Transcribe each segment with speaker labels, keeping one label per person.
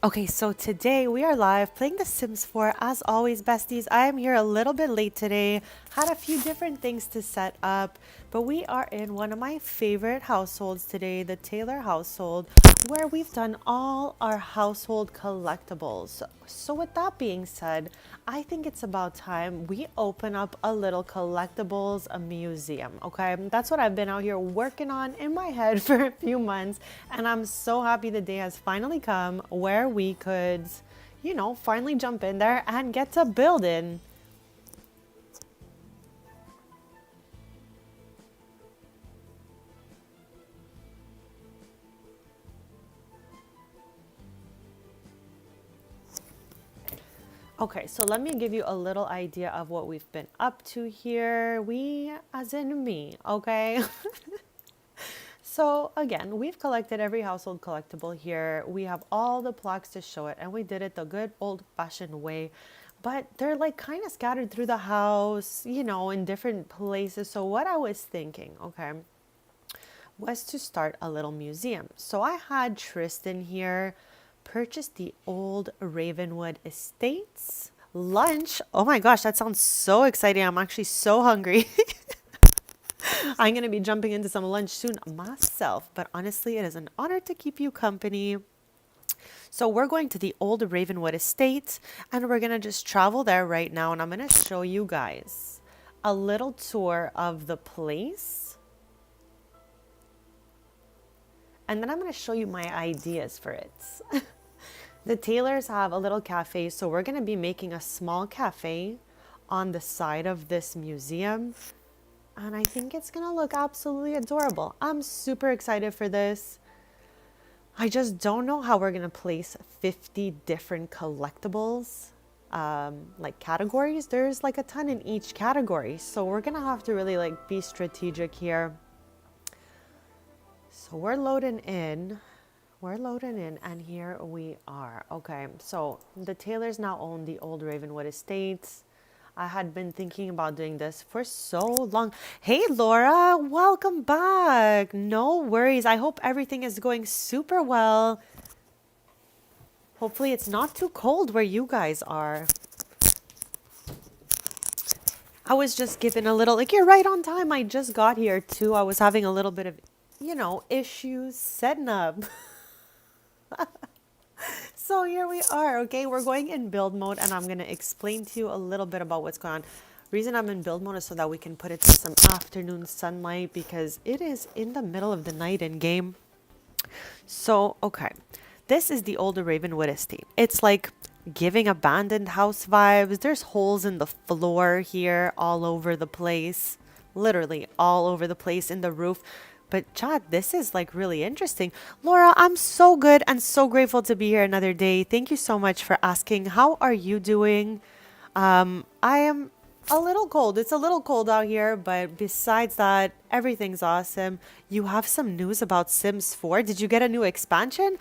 Speaker 1: Okay, so today we are live playing The Sims 4. As always, besties, I am here a little bit late today. Had a few different things to set up, but we are in one of my favorite households today, the Taylor household, where we've done all our household collectibles. So with that being said, I think it's about time we open up a little collectibles museum, okay? That's what I've been out here working on in my head for a few months, and I'm so happy the day has finally come where we could, finally jump in there and get to building. Okay, so let me give you a little idea of what we've been up to here. We, as in me, okay? So again, we've collected every household collectible here. We have all the plaques to show it, and we did it the good old-fashioned way. But they're like kind of scattered through the house, in different places. So what I was thinking, okay, was to start a little museum. So I had Tristan here purchase the old Ravenwood estates lunch. Oh my gosh, that sounds so exciting. I'm actually so hungry. I'm going to be jumping into some lunch soon myself, but honestly, it is an honor to keep you company. So we're going to the old Ravenwood estate, and we're going to just travel there right now, and I'm going to show you guys a little tour of the place. And then I'm going to show you my ideas for it. The Taylors have a little cafe, so we're going to be making a small cafe on the side of this museum. And I think it's going to look absolutely adorable. I'm super excited for this. I just don't know how we're going to place 50 different collectibles, like categories. There's like a ton in each category. So we're going to have to really like be strategic here. So we're loading in. And here we are. Okay, so the Taylors now own the old Ravenwood estates. I had been thinking about doing this for so long. Hey, Laura, welcome back. No worries. I hope everything is going super well. Hopefully it's not too cold where you guys are. I was just given a little, like, you're right on time. I just got here too. I was having a little bit of, issues setting up. So here we are, okay? We're going in build mode, and I'm going to explain to you a little bit about what's going on. Reason I'm in build mode is so that we can put it to some afternoon sunlight because it is in the middle of the night in game. So, okay. This is the older Ravenwood estate. It's like giving abandoned house vibes. There's holes in the floor here all over the place. Literally all over the place in the roof. But Chad, this is like really interesting. Laura, I'm so good and so grateful to be here another day. Thank you so much for asking. How are you doing? I am a little cold. It's a little cold out here, but besides that, everything's awesome. You have some news about Sims 4. Did you get a new expansion?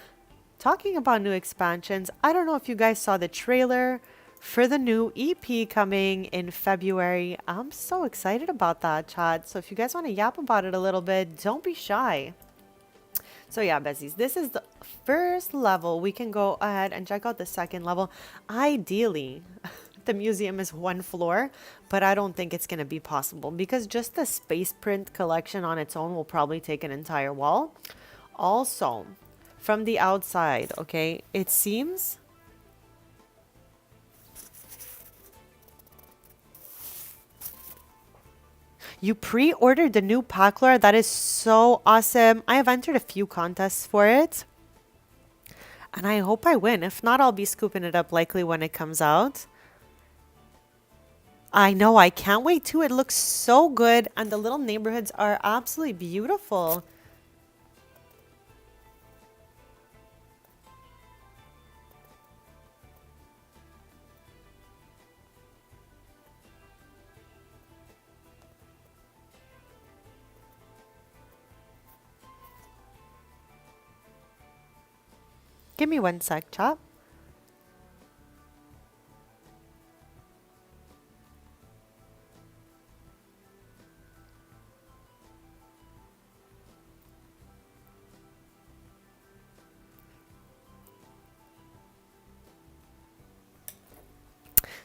Speaker 1: Talking about new expansions, I don't know if you guys saw the trailer for the new EP coming in February. I'm so excited about that, Chad. So if you guys want to yap about it a little bit, don't be shy. So yeah, Besties, this is the first level. We can go ahead and check out the second level. Ideally, the museum is one floor, but I don't think it's going to be possible because just the space print collection on its own will probably take an entire wall. Also, from the outside, okay, it seems you pre-ordered the new pack, Laura. That is so awesome. I have entered a few contests for it, and I hope I win. If not, I'll be scooping it up likely when it comes out. I know, I can't wait too. It looks so good, and the little neighborhoods are absolutely beautiful. Give me one sec, Chop.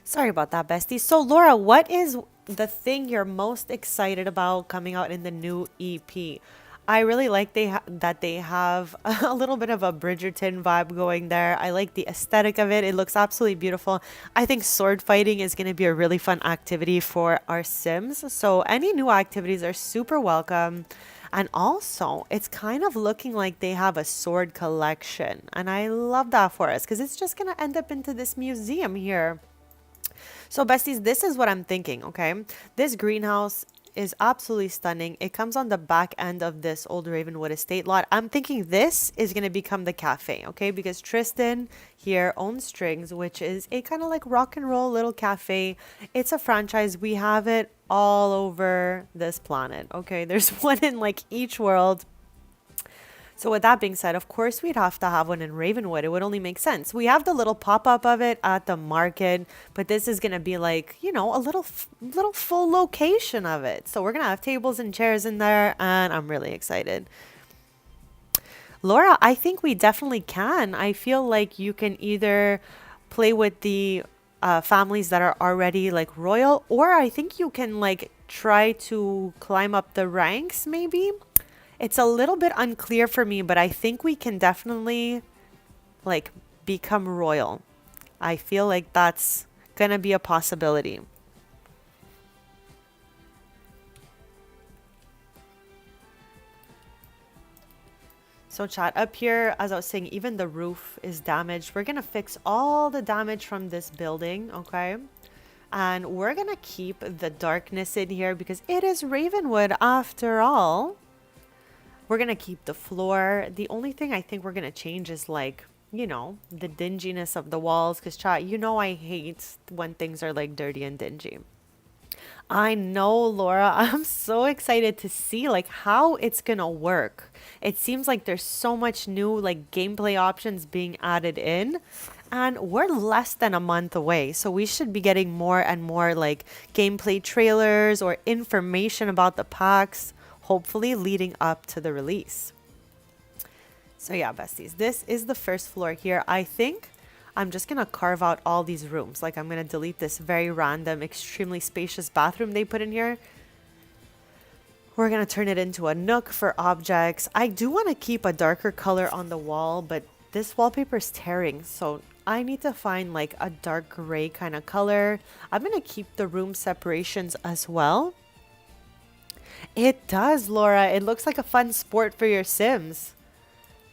Speaker 1: Sorry about that, bestie. So, Laura, what is the thing you're most excited about coming out in the new EP? I really like that they have a little bit of a Bridgerton vibe going there. I like the aesthetic of it. It looks absolutely beautiful. I think sword fighting is going to be a really fun activity for our Sims. So, any new activities are super welcome. And also, it's kind of looking like they have a sword collection. And I love that for us because it's just going to end up into this museum here. So, besties, this is what I'm thinking, okay? This greenhouse is absolutely stunning. It comes on the back end of this old Ravenwood estate lot. I'm thinking this is going to become the cafe, okay? Because Tristan here owns Strings, which is a kind of like rock and roll little cafe. It's a franchise. We have it all over this planet, okay? There's one in like each world. So with that being said, of course we'd have to have one in Ravenwood. It would only make sense. We have the little pop-up of it at the market, but this is going to be like, you know, a little full location of it. So we're going to have tables and chairs in there, and I'm really excited. Laura, I think we definitely can. I feel like you can either play with the families that are already like royal, or I think you can like try to climb up the ranks maybe. It's a little bit unclear for me, but I think we can definitely like become royal. I feel like that's gonna be a possibility. So chat up here, as I was saying, even the roof is damaged. We're gonna fix all the damage from this building, okay? And we're gonna keep the darkness in here because it is Ravenwood after all. We're going to keep the floor. The only thing I think we're going to change is like, you know, the dinginess of the walls. Because chat, you know I hate when things are like dirty and dingy. I know, Laura. I'm so excited to see like how it's going to work. It seems like there's so much new like gameplay options being added in. And we're less than a month away. So we should be getting more and more like gameplay trailers or information about the packs, hopefully leading up to the release. So yeah, besties, this is the first floor here. I think I'm just going to carve out all these rooms. Like I'm going to delete this very random, extremely spacious bathroom they put in here. We're going to turn it into a nook for objects. I do want to keep a darker color on the wall, but this wallpaper is tearing. So I need to find like a dark gray kind of color. I'm going to keep the room separations as well. It does, Laura. It looks like a fun sport for your Sims.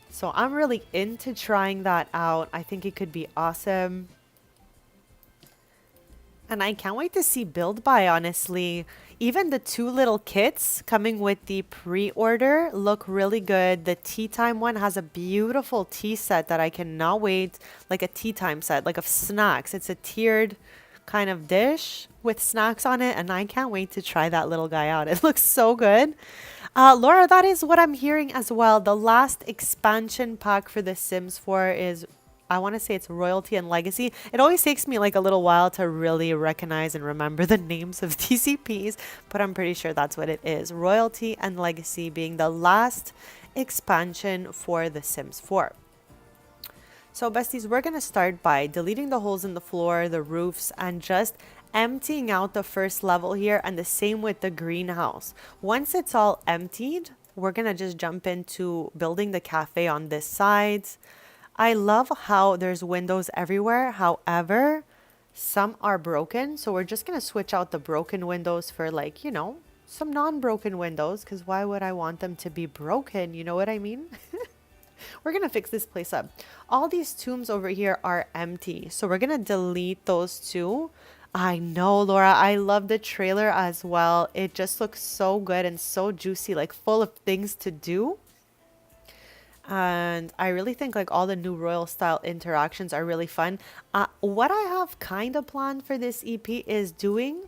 Speaker 1: So I'm really into trying that out. I think it could be awesome. And I can't wait to see Build By, honestly. Even the two little kits coming with the pre-order look really good. The tea time one has a beautiful tea set that I cannot wait. Like a tea time set, like of snacks. It's a tiered kind of dish with snacks on it, and I can't wait to try that little guy out. It looks so good. Laura, that is what I'm hearing as well. The last expansion pack for The Sims 4 is, I want to say it's Royalty and Legacy. It always takes me like a little while to really recognize and remember the names of TCPs, but I'm pretty sure that's what it is. Royalty and Legacy being the last expansion for The Sims 4. So besties, we're going to start by deleting the holes in the floor, the roofs, and just emptying out the first level here, and the same with the greenhouse. Once it's all emptied, we're going to just jump into building the cafe on this side. I love how there's windows everywhere. However, some are broken. So we're just going to switch out the broken windows for like, you know, some non-broken windows, because why would I want them to be broken? You know what I mean? We're going to fix this place up. All these tombs over here are empty. So we're going to delete those two. I know, Laura. I love the trailer as well. It just looks so good and so juicy, like full of things to do. And I really think like all the new royal style interactions are really fun. What I have kind of planned for this EP is doing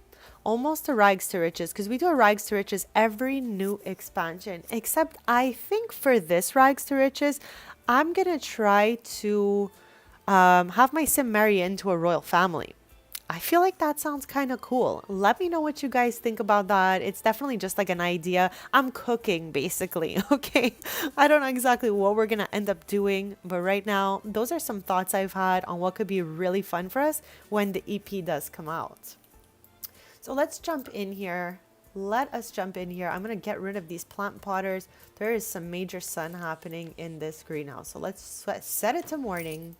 Speaker 1: almost a rags to riches, because we do a rags to riches every new expansion, except I think for this rags to riches, I'm going to try to have my sim marry into a royal family. I feel like that sounds kind of cool. Let me know what you guys think about that. It's definitely just like an idea. I'm cooking basically, okay? I don't know exactly what we're going to end up doing, but right now, those are some thoughts I've had on what could be really fun for us when the EP does come out. So let's jump in here. Let us jump in here. I'm going to get rid of these plant potters. There is some major sun happening in this greenhouse. So let's set it to morning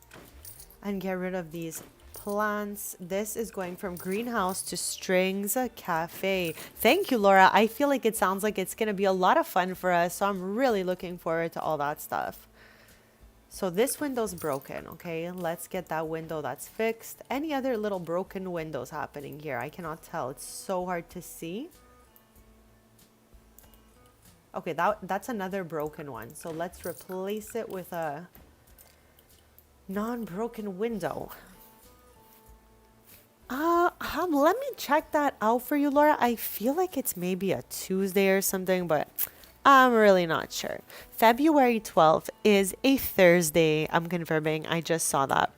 Speaker 1: and get rid of these plants. This is going from greenhouse to Strings Cafe. Thank you, Laura. I feel like it sounds like it's going to be a lot of fun for us. So I'm really looking forward to all that stuff. So this window's broken, okay? Let's get that window that's fixed. Any other little broken windows happening here? I cannot tell. It's so hard to see. Okay, that's another broken one. So let's replace it with a non-broken window. Let me check that out for you, Laura. I feel like it's maybe a Tuesday or something, but I'm really not sure. February 12th is a Thursday. I'm confirming. I just saw that.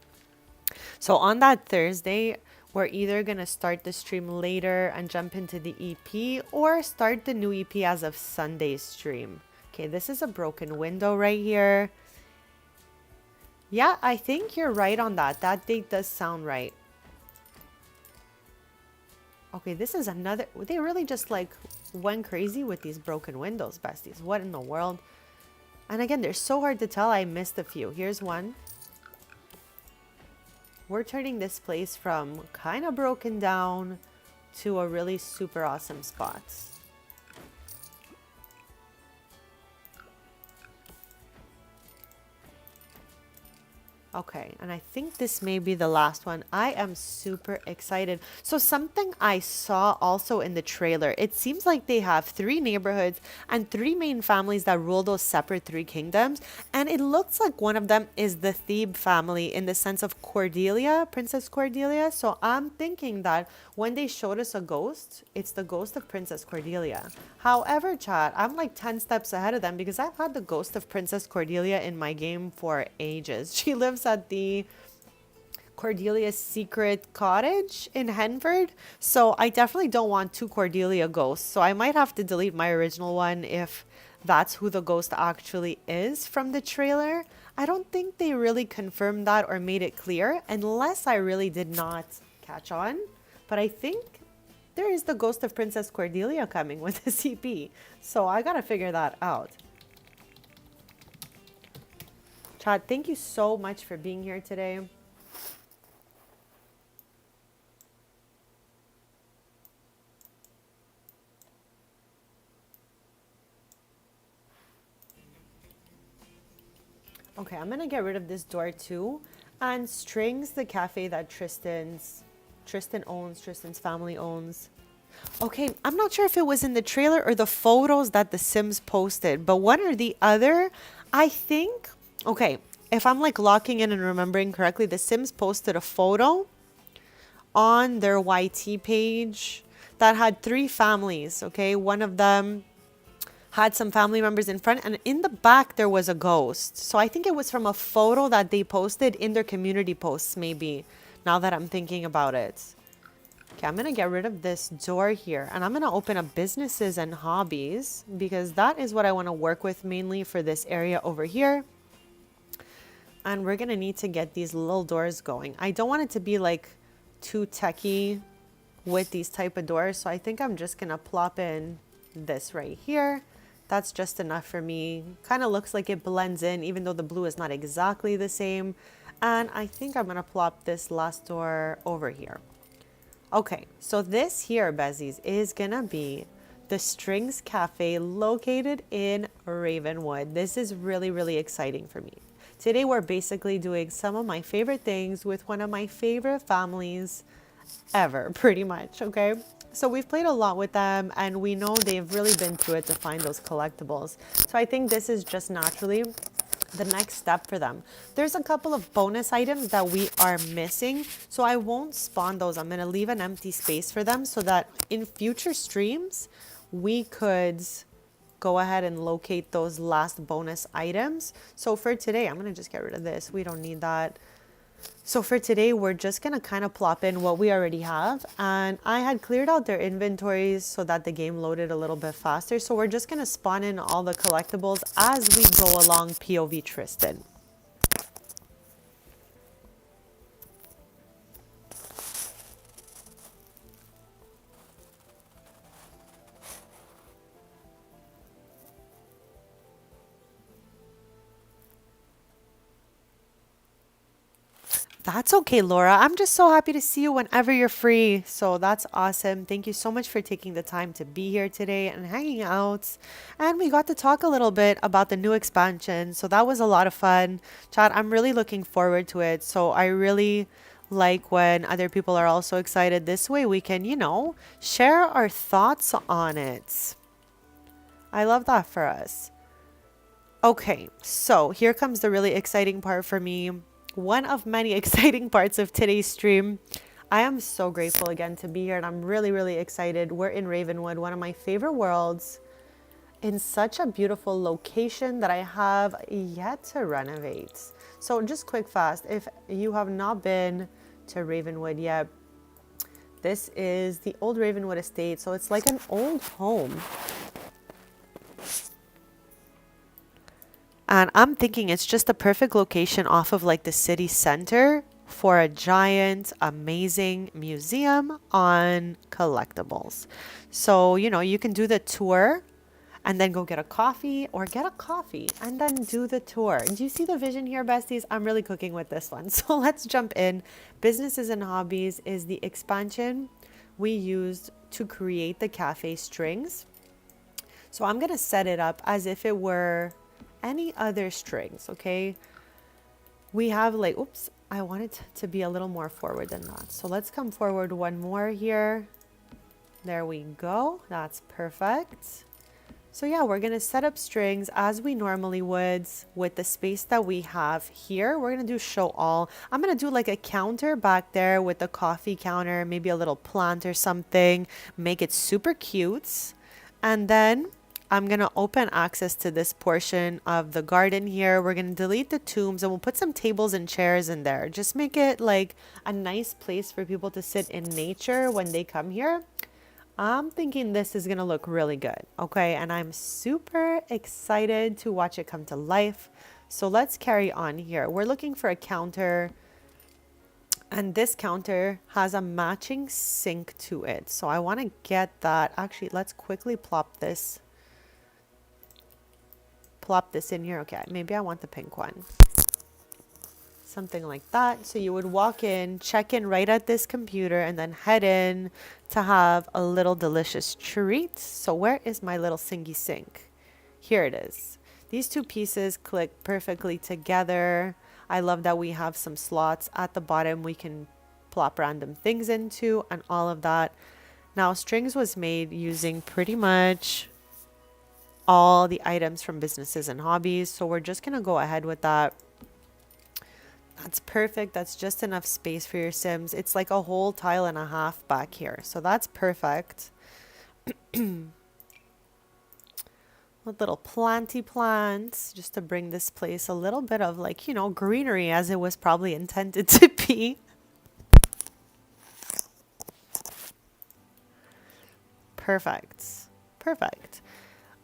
Speaker 1: So on that Thursday, we're either going to start the stream later and jump into the EP or start the new EP as of Sunday's stream. Okay, this is a broken window right here. Yeah, I think you're right on that. That date does sound right. Okay, this is another... They really just like went crazy with these broken windows, besties. What in the world? And again, they're so hard to tell. I missed a few. Here's one. We're turning this place from kind of broken down to a really super awesome spot. Okay, and I think this may be the last one. I am super excited. So something I saw also in the trailer, it seems like they have 3 neighborhoods and 3 main families that rule those separate 3 kingdoms. And it looks like one of them is the Thebe family in the sense of Cordelia, Princess Cordelia. So I'm thinking that when they showed us a ghost, it's the ghost of Princess Cordelia. However, chat, I'm like 10 steps ahead of them because I've had the ghost of Princess Cordelia in my game for ages. She lives at the Cordelia's secret cottage in Henford. So I definitely don't want 2 Cordelia ghosts. So I might have to delete my original one if that's who the ghost actually is from the trailer. I don't think they really confirmed that or made it clear unless I really did not catch on. But I think there is the ghost of Princess Cordelia coming with the CP. So I gotta figure that out. Chad, thank you so much for being here today. Okay, I'm gonna get rid of this door too. And Strings, the cafe that Tristan's family owns. Okay, I'm not sure if it was in the trailer or the photos that the Sims posted, but one or the other, I think. Okay, if I'm like locking in and remembering correctly, the Sims posted a photo on their YT page that had 3 families, okay? One of them had some family members in front, and in the back there was a ghost. So I think it was from a photo that they posted in their community posts, maybe, now that I'm thinking about it. Okay, I'm going to get rid of this door here, and I'm going to open up businesses and hobbies because that is what I want to work with mainly for this area over here. And we're going to need to get these little doors going. I don't want it to be like too techy with these type of doors. So I think I'm just going to plop in this right here. That's just enough for me. Kind of looks like it blends in, even though the blue is not exactly the same. And I think I'm going to plop this last door over here. Okay, so this here, Besties, is going to be the Strings Cafe located in Ravenwood. This is really, really exciting for me. Today, we're basically doing some of my favorite things with one of my favorite families ever, pretty much, okay? So we've played a lot with them, and we know they've really been through it to find those collectibles. So I think this is just naturally the next step for them. There's a couple of bonus items that we are missing, so I won't spawn those. I'm going to leave an empty space for them so that in future streams, we could go ahead and locate those last bonus items. So for today, I'm going to just get rid of this. We don't need that. So for today, we're just gonna kind of plop in what we already have. And I had cleared out their inventories so that the game loaded a little bit faster. So we're just gonna spawn in all the collectibles as we go along POV Tristan. That's okay, Laura. I'm just so happy to see you whenever you're free. So that's awesome. Thank you so much for taking the time to be here today and hanging out. And we got to talk a little bit about the new expansion. So that was a lot of fun. Chad, I'm really looking forward to it. So I really like when other people are also excited. This way we can, share our thoughts on it. I love that for us. Okay, so here comes the really exciting part for me. One of many exciting parts of today's stream. I am so grateful again to be here and I'm really, really excited. We're in Ravenwood, one of my favorite worlds, in such a beautiful location that I have yet to renovate. So just quick fast, if you have not been to Ravenwood yet, this is the old Ravenwood estate. So it's like an old home. And I'm thinking it's just the perfect location off of like the city center for a giant, amazing museum on collectibles. So, you can do the tour and then go get a coffee or get a coffee and then do the tour. Do you see the vision here, besties? I'm really cooking with this one. So let's jump in. Businesses and Hobbies is the expansion we used to create the cafe strings. So I'm going to set it up as if it were any other strings, okay? We have like, oops, I want it to be a little more forward than that. So let's come forward one more here. There we go. That's perfect. So yeah, we're going to set up strings as we normally would with the space that we have here. We're going to do show all. I'm going to do like a counter back there with the coffee counter, maybe a little plant or something, make it super cute. And then I'm going to open access to this portion of the garden here. We're going to delete the tombs and we'll put some tables and chairs in there. Just make it like a nice place for people to sit in nature when they come here. I'm thinking this is going to look really good. Okay. And I'm super excited to watch it come to life. So let's carry on here. We're looking for a counter. And this counter has a matching sink to it. So I want to get that. Actually, let's quickly plop this in here. Okay, maybe I want the pink one. Something like that. So you would walk in, check in right at this computer, and then head in to have a little delicious treat. So where is my little singy sink? Here it is. These two pieces click perfectly together. I love that we have some slots at the bottom we can plop random things into and all of that. Now, strings was made using pretty much all the items from Businesses and Hobbies. So we're just going to go ahead with that. That's perfect. That's just enough space for your Sims. It's like a whole tile and a half back here. So that's perfect. With little planty plants just to bring this place a little bit of like, greenery as it was probably intended to be. Perfect. Perfect.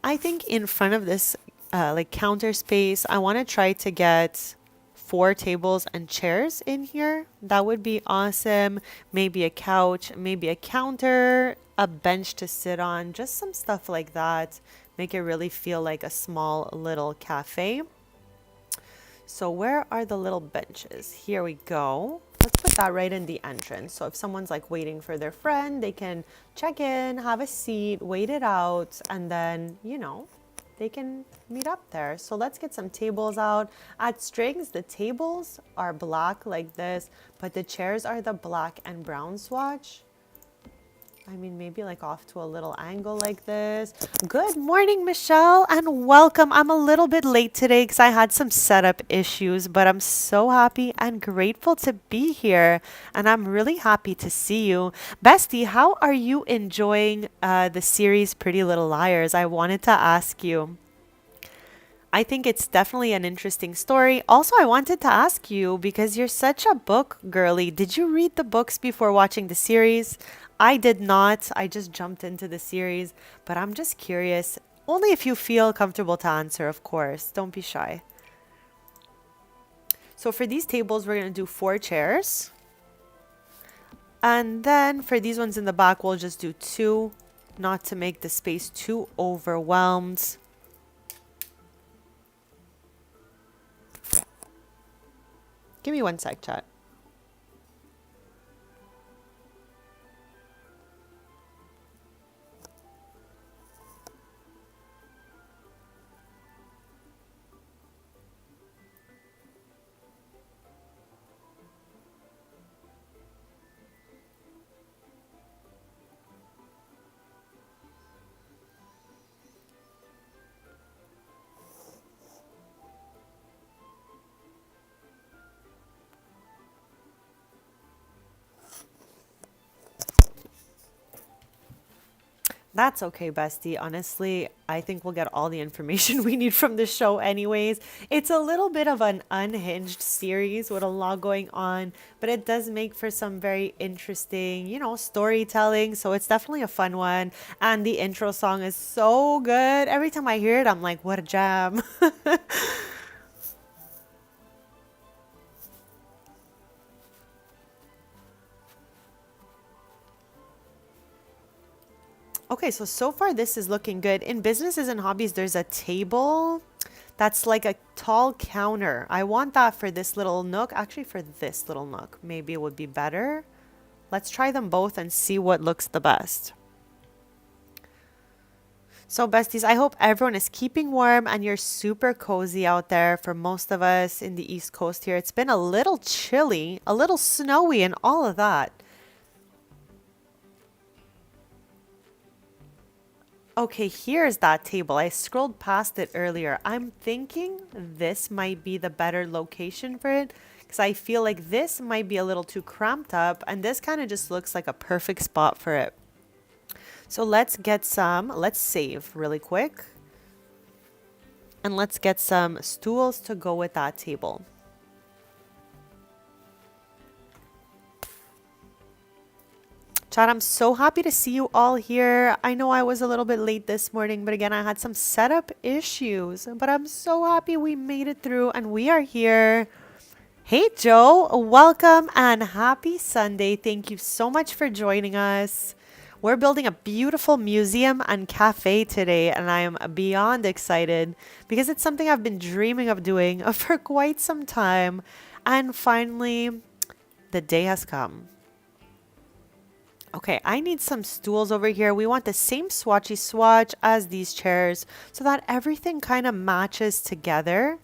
Speaker 1: I think in front of this like counter space, I want to try to get 4 tables and chairs in here. That would be awesome. Maybe a couch, maybe a counter, a bench to sit on, just some stuff like that. Make it really feel like a small little cafe. So where are the little benches? Here we go. Let's put that right in the entrance. So if someone's like waiting for their friend, they can check in, have a seat, wait it out, and then, they can meet up there. So let's get some tables out. At Strings, the tables are black like this, but the chairs are the black and brown swatch. I mean, maybe like off to a little angle like this. Good morning, Michelle, and welcome. I'm a little bit late today because I had some setup issues, but I'm so happy and grateful to be here. And I'm really happy to see you. Bestie, how are you enjoying the series Pretty Little Liars? I wanted to ask you. I think it's definitely an interesting story. Also, I wanted to ask you because you're such a book girly. Did you read the books before watching the series? I did not. I just jumped into the series, but I'm just curious. Only if you feel comfortable to answer, of course. Don't be shy. So for these tables, we're going to do 4 chairs. And then for these ones in the back, we'll just do 2, not to make the space too overwhelmed. Give me one sec, chat. That's okay, bestie. Honestly, I think we'll get all the information we need from the show anyways. It's a little bit of an unhinged series with a lot going on, but it does make for some very interesting, storytelling. So it's definitely a fun one. And the intro song is so good. Every time I hear it, I'm like, what a jam. Okay, so far this is looking good. In businesses and hobbies, there's a table that's like a tall counter. I want that for this little nook. Actually, for this little nook, maybe it would be better. Let's try them both and see what looks the best. So, besties, I hope everyone is keeping warm and you're super cozy out there. For most of us in the East Coast here, it's been a little chilly, a little snowy, and all of that. Okay, here's that table. I scrolled past it earlier. I'm thinking this might be the better location for it because I feel like this might be a little too cramped up and this kind of just looks like a perfect spot for it. So let's save really quick. And let's get some stools to go with that table. Chat, I'm so happy to see you all here. I know I was a little bit late this morning, but again, I had some setup issues. But I'm so happy we made it through and we are here. Hey, Joe, welcome and happy Sunday. Thank you so much for joining us. We're building a beautiful museum and cafe today, and I am beyond excited because it's something I've been dreaming of doing for quite some time. And finally, the day has come. Okay, I need some stools over here. We want the same swatchy swatch as these chairs so that everything kind of matches together.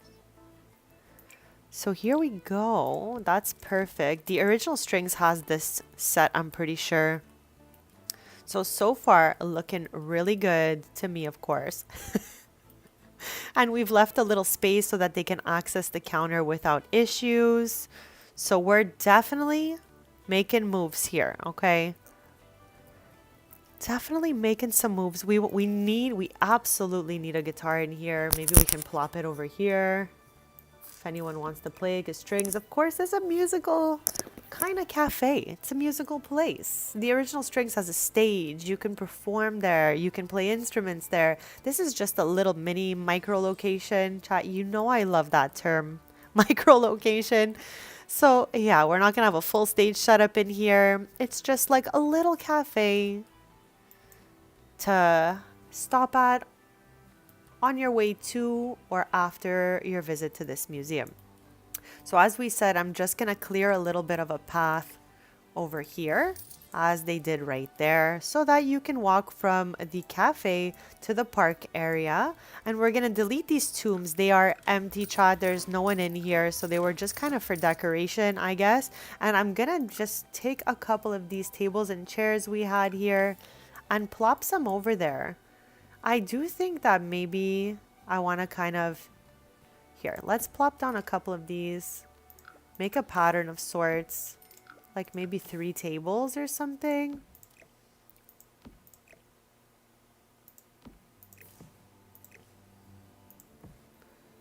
Speaker 1: So here we go. That's perfect. The original strings has this set, I'm pretty sure. So far, looking really good to me, of course. And we've left a little space so that they can access the counter without issues. So we're definitely making moves here, okay? Definitely making some moves. We absolutely need a guitar in here. Maybe we can plop it over here if anyone wants to play strings. Of course, it's a musical kind of cafe. It's a musical place. The original strings has a stage. You can perform there. You can play instruments there. This is just a little mini micro location. Chat, you know I love that term, micro location. So yeah, we're not gonna have a full stage setup in here. It's just like a little cafe to stop at on your way to or after your visit to this museum. So as we said, I'm just going to clear a little bit of a path over here as they did right there so that you can walk from the cafe to the park area. And we're going to delete these tombs. They are empty, chat. There's no one in here. So they were just kind of for decoration, I guess. And I'm going to just take a couple of these tables and chairs we had here and plop some over there. I do think that maybe I want to kind of... Here, let's plop down a couple of these. Make a pattern of sorts. Like maybe 3 tables or something.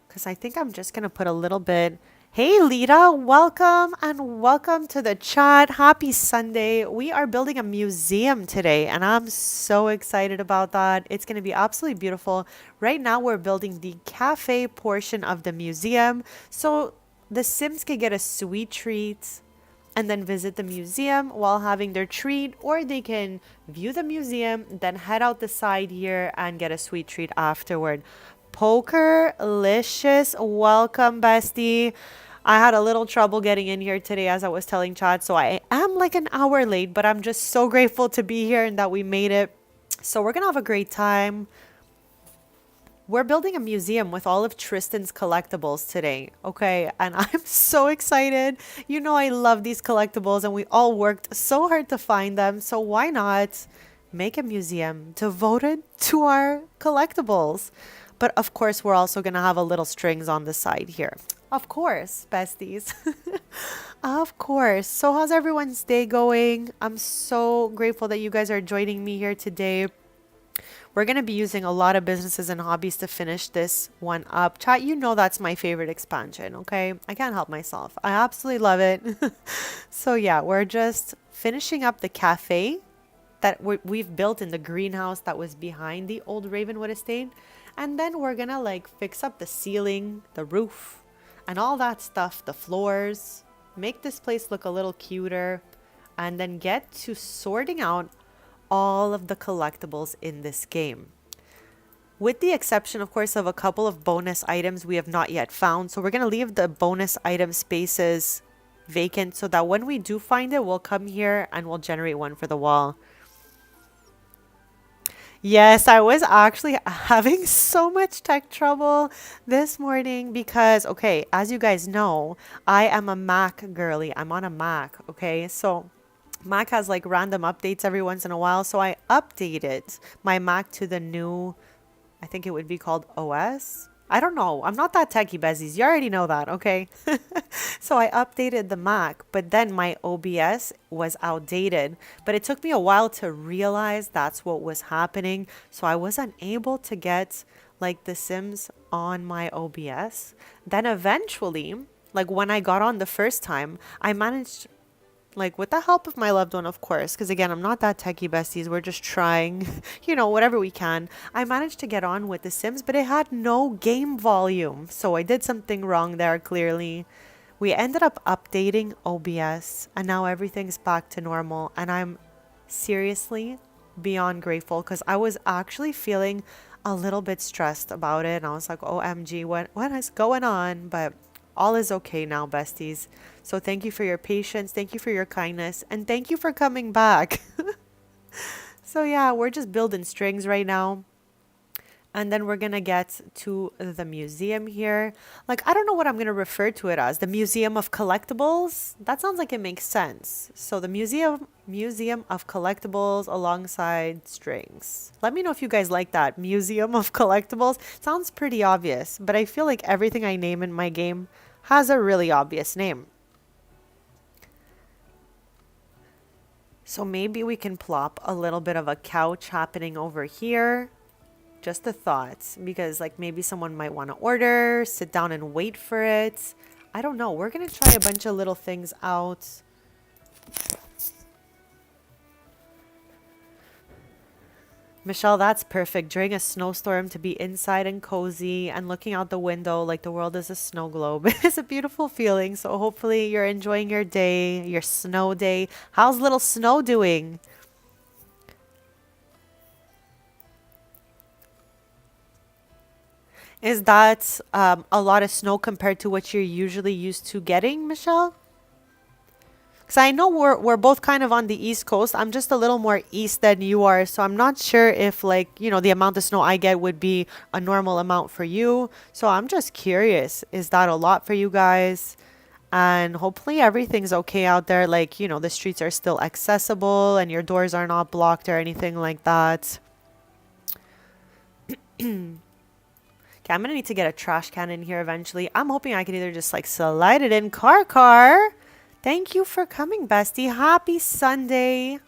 Speaker 1: because I think I'm just going to put a little bit. Hey, Lita, welcome and welcome to the chat. Happy Sunday. We are building a museum today, and I'm so excited about that. It's going to be absolutely beautiful. Right now, we're building the cafe portion of the museum, so the Sims can get a sweet treat and then visit the museum while having their treat, or they can view the museum, then head out the side here and get a sweet treat afterward. Pokerlicious, welcome, bestie. I had a little trouble getting in here today, as I was telling Chad, so I am like an hour late, but I'm just so grateful to be here and that we made it. So we're gonna have a great time. We're building a museum with all of Tristan's collectibles today, okay? And I'm so excited. You know, I love these collectibles, and we all worked so hard to find them. So why not make a museum devoted to our collectibles? But of course, we're also going to have a little strings on the side here. Of course, besties. Of course. So how's everyone's day going? I'm so grateful that you guys are joining me here today. We're going to be using a lot of businesses and hobbies to finish this one up. Chat, you know that's my favorite expansion, okay? I can't help myself. I absolutely love it. So yeah, we're just finishing up the cafe that we've built in the greenhouse that was behind the old Ravenwood estate. And then we're going to like fix up the ceiling, the roof, and all that stuff, the floors, make this place look a little cuter, and then get to sorting out all of the collectibles in this game. With the exception, of course, of a couple of bonus items we have not yet found. So we're going to leave the bonus item spaces vacant so that when we do find it, we'll come here and we'll generate one for the wall. Yes, I was actually having so much tech trouble this morning because, okay, as you guys know, I am a Mac girly. I'm on a Mac, okay? So Mac has like random updates every once in a while. So I updated my Mac to the new, I think it would be called OS. I don't know. I'm not that techie, Bezies. You already know that, okay? So I updated the Mac, but then my OBS was outdated. But it took me a while to realize that's what was happening. So I was unable to get like The Sims on my OBS. Then eventually, like when I got on the first time, I managed, like with the help of my loved one, of course, because again, I'm not that techie, besties. We're just trying, you know, whatever we can. I managed to get on with The Sims, but it had no game volume. So I did something wrong there, clearly. We ended up updating OBS, and now everything's back to normal. And I'm seriously beyond grateful because I was actually feeling a little bit stressed about it. And I was like, OMG, what is going on? But all is okay now, besties. So thank you for your patience. Thank you for your kindness. And thank you for coming back. So yeah, we're just building strings right now. And then we're going to get to the museum here. Like, I don't know what I'm going to refer to it as. The Museum of Collectibles? That sounds like it makes sense. So the Museum of Collectibles alongside strings. Let me know if you guys like that. Museum of Collectibles. Sounds pretty obvious, but I feel like everything I name in my game has a really obvious name. So maybe we can plop a little bit of a couch happening over here. Just a thought, because like maybe someone might want to order, sit down and wait for it. I don't know. We're going to try a bunch of little things out. Michelle, that's perfect. During a snowstorm, to be inside and cozy and looking out the window like the world is a snow globe is a beautiful feeling. So hopefully you're enjoying your day, your snow day. How's little Snow doing? Is that a lot of snow compared to what you're usually used to getting, Michelle? Because I know we're both kind of on the East Coast. I'm just a little more east than you are. So I'm not sure if like, you know, the amount of snow I get would be a normal amount for you. So I'm just curious. Is that a lot for you guys? And hopefully everything's okay out there. Like, you know, the streets are still accessible and your doors are not blocked or anything like that. Okay, I'm gonna need to get a trash can in here eventually. I'm hoping I can either just like slide it in. Car. Thank you for coming, bestie. Happy Sunday.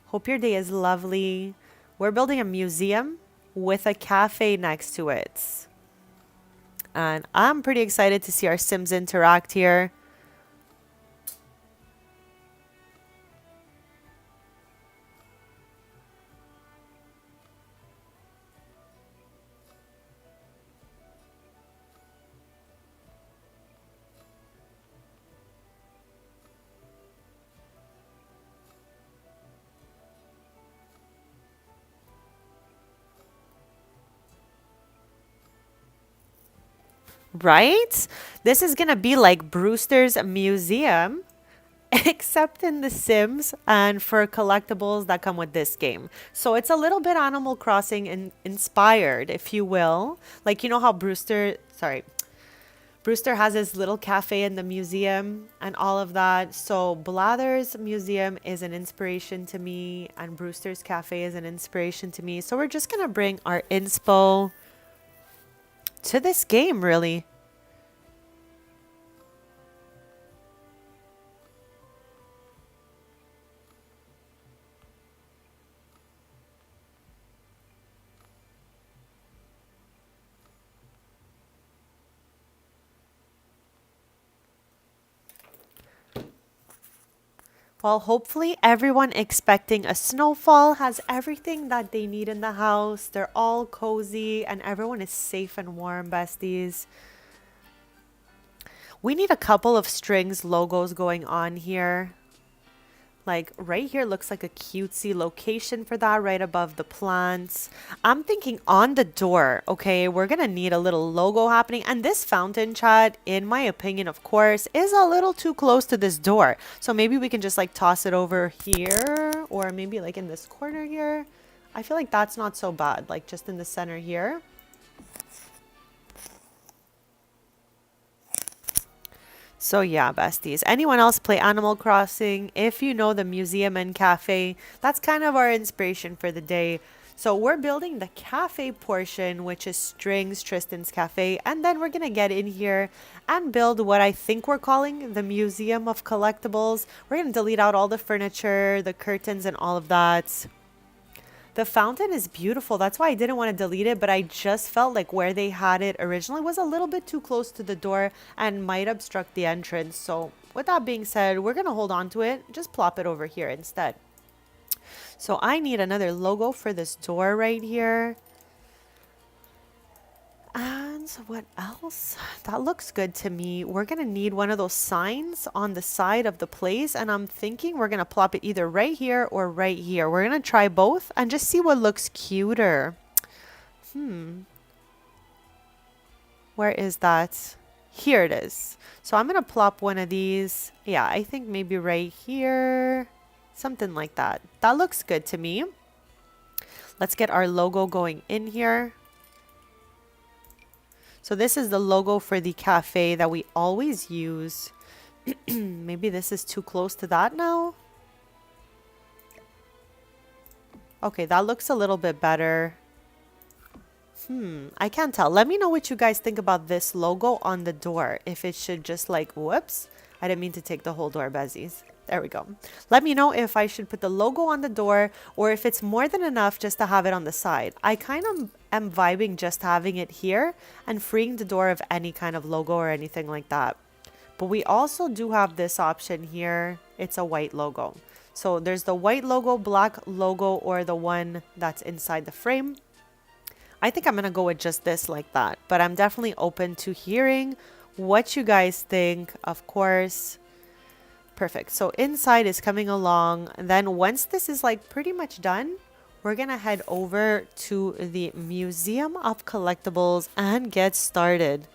Speaker 1: Hope your day is lovely. We're building a museum with a cafe next to it. And I'm pretty excited to see our Sims interact here. Right? This is going to be like Brewster's Museum, except in The Sims and for collectibles that come with this game. So it's a little bit Animal Crossing inspired, if you will. Like, you know how Brewster has his little cafe in the museum and all of that. So Blather's museum is an inspiration to me, and Brewster's cafe is an inspiration to me. So we're just going to bring our inspo to this game, really. Well, hopefully everyone expecting a snowfall has everything that they need in the house. They're all cozy and everyone is safe and warm, besties. We need a couple of strings logos going on here. Like right here looks like a cutesy location for that, right above the plants. I'm thinking on the door, okay, we're gonna need a little logo happening. And this fountain, chat, in my opinion, of course, is a little too close to this door. So maybe we can just like toss it over here, or maybe like in this corner here. I feel like that's not so bad, like just in the center here. So yeah, besties. Anyone else play Animal Crossing? If you know the museum and cafe, that's kind of our inspiration for the day. So we're building the cafe portion, which is Strings, Tristan's Cafe, and then we're gonna get in here and build what I think we're calling the Museum of Collectables. We're gonna delete out all the furniture, the curtains, and all of that. The fountain is beautiful. That's why I didn't want to delete it, but I just felt like where they had it originally was a little bit too close to the door and might obstruct the entrance. So with that being said, we're going to hold on to it. Just plop it over here instead. So I need another logo for this door right here. And what else? That looks good to me. We're going to need one of those signs on the side of the place. And I'm thinking we're going to plop it either right here or right here. We're going to try both and just see what looks cuter. Where is that? Here it is. So I'm going to plop one of these. Yeah, I think maybe right here. Something like that. That looks good to me. Let's get our logo going in here. So this is the logo for the cafe that we always use. Maybe this is too close to that now. Okay, that looks a little bit better. I can't tell. Let me know what you guys think about this logo on the door. If it should just like, whoops. I didn't mean to take the whole door, Bezies. There we go. Let me know if I should put the logo on the door or if it's more than enough just to have it on the side. I kind of am vibing just having it here and freeing the door of any kind of logo or anything like that. But we also do have this option here. It's a white logo. So there's the white logo, black logo, or the one that's inside the frame. I think I'm going to go with just this like that. But I'm definitely open to hearing what you guys think, of course. Perfect. So inside is coming along. And then once this is like pretty much done, we're going to head over to the Museum of Collectables and get started.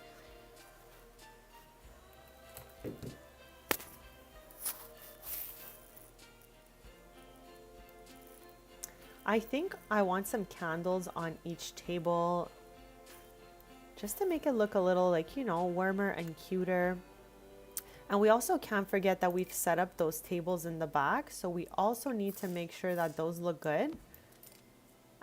Speaker 1: I think I want some candles on each table just to make it look a little like, you know, warmer and cuter. And we also can't forget that we've set up those tables in the back. So we also need to make sure that those look good.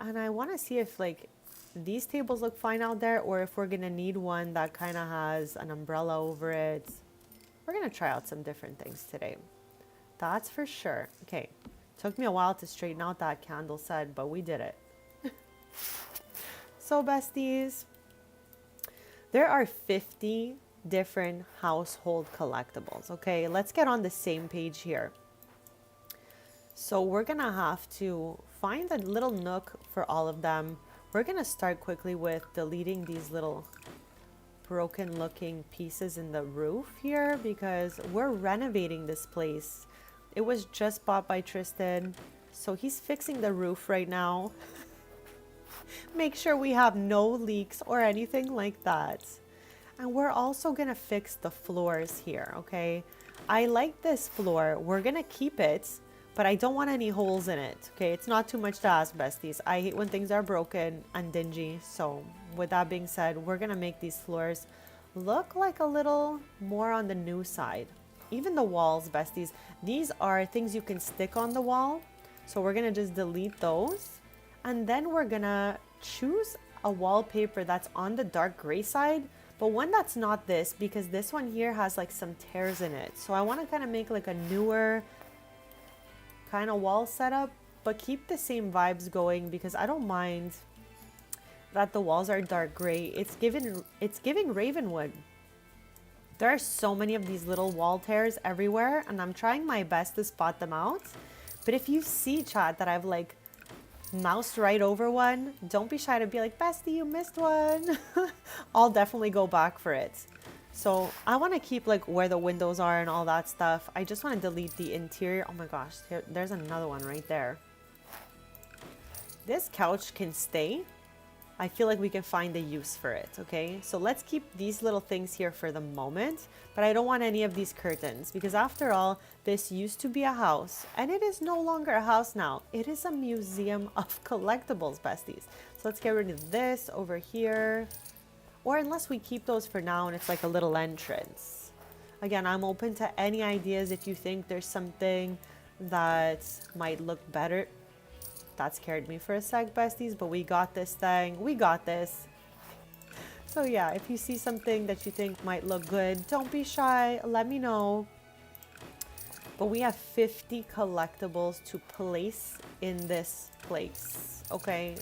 Speaker 1: And I want to see if like these tables look fine out there or if we're going to need one that kind of has an umbrella over it. We're going to try out some different things today. That's for sure. Okay. Took me a while to straighten out that candle set, but we did it. So besties, There are 50 different household collectibles, okay? Let's get on the same page here. So we're gonna have to find a little nook for all of them. We're gonna start quickly with deleting these little broken looking pieces in the roof here because we're renovating this place. It was just bought by Tristan, so he's fixing the roof right now. Make sure we have no leaks or anything like that. And we're also gonna fix the floors here, okay? I like this floor. We're gonna keep it, but I don't want any holes in it, okay? It's not too much to ask, besties. I hate when things are broken and dingy. So with that being said, we're gonna make these floors look like a little more on the new side. Even the walls, besties, these are things you can stick on the wall. So we're gonna just delete those. And then we're gonna choose a wallpaper that's on the dark gray side, but one that's not this, because this one here has like some tears in it. So I want to kind of make like a newer kind of wall setup, but keep the same vibes going because I don't mind that the walls are dark gray. It's giving Ravenwood. There are so many of these little wall tears everywhere, and I'm trying my best to spot them out. But if you see, chat, that I've like moused right over one, don't be shy to be like, bestie, you missed one. I'll definitely go back for it. So I want to keep like where the windows are and all that stuff. I just want to delete the interior. Oh my gosh, there's another one right there. This couch can stay. I feel like we can find a use for it, okay? So let's keep these little things here for the moment, but I don't want any of these curtains because after all, this used to be a house and it is no longer a house now. It is a museum of collectibles, besties. So let's get rid of this over here, or unless we keep those for now and it's like a little entrance. Again, I'm open to any ideas if you think there's something that might look better. That scared me for a sec, besties, but we got this thing. We got this. So yeah, if you see something that you think might look good, don't be shy. Let me know. But we have 50 collectibles to place in this place, okay?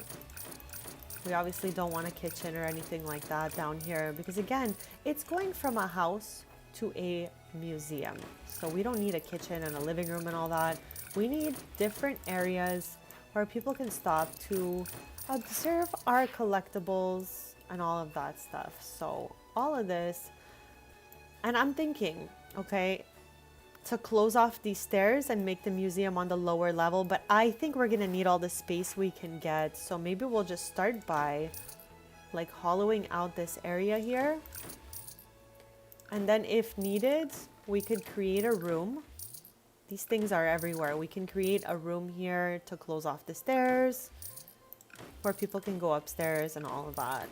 Speaker 1: We obviously don't want a kitchen or anything like that down here because again, it's going from a house to a museum. So we don't need a kitchen and a living room and all that. We need different areas where people can stop to observe our collectibles and all of that stuff. So all of this, and I'm thinking, okay, to close off these stairs and make the museum on the lower level, but I think we're gonna need all the space we can get. So maybe we'll just start by like hollowing out this area here. And then if needed, we could create a room. These things are everywhere. We can create a room here to close off the stairs where people can go upstairs and all of that.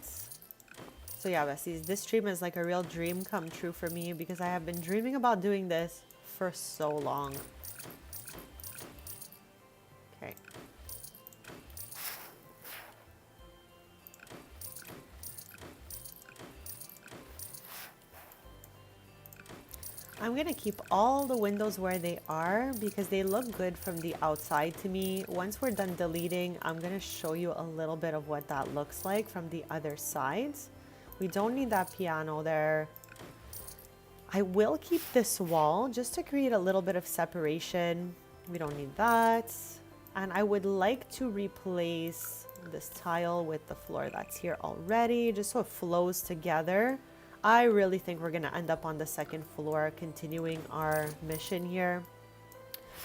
Speaker 1: So yeah, besties, this stream is like a real dream come true for me because I have been dreaming about doing this for so long. Okay. I'm gonna keep all the windows where they are because they look good from the outside to me. Once we're done deleting, I'm gonna show you a little bit of what that looks like from the other sides. We don't need that piano there. I will keep this wall just to create a little bit of separation. We don't need that. And I would like to replace this tile with the floor that's here already, just so it flows together. I really think we're gonna end up on the second floor continuing our mission here.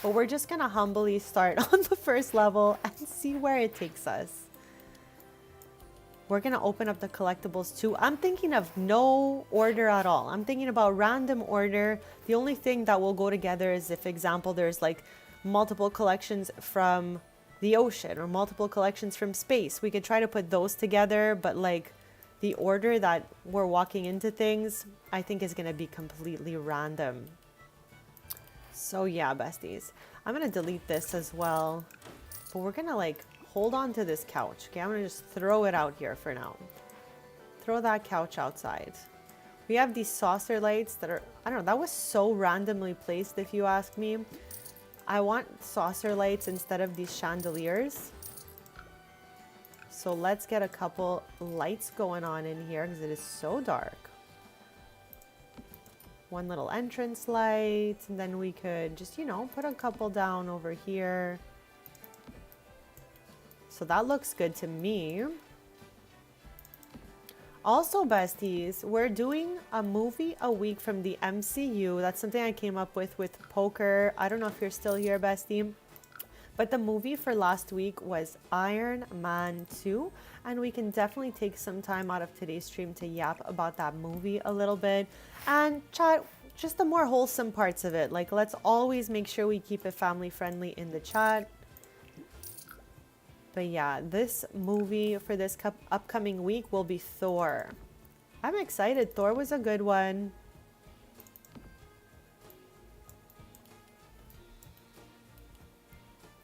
Speaker 1: But we're just gonna humbly start on the first level and see where it takes us. We're gonna open up the collectibles too. I'm thinking of no order at all. I'm thinking about random order. The only thing that will go together is if, example, there's like multiple collections from the ocean or multiple collections from space. We could try to put those together, but like the order that we're walking into things, I think is gonna be completely random. So yeah, besties, I'm gonna delete this as well, but we're gonna like hold on to this couch. Okay, I'm gonna just throw it out here for now. Throw that couch outside. We have these saucer lights that are, I don't know, that was so randomly placed if you ask me. I want saucer lights instead of these chandeliers. So let's get a couple lights going on in here because it is so dark. One little entrance light, and then we could just, you know, put a couple down over here. So that looks good to me. Also, besties, we're doing a movie a week from the MCU. That's something I came up with Poker. I don't know if you're still here, bestie. But the movie for last week was Iron Man 2, and we can definitely take some time out of today's stream to yap about that movie a little bit and chat just the more wholesome parts of it. Like, let's always make sure we keep it family friendly in the chat. But yeah, this movie for this upcoming week will be Thor. I'm excited. Thor was a good one.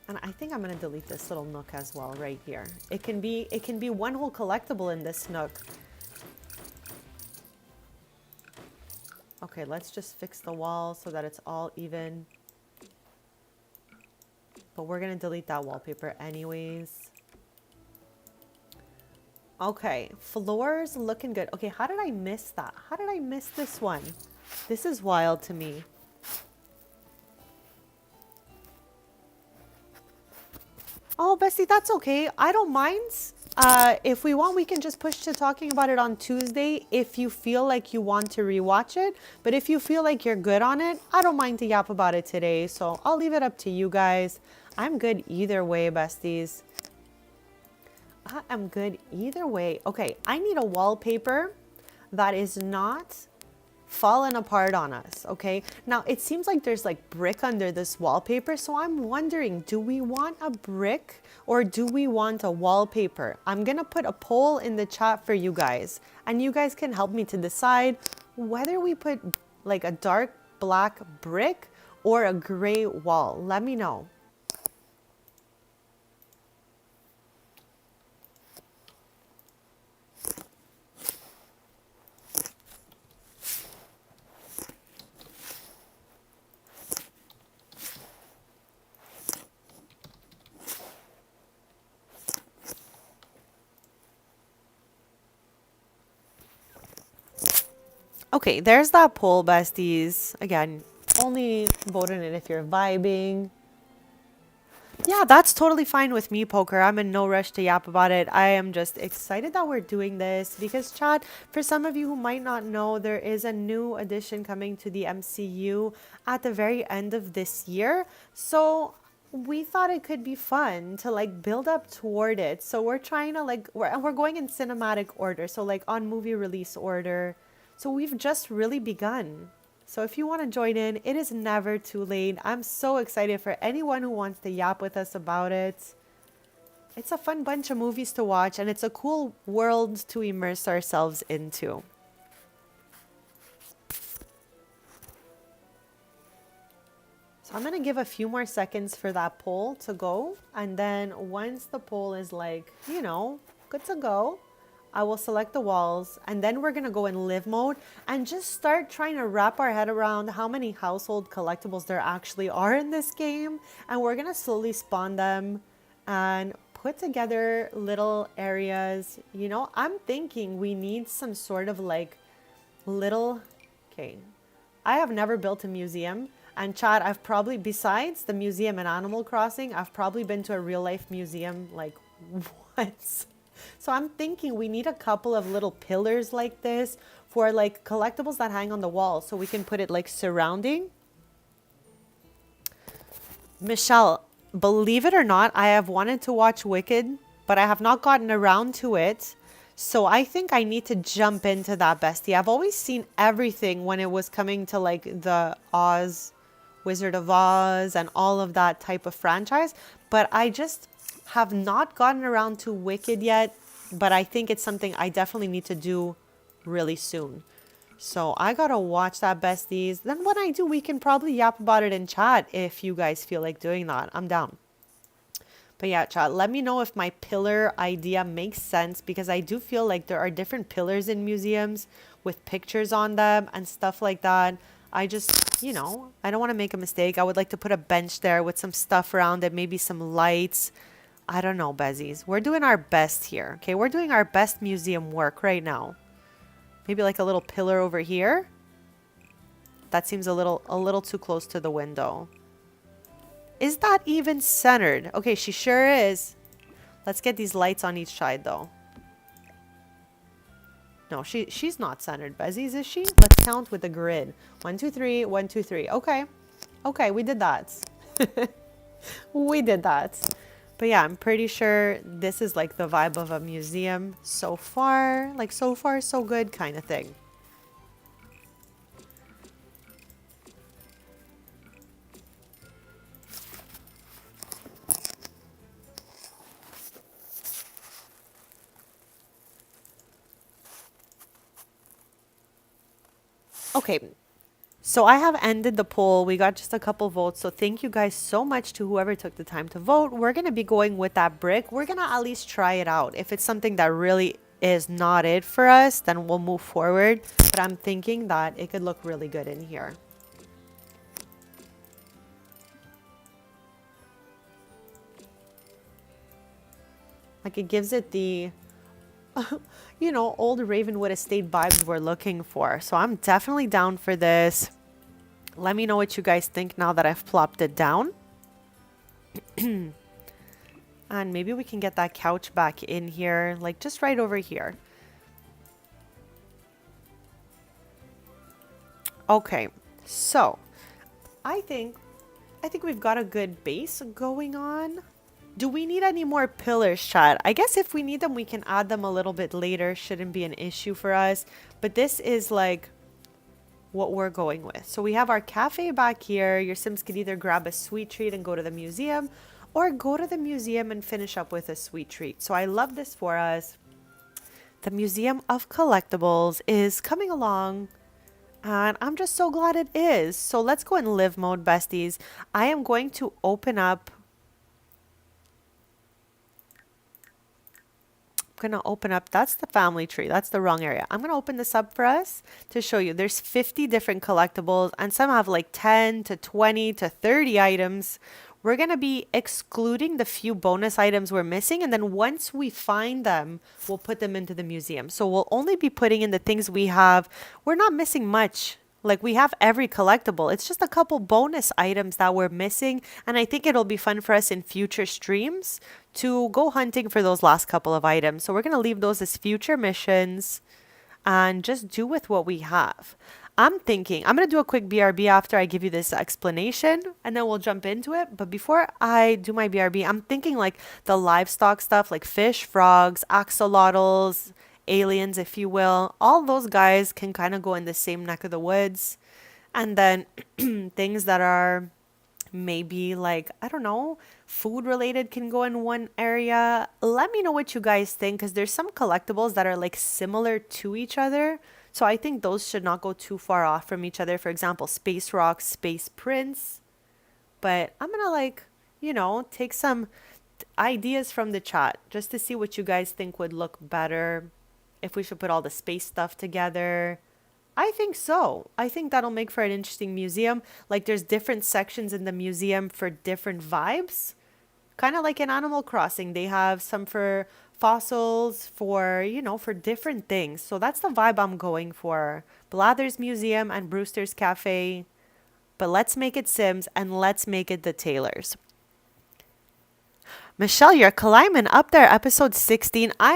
Speaker 1: And I think I'm going to delete this little nook as well right here. It can be one whole collectible in this nook. Okay, let's just fix the wall so that it's all even. But we're going to delete that wallpaper anyways. Okay, floors looking good. Okay, how did I miss that? How did I miss this one? This is wild to me. Oh, Bessie, that's okay. I don't mind. If we want, we can just push to talking about it on Tuesday if you feel like you want to rewatch it. But if you feel like you're good on it, I don't mind to yap about it today. So I'll leave it up to you guys. I'm good either way, besties. I am good either way. Okay, I need a wallpaper that is not fallen apart on us. Okay, now it seems like there's like brick under this wallpaper, so I'm wondering, do we want a brick or do we want a wallpaper? I'm gonna put a poll in the chat for you guys, and you guys can help me to decide whether we put like a dark black brick or a gray wall. Let me know. Okay, there's that poll, besties. Again, only vote in it if you're vibing. Yeah, that's totally fine with me, Poker. I'm in no rush to yap about it. I am just excited that we're doing this because, chat, for some of you who might not know, there is a new addition coming to the MCU at the very end of this year. So we thought it could be fun to like build up toward it. So we're trying to like, we're going in cinematic order. So like on movie release order. So we've just really begun. So if you want to join in, it is never too late. I'm so excited for anyone who wants to yap with us about it. It's a fun bunch of movies to watch, and it's a cool world to immerse ourselves into. So I'm going to give a few more seconds for that poll to go. And then once the poll is like, you know, good to go, I will select the walls, and then we're going to go in live mode and just start trying to wrap our head around how many household collectibles there actually are in this game. And we're going to slowly spawn them and put together little areas. You know, I'm thinking we need some sort of like little, okay, I have never built a museum. And Chad, I've probably, besides the museum in Animal Crossing, I've probably been to a real life museum like once. So I'm thinking we need a couple of little pillars like this for like collectibles that hang on the wall. So we can put it like surrounding. Michelle, believe it or not, I have wanted to watch Wicked, but I have not gotten around to it. So I think I need to jump into that, bestie. I've always seen everything when it was coming to like the Wizard of Oz and all of that type of franchise. But I just have not gotten around to Wicked yet, but I think it's something I definitely need to do really soon. So I gotta watch that, besties. Then when I do, we can probably yap about it in chat if you guys feel like doing that. I'm down. But yeah, chat, let me know if my pillar idea makes sense, because I do feel like there are different pillars in museums with pictures on them and stuff like that. I just, you know, I don't want to make a mistake. I would like to put a bench there with some stuff around it, maybe some lights. I don't know, Bezies. We're doing our best here. Okay, we're doing our best museum work right now. Maybe like a little pillar over here. That seems a little too close to the window. Is that even centered? Okay, she sure is. Let's get these lights on each side though. No, she's not centered, Bezies, is she? Let's count with the grid. 1, 2, 3, 1, 2, 3. Okay. Okay, we did that. We did that. But yeah, I'm pretty sure this is like the vibe of a museum so far. Like so far, so good kind of thing. Okay, so I have ended the poll. We got just a couple votes. So thank you guys so much to whoever took the time to vote. We're going to be going with that brick. We're going to at least try it out. If it's something that really is not it for us, then we'll move forward. But I'm thinking that it could look really good in here. Like it gives it the, you know, old Ravenwood estate vibes we're looking for. So I'm definitely down for this. Let me know what you guys think now that I've plopped it down. And maybe we can get that couch back in here, like just right over here. Okay, so I think we've got a good base going on. Do we need any more pillars, chat? I guess if we need them, we can add them a little bit later. Shouldn't be an issue for us. But this is like what we're going with. So we have our cafe back here. Your Sims could either grab a sweet treat and go to the museum, or go to the museum and finish up with a sweet treat. So I love this for us. The Museum of Collectables is coming along, and I'm just so glad it is. So let's go in live mode, besties. I am going to open up. That's the family tree. That's the wrong area. I'm going to open this up for us to show you. There's 50 different collectibles, and some have like 10 to 20 to 30 items. We're going to be excluding the few bonus items we're missing, and then once we find them, we'll put them into the museum. So we'll only be putting in the things we have. We're not missing much. Like we have every collectible. It's just a couple bonus items that we're missing. And I think it'll be fun for us in future streams to go hunting for those last couple of items. So we're going to leave those as future missions and just do with what we have. I'm thinking I'm going to do a quick BRB after I give you this explanation, and then we'll jump into it. But before I do my BRB, I'm thinking like the livestock stuff like fish, frogs, axolotls, aliens, if you will. All those guys can kind of go in the same neck of the woods. And then things that are maybe like, I don't know, food related can go in one area. Let me know what you guys think, because there's some collectibles that are like similar to each other. So I think those should not go too far off from each other. For example, space rocks, space prints. But I'm going to like, you know, take some ideas from the chat just to see what you guys think would look better. If we should put all the space stuff together. I think so. I think that'll make for an interesting museum. Like there's different sections in the museum for different vibes. Kind of like in Animal Crossing. They have some for fossils, for, you know, for different things. So that's the vibe I'm going for. Blather's Museum and Brewster's Cafe. But let's make it Sims and let's make it the Taylors. Michelle, you're climbing up there. Episode 16. I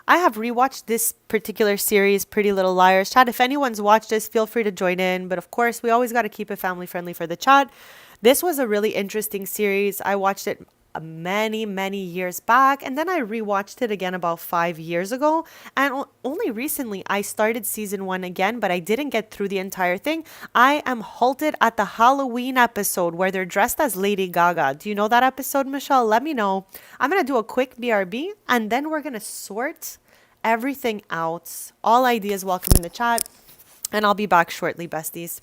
Speaker 1: have rewatched this particular series, Pretty Little Liars. Chat, if anyone's watched this, feel free to join in. But of course, we always got to keep it family friendly for the chat. This was a really interesting series. I watched it many years back, and then I rewatched it again about 5 years ago, and only recently I started season 1 again, but I didn't get through the entire thing. I am halted at the Halloween episode where they're dressed as Lady Gaga. Do you know that episode, Michelle? Let me know. I'm gonna do a quick BRB, and then we're gonna sort everything out. All ideas welcome in the chat, and I'll be back shortly, besties.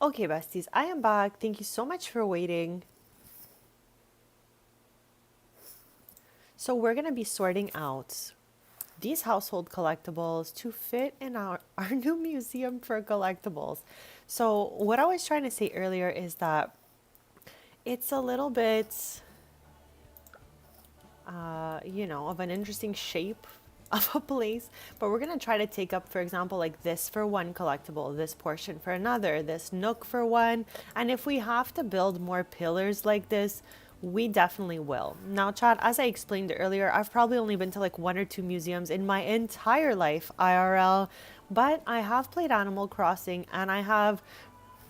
Speaker 1: Okay, besties, I am back. Thank you so much for waiting. So we're going to be sorting out these household collectibles to fit in our new museum for collectibles. So what I was trying to say earlier is that it's a little bit, of an interesting shape of a place, but we're going to try to take up, for example, like this for one collectible, this portion for another, this nook for one. And if we have to build more pillars like this, we definitely will. Now, Chad, as I explained earlier, I've probably only been to like one or two museums in my entire life, IRL, but I have played Animal Crossing and I have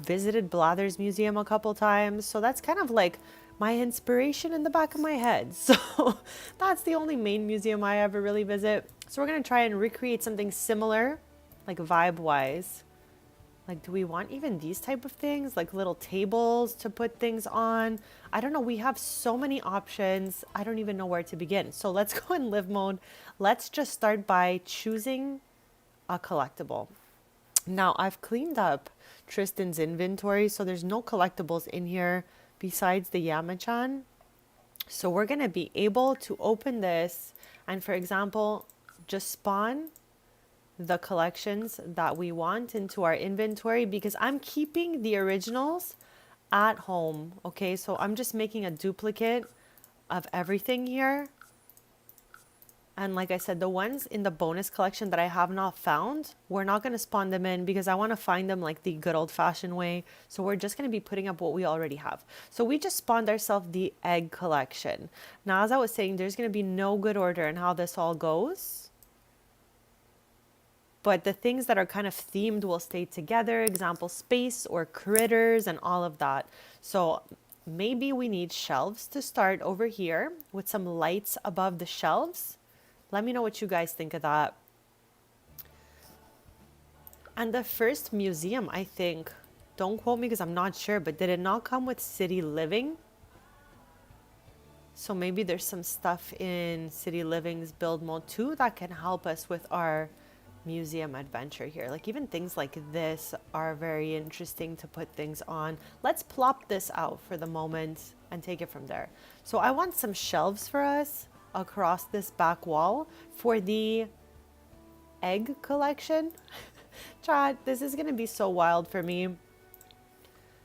Speaker 1: visited Blather's Museum a couple times. So that's kind of like my inspiration in the back of my head. So that's the only main museum I ever really visit. So we're going to try and recreate something similar, like vibe wise. Like, do we want even these type of things? Like little tables to put things on? I don't know. We have so many options. I don't even know where to begin. So let's go in live mode. Let's just start by choosing a collectible. Now, I've cleaned up Tristan's inventory, so there's no collectibles in here besides the Yamachan. So we're going to be able to open this and, for example, just spawn the collections that we want into our inventory because I'm keeping the originals at home. Okay, so I'm just making a duplicate of everything here. And like I said, the ones in the bonus collection that I have not found, we're not going to spawn them in because I want to find them like the good old fashioned way. So we're just going to be putting up what we already have. So we just spawned ourselves the egg collection. Now, as I was saying, there's going to be no good order in how this all goes. But the things that are kind of themed will stay together. Example, space or critters and all of that. So maybe we need shelves to start over here with some lights above the shelves. Let me know what you guys think of that. And the first museum, I think, don't quote me because I'm not sure, but did it not come with City Living? So maybe there's some stuff in City Living's build mode too that can help us with our museum adventure here. Like even things like this are very interesting to put things on. Let's plop this out for the moment and take it from there. So I want some shelves for us across this back wall for the egg collection. Chad, this is going to be so wild for me.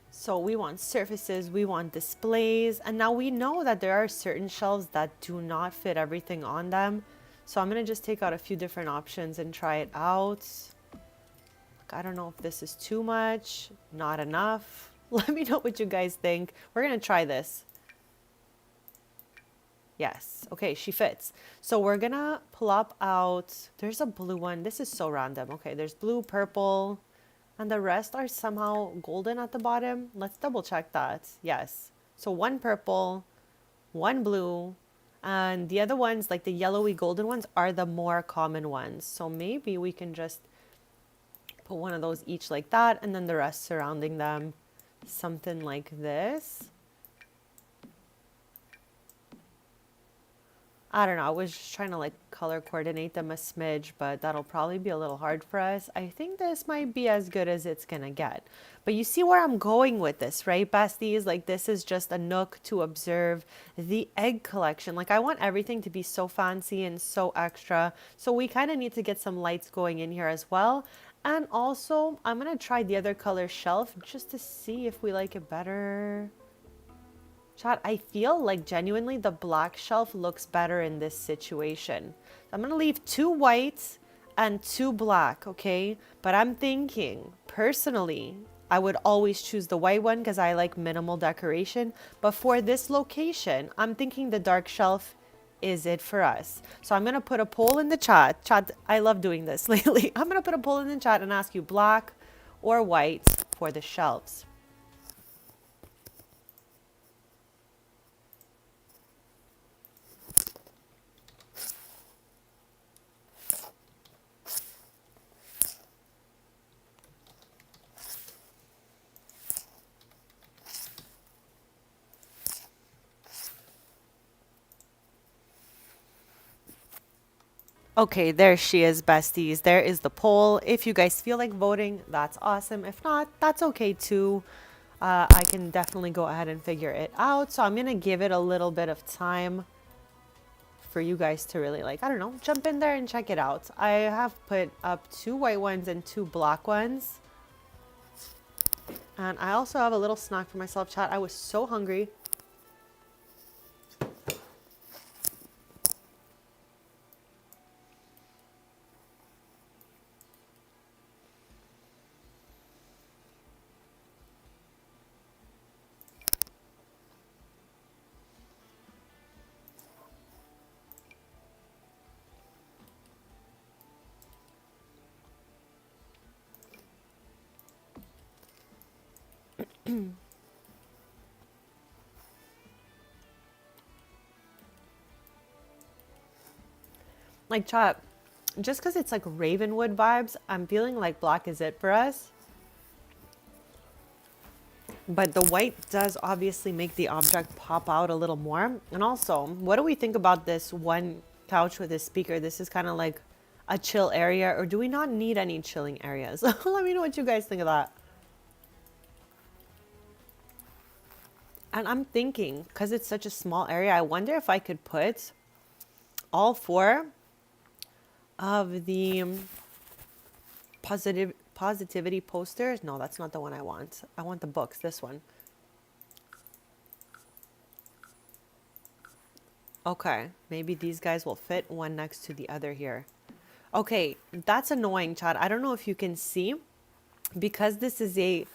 Speaker 1: So we want surfaces, we want displays, and now we know that there are certain shelves that do not fit everything on them. So I'm going to just take out a few different options and try it out. I don't know if this is too much, not enough. Let me know what you guys think. We're going to try this. Yes. Okay, she fits. So we're gonna plop out, there's a blue one. This is so random. Okay, there's blue, purple, and the rest are somehow golden at the bottom. Let's double check that. Yes. So one purple, one blue, and the other ones, like the yellowy golden ones, are the more common ones. So maybe we can just put one of those each like that, and then the rest surrounding them. Something like this. I don't know. I was just trying to like color coordinate them a smidge, but that'll probably be a little hard for us. I think this might be as good as it's going to get. But you see where I'm going with this, right, besties? Like this is just a nook to observe the egg collection. Like I want everything to be so fancy and so extra. So we kind of need to get some lights going in here as well. And also, I'm going to try the other color shelf just to see if we like it better. Chat, I feel like genuinely the black shelf looks better in this situation. I'm going to leave 2 white and 2 black, okay? But I'm thinking, personally, I would always choose the white one because I like minimal decoration. But for this location, I'm thinking the dark shelf is it for us. So I'm going to put a poll in the chat. Chat, I love doing this lately. I'm going to put a poll in the chat and ask you black or white for the shelves. Okay, there she is, besties. There is the poll. If you guys feel like voting, that's awesome. If not, that's okay too. I can definitely go ahead and figure it out. So I'm going to give it a little bit of time for you guys to really, like, I don't know, jump in there and check it out. I have put up 2 white ones and 2 black ones. And I also have a little snack for myself, chat. I was so hungry. Like, chat, just because it's like Ravenwood vibes, I'm feeling like black is it for us. But the white does obviously make the object pop out a little more. And also, what do we think about this one couch with this speaker? This is kind of like a chill area, or do we not need any chilling areas? Let me know what you guys think of that. And I'm thinking, because it's such a small area, I wonder if I could put all 4 of the positivity posters. No, that's not the one I want. I want the books, this one. Okay, maybe these guys will fit one next to the other here. Okay, that's annoying, Chad. I don't know if you can see, because this is a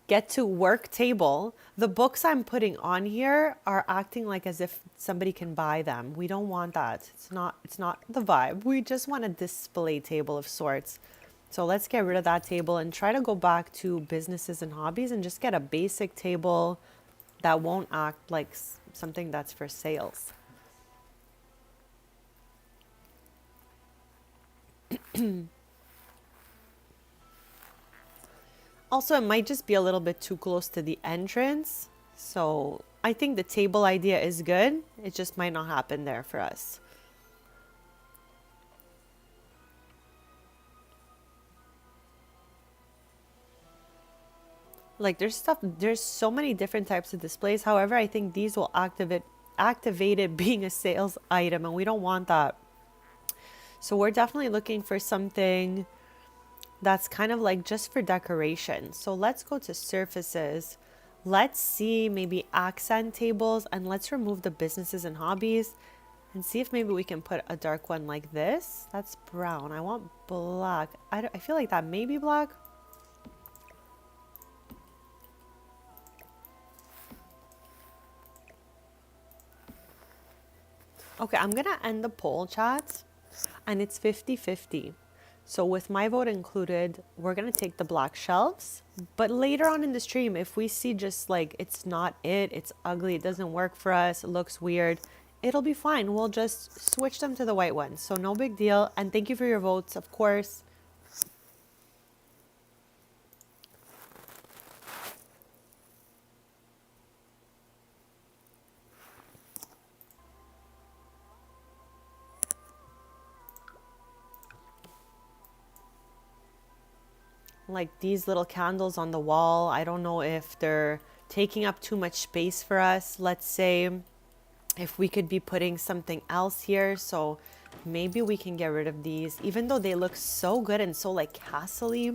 Speaker 1: get to work table, the books I'm putting on here are acting like as if somebody can buy them. We don't want that. It's not the vibe. We just want a display table of sorts. So let's get rid of that table and try to go back to businesses and hobbies and just get a basic table that won't act like something that's for sales. Also, it might just be a little bit too close to the entrance. So I think the table idea is good. It just might not happen there for us. Like there's so many different types of displays. However, I think these will activate it being a sales item, and we don't want that. So we're definitely looking for something that's kind of like just for decoration. So let's go to surfaces. Let's see maybe accent tables, and let's remove the businesses and hobbies and see if maybe we can put a dark one like this. That's brown. I want black. I feel like that may be black. Okay, I'm gonna end the poll, chat, and it's 50-50. So with my vote included, we're gonna take the black shelves. But later on in the stream, if we see just like it's not it's ugly, it doesn't work for us, it looks weird, it'll be fine. We'll just switch them to the white ones. So no big deal. And thank you for your votes, of course. Like these little candles on the wall, I don't know if they're taking up too much space for us. Let's say if we could be putting something else here, so maybe we can get rid of these. Even though they look so good and so like castle-y,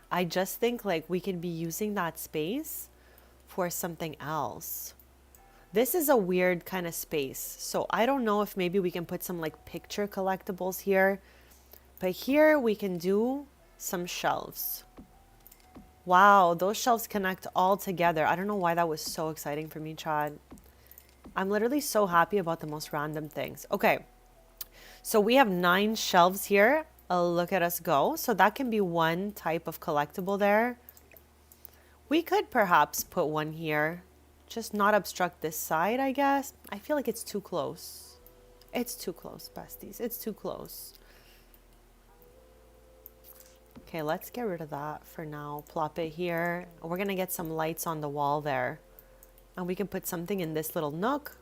Speaker 1: I just think like we could be using that space for something else. This is a weird kind of space, so I don't know if maybe we can put some like picture collectibles here, but here we can do some shelves. Wow, those shelves connect all together. I don't know why that was so exciting for me, Chad. I'm literally so happy about the most random things. Okay, so we have 9 shelves here. Look at us go. So that can be one type of collectible there. We could perhaps put one here. Just not obstruct this side, I guess. I feel like it's too close. It's too close, besties. It's too close. Okay, let's get rid of that for now. Plop it here. We're going to get some lights on the wall there. And we can put something in this little nook.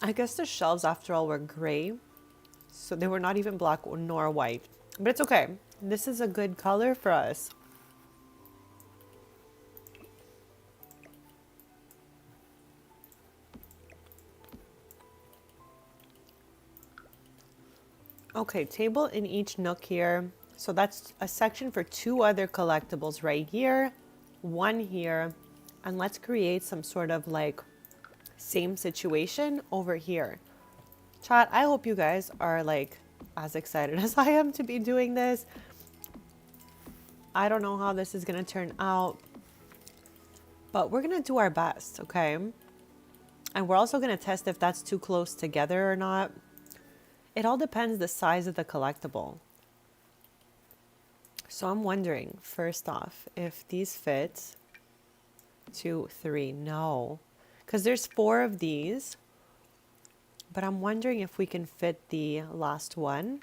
Speaker 1: I guess the shelves, after all, were gray. So they were not even black nor white. But it's okay. This is a good color for us. Okay, table in each nook here. So that's a section for 2 other collectibles right here, 1 here, and let's create some sort of like same situation over here. Chat, I hope you guys are like as excited as I am to be doing this. I don't know how this is gonna turn out, but we're gonna do our best, okay? And we're also gonna test if that's too close together or not. It all depends the size of the collectible. So I'm wondering, first off, if these fit. 2, 3, no. Because there's 4 of these. But I'm wondering if we can fit the last one.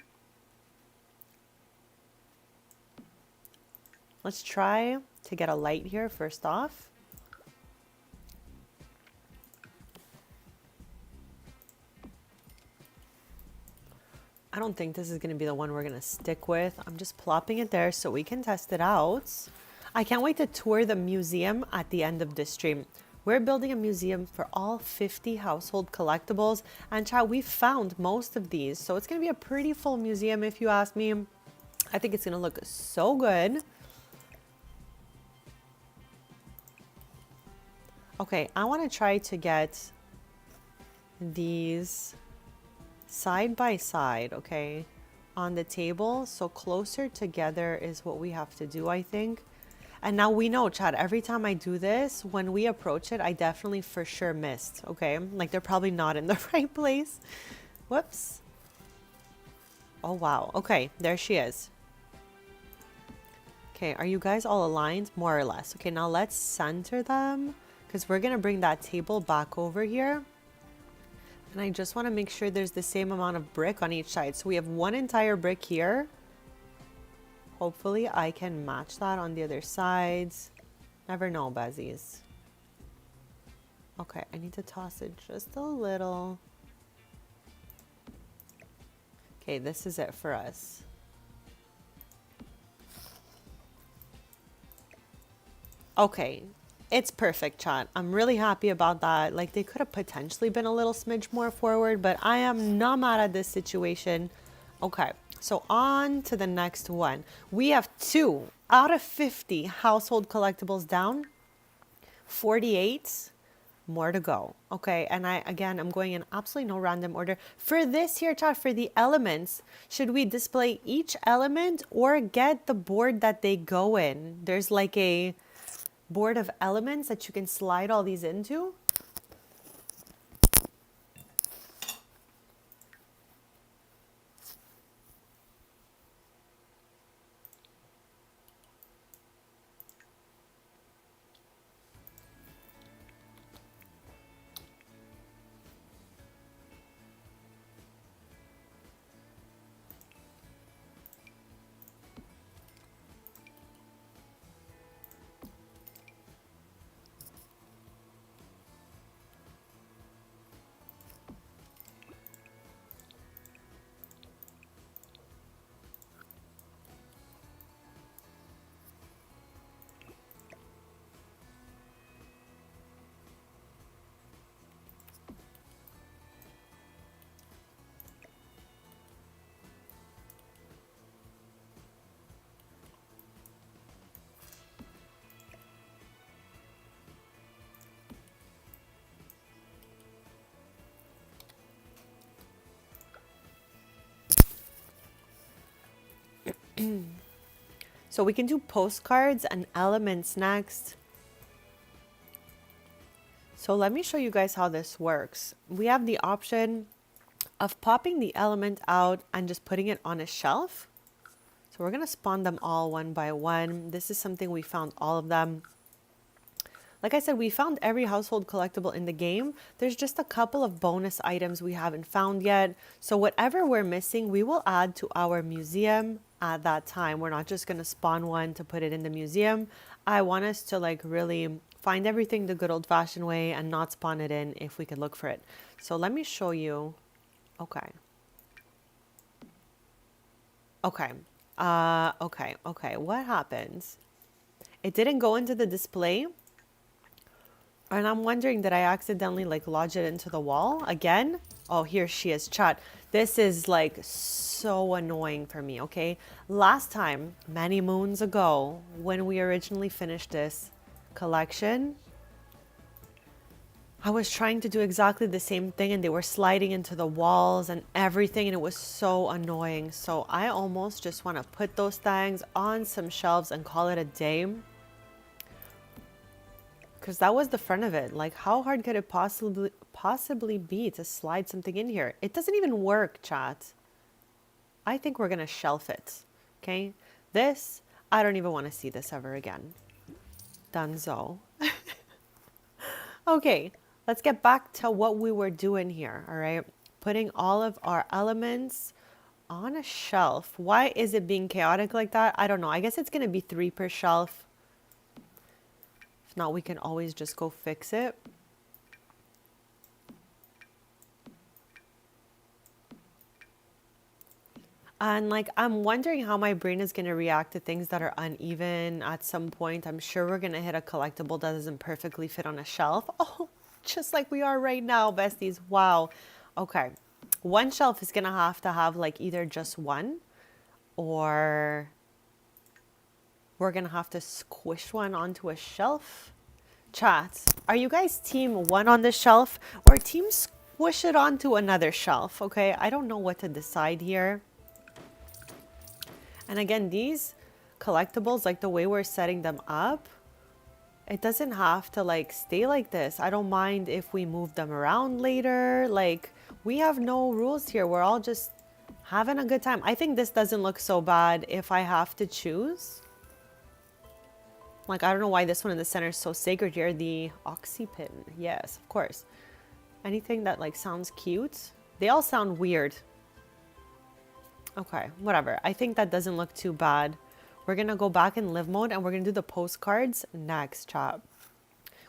Speaker 1: Let's try to get a light here first off. I don't think this is going to be the one we're going to stick with. I'm just plopping it there so we can test it out. I can't wait to tour the museum at the end of this stream. We're building a museum for all 50 household collectibles. And chat, we found most of these. So it's going to be a pretty full museum if you ask me. I think it's going to look so good. Okay, I want to try to get these side by side, okay, on the table. So closer together is what we have to do, I think. And now we know, Chad, every time I do this, when we approach it, I definitely for sure missed, okay? Like they're probably not in the right place. Whoops. Oh, wow. Okay, there she is. Okay, are you guys all aligned? More or less. Okay, now let's center them because we're going to bring that table back over here. And I just want to make sure there's the same amount of brick on each side. So we have 1 entire brick here. Hopefully I can match that on the other sides. Never know, Besties. Okay, I need to toss it just a little. Okay, this is it for us. Okay, it's perfect, chat. I'm really happy about that. Like, they could have potentially been a little smidge more forward, but I am not mad at this situation. Okay, so on to the next one. We have 2 out of 50 household collectibles down. 48 more to go. Okay, and I'm going in absolutely no random order. For this here, chat, for the elements, should we display each element or get the board that they go in? There's like a board of elements that you can slide all these into. So we can do postcards and elements next. So let me show you guys how this works. We have the option of popping the element out and just putting it on a shelf. So we're going to spawn them all one by one. This is something we found all of them. Like I said, we found every household collectible in the game. There's just a couple of bonus items we haven't found yet. So whatever we're missing, we will add to our museum at that time. We're not just going to spawn one to put it in the museum. I want us to like really find everything the good old fashioned way and not spawn it in if we could look for it. So let me show you. Okay. Okay. Okay. What happens? It didn't go into the display. And I'm wondering, did I accidentally like lodge it into the wall again? Oh, here she is, chat. This is like so annoying for me, okay? Last time, many moons ago, when we originally finished this collection, I was trying to do exactly the same thing and they were sliding into the walls and everything and it was so annoying. So I almost just want to put those things on some shelves and call it a day. Because that was the front of it. Like, how hard could it possibly be to slide something in here? It doesn't even work, chat. I think we're gonna shelf it. Okay, this I don't even want to see this ever again. Dunzo. Okay, let's get back to what we were doing here. All right, putting all of our elements on a shelf. Why is it being chaotic like that? I don't know. I guess it's gonna be 3 per shelf. If not, we can always just go fix it. And like, I'm wondering how my brain is going to react to things that are uneven at some point. I'm sure we're going to hit a collectible that doesn't perfectly fit on a shelf. Oh, just like we are right now, besties. Wow. Okay. One shelf is going to have like either just one or we're going to have to squish one onto a shelf. Chat, are you guys team one on the shelf or team squish it onto another shelf? Okay. I don't know what to decide here. And again, these collectibles, like the way we're setting them up, it doesn't have to like stay like this. I don't mind if we move them around later. Like, we have no rules here. We're all just having a good time. I think this doesn't look so bad if I have to choose. Like, I don't know why this one in the center is so sacred here. The oxy pin. Yes, of course. Anything that like sounds cute. They all sound weird. Okay, whatever. I think that doesn't look too bad. We're going to go back in live mode and we're going to do the postcards next, chat.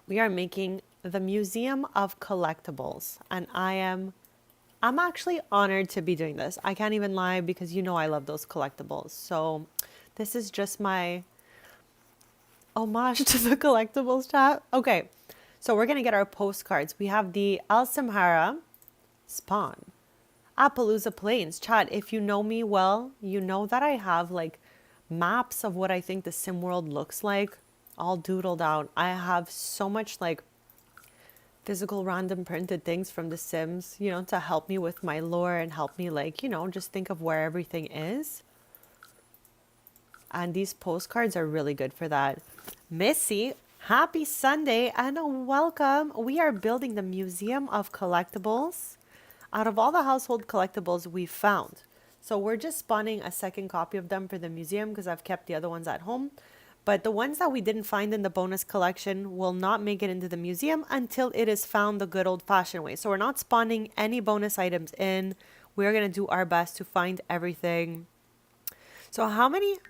Speaker 1: We are making the Museum of Collectables and I'm actually honored to be doing this. I can't even lie because you know I love those collectibles. So this is just my homage to the collectibles, chat. Okay, so we're going to get our postcards. We have the Al Samhara Spawn. Appaloosa Plains. Chat, if you know me well, you know that I have like maps of what I think the sim world looks like all doodled out. I have so much like physical random printed things from the Sims, you know, to help me with my lore and help me like, you know, just think of where everything is. And these postcards are really good for that. Missy, happy Sunday and welcome. We are building the Museum of Collectables out of all the household collectibles we've found. So we're just spawning a second copy of them for the museum because I've kept the other ones at home. But the ones that we didn't find in the bonus collection will not make it into the museum until it is found the good old-fashioned way. So we're not spawning any bonus items in. We're going to do our best to find everything. So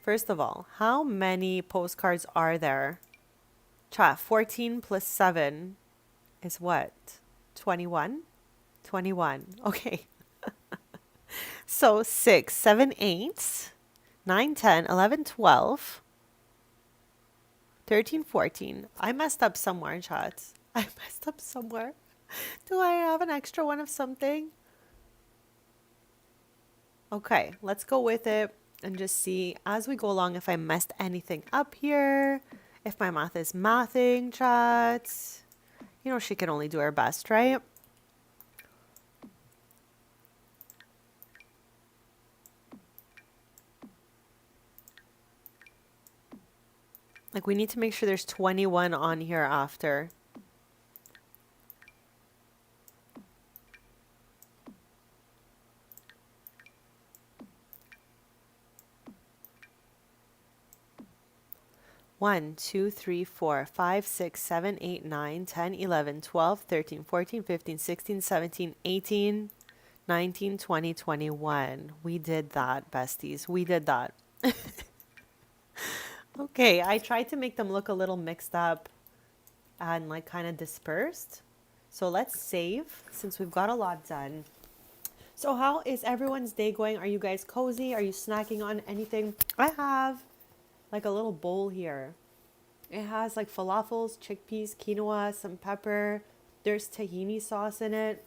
Speaker 1: first of all, how many postcards are there? Chat, 14 plus 7 is what? 21? 21. Okay. So 6, 7, 8, 9, 10, 11, 12, 13, 14. I messed up somewhere, chat. I messed up somewhere. Do I have an extra one of something? Okay, let's go with it and just see as we go along if I messed anything up here. If my math is mathing, chat. You know, she can only do her best, right? Like, we need to make sure there's 21 on here after. One, 2, 3, 4, 5, 6, 7, 8, 9, 10, 11, 12, 13, 14, 15, 16, 17, 18, 19, 20, 21. We did that, besties. We did that. Okay, I tried to make them look a little mixed up and like kind of dispersed. So let's save since we've got a lot done. So how is everyone's day going? Are you guys cozy? Are you snacking on anything? I have like a little bowl here. It has like falafels, chickpeas, quinoa, some pepper. There's tahini sauce in it.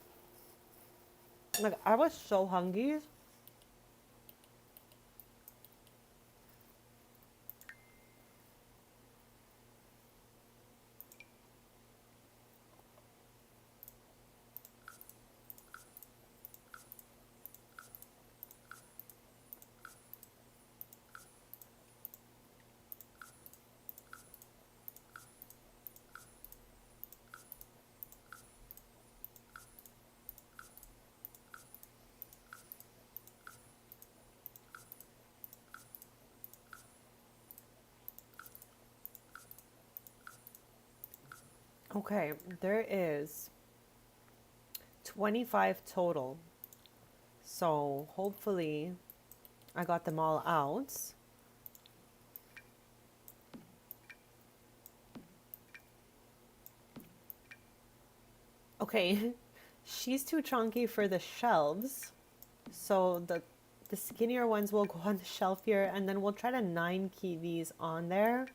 Speaker 1: Like I was so hungry. Okay, there is 25 total. So hopefully I got them all out. Okay, she's too chunky for the shelves. So the skinnier ones will go on the shelf here, and then we'll try to 9-key these on there.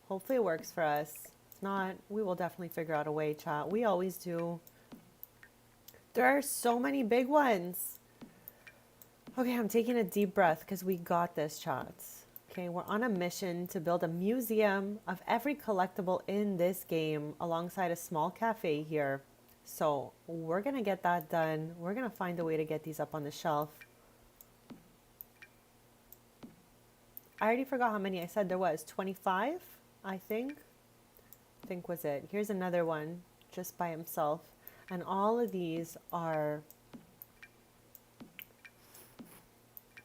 Speaker 1: Hopefully it works for us. If not, we will definitely figure out a way, chat. We always do. There are so many big ones. Okay, I'm taking a deep breath because we got this, chat. Okay, we're on a mission to build a museum of every collectible in this game alongside a small cafe here. So we're going to get that done. We're going to find a way to get these up on the shelf. I already forgot how many I said there was. 25, I think was it. Here's another one just by himself. And all of these are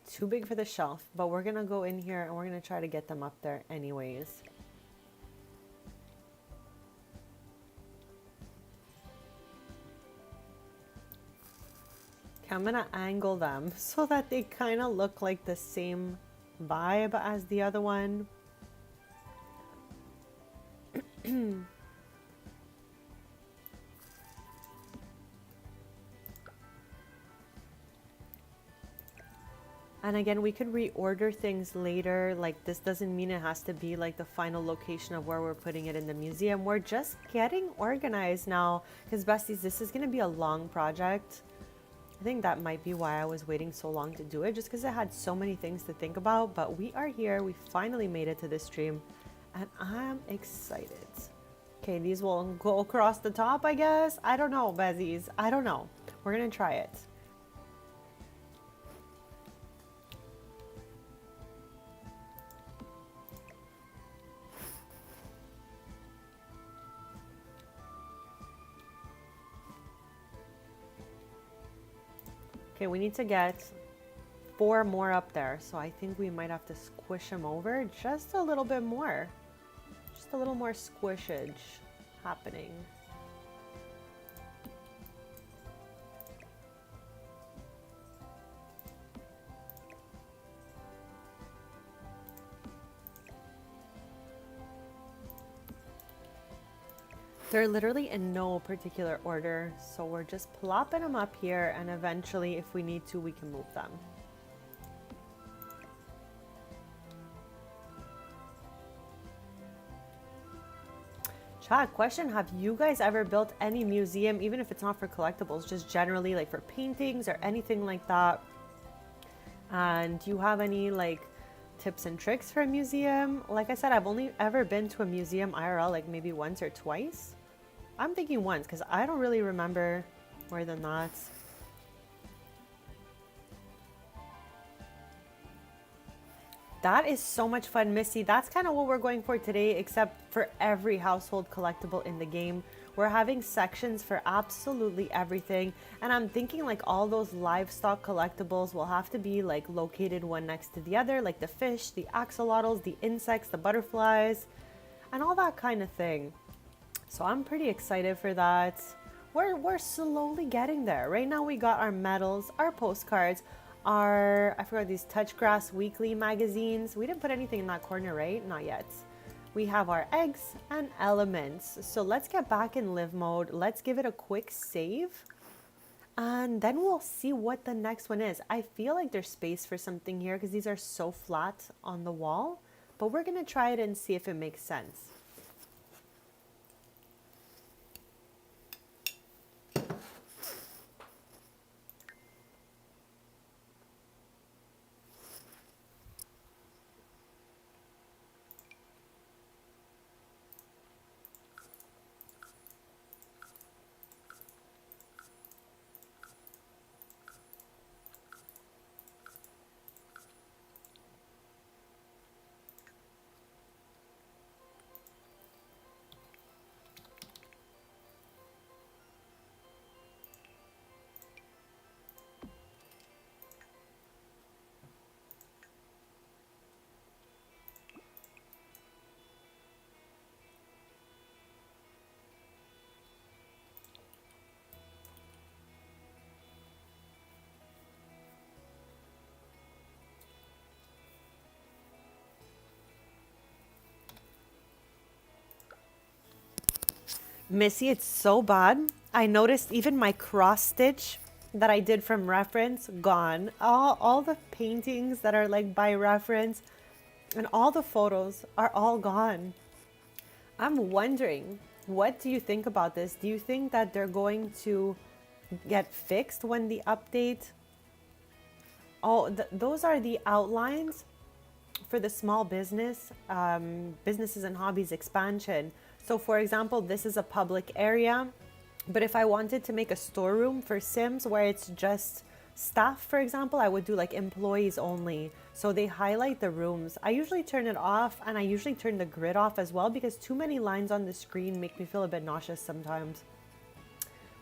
Speaker 1: too big for the shelf, but we're gonna go in here and we're gonna try to get them up there anyways. Okay, I'm gonna angle them so that they kind of look like the same vibe as the other one. And again, we could reorder things later. Like this doesn't mean it has to be like the final location of where we're putting it in the museum. We're just getting organized now because besties, this is going to be a long project. I think that might be why I was waiting so long to do it, just because I had so many things to think about. But we are here. We finally made it to this stream and I'm excited. Okay, these will go across the top, I guess. I don't know, Bezies. I don't know. We're going to try it. Okay, we need to get 4 more up there. So I think we might have to squish them over just a little bit more. Just a little more squishage happening. They're literally in no particular order, so we're just plopping them up here, and eventually, if we need to, we can move them. Chat, question, have you guys ever built any museum, even if it's not for collectibles, just generally like for paintings or anything like that? And do you have any like tips and tricks for a museum? Like I said, I've only ever been to a museum IRL like maybe once or twice. I'm thinking once because I don't really remember more than that. That is so much fun, Missy. That's kind of what we're going for today, except for every household collectible in the game. We're having sections for absolutely everything. And I'm thinking like all those livestock collectibles will have to be like located one next to the other, like the fish, the axolotls, the insects, the butterflies, and all that kind of thing. So I'm pretty excited for that. We're slowly getting there. Right now we got our medals, our postcards, I forgot these Touch Grass Weekly magazines. We didn't put anything in that corner, right? Not yet. We have our eggs and elements. So let's get back in live mode. Let's give it a quick save. And then we'll see what the next one is. I feel like there's space for something here because these are so flat on the wall. But we're going to try it and see if it makes sense. Missy, it's so bad. I noticed even my cross stitch that I did from reference, gone. All the paintings that are like by reference and all the photos are all gone. I'm wondering, what do you think about this? Do you think that they're going to get fixed when the update? Oh, those are the outlines for the small business, businesses and hobbies expansion. So for example, this is a public area, but if I wanted to make a storeroom for Sims where it's just staff, for example, I would do like employees only. So they highlight the rooms. I usually turn it off, and I usually turn the grid off as well because too many lines on the screen make me feel a bit nauseous sometimes.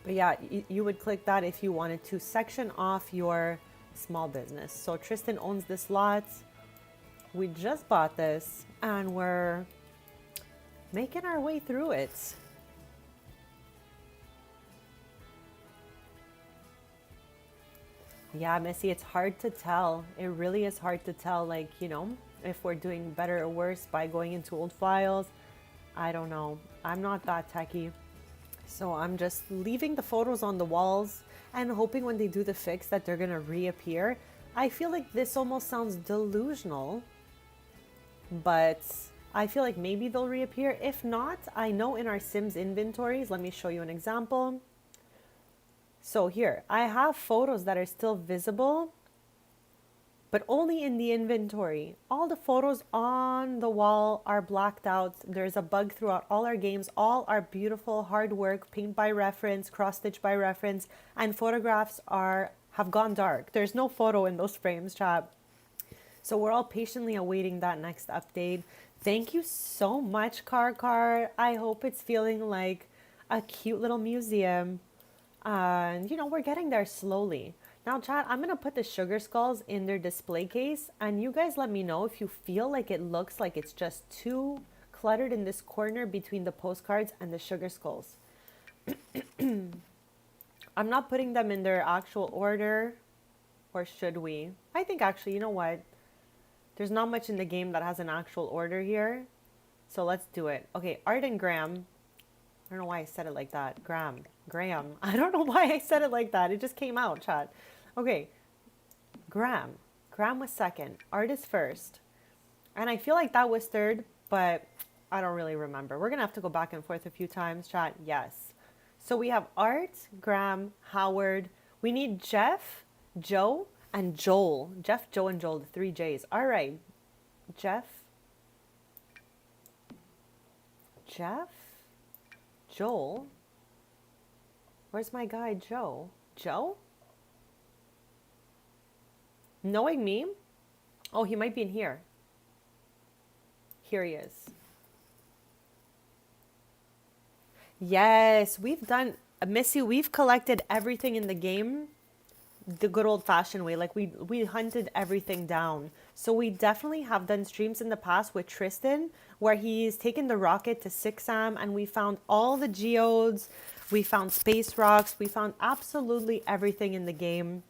Speaker 1: But yeah, you would click that if you wanted to section off your small business. So Tristan owns this lot. We just bought this and we're making our way through it. Yeah, Missy, it's hard to tell. It really is hard to tell, like, you know, if we're doing better or worse by going into old files. I don't know. I'm not that techie. So I'm just leaving the photos on the walls and hoping when they do the fix that they're going to reappear. I feel like this almost sounds delusional, but I feel like maybe they'll reappear. If not, I know in our Sims inventories, let me show you an example. So here, I have photos that are still visible, but only in the inventory. All the photos on the wall are blacked out. There's a bug throughout all our games. All our beautiful hard work, paint by reference, cross stitch by reference, and photographs have gone dark. There's no photo in those frames, chat. So we're all patiently awaiting that next update. Thank you so much, Car. I hope it's feeling like a cute little museum. And, you know, we're getting there slowly. Now, chat, I'm going to put the sugar skulls in their display case. And you guys let me know if you feel like it looks like it's just too cluttered in this corner between the postcards and the sugar skulls. I'm not putting them in their actual order. Or should we? I think actually, you know what? There's not much in the game that has an actual order here. So let's do it. Okay, Art and Graham. I don't know why I said it like that. Graham. I don't know why I said it like that. It just came out, chat. Okay. Graham was second. Art is first. And I feel like that was third, but I don't really remember. We're going to have to go back and forth a few times, chat. Yes. So we have Art, Graham, Howard. We need Jeff, Joe, and Joel. Jeff, Joe, and Joel, the 3 J's. All right. Jeff, Joel. Where's my guy, Joe? Joe? Knowing me? Oh, he might be in here. Here he is. Yes, we've done, Missy, we've collected everything in the game the good old fashioned way. Like we hunted everything down. So we definitely have done streams in the past with Tristan where he's taken the rocket to Sixam and we found all the geodes, we found space rocks, we found absolutely everything in the game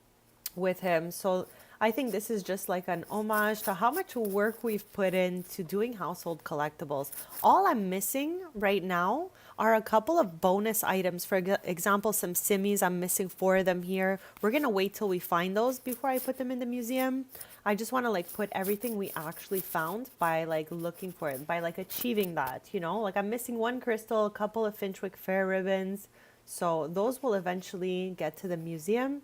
Speaker 1: with him. So I think this is just like an homage to how much work we've put into doing household collectibles. All I'm missing right now are a couple of bonus items. For example, some simmies. I'm missing 4 of them here. We're going to wait till we find those before I put them in the museum. I just want to like put everything we actually found by like looking for it, by like achieving that, you know? Like I'm missing 1 crystal, a couple of Finchwick Fair ribbons. So those will eventually get to the museum.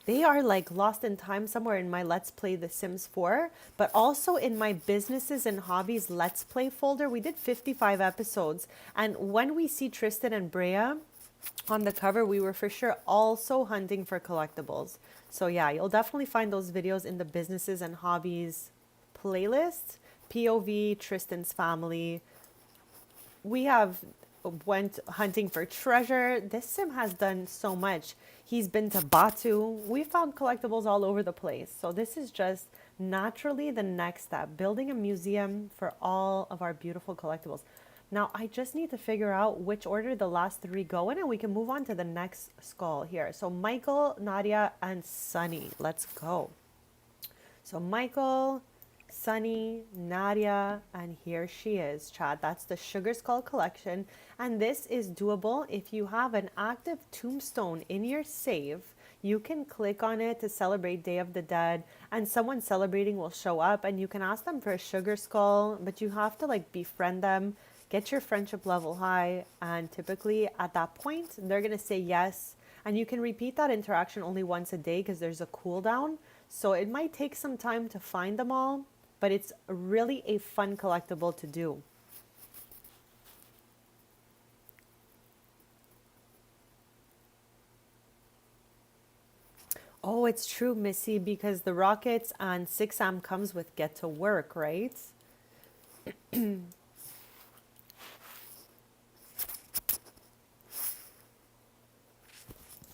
Speaker 1: They are like lost in time somewhere in my Let's Play The Sims 4, but also in my businesses and hobbies Let's Play folder. We did 55 episodes. And when we see Tristan and Brea on the cover, we were for sure also hunting for collectibles. So yeah, you'll definitely find those videos in the businesses and hobbies playlist. POV, Tristan's family. We have went hunting for treasure. This sim has done so much. He's been to Batu. We found collectibles all over the place. So this is just naturally the next step, building a museum for all of our beautiful collectibles. Now I just need to figure out which order the last 3 go in, and we can move on to the next skull here. So Michael, Nadia, and Sunny. Let's go. So Michael, Sunny, Nadia, and here she is, chat. That's the Sugar Skull collection. And this is doable if you have an active tombstone in your save. You can click on it to celebrate Day of the Dead, and someone celebrating will show up, and you can ask them for a Sugar Skull, but you have to like befriend them, get your friendship level high, and typically at that point, they're going to say yes. And you can repeat that interaction only once a day because there's a cooldown. So it might take some time to find them all, but it's really a fun collectible to do. Oh, it's true, Missy, because the rockets and 6am comes with get to work, right?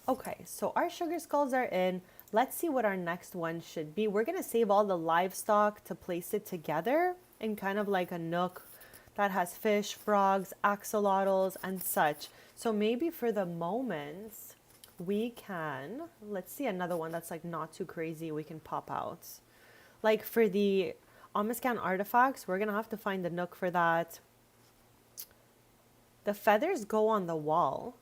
Speaker 1: Okay, so our sugar skulls are in. Let's see what our next one should be. We're going to save all the livestock to place it together in kind of like a nook that has fish, frogs, axolotls, and such. So maybe for the moment, we can, let's see another one that's like not too crazy we can pop out. Like for the Omiscan artifacts, we're going to have to find the nook for that. The feathers go on the wall.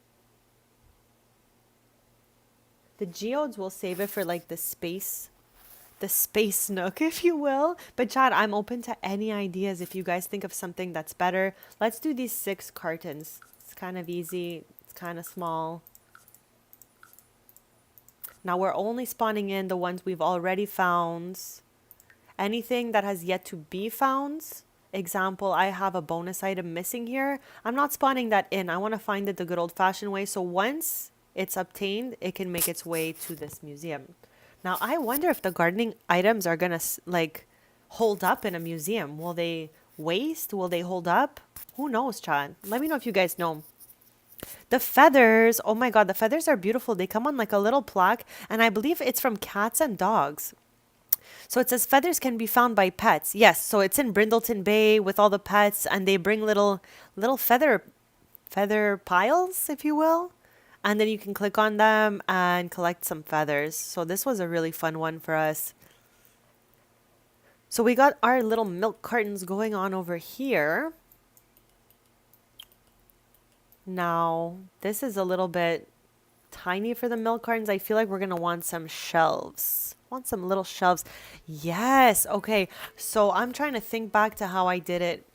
Speaker 1: The geodes will save it for like the space nook, if you will. But Chad, I'm open to any ideas if you guys think of something that's better. Let's do these 6 cartons. It's kind of easy. It's kind of small. Now we're only spawning in the ones we've already found. Anything that has yet to be found. Example, I have a bonus item missing here. I'm not spawning that in. I want to find it the good old-fashioned way. So once it's obtained, it can make its way to this museum. Now, I wonder if the gardening items are going to like hold up in a museum. Will they waste? Will they hold up? Who knows, Chad? Let me know if you guys know. The feathers, oh my God, the feathers are beautiful. They come on like a little plaque, and I believe it's from cats and dogs. So it says feathers can be found by pets. Yes, so it's in Brindleton Bay with all the pets, and they bring little feather piles, if you will. And then you can click on them and collect some feathers. So this was a really fun one for us. So we got our little milk cartons going on over here. Now, this is a little bit tiny for the milk cartons. I feel like we're going to want some shelves. Want some little shelves. Yes. Okay. So I'm trying to think back to how I did it.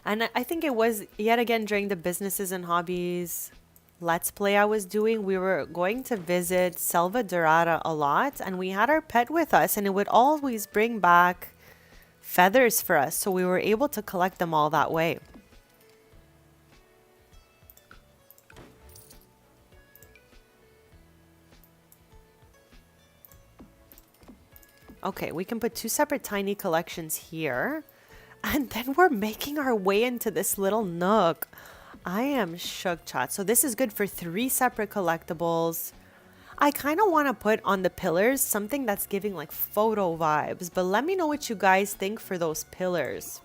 Speaker 1: And I think it was yet again during the businesses and hobbies Let's Play I was doing. We were going to visit Selva Dorada a lot, and we had our pet with us, and it would always bring back feathers for us. So we were able to collect them all that way. Okay, we can put 2 separate tiny collections here. And then we're making our way into this little nook. I am shook, chat. So this is good for 3 separate collectibles. I kind of want to put on the pillars something that's giving like photo vibes. But let me know what you guys think for those pillars.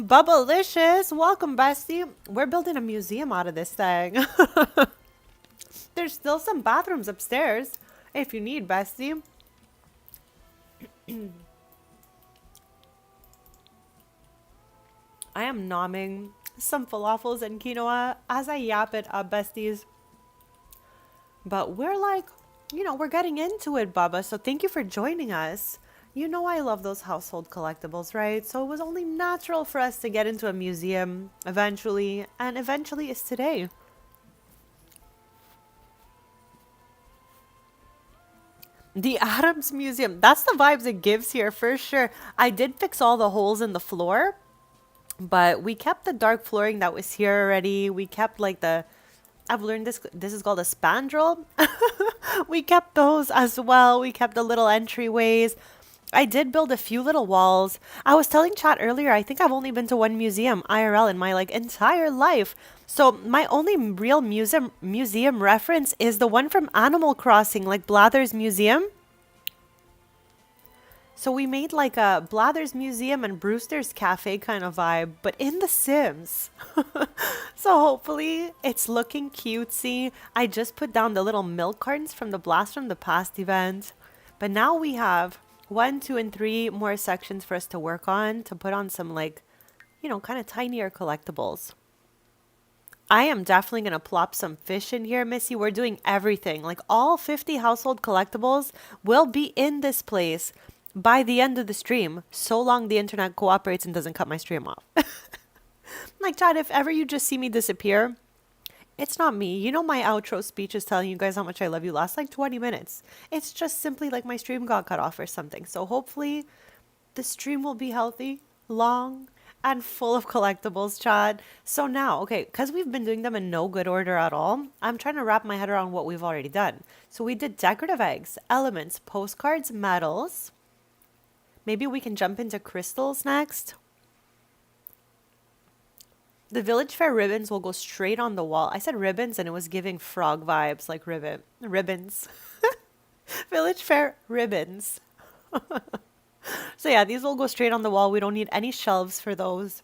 Speaker 1: Bubblicious, welcome, bestie. We're building a museum out of this thing. There's still some bathrooms upstairs if you need, bestie. I am nomming some falafels and quinoa as I yap it up, besties. But we're like, we're getting into it, Bubba. So thank you for joining us. You know I love those household collectibles, right? So it was only natural for us to get into a museum eventually, and eventually is today. The Adams Museum. That's the vibes it gives here for sure. I did fix all the holes in the floor, but we kept the dark flooring that was here already. We kept like I've learned this is called a spandrel. We kept those as well. We kept the little entryways. I did build a few little walls. I was telling chat earlier, I think I've only been to one museum IRL in my like entire life. So my only real museum reference is the one from Animal Crossing, like Blather's Museum. So we made like a Blather's Museum and Brewster's Cafe kind of vibe, but in The Sims. So hopefully it's looking cutesy. I just put down the little milk cartons from the Blast from the Past event. But now we have 1, 2, and 3 more sections for us to work on to put on some like, kind of tinier collectibles. I am definitely going to plop some fish in here, Missy. We're doing everything. Like all 50 household collectibles will be in this place by the end of the stream, so long the internet cooperates and doesn't cut my stream off. Like, Chad, if ever you just see me disappear, it's not me. You know my outro speech is telling you guys how much I love you last like 20 minutes. It's just simply like my stream got cut off or something. So hopefully the stream will be healthy, long, and full of collectibles, Chad. So now, okay, because we've been doing them in no good order at all, I'm trying to wrap my head around what we've already done. So we did decorative eggs, elements, postcards, medals. Maybe we can jump into crystals next. The village fair ribbons will go straight on the wall. I said ribbons and it was giving frog vibes, like ribbons. Village fair ribbons. So yeah, these will go straight on the wall. We don't need any shelves for those.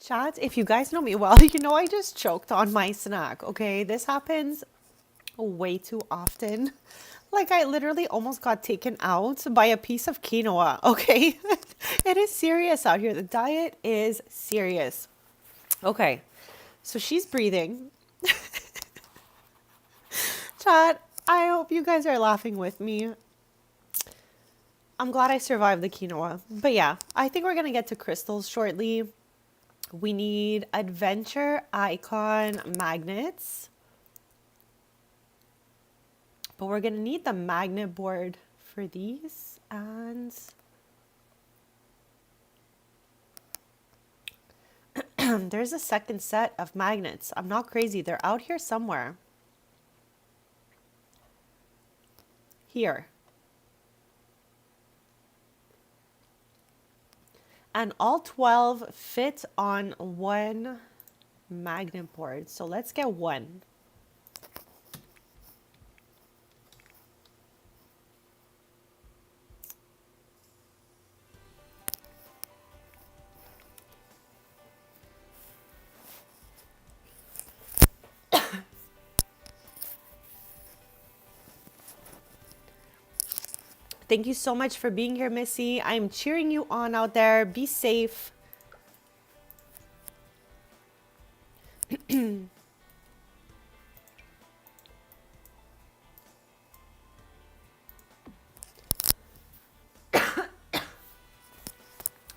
Speaker 1: Chat, if you guys know me well, you know I just choked on my snack, okay? This happens way too often. Like I literally almost got taken out by a piece of quinoa, okay? It is serious out here. The diet is serious. Okay, so she's breathing. Chat, I hope you guys are laughing with me. I'm glad I survived the quinoa. But yeah, I think we're going to get to crystals shortly. We need adventure icon magnets. But we're going to need the magnet board for these. And There's a second set of magnets. I'm not crazy. They're out here somewhere. Here. And all 12 fit on one magnet board. So let's get one. Thank you so much for being here, Missy. I'm cheering you on out there. Be safe.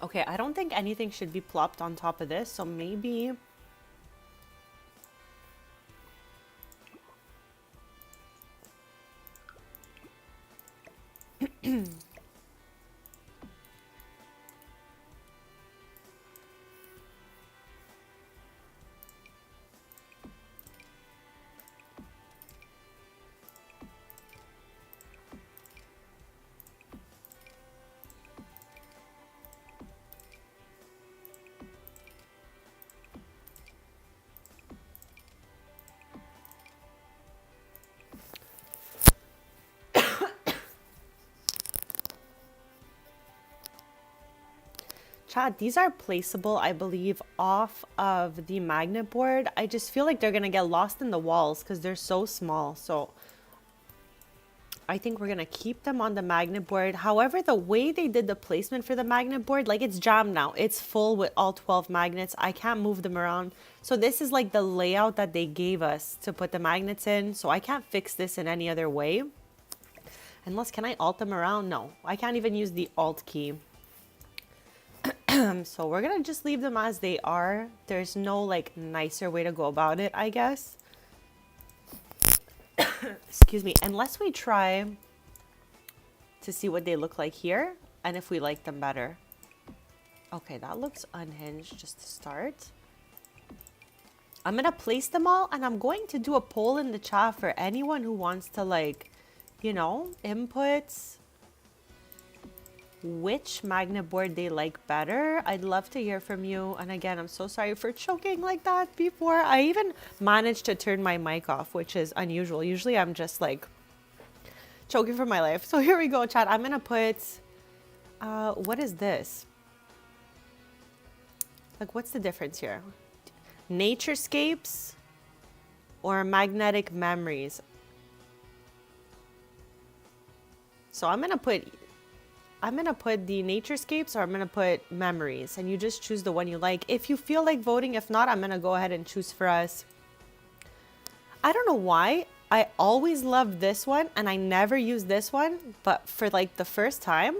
Speaker 1: Okay, I don't think anything should be plopped on top of this, so maybe... Chad, these are placeable, I believe, off of the magnet board. I just feel like they're going to get lost in the walls because they're so small. So I think we're going to keep them on the magnet board. However, the way they did the placement for the magnet board, like it's jammed now. It's full with all 12 magnets. I can't move them around. So this is like the layout that they gave us to put the magnets in. So I can't fix this in any other way. Unless, can I alt them around? No, I can't even use the alt key. So we're gonna just leave them as they are. There's no like nicer way to go about it, I guess. Excuse me. Unless we try to see what they look like here and if we like them better. Okay, that looks unhinged just to start. I'm gonna place them all and I'm going to do a poll in the chat for anyone who wants to, like, you know, inputs which magnet board they like better. I'd love to hear from you. And again, I'm so sorry for choking like that before. I even managed to turn my mic off, which is unusual. Usually I'm just like choking for my life. So here we go, chat. I'm gonna put what is this? Like, what's the difference here? Naturescapes or magnetic memories? So I'm gonna put the naturescapes or I'm gonna put memories, and you just choose the one you like. If you feel like voting, if not, I'm gonna go ahead and choose for us. I don't know why. I always loved this one and I never used this one, but for like the first time,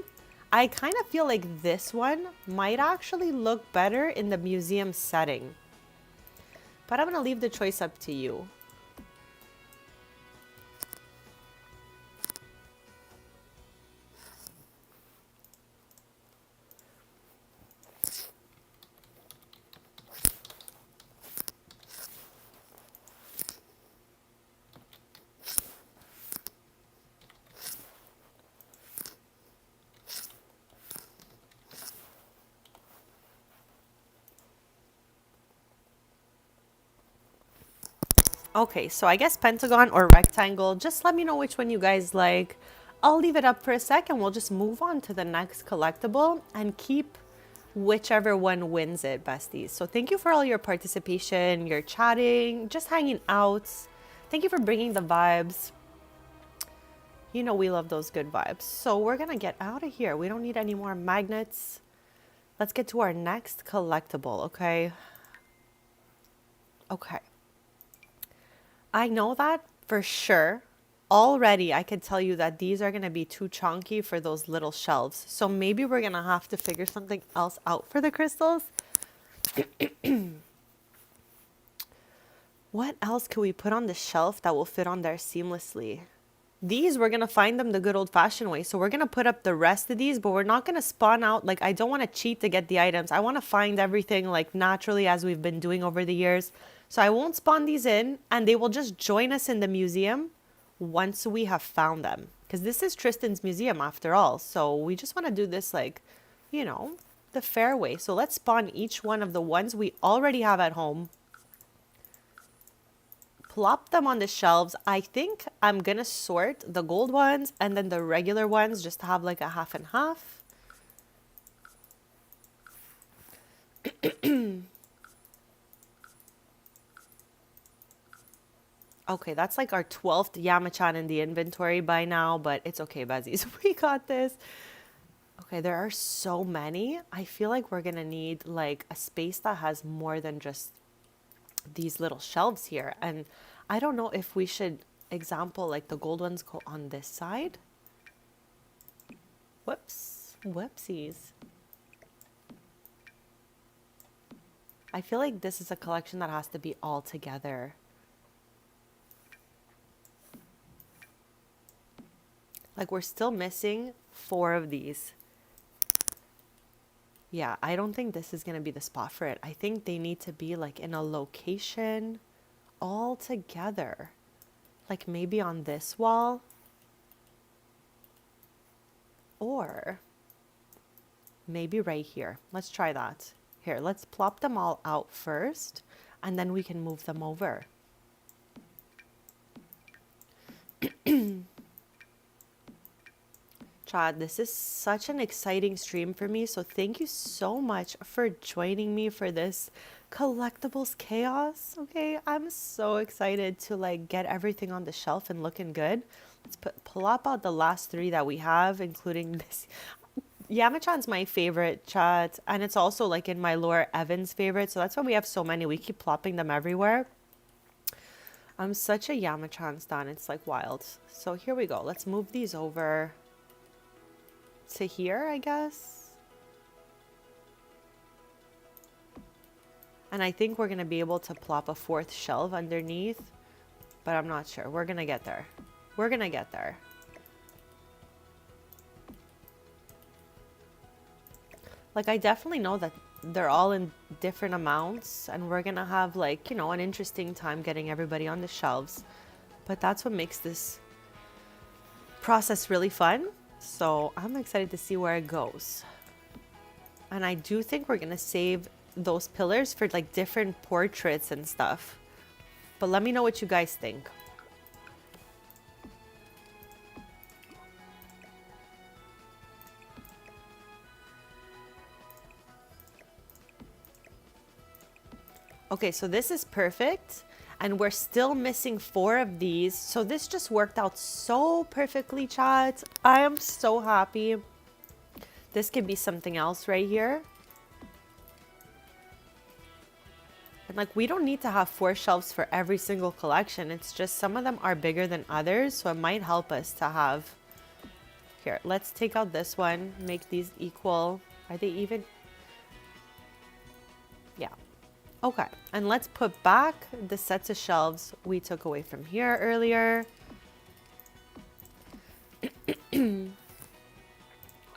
Speaker 1: I kind of feel like this one might actually look better in the museum setting. But I'm gonna leave the choice up to you. Okay, so I guess pentagon or rectangle. Just let me know which one you guys like. I'll leave it up for a second. We'll just move on to the next collectible and keep whichever one wins it, besties. So thank you for all your participation, your chatting, just hanging out. Thank you for bringing the vibes. You know we love those good vibes. So we're going to get out of here. We don't need any more magnets. Let's get to our next collectible, okay? Okay. I know that for sure. Already, I can tell you that these are going to be too chunky for those little shelves. So maybe we're going to have to figure something else out for the crystals. What else could we put on the shelf that will fit on there seamlessly? These, we're going to find them the good old-fashioned way. So we're going to put up the rest of these, but we're not going to spawn out. Like, I don't want to cheat to get the items. I want to find everything, like, naturally as we've been doing over the years. So I won't spawn these in, and they will just join us in the museum once we have found them. Because this is Tristan's museum, after all. So we just want to do this, like, you know, the fair way. So let's spawn each one of the ones we already have at home. Plop them on the shelves. I think I'm gonna sort the gold ones and then the regular ones just to have like a half and half. Okay, that's like our 12th Yamachan in the inventory by now, but it's okay, Bezzies. We got this. Okay, there are so many. I feel like we're gonna need like a space that has more than just these little shelves here. And I don't know if we should example like the gold ones go on this side. Whoops. Whoopsies. I feel like this is a collection that has to be all together. Like we're still missing 4 of these. Yeah, I don't think this is going to be the spot for it. I think they need to be like in a location all together. Like maybe on this wall. Or maybe right here. Let's try that. Here, let's plop them all out first, and then we can move them over. Chad, this is such an exciting stream for me, so thank you so much for joining me for this collectibles chaos. Okay, I'm so excited to like get everything on the shelf and looking good. Let's plop out the last 3 that we have, including this. Yamachan's my favorite, chat, and it's also like in my lore Evan's favorite, so that's why we have so many. We keep plopping them everywhere. I'm such a Yamachan stan, it's like wild. So here we go. Let's move these over to here, I guess. And I think we're going to be able to plop a 4th shelf underneath, but I'm not sure. We're going to get there. We're going to get there. Like, I definitely know that they're all in different amounts, and we're going to have, like, you know, an interesting time getting everybody on the shelves. But that's what makes this process really fun. So I'm excited to see where it goes. And I do think we're going to save those pillars for, like, different portraits and stuff. But let me know what you guys think. Okay, so this is perfect, and we're still missing 4 of these. So this just worked out so perfectly, chat. I am so happy. This could be something else right here. And like, we don't need to have 4 shelves for every single collection. It's just some of them are bigger than others, so it might help us to have. Here, let's take out this one, make these equal. Are they even? Yeah. Okay, and let's put back the sets of shelves we took away from here earlier.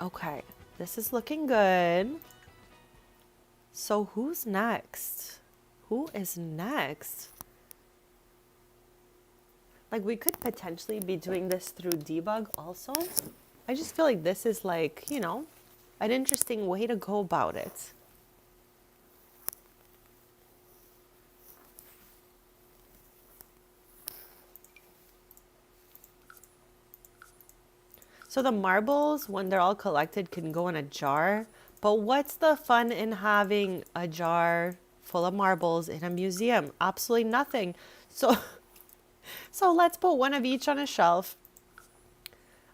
Speaker 1: Okay, this is looking good. So who's next? Who is next? Like, we could potentially be doing this through debug also. I just feel like this is like, you know, an interesting way to go about it. So the marbles, when they're all collected, can go in a jar. But what's the fun in having a jar full of marbles in a museum? Absolutely nothing. So let's put one of each on a shelf.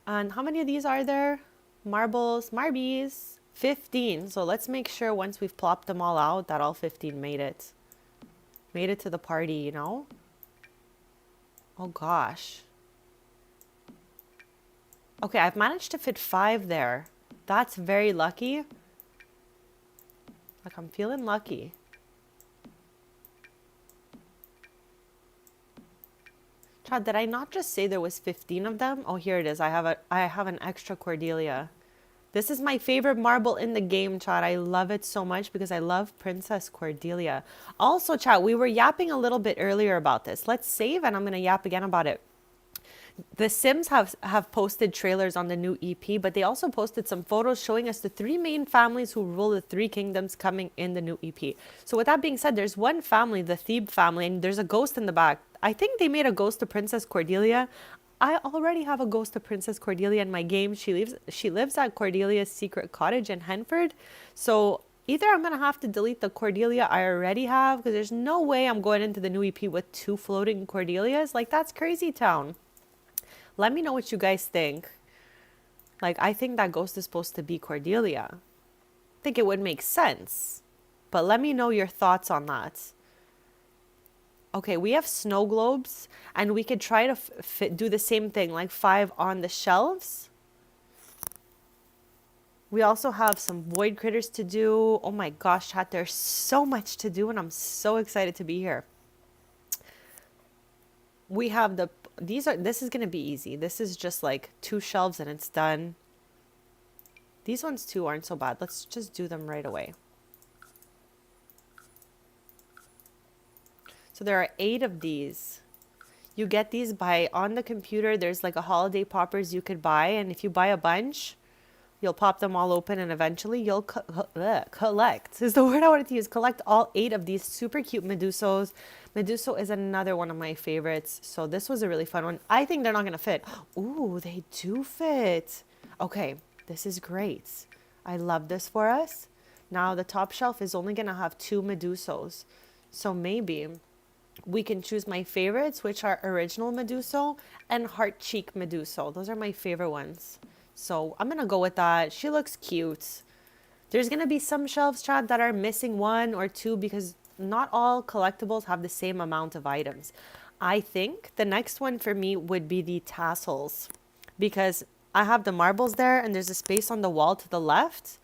Speaker 1: And how many of these are there? Marbles, Marbies, 15. So let's make sure once we've plopped them all out that all 15 made it. Made it to the party, you know? Oh gosh. Okay, I've managed to fit 5 there. That's very lucky. Like, I'm feeling lucky. Chad, did I not just say there was 15 of them? Oh, here it is. I have an extra Cordelia. This is my favorite marble in the game, Chad. I love it so much because I love Princess Cordelia. Also, Chad, we were yapping a little bit earlier about this. Let's save and I'm going to yap again about it. The Sims have posted trailers on the new EP, but they also posted some photos showing us the three main families who rule the three kingdoms coming in the new EP. So with that being said, there's one family, the Thebe family, and there's a ghost in the back. I think they made a ghost of Princess Cordelia. I already have a ghost of Princess Cordelia in my game. She lives at Cordelia's secret cottage in Henford. So either I'm going to have to delete the Cordelia I already have, because there's no way I'm going into the new EP with two floating Cordelias. Like, that's crazy town. Let me know what you guys think. Like, I think that ghost is supposed to be Cordelia. I think it would make sense. But let me know your thoughts on that. Okay, we have snow globes. And we could try to do the same thing. Like 5 on the shelves. We also have some void critters to do. Oh my gosh, chat. There's so much to do. And I'm so excited to be here. We have this is going to be easy. This is just like 2 shelves and it's done. These ones too aren't so bad. Let's just do them right away. So there are 8 of these. You get these by on the computer. There's like a holiday poppers you could buy. And if you buy a bunch, you'll pop them all open and eventually you'll collect. Is the word I wanted to use. Collect all 8 of these super cute Medusos. Meduso is another one of my favorites. So this was a really fun one. I think they're not going to fit. Ooh, they do fit. Okay, this is great. I love this for us. Now the top shelf is only going to have 2 Medusos. So maybe we can choose my favorites, which are original Meduso and heart cheek Meduso. Those are my favorite ones. So I'm going to go with that. She looks cute. There's going to be some shelves, Chad, that are missing 1 or 2 because not all collectibles have the same amount of items. I think the next one for me would be the tassels because I have the marbles there and there's a space on the wall to the left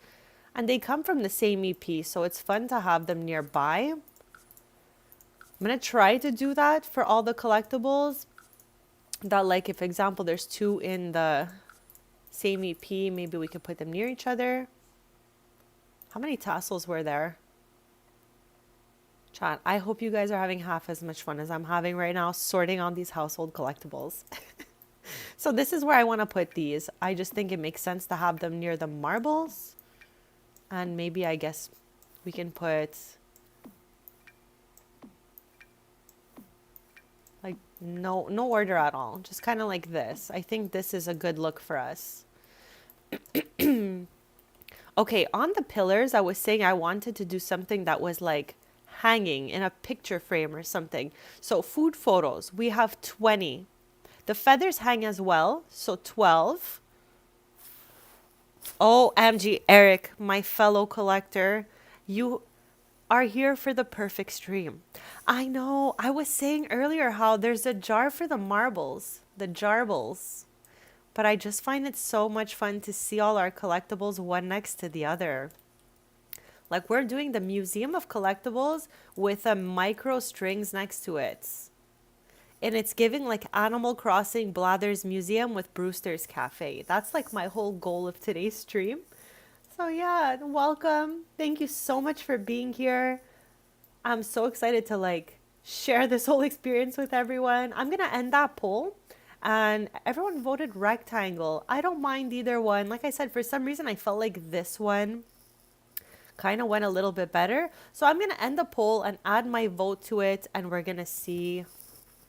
Speaker 1: and they come from the same EP. So it's fun to have them nearby. I'm going to try to do that for all the collectibles that, like, if example, there's 2 in the same EP, maybe we could put them near each other. How many tassels were there? Chat, I hope you guys are having half as much fun as I'm having right now sorting on these household collectibles. So this is where I want to put these. I just think it makes sense to have them near the marbles. And maybe I guess we can put like no order at all. Just kind of like this. I think this is a good look for us. Okay, on the pillars, I was saying I wanted to do something that was like hanging in a picture frame or something. So food photos, we have 20. The feathers hang as well, so 12. Oh, MG, Eric, my fellow collector, you are here for the perfect stream. I know, I was saying earlier how there's a jar for the marbles, the jarbles. But I just find it so much fun to see all our collectibles one next to the other. Like we're doing the Museum of Collectibles with a micro strings next to it. And it's giving like Animal Crossing Blathers Museum with Brewster's Cafe. That's like my whole goal of today's stream. So yeah, welcome. Thank you so much for being here. I'm so excited to like share this whole experience with everyone. I'm going to end that poll. And everyone voted rectangle. I don't mind either one. Like I said, for some reason, I felt like this one kind of went a little bit better. So I'm going to end the poll and add my vote to it. And we're going to see,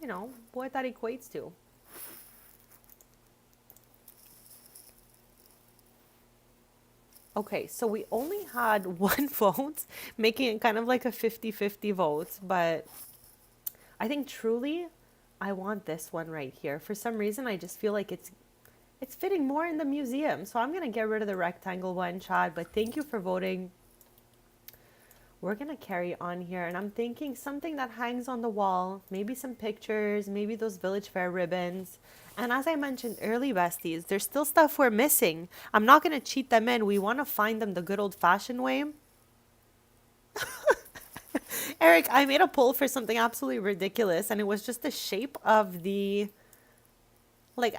Speaker 1: you know, what that equates to. Okay, so we only had 1 vote, making it kind of like a 50-50 vote. But I think truly I want this one right here. For some reason, I just feel like it's fitting more in the museum. So I'm going to get rid of the rectangle one, Chad. But thank you for voting. We're going to carry on here. And I'm thinking something that hangs on the wall. Maybe some pictures. Maybe those Village Fair ribbons. And as I mentioned early, besties, there's still stuff we're missing. I'm not going to cheat them in. We want to find them the good old-fashioned way. Eric, I made a poll for something absolutely ridiculous, and it was just the shape of the like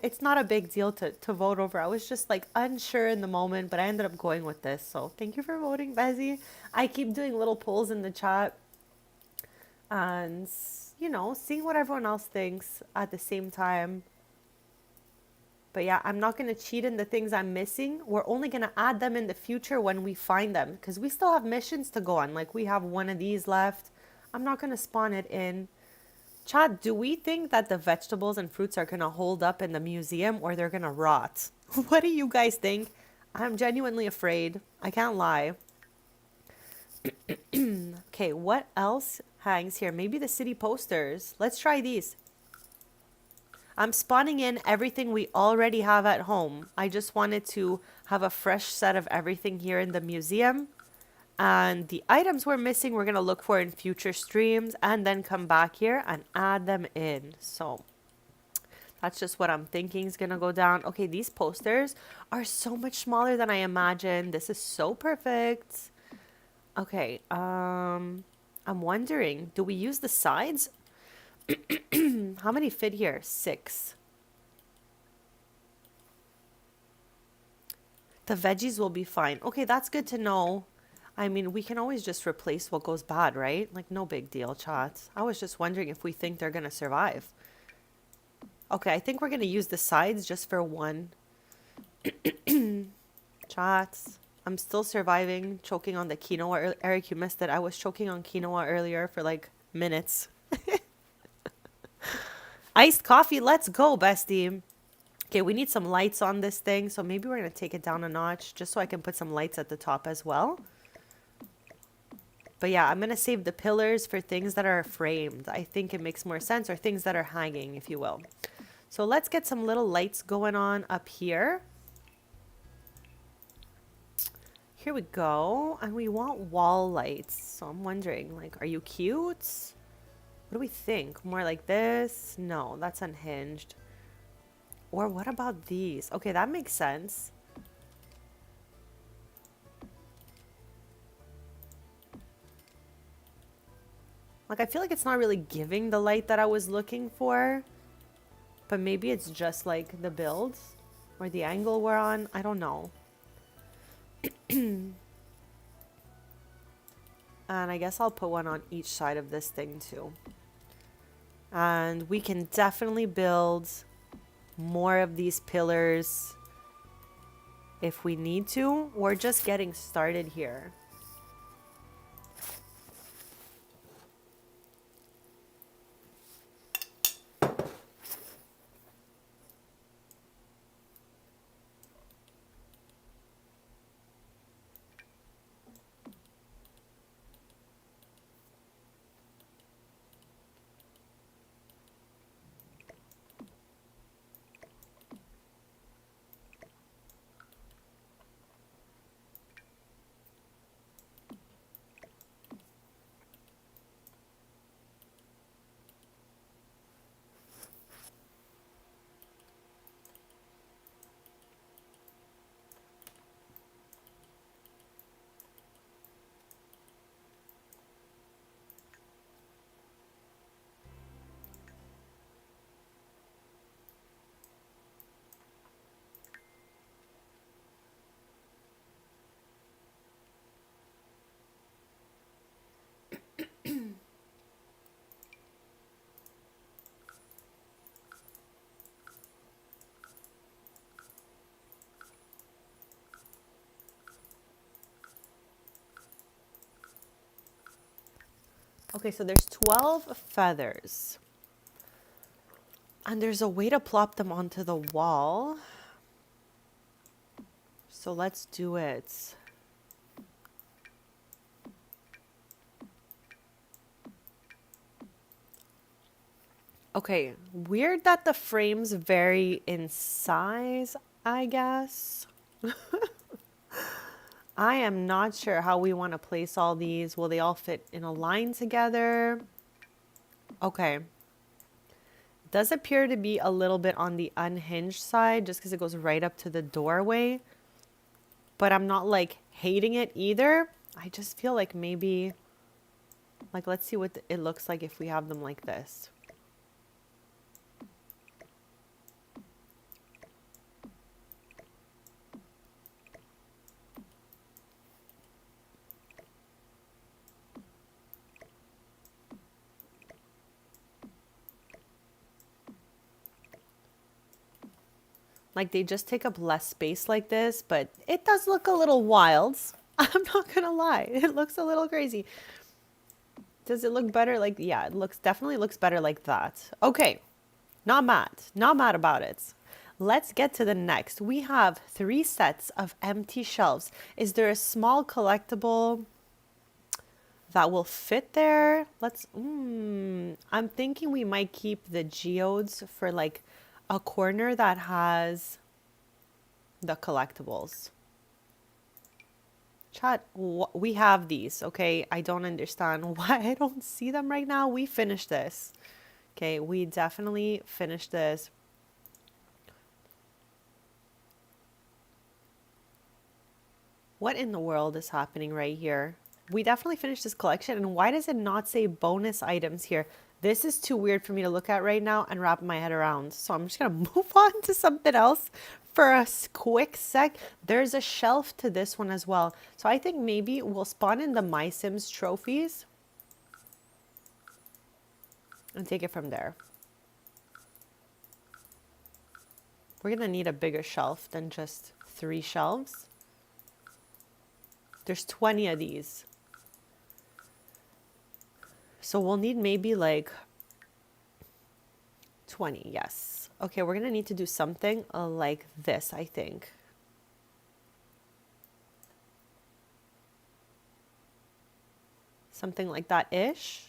Speaker 1: it's not a big deal to vote over. I was just like unsure in the moment, but I ended up going with this. So thank you for voting, Bezzy. I keep doing little polls in the chat and seeing what everyone else thinks at the same time. But yeah, I'm not going to cheat in the things I'm missing. We're only going to add them in the future when we find them because we still have missions to go on. Like we have one of these left. I'm not going to spawn it in. Chad, do we think that the vegetables and fruits are going to hold up in the museum or they're going to rot? What do you guys think? I'm genuinely afraid. I can't lie. Okay, what else hangs here? Maybe the city posters. Let's try these. I'm spawning in everything we already have at home. I just wanted to have a fresh set of everything here in the museum. And the items we're missing, we're going to look for in future streams and then come back here and add them in. So that's just what I'm thinking is going to go down. Okay, these posters are so much smaller than I imagined. This is so perfect. Okay, I'm wondering, do we use the sides? How many fit here? 6. The veggies will be fine. Okay, that's good to know. I mean, we can always just replace what goes bad, right? Like, no big deal, chat. I was just wondering if we think they're going to survive. Okay, I think we're going to use the sides just for one. Chats. I'm still surviving, choking on the quinoa. Eric, you missed it. I was choking on quinoa earlier for like minutes. Iced coffee, let's go, bestie. Okay, we need some lights on this thing, so maybe we're going to take it down a notch just so I can put some lights at the top as well. But yeah, I'm going to save the pillars for things that are framed. I think it makes more sense, or things that are hanging, if you will. So let's get some little lights going on up here. Here we go. And we want wall lights. So I'm wondering, like, are you cute? What do we think? More like this? No, that's unhinged. Or what about these? Okay, that makes sense. Like, I feel like it's not really giving the light that I was looking for. But maybe it's just like the build or the angle we're on. I don't know. And I guess I'll put one on each side of this thing too. And we can definitely build more of these pillars if we need to. We're just getting started here. Okay, so there's 12 feathers. And there's a way to plop them onto the wall. So let's do it. Okay, weird that the frames vary in size, I guess. I am not sure how we want to place all these. Will they all fit in a line together? Okay. Does appear to be a little bit on the unhinged side just because it goes right up to the doorway. But I'm not like hating it either. I just feel like maybe Like, let's see what it looks like if we have them like this. Like, they just take up less space like this, but it does look a little wild. I'm not gonna lie. It looks a little crazy. Does it look better? Like, yeah, it definitely looks better like that. Okay, not mad. Not mad about it. Let's get to the next. We have 3 sets of empty shelves. Is there a small collectible that will fit there? I'm thinking we might keep the geodes for like a corner that has the collectibles. Chat, we have these, okay? I don't understand why I don't see them right now. We finished this. Okay, we definitely finished this. What in the world is happening right here? We definitely finished this collection, and why does it not say bonus items here? This is too weird for me to look at right now and wrap my head around. So I'm just gonna move on to something else for a quick sec. There's a shelf to this one as well. So I think maybe we'll spawn in the My Sims trophies and take it from there. We're gonna need a bigger shelf than just 3 shelves. There's 20 of these. So we'll need maybe like 20, yes. Okay, we're gonna need to do something like this, I think. Something like that-ish.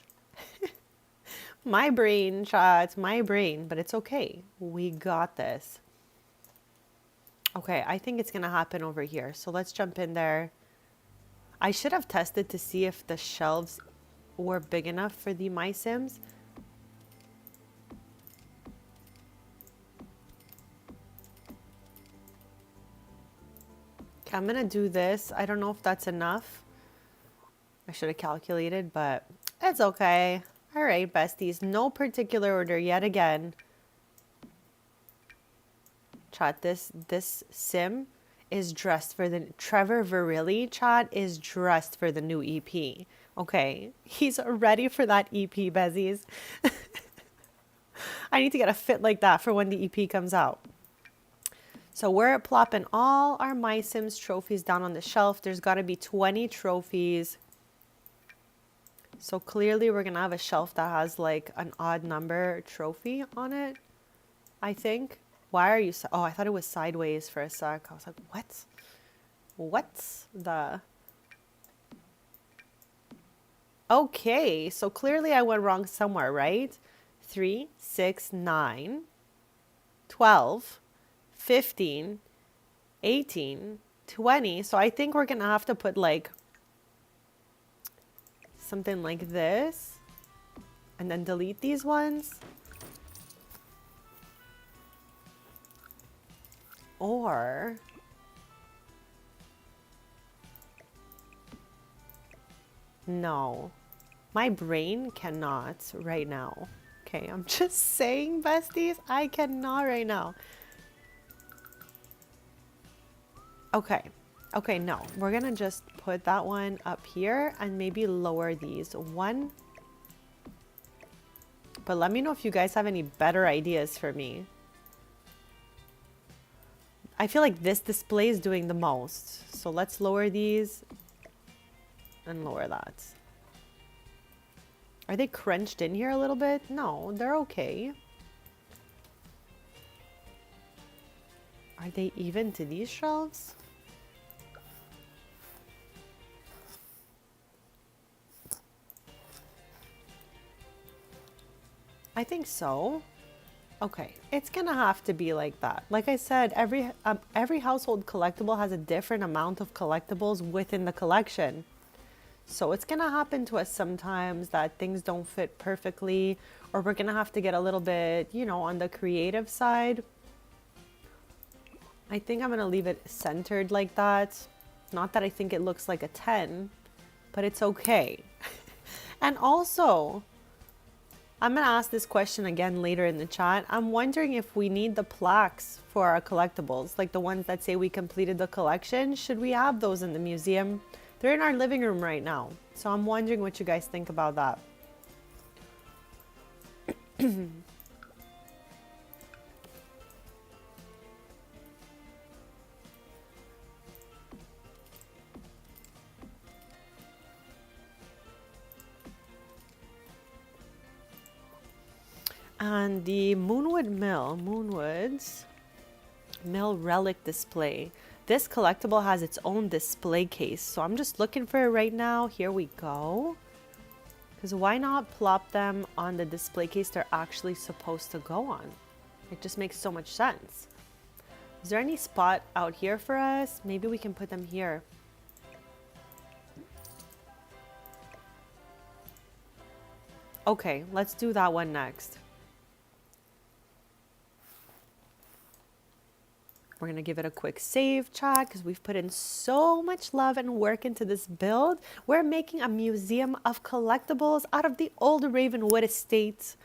Speaker 1: My brain, chat, my brain, but it's okay. We got this. Okay, I think it's gonna happen over here. So let's jump in there. I should have tested to see if the shelves were big enough for the My Sims. Okay, I'm gonna do this. I don't know if that's enough. I should have calculated, but it's okay. All right, besties, no particular order yet again. Chat, this sim is dressed for the Trevor Virilli, chat, is dressed for the new EP. Okay, he's ready for that EP, Bezies. I need to get a fit like that for when the EP comes out. So we're plopping all our My Sims trophies down on the shelf. There's got to be 20 trophies. So clearly we're going to have a shelf that has like an odd number trophy on it, I think. Why are you... Oh, I thought it was sideways for a sec. I was like, what? What's the... Okay, so clearly I went wrong somewhere, right? 3, 6, 9, 12, 15, 18, 20. So I think we're going to have to put like something like this and then delete these ones. Or no, my brain cannot right now. Okay, I'm just saying, besties, I cannot right now. Okay, no, we're gonna just put that one up here and maybe lower these one. But let me know if you guys have any better ideas for me. I feel like this display is doing the most. So let's lower these and lower that. Are they crunched in here a little bit? No, they're okay. Are they even to these shelves? I think so. Okay, it's gonna have to be like that. Like I said, every household collectible has a different amount of collectibles within the collection. So it's gonna happen to us sometimes that things don't fit perfectly, or we're gonna have to get a little bit, you know, on the creative side. I think I'm gonna leave it centered like that. Not that I think it looks like a 10, but it's okay. And also, I'm going to ask this question again later in the chat. I'm wondering if we need the plaques for our collectibles, like the ones that say we completed the collection. Should we have those in the museum? They're in our living room right now. So I'm wondering what you guys think about that. And the Moonwood's Mill relic display. This collectible has its own display case. So I'm just looking for it right now. Here we go. Because why not plop them on the display case they're actually supposed to go on? It just makes so much sense. Is there any spot out here for us? Maybe we can put them here. Okay, let's do that one next. We're going to give it a quick save, chat, because we've put in so much love and work into this build. We're making a museum of collectibles out of the old Ravenwood estate.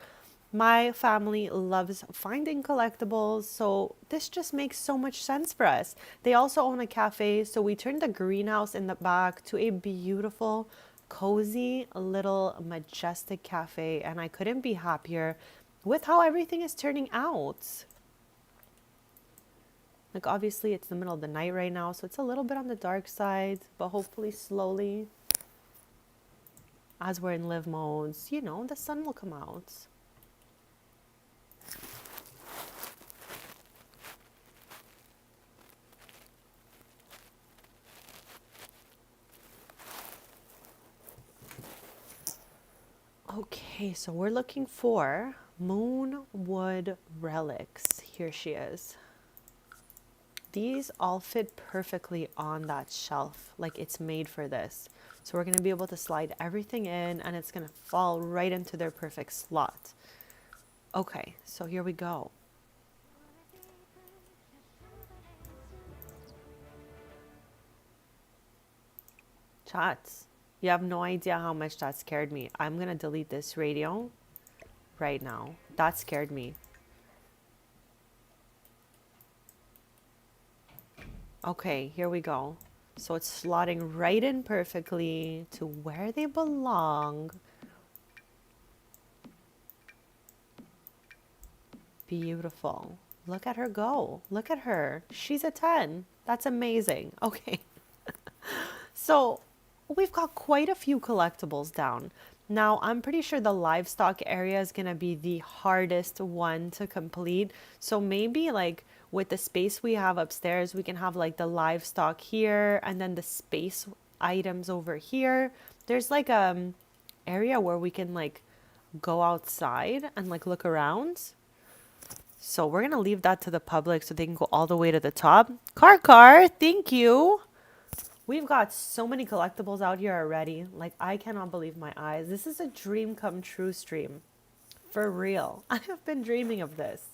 Speaker 1: My family loves finding collectibles, so this just makes so much sense for us. They also own a cafe, so we turned the greenhouse in the back to a beautiful, cozy, little, majestic cafe, and I couldn't be happier with how everything is turning out. Like, obviously, it's the middle of the night right now, so it's a little bit on the dark side, but hopefully slowly, as we're in live modes, you know, the sun will come out. Okay, so we're looking for Moonwood relics. Here she is. These all fit perfectly on that shelf, like it's made for this. So we're going to be able to slide everything in and it's going to fall right into their perfect slot. Okay, so here we go. Chats, you have no idea how much that scared me. I'm going to delete this radio right now. That scared me. Okay, here we go. So it's slotting right in perfectly to where they belong. Beautiful. Look at her go. Look at her. She's a 10. That's amazing. Okay. So we've got quite a few collectibles down. Now, I'm pretty sure the livestock area is going to be the hardest one to complete. So maybe like with the space we have upstairs, we can have like the livestock here and then the space items over here. There's like area where we can like go outside and like look around. So we're going to leave that to the public so they can go all the way to the top. Car, thank you. We've got so many collectibles out here already. Like, I cannot believe my eyes. This is a dream come true stream. For real. I have been dreaming of this.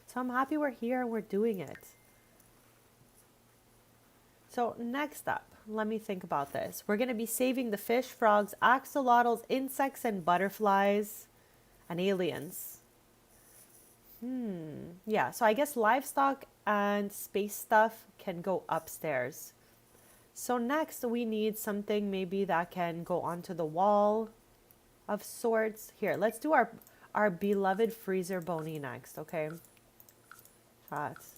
Speaker 1: So I'm happy we're here and we're doing it. So next up, let me think about this. We're going to be saving the fish, frogs, axolotls, insects, and butterflies, and aliens. Yeah, so I guess livestock and space stuff can go upstairs. So next we need something maybe that can go onto the wall of sorts. Here, let's do our beloved freezer bony next, okay? Shots.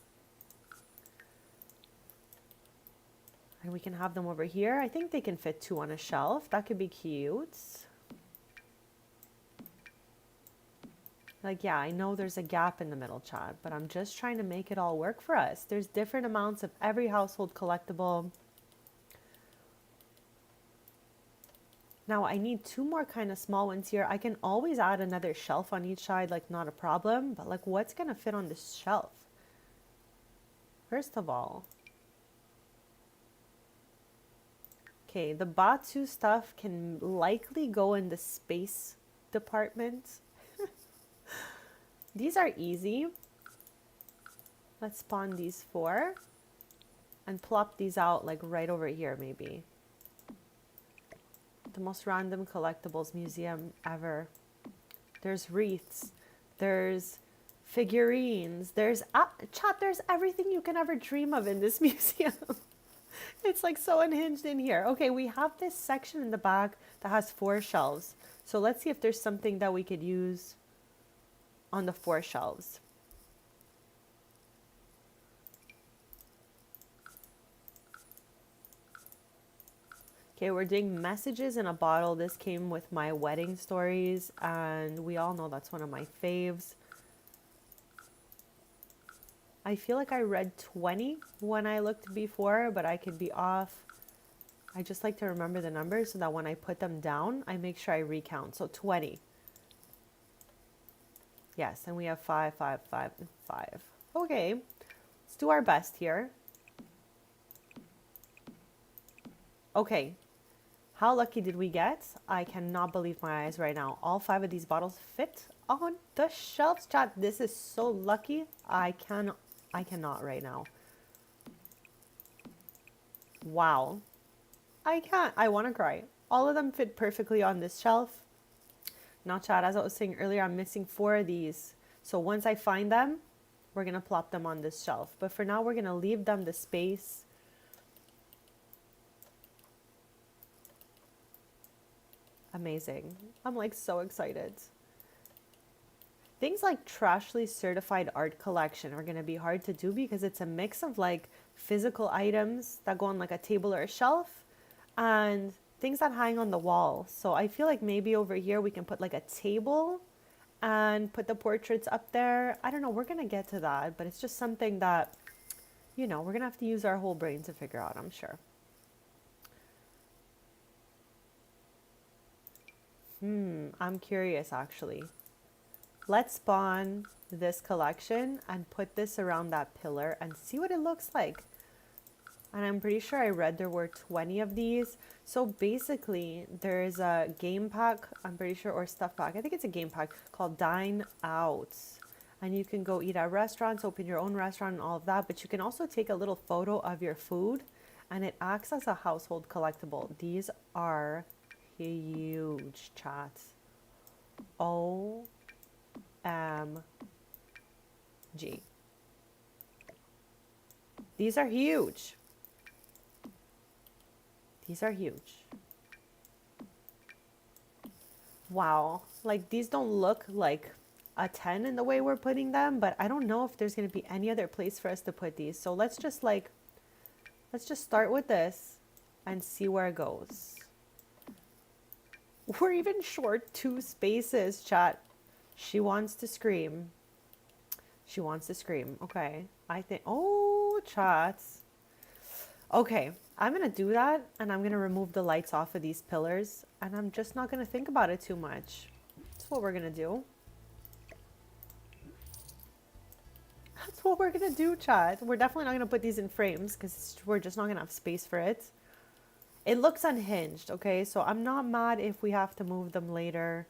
Speaker 1: And we can have them over here. I think they can fit 2 on a shelf. That could be cute. Like, yeah, I know there's a gap in the middle, chat, but I'm just trying to make it all work for us. There's different amounts of every household collectible. Now I need 2 more kind of small ones here. I can always add another shelf on each side, like not a problem, but like what's gonna fit on this shelf? First of all, okay, the Batu stuff can likely go in the space department. These are easy. Let's spawn these 4 and plop these out like right over here maybe. the most random collectibles museum ever. There's wreaths, there's figurines, there's chat, there's everything you can ever dream of in this museum. It's like so unhinged in here. Okay, we have this section in the back that has 4 shelves. So let's see if there's something that we could use on the 4 shelves. Okay, we're doing messages in a bottle. This came with my wedding stories, and we all know that's one of my faves. I feel like I read 20 when I looked before, but I could be off. I just like to remember the numbers so that when I put them down, I make sure I recount. So 20. Yes, and we have 5, 5, 5, and 5. Okay, let's do our best here. Okay, how lucky did we get? I cannot believe my eyes right now. All 5 of these bottles fit on the shelves, chat. This is so lucky. I cannot right now. Wow. I can't. I want to cry. All of them fit perfectly on this shelf. Now, chat, as I was saying earlier, I'm missing 4 of these. So once I find them, we're going to plop them on this shelf. But for now, we're going to leave them the space. Amazing. I'm like so excited. Things like Trashly Certified Art Collection are going to be hard to do because it's a mix of like physical items that go on like a table or a shelf and things that hang on the wall. So I feel like maybe over here we can put like a table and put the portraits up there. I don't know, we're going to get to that, but it's just something that, you know, we're going to have to use our whole brain to figure out, I'm sure. I'm curious actually. Let's spawn this collection and put this around that pillar and see what it looks like. And I'm pretty sure I read there were 20 of these. So basically there's a game pack, I'm pretty sure, or stuff pack. I think it's a game pack called Dine Out. And you can go eat at restaurants, open your own restaurant and all of that. But you can also take a little photo of your food and it acts as a household collectible. These are huge, chat. OMG. These are huge. These are huge. Wow. Like these don't look like a 10 in the way we're putting them, but I don't know if there's going to be any other place for us to put these. So let's just start with this and see where it goes. We're even short 2 spaces, chat. She wants to scream. She wants to scream. Okay. I think, oh, chats. Okay. I'm going to do that and I'm going to remove the lights off of these pillars and I'm just not going to think about it too much. That's what we're going to do. That's what we're going to do, chat. We're definitely not going to put these in frames because we're just not going to have space for it. It looks unhinged, okay? So I'm not mad if we have to move them later.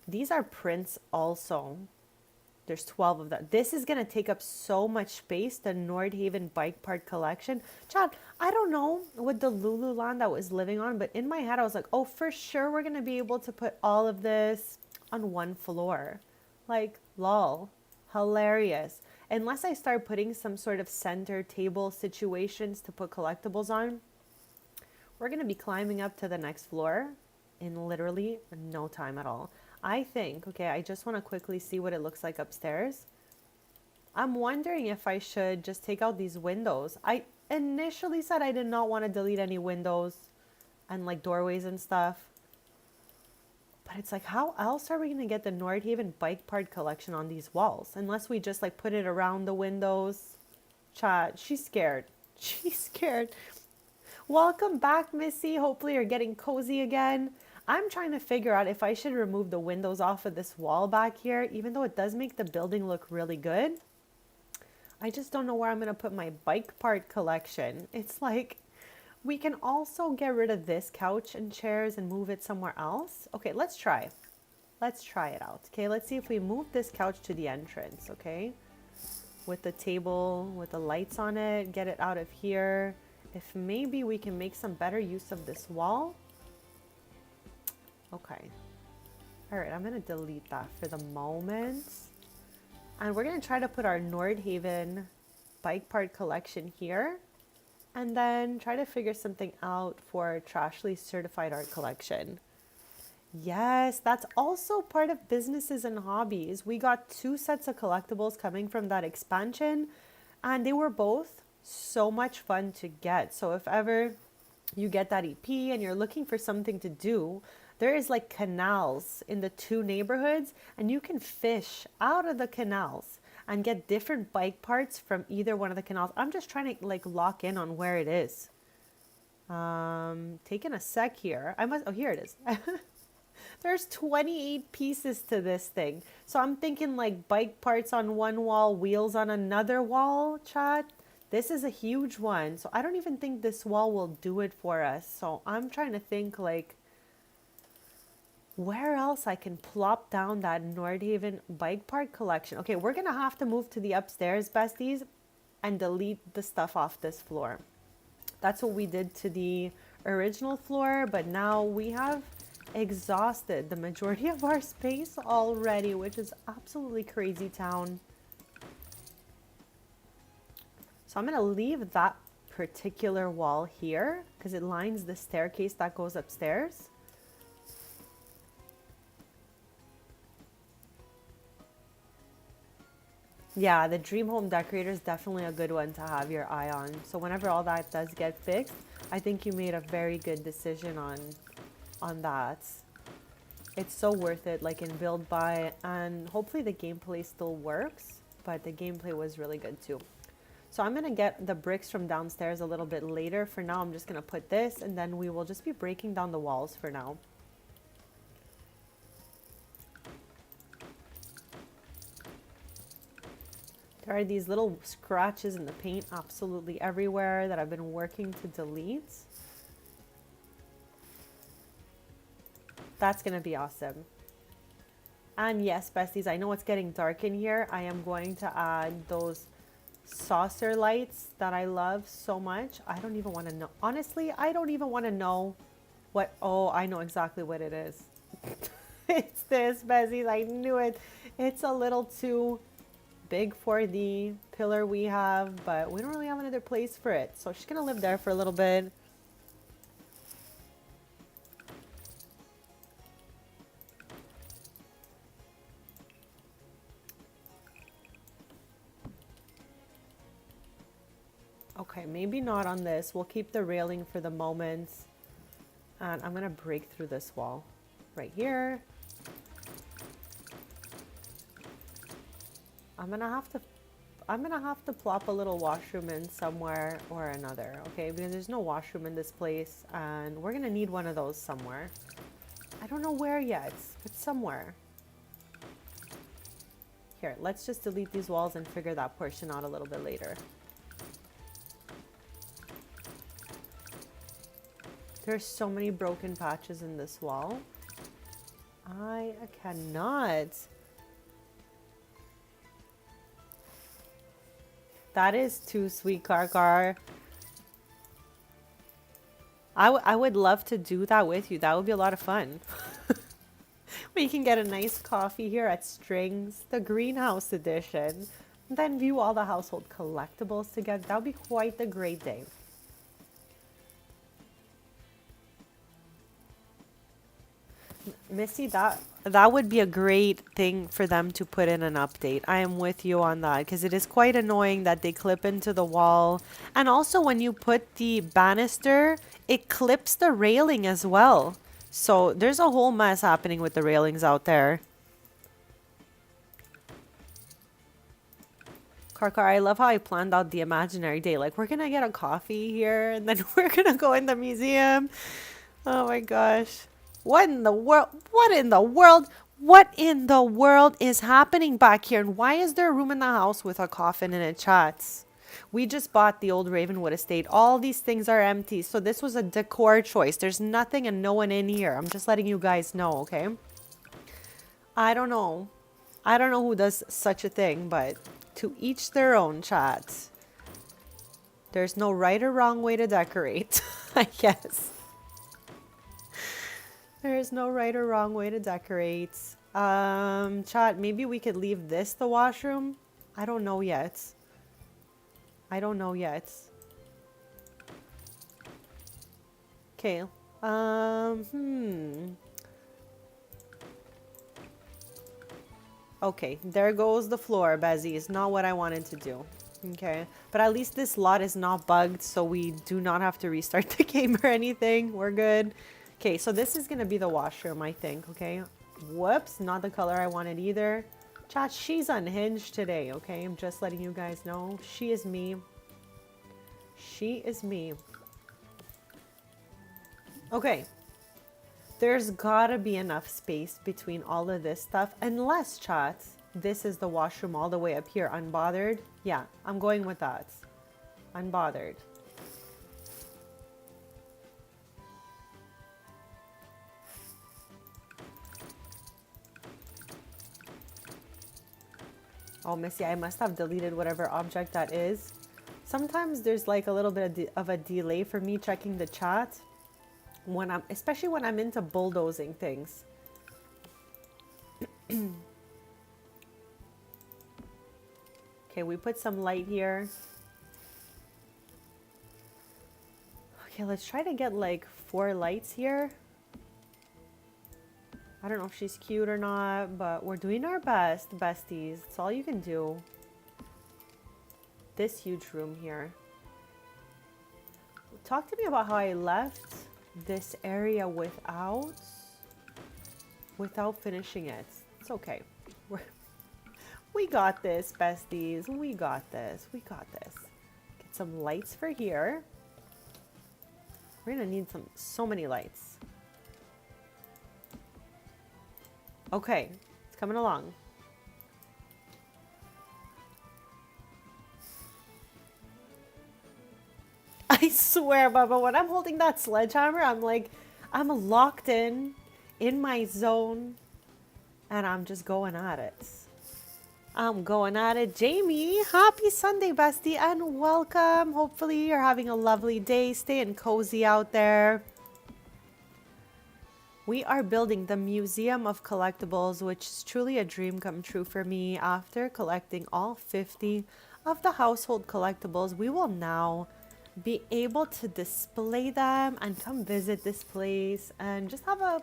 Speaker 1: These are prints also. There's 12 of them. This is going to take up so much space, the Nordhaven bike part collection. Chad, I don't know what the Lululand I was living on, but in my head I was like, oh, for sure we're going to be able to put all of this on one floor. Like, lol. Hilarious. Unless I start putting some sort of center table situations to put collectibles on, we're going to be climbing up to the next floor in literally no time at all. I think, okay, I just want to quickly see what it looks like upstairs. I'm wondering if I should just take out these windows. I initially said I did not want to delete any windows and like doorways and stuff. But it's like, how else are we going to get the Nordhaven bike part collection on these walls? Unless we just like put it around the windows. Chat, she's scared. She's scared. Welcome back, Missy. Hopefully you're getting cozy again. I'm trying to figure out if I should remove the windows off of this wall back here, even though it does make the building look really good. I just don't know where I'm going to put my bike part collection. It's like, we can also get rid of this couch and chairs and move it somewhere else. Okay, let's try. Let's try it out. Okay, let's see if we move this couch to the entrance, okay? with the table with the lights on it, get it out of here. If maybe we can make some better use of this wall. Okay. All right, I'm gonna delete that for the moment. And we're gonna try to put our Nordhaven bike part collection here. And then try to figure something out for Trashly certified art collection. Yes, that's also part of businesses and hobbies. We got 2 sets of collectibles coming from that expansion, and they were both so much fun to get. So if ever you get that EP and you're looking for something to do, there is like canals in the 2 neighborhoods, and you can fish out of the canals and get different bike parts from either one of the canals. I'm just trying to like lock in on where it is. Taking a sec here. Oh, here it is. There's 28 pieces to this thing. So I'm thinking like bike parts on one wall, wheels on another wall, chat. This is a huge one. So I don't even think this wall will do it for us. So I'm trying to think like where else I can plop down that Nordhaven bike part collection. Okay, we're going to have to move to the upstairs, besties, and delete the stuff off this floor. That's what we did to the original floor, but now we have exhausted the majority of our space already, which is absolutely crazy town. So I'm going to leave that particular wall here because it lines the staircase that goes upstairs. Yeah, the dream home decorator is definitely a good one to have your eye on. So whenever all that does get fixed, I think you made a very good decision on that. It's so worth it, like in build buy, and hopefully the gameplay still works, but the gameplay was really good too. So I'm gonna get the bricks from downstairs a little bit later. For now, I'm just gonna put this, and then we will just be breaking down the walls for now. There are these little scratches in the paint absolutely everywhere that I've been working to delete. That's going to be awesome. And yes, besties, I know it's getting dark in here. I am going to add those saucer lights that I love so much. I don't even want to know. Honestly, I don't even want to know what. Oh, I know exactly what it is. It's this, besties. I knew it. It's a little too big for the pillar we have, but we don't really have another place for it. So she's going to live there for a little bit. Okay, maybe not on this. We'll keep the railing for the moment. And I'm going to break through this wall right here. I'm gonna have to plop a little washroom in somewhere or another, okay? Because there's no washroom in this place, and we're gonna need one of those somewhere. I don't know where yet, but somewhere. Here, let's just delete these walls and figure that portion out a little bit later. There's so many broken patches in this wall. I cannot. That is too sweet, Karkar. I would love to do that with you. That would be a lot of fun. We can get a nice coffee here at Strings, the greenhouse edition, and then view all the household collectibles together. That would be quite the great day. Missy, that would be a great thing for them to put in an update. I am with you on that because it is quite annoying that they clip into the wall. And also when you put the banister, it clips the railing as well. So there's a whole mess happening with the railings out there. Karkar, I love how I planned out the imaginary day. Like, we're going to get a coffee here and then we're going to go in the museum. Oh my gosh. What in the world? What in the world? What in the world is happening back here? And why is there a room in the house with a coffin in it, chats? We just bought the old Ravenwood estate. All these things are empty. So this was a decor choice. There's nothing and no one in here. I'm just letting you guys know, okay? I don't know. I don't know who does such a thing, but To each their own, chat. There's no right or wrong way to decorate, I guess. There is no right or wrong way to decorate. Chat, maybe we could leave this the washroom? I don't know yet. I don't know yet. Okay. Okay, there goes the floor, Bezzy. Not what I wanted to do. Okay, but at least this lot is not bugged, so we do not have to restart the game or anything. We're good. Okay, so this is gonna be the washroom, I think, okay? Whoops, not the color I wanted either. Chat, she's unhinged today, okay? I'm just letting you guys know. She is me. She is me. Okay. There's gotta be enough space between all of this stuff. Unless, chat, this is the washroom all the way up here, unbothered. Yeah, I'm going with that. Unbothered. Oh, Missy, I must have deleted whatever object that is. Sometimes there's like a little bit of a delay for me checking the chat when especially when I'm into bulldozing things. Okay, we put some light here. Okay, let's try to get like 4 lights here. I don't know if she's cute or not, but we're doing our best, besties. It's all you can do. This huge room here. Talk to me about how I left this area without finishing it. It's okay. We got this, besties. We got this. We got this. Get some lights for here. We're gonna need so many lights. Okay, it's coming along. I swear, Bubba, when I'm holding that sledgehammer, I'm like, I'm locked in my zone, and I'm just going at it. I'm going at it. Jamie, happy Sunday, bestie, and welcome. Hopefully you're having a lovely day, staying cozy out there. We are building the Museum of Collectables, which is truly a dream come true for me. After collecting all 50 of the household collectibles, we will now be able to display them and come visit this place and just have a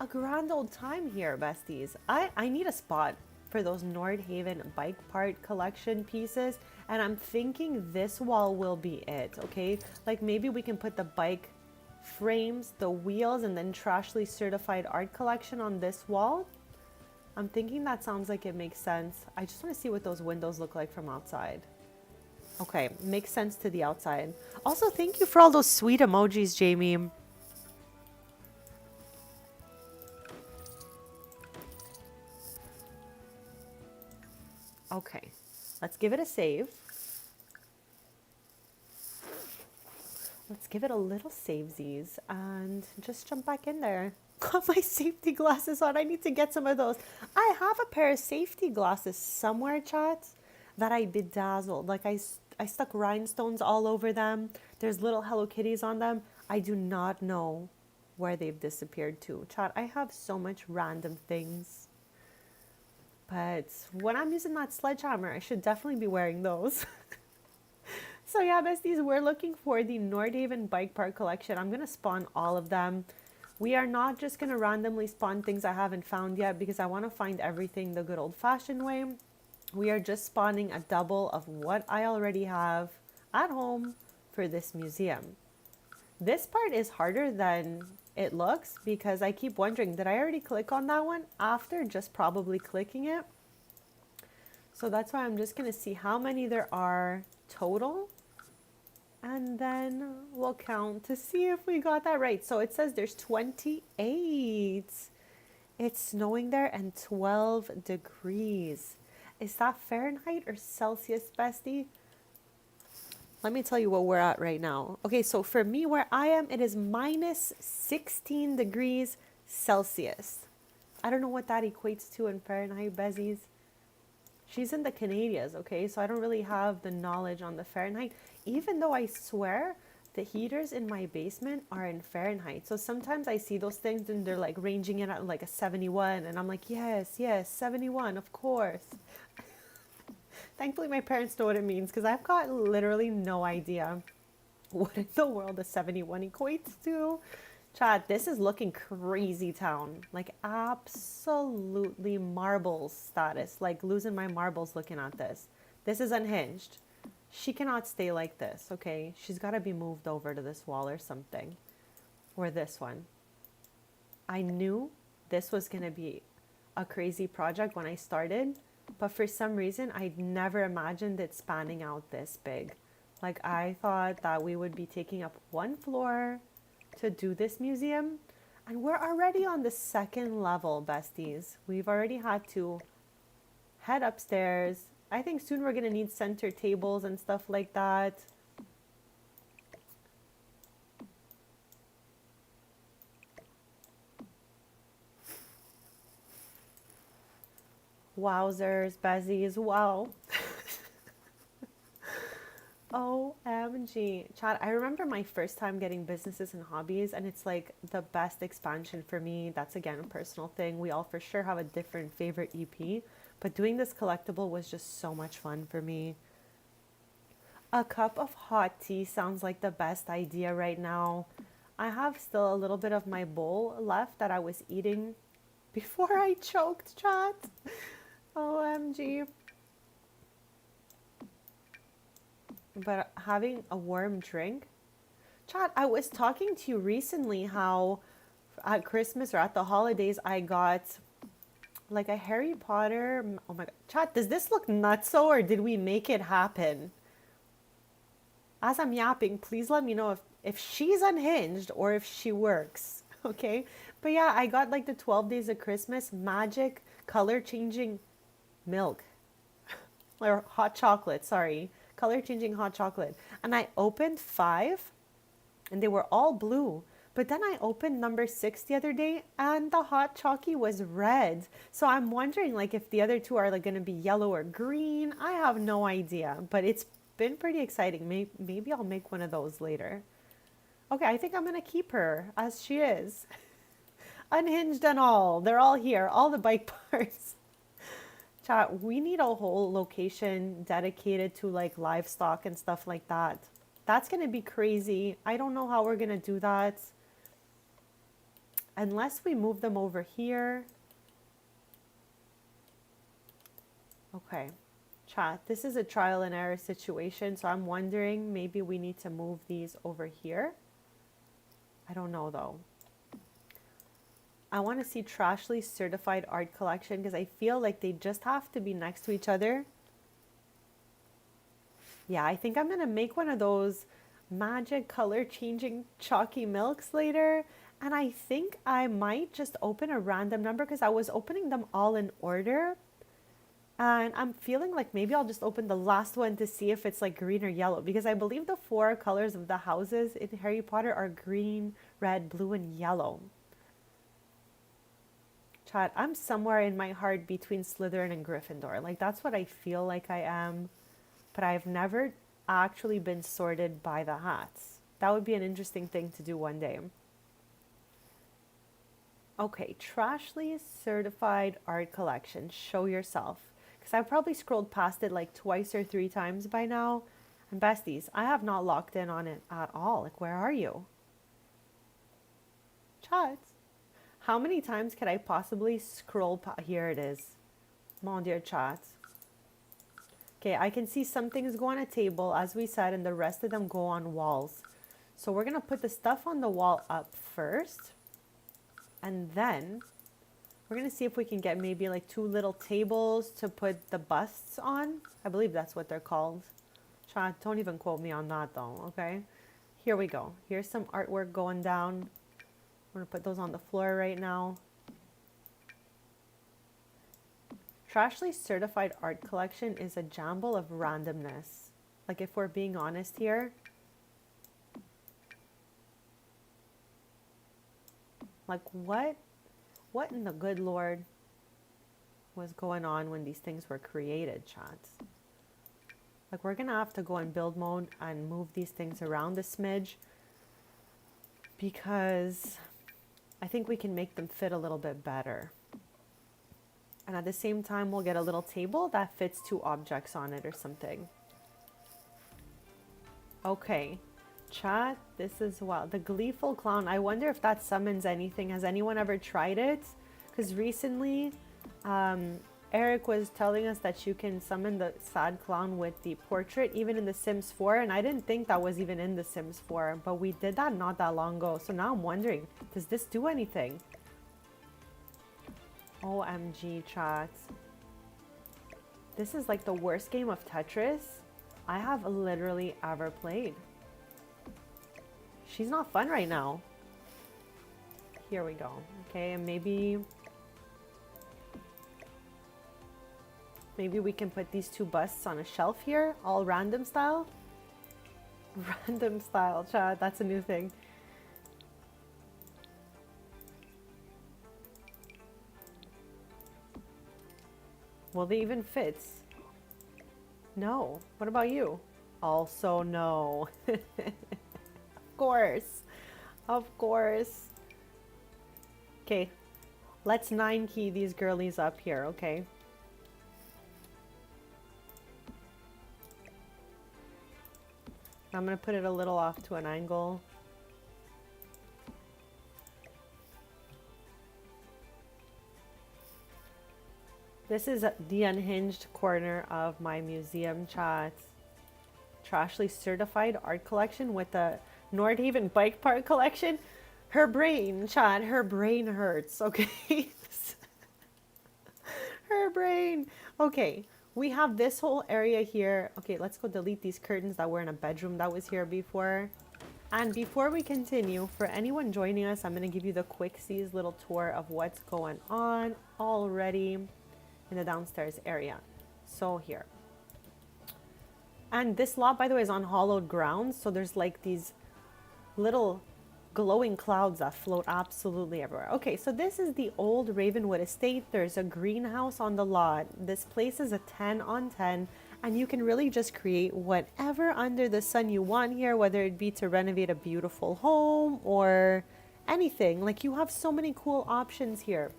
Speaker 1: grand old time here, besties. I need a spot for those Nordhaven bike part collection pieces, and I'm thinking this wall will be it, okay? Like maybe we can put the bike frames, the wheels, and then Trashly certified art collection on this wall. I'm thinking that sounds like it makes sense. I just want to see what those windows look like from outside. Okay, makes sense to the outside. Also, thank you for all those sweet emojis, Jamie. Okay, let's give it a save. Let's give it a little savesies and just jump back in there. Got my safety glasses on. I need to get some of those. I have a pair of safety glasses somewhere, chat, that I bedazzled. Like I stuck rhinestones all over them. There's little Hello Kitties on them. I do not know where they've disappeared to. Chat, I have so much random things. But when I'm using that sledgehammer, I should definitely be wearing those. So yeah, besties, we're looking for the Nordhaven bike park collection. I'm going to spawn all of them. We are not just going to randomly spawn things I haven't found yet because I want to find everything the good old-fashioned way. We are just spawning a double of what I already have at home for this museum. This part is harder than it looks because I keep wondering, did I already click on that one after just probably clicking it? So that's why I'm just going to see how many there are total. And then we'll count to see if we got that right. So it says there's 28. It's snowing there and 12 degrees. Is that Fahrenheit or Celsius, bestie? Let me tell you what we're at right now. Okay, so for me, where I am, it is minus 16 degrees Celsius. I don't know what that equates to in Fahrenheit, bezies. She's in the Canadias, okay? So I don't really have the knowledge on the Fahrenheit, even though I swear the heaters in my basement are in Fahrenheit. So sometimes I see those things and they're like ranging it at like a 71. And I'm like, yes, yes, 71, of course. Thankfully, my parents know what it means because I've got literally no idea what in the world a 71 equates to. Chat, this is looking crazy town. Like absolutely marbles status. Like losing my marbles looking at this. This is unhinged. She cannot stay like this, okay? She's got to be moved over to this wall or something. Or this one. I knew this was going to be a crazy project when I started, but for some reason, I'd never imagined it spanning out this big. Like, I thought that we would be taking up one floor to do this museum, and we're already on the second level, besties. We've already had to head upstairs. I think soon we're going to need center tables and stuff like that. Wowzers, bezies, wow. OMG. Chad, I remember my first time getting businesses and hobbies, and it's like the best expansion for me. That's again a personal thing. We all for sure have a different favorite EP, but doing this collectible was just so much fun for me. A cup of hot tea sounds like the best idea right now. I have still a little bit of my bowl left that I was eating before I choked, chat. OMG. But having a warm drink. Chat, I was talking to you recently how at Christmas or at the holidays I got like a Harry Potter. Oh my God. Chat, does this look nutso or did we make it happen? As I'm yapping, please let me know if she's unhinged or if she works. Okay? But yeah, I got like the 12 Days of Christmas magic color changing milk or hot chocolate, sorry. Color changing hot chocolate. And I opened 5 and they were all blue. But then I opened number 6 the other day and the hot chalky was red. So I'm wondering like if the other two are like going to be yellow or green. I have no idea, but it's been pretty exciting. Maybe I'll make one of those later. Okay, I think I'm going to keep her as she is. Unhinged and all. They're all here. All the bike parts. Chat, we need a whole location dedicated to like livestock and stuff like that. That's going to be crazy. I don't know how we're going to do that. Unless we move them over here. Okay. Chat, this is a trial and error situation. So I'm wondering maybe we need to move these over here. I don't know though. I want to see Trashly's certified art collection because I feel like they just have to be next to each other. Yeah, I think I'm going to make one of those magic color changing chalky milks later. And I think I might just open a random number because I was opening them all in order. And I'm feeling like maybe I'll just open the last one to see if it's like green or yellow. Because I believe the 4 colors of the houses in Harry Potter are green, red, blue, and yellow. Chat, I'm somewhere in my heart between Slytherin and Gryffindor. Like, that's what I feel like I am. But I've never actually been sorted by the hats. That would be an interesting thing to do one day. Okay, Trashly's certified art collection. Show yourself. Because I've probably scrolled past it like twice or 3 times by now. And besties, I have not locked in on it at all. Like, where are you? Chat. How many times could I possibly scroll here it is. Mon dear chat. Okay, I can see some things go on a table, as we said, and the rest of them go on walls. So we're going to put the stuff on the wall up first. And then we're going to see if we can get maybe like 2 little tables to put the busts on. I believe that's what they're called. Chat, don't even quote me on that though, okay? Here we go. Here's some artwork going down. I'm going to put those on the floor right now. Trashly's certified art collection is a jumble of randomness. Like if we're being honest here. Like what? What in the good Lord? was going on when these things were created, chat. Like, we're gonna have to go in build mode and move these things around a smidge because I think we can make them fit a little bit better. And at the same time, we'll get a little table that fits 2 objects on it or something. Okay, chat, this is, wow, the Gleeful Clown. I wonder if that summons anything. Has anyone ever tried it? Because recently, Eric was telling us that you can summon the sad clown with the portrait, even in The Sims 4, and I didn't think that was even in The Sims 4, but we did that not that long ago. So now I'm wondering, does this do anything? OMG, chat. This is like the worst game of Tetris I have literally ever played. She's not fun right now. Here we go. Okay, and maybe we can put these 2 busts on a shelf here, all random style. Random style, chat. That's a new thing. Will they even fit? No. What about you? Also no. Of course. Of course. Okay. Let's 9 key these girlies up here, okay? I'm gonna put it a little off to an angle. This is the unhinged corner of my museum, chat. Trashly certified art collection with the Nordhaven bike park collection. Her brain, chat, her brain hurts, okay? Her brain. Okay, we have this whole area here. Okay, let's go delete these curtains that were in a bedroom that was here before. And before we continue, for anyone joining us, I'm going to give you the quicksies little tour of what's going on already in the downstairs area. So here. And this lot, by the way, is on hollowed ground. So there's like these little glowing clouds that float absolutely everywhere. Okay, so this is the old Ravenwood estate. There's a greenhouse on the lot. This place is a 10 on 10. And you can really just create whatever under the sun you want here, whether it be to renovate a beautiful home or anything. Like, you have so many cool options here.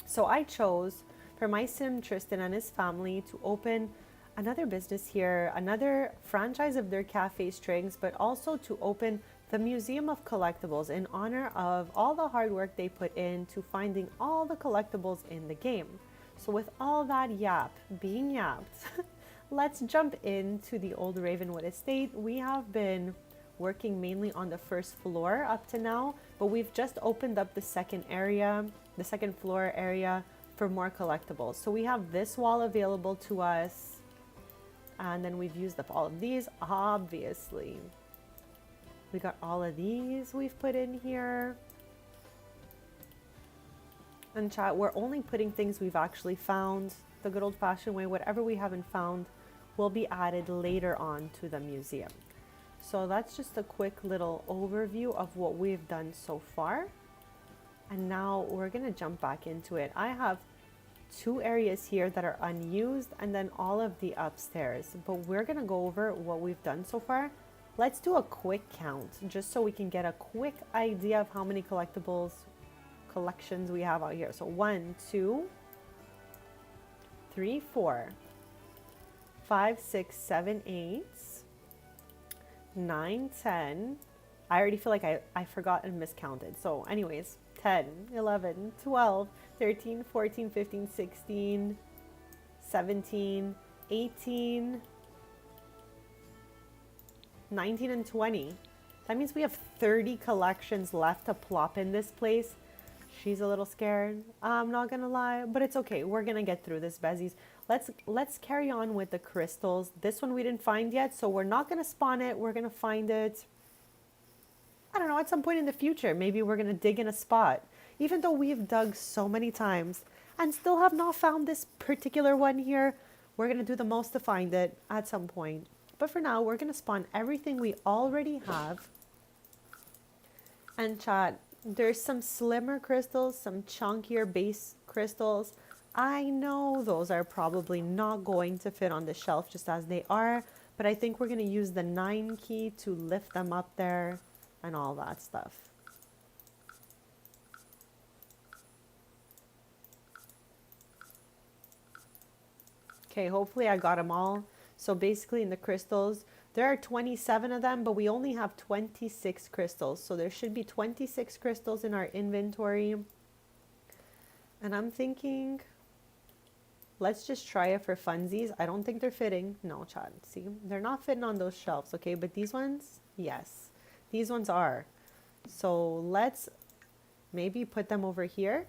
Speaker 1: So I chose for my sim Tristan and his family to open another business here, another franchise of their cafe strings, but also to open the Museum of Collectables in honor of all the hard work they put into finding all the collectibles in the game. So with all that being yapped, let's jump into the old Ravenwood estate. We have been working mainly on the first floor up to now, but we've just opened up the second floor area for more collectibles. So we have this wall available to us, and then we've used up all of these, obviously. We got all of these we've put in here. And chat, we're only putting things we've actually found the good old-fashioned way. Whatever we haven't found will be added later on to the museum. So that's just a quick little overview of what we've done so far. And now we're gonna jump back into it. I have 2 areas here that are unused and then all of the upstairs, but we're gonna go over what we've done so far. Let's do a quick count just so we can get a quick idea of how many collections we have out here. So 1, 2, 3, 4, 5, 6, 7, 8, 9, 10. I already feel like I forgot and miscounted. So anyways, 10, 11, 12, 13, 14, 15, 16, 17, 18, 19, and 20. That means we have 30 collections left to plop in this place. She's a little scared, I'm not gonna lie, but it's okay. We're gonna get through this, Besties. Let's carry on with the crystals. This one we didn't find yet, so we're not gonna spawn it. We're gonna find it, I don't know, at some point in the future. Maybe we're gonna dig in a spot. Even though we've dug so many times and still have not found this particular one here, we're gonna do the most to find it at some point. But for now, we're gonna spawn everything we already have. And chat, there's some slimmer crystals, some chunkier base crystals. I know those are probably not going to fit on the shelf just as they are, but I think we're going to use the 9 key to lift them up there and all that stuff. Okay, hopefully I got them all. So basically in the crystals, there are 27 of them, but we only have 26 crystals. So there should be 26 crystals in our inventory. And I'm thinking, let's just try it for funsies. I don't think they're fitting. No, Chad. See, they're not fitting on those shelves, okay? But these ones, yes. These ones are. So let's maybe put them over here.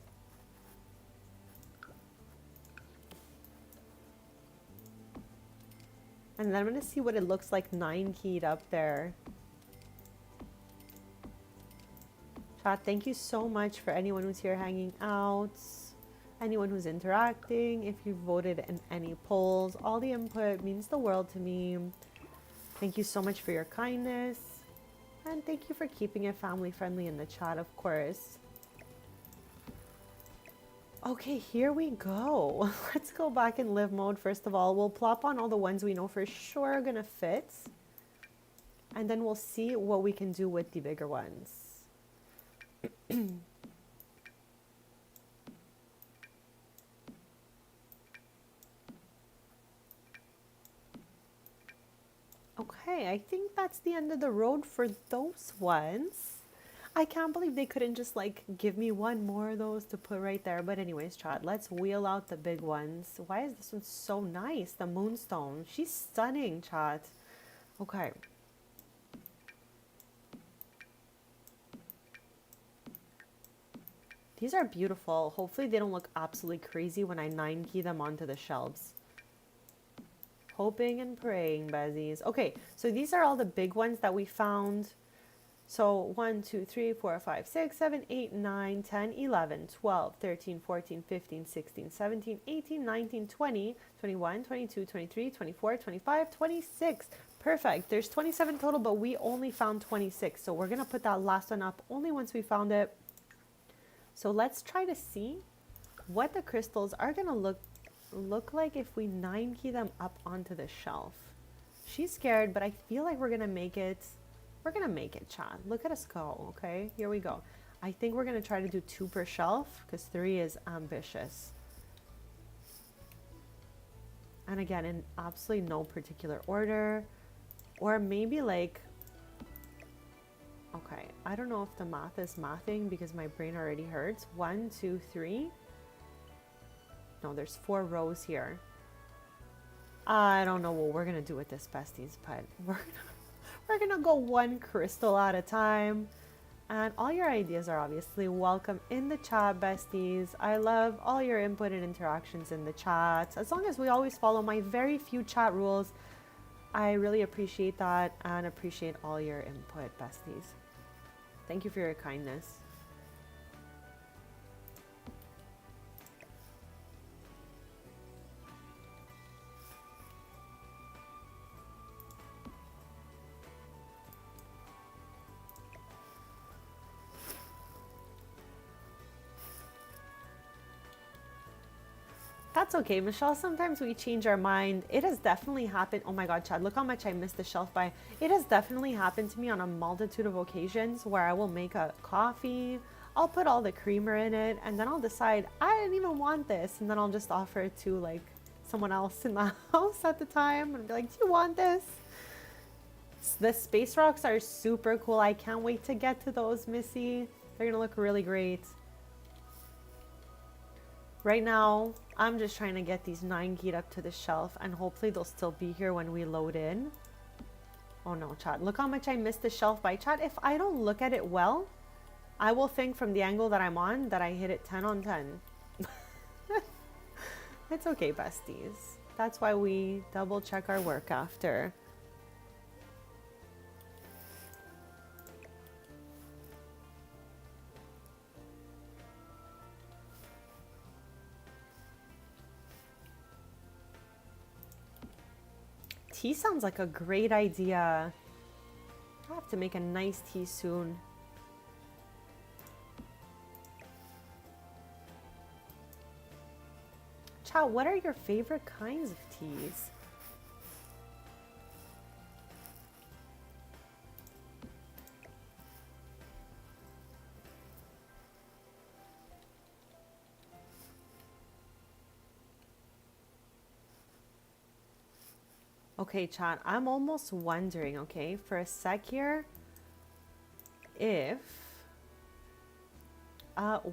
Speaker 1: And then I'm going to see what it looks like 9 keyed up there. Chat, thank you so much for anyone who's here hanging out, anyone who's interacting, if you voted in any polls. All the input means the world to me. Thank you so much for your kindness. And thank you for keeping it family friendly in the chat, of course. Okay, here we go. Let's go back in live mode. First of all, we'll plop on all the ones we know for sure are gonna fit. And then we'll see what we can do with the bigger ones. Okay, I think that's the end of the road for those ones. I can't believe they couldn't just like give me one more of those to put right there. But anyways, chat, let's wheel out the big ones. Why is this one so nice? The moonstone. She's stunning, chat. Okay. These are beautiful. Hopefully they don't look absolutely crazy when I 9 key them onto the shelves. Hoping and praying, Besties. Okay, so these are all the big ones that we found. So 1, 2, 3, 4, 5, 6, 7, 8, 9, 10, 11, 12, 13, 14, 15, 16, 17, 18, 19, 20, 21, 22, 23, 24, 25, 26. Perfect. There's 27 total, but we only found 26. So we're going to put that last one up only once we found it. So let's try to see what the crystals are going to look like if we 9 key them up onto the shelf. She's scared, but I feel like we're going to make it. We're going to make it, Chad. Look at us go, okay? Here we go. I think we're going to try to do 2 per shelf because 3 is ambitious. And again, in absolutely no particular order. Or maybe like, okay, I don't know if the math is mathing because my brain already hurts. 1, 2, 3. No, there's 4 rows here. I don't know what we're going to do with this, besties, but we're gonna go 1 crystal at a time. And all your ideas are obviously welcome in the chat, besties. I love all your input and interactions in the chat. As long as we always follow my very few chat rules, I really appreciate that and appreciate all your input, besties. Thank you for your kindness. That's okay, Michelle. Sometimes we change our mind. It has definitely happened. Oh my God, Chad, look how much I missed the shelf by. It has definitely happened to me on a multitude of occasions where I will make a coffee, I'll put all the creamer in it, and then I'll decide I didn't even want this. And then I'll just offer it to like someone else in the house at the time and be like, do you want this? The space rocks are super cool. I can't wait to get to those, Missy. They're gonna look really great. Right now, I'm just trying to get these 9 keyed up to the shelf and hopefully they'll still be here when we load in. Oh no, chat. Look how much I missed the shelf by. Chat, if I don't look at it well, I will think from the angle that I'm on that I hit it 10 on 10. It's okay, besties. That's why we double check our work after. Tea sounds like a great idea. I'll have to make a nice tea soon. chat, what are your favorite kinds of teas? Okay, chat, I'm almost wondering, okay, for a sec here, if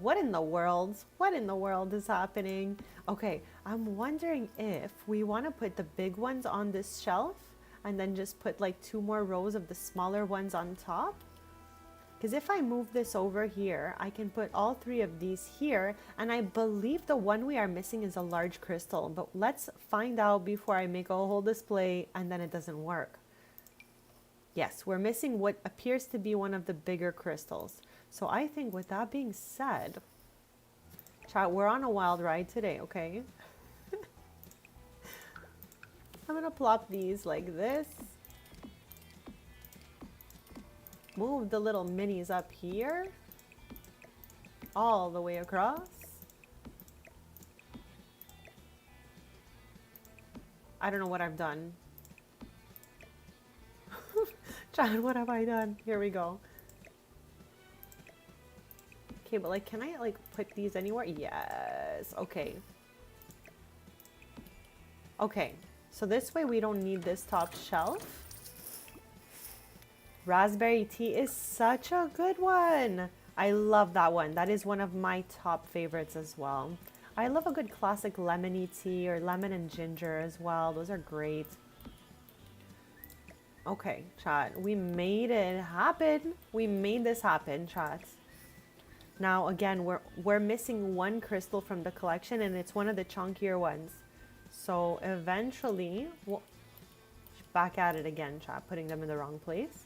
Speaker 1: what in the world? What in the world is happening? Okay, I'm wondering if we want to put the big ones on this shelf and then just put like 2 more rows of the smaller ones on top. Because if I move this over here, I can put all 3 of these here. And I believe the one we are missing is a large crystal. But let's find out before I make a whole display and then it doesn't work. Yes, we're missing what appears to be one of the bigger crystals. So I think with that being said, chat, we're on a wild ride today, okay? I'm gonna plop these like this. Move the little minis up here. All the way across. I don't know what I've done. Chat, what have I done? Here we go. Okay, but like, can I like put these anywhere? Yes, okay. Okay, so this way we don't need this top shelf. Raspberry tea is such a good one. I love that one. That is one of my top favorites as well. I love a good classic lemony tea or lemon and ginger as well. Those are great. Okay, chat, we made it happen. We made this happen, chat. Now, again, we're missing 1 crystal from the collection, and it's one of the chunkier ones. So eventually, we'll back at it again, chat, putting them in the wrong place.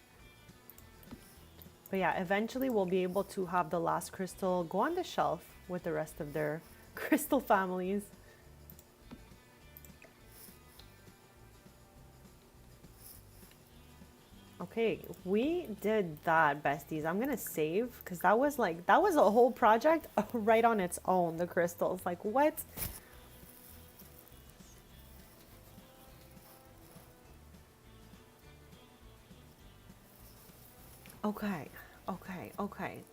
Speaker 1: But yeah, eventually we'll be able to have the last crystal go on the shelf with the rest of their crystal families. Okay, we did that, besties. I'm gonna save because that was a whole project right on its own, the crystals. Like, what? Okay, okay.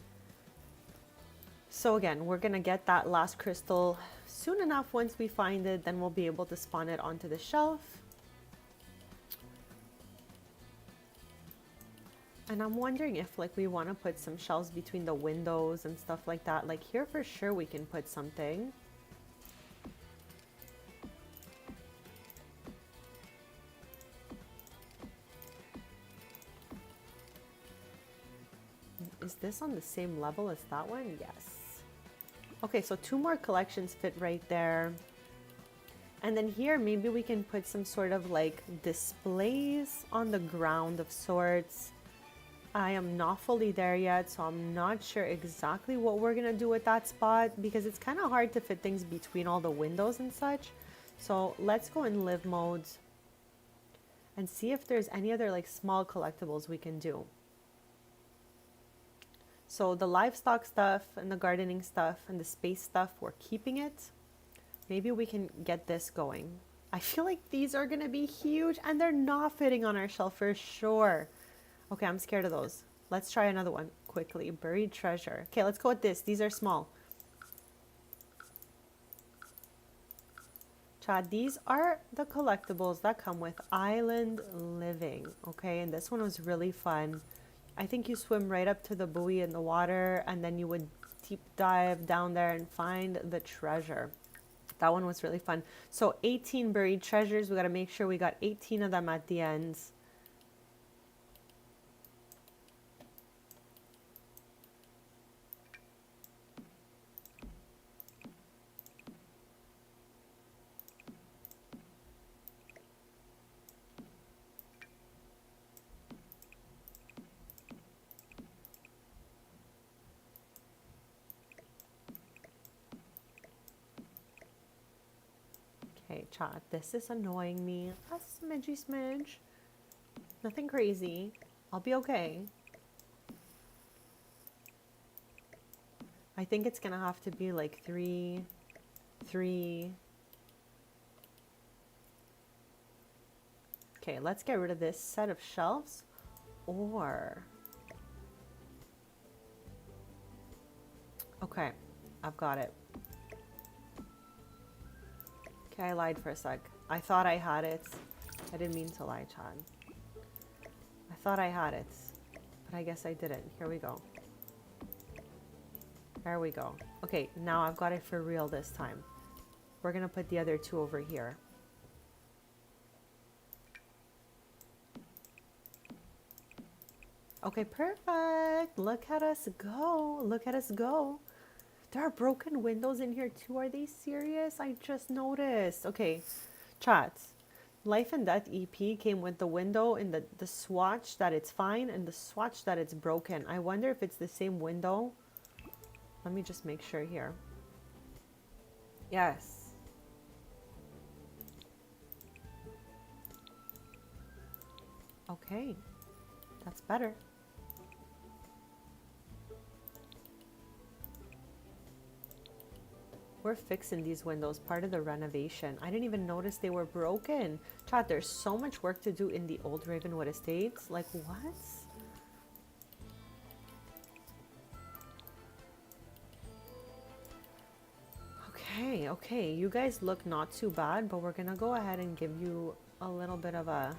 Speaker 1: So again, we're gonna get that last crystal soon enough. Once we find it, then we'll be able to spawn it onto the shelf. And I'm wondering if like we want to put some shelves between the windows and stuff like that. Like here for sure we can put something. Is this on the same level as that one? Yes. Okay, so 2 more collections fit right there. And then here maybe we can put some sort of like displays on the ground of sorts. I am not fully there yet, so I'm not sure exactly what we're gonna do with that spot because it's kind of hard to fit things between all the windows and such. So let's go in live modes and see if there's any other like small collectibles we can do. So the livestock stuff and the gardening stuff and the space stuff, we're keeping it. Maybe we can get this going. I feel like these are gonna be huge and they're not fitting on our shelf for sure. Okay, I'm scared of those. Let's try another one quickly. Buried treasure. Okay, let's go with this. These are small. Chad, these are the collectibles that come with Island Living. Okay, and this one was really fun. I think you swim right up to the buoy in the water and then you would deep dive down there and find the treasure. That one was really fun. So 18 buried treasures. We got to make sure we got 18 of them at the ends. Okay, chat, this is annoying me a smidge. Nothing crazy. I'll be okay. I think it's gonna have to be like 3, 3, Okay, let's get rid of this set of shelves. Or, okay, I've got it. Okay, I lied for a sec. I thought I had it. I didn't mean to lie, Chad. I thought I had it, but I guess I didn't. Here we go. There we go. Okay, now I've got it for real this time. We're gonna put the other two over here. Okay, perfect. Look at us go. Look at us go. There are broken windows in here too. Are they serious? I just noticed. Okay, chat. Life and Death EP came with the window in the swatch that it's fine and the swatch that it's broken. I wonder if it's the same window. Let me just make sure here. Yes. Okay, that's better. We're fixing these windows, part of the renovation. I didn't even notice they were broken. Chat, there's so much work to do in the old Ravenwood estates. Like, what? Okay, okay. You guys look not too bad, but we're gonna go ahead and give you a little bit of a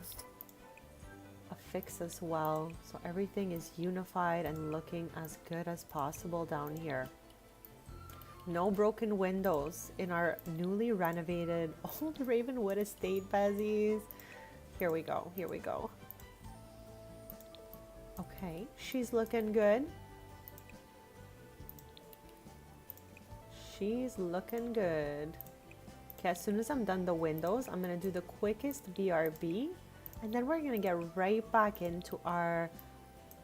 Speaker 1: fix as well. So everything is unified and looking as good as possible down here. No broken windows in our newly renovated old Ravenwood estate, Besties. Here we go, here we go. Okay, she's looking good. She's looking good. Okay, as soon as I'm done the windows, I'm gonna do the quickest BRB, and then we're gonna get right back into our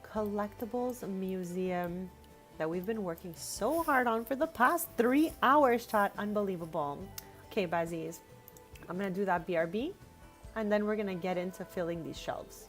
Speaker 1: collectibles museum that we've been working so hard on for the past 3 hours, chat. Unbelievable. Okay, Bazzies, I'm gonna do that BRB, and then we're gonna get into filling these shelves.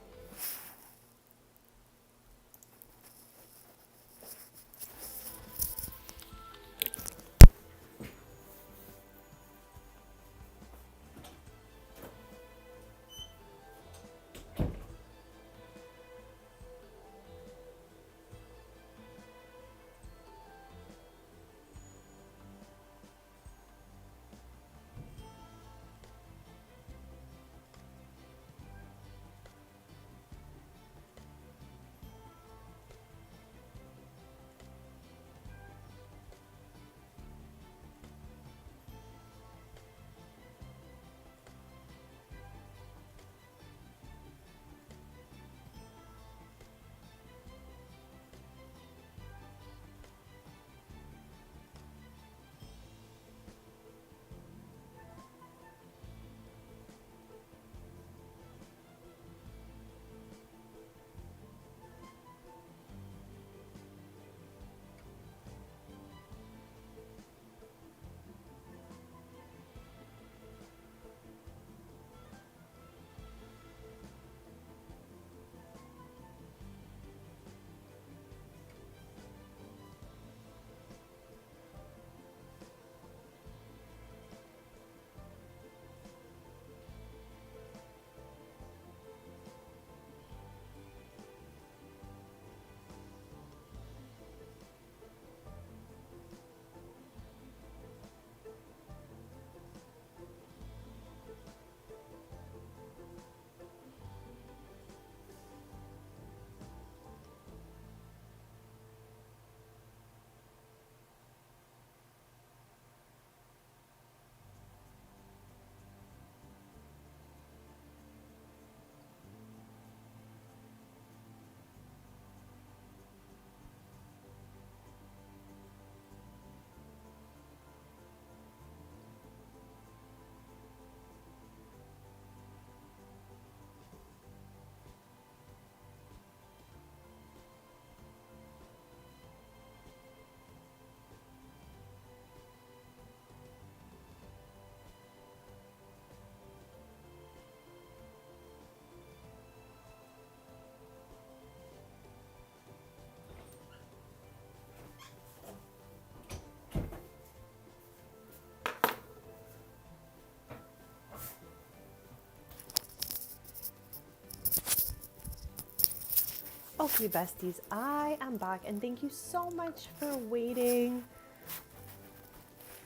Speaker 1: Okay, besties, I am back and thank you so much for waiting.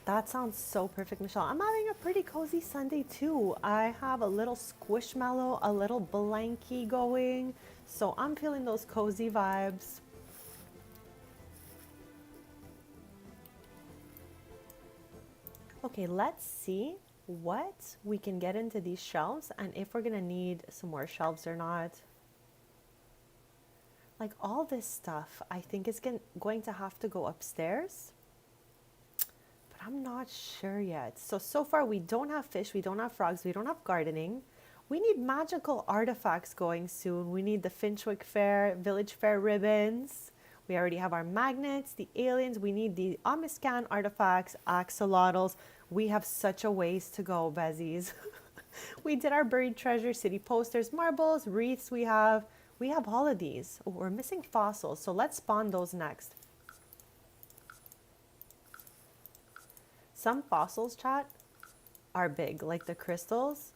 Speaker 1: That sounds so perfect, Michelle. I'm having a pretty cozy Sunday too. I have a little squishmallow, a little blankie going. So I'm feeling those cozy vibes. Okay, let's see what we can get into these shelves and if we're gonna need some more shelves or not. Like all this stuff, I think is going to have to go upstairs. But I'm not sure yet. So far we don't have fish, we don't have frogs, we don't have gardening. We need magical artifacts going soon. We need the Finchwick Fair, Village Fair ribbons. We already have our magnets, the aliens. We need the Omiscan artifacts, axolotls. We have such a ways to go, Bezies. We did our buried treasure, city posters, marbles, wreaths we have. We have all of these. Oh, we're missing fossils, so let's spawn those next. Some fossils, chat, are big, like the crystals.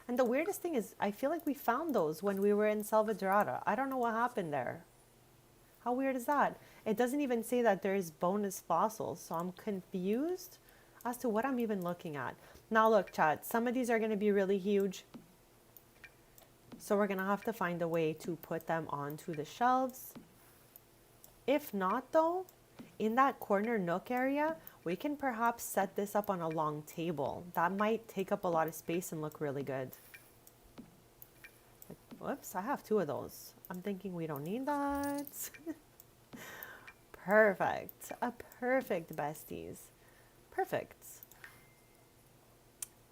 Speaker 1: And the weirdest thing is, I feel like we found those when we were in Salvadorada. I don't know what happened there. How weird is that? It doesn't even say that there's bonus fossils, so I'm confused as to what I'm even looking at. Now look, chat, some of these are going to be really huge. So we're going to have to find a way to put them onto the shelves. If not though, in that corner nook area, we can perhaps set this up on a long table. That might take up a lot of space and look really good. Whoops, I have 2 of those. I'm thinking we don't need that. Perfect. A perfect, besties. Perfect.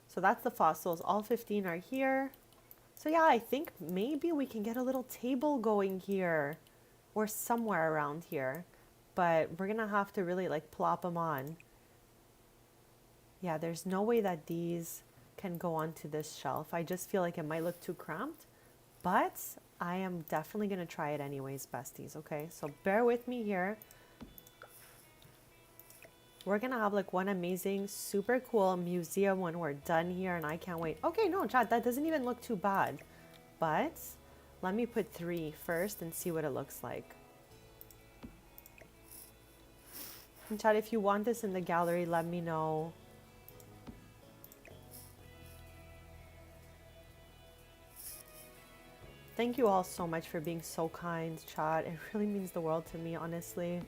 Speaker 1: So that's the fossils. All 15 are here. So yeah, I think maybe we can get a little table going here or somewhere around here. But we're going to have to really like plop them on. Yeah, there's no way that these can go onto this shelf. I just feel like it might look too cramped. But I am definitely going to try it anyways, besties, okay? So bear with me here. We're going to have like one amazing, super cool museum when we're done here, and I can't wait. Okay, no, chat, that doesn't even look too bad. But let me put 3 first and see what it looks like. And chat, if you want this in the gallery, let me know. Thank you all so much for being so kind, chat. It really means the world to me, honestly.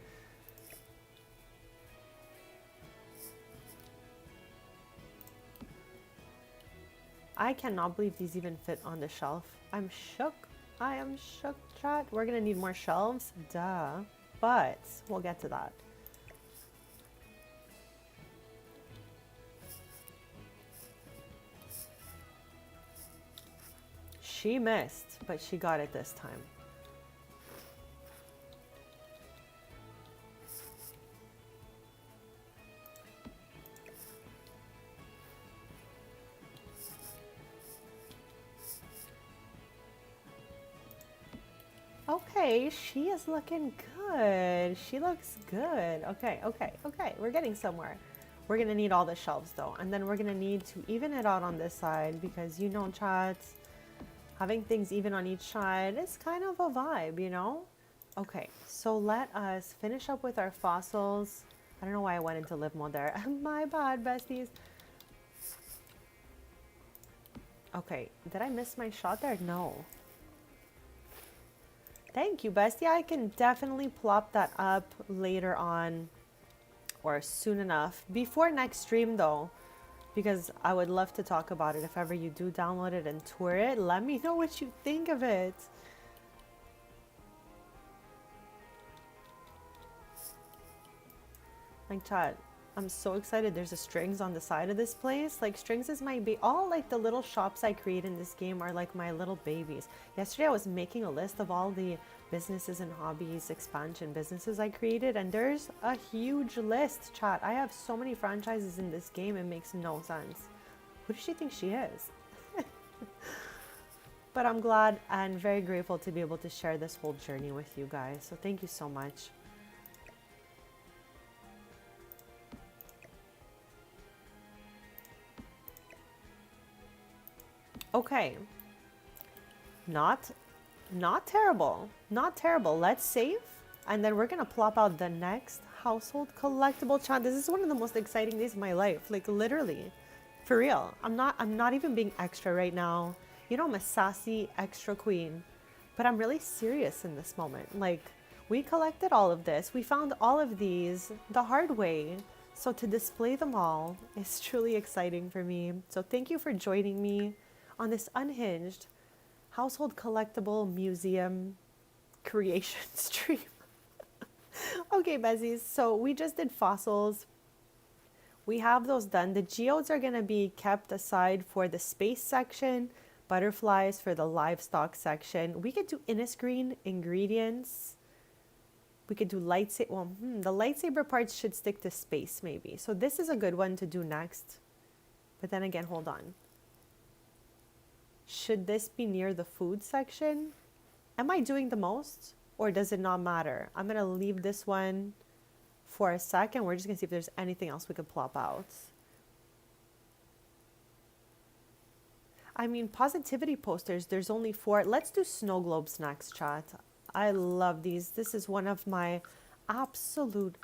Speaker 1: I cannot believe these even fit on the shelf. I'm shook. I am shook, chat. We're gonna need more shelves, duh. But we'll get to that. She missed, but she got it this time. Okay, she is looking good. She looks good. Okay. We're getting somewhere. We're gonna need all the shelves though, and then we're gonna need to even it out on this side because you know, chats, having things even on each side is kind of a vibe, you know? Okay, so let us finish up with our fossils. I don't know why I went into live mode there. My bad, besties. Okay, did I miss my shot there? No. Thank you, bestie. I can definitely plop that up later on or soon enough. Before next stream though, because I would love to talk about it. If ever you do download it and tour it, let me know what you think of it. Like chat, I'm so excited. There's a strings on the side of this place. Like strings is my all like the little shops I create in this game are like my little babies. Yesterday I was making a list of all the businesses and hobbies, expansion businesses I created, and there's a huge list, chat. I have so many franchises in this game, it makes no sense. Who does she think she is? But I'm glad and very grateful to be able to share this whole journey with you guys. So thank you so much. Okay, Not, not terrible. Not terrible. Let's save. And then we're going to plop out the next household collectible. Chat, this is one of the most exciting days of my life. Like literally. For real. I'm not even being extra right now. You know, I'm a sassy extra queen. But I'm really serious in this moment. Like, we collected all of this. We found all of these the hard way. So to display them all is truly exciting for me. So thank you for joining me on this unhinged household collectible museum creation stream. Okay, Besties. So we just did fossils. We have those done. The geodes are going to be kept aside for the space section, butterflies for the livestock section. We could do Innisgreen ingredients. We could do lightsaber. Well, the lightsaber parts should stick to space maybe. So this is a good one to do next. But then again, hold on. Should this be near the food section? Am I doing the most? Or does it not matter? I'm going to leave this one for a second. We're just going to see if there's anything else we could plop out. I mean, positivity posters, there's only 4. Let's do snow globes next, chat. I love these. This is one of my absolute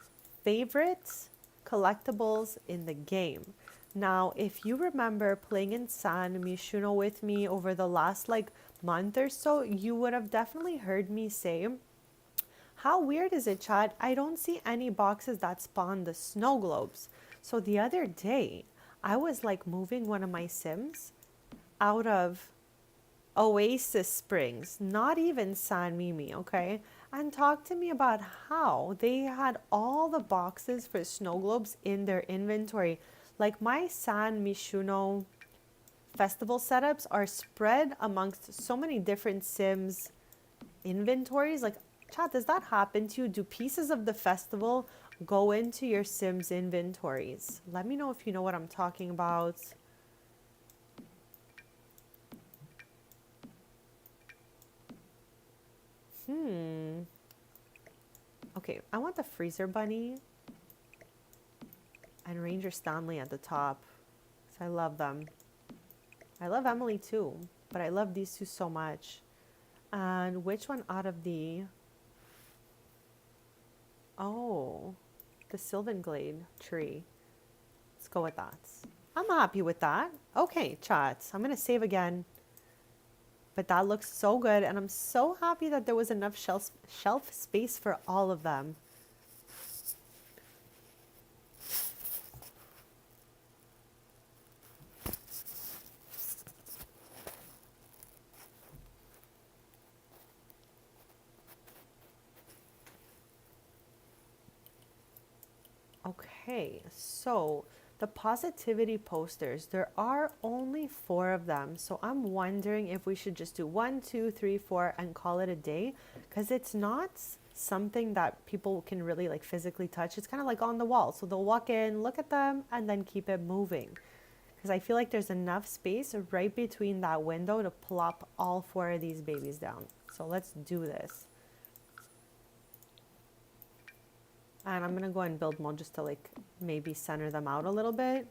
Speaker 1: favorite collectibles in the game. Now, if you remember playing in San Mishuno with me over the last month or so, you would have definitely heard me say, how weird is it, chat? I don't see any boxes that spawn the snow globes. So the other day, I was moving one of my Sims out of Oasis Springs, not even San Mimi, okay? And talk to me about how they had all the boxes for snow globes in their inventory. Like my San Mishuno festival setups are spread amongst so many different Sims inventories. Chat, does that happen to you? Do pieces of the festival go into your Sims inventories? Let me know if you know what I'm talking about. Okay, I want the Freezer Bunny and Ranger Stanley at the top. So I love them. I love Emily too, but I love these two so much. And which one out of the... Oh, the Sylvan Glade tree. Let's go with that. I'm happy with that. Okay, chat. I'm going to save again. But that looks so good, and I'm so happy that there was enough shelf space for all of them. Okay, so the positivity posters, there are only 4 of them. So I'm wondering if we should just do 1, 2, 3, 4 and call it a day, because it's not something that people can really physically touch. It's kind of on the wall. So they'll walk in, look at them, and then keep it moving. Because I feel like there's enough space right between that window to plop all 4 of these babies down. So let's do this. And I'm going to go in build mode just to maybe center them out a little bit.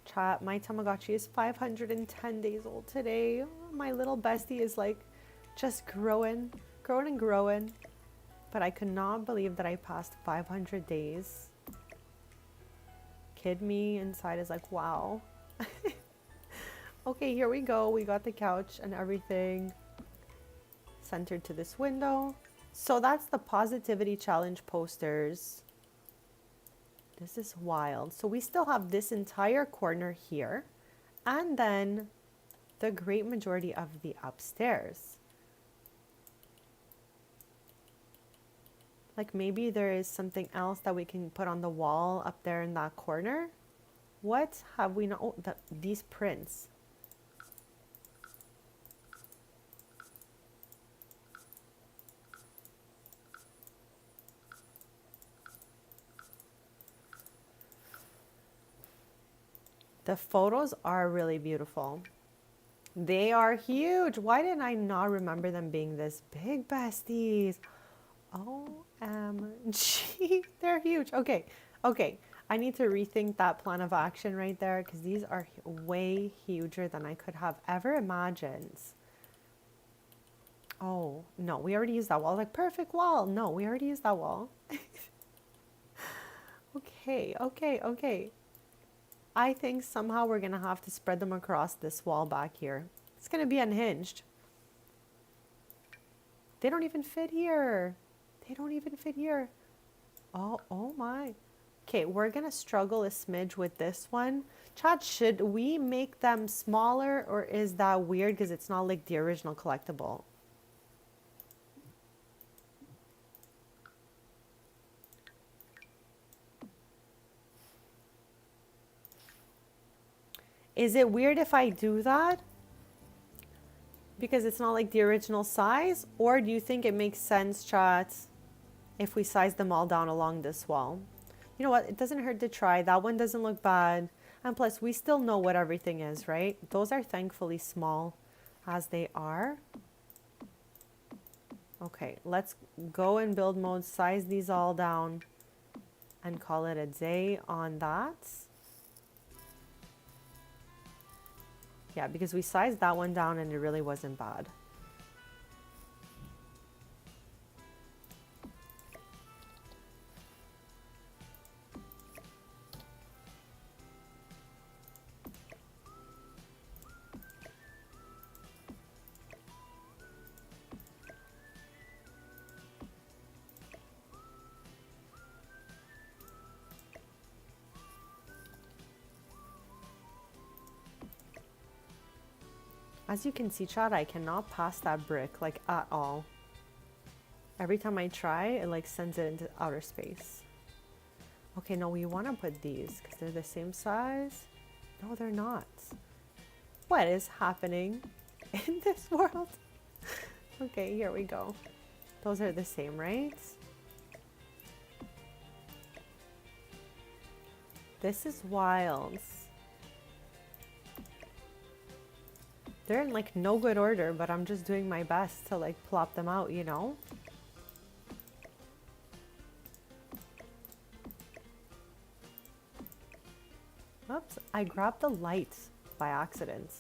Speaker 1: Chat, my Tamagotchi is 510 days old today. My little bestie is just growing and growing. But I could not believe that I passed 500 days. Kid me inside is wow. Okay, here we go. We got the couch and everything centered to this window. So that's the positivity challenge posters. This is wild. So we still have this entire corner here, and then the great majority of the upstairs. Maybe there is something else that we can put on the wall up there in that corner. What have we not? Oh, these prints. The photos are really beautiful. They are huge. Why didn't I not remember them being this big, besties? OMG, they're huge. Okay. I need to rethink that plan of action right there because these are way huger than I could have ever imagined. Oh, no, we already used that wall. Like, perfect wall. No, we already used that wall. Okay, okay, okay. I think somehow we're going to have to spread them across this wall back here. It's going to be unhinged. They don't even fit here. They don't even fit here. Oh, oh my. Okay, we're going to struggle a smidge with this one. Chat, should we make them smaller or is that weird because it's not like the original collectible? Is it weird if I do that? Because it's not like the original size? Or do you think it makes sense, chat, if we size them all down along this wall? You know what? It doesn't hurt to try. That one doesn't look bad. And plus, we still know what everything is, right? Those are thankfully small as they are. Okay, let's go in build mode, size these all down, and call it a day on that. Yeah, because we sized that one down and it really wasn't bad. As you can see, chat, I cannot pass that brick, like, at all. Every time I try, it, like, sends it into outer space. Okay, no, we want to put these, because they're the same size. No, they're not. What is happening in this world? Okay, here we go. Those are the same, right? This is wild. They're in like no good order, but I'm just doing my best to like plop them out, you know? Oops, I grabbed the light by accident.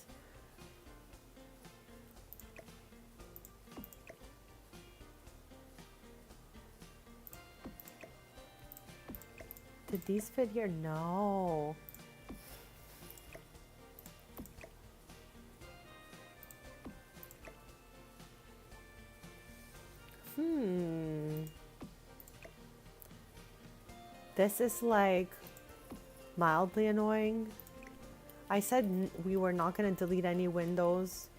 Speaker 1: Did these fit here? No. This is like mildly annoying. I said we were not going to delete any windows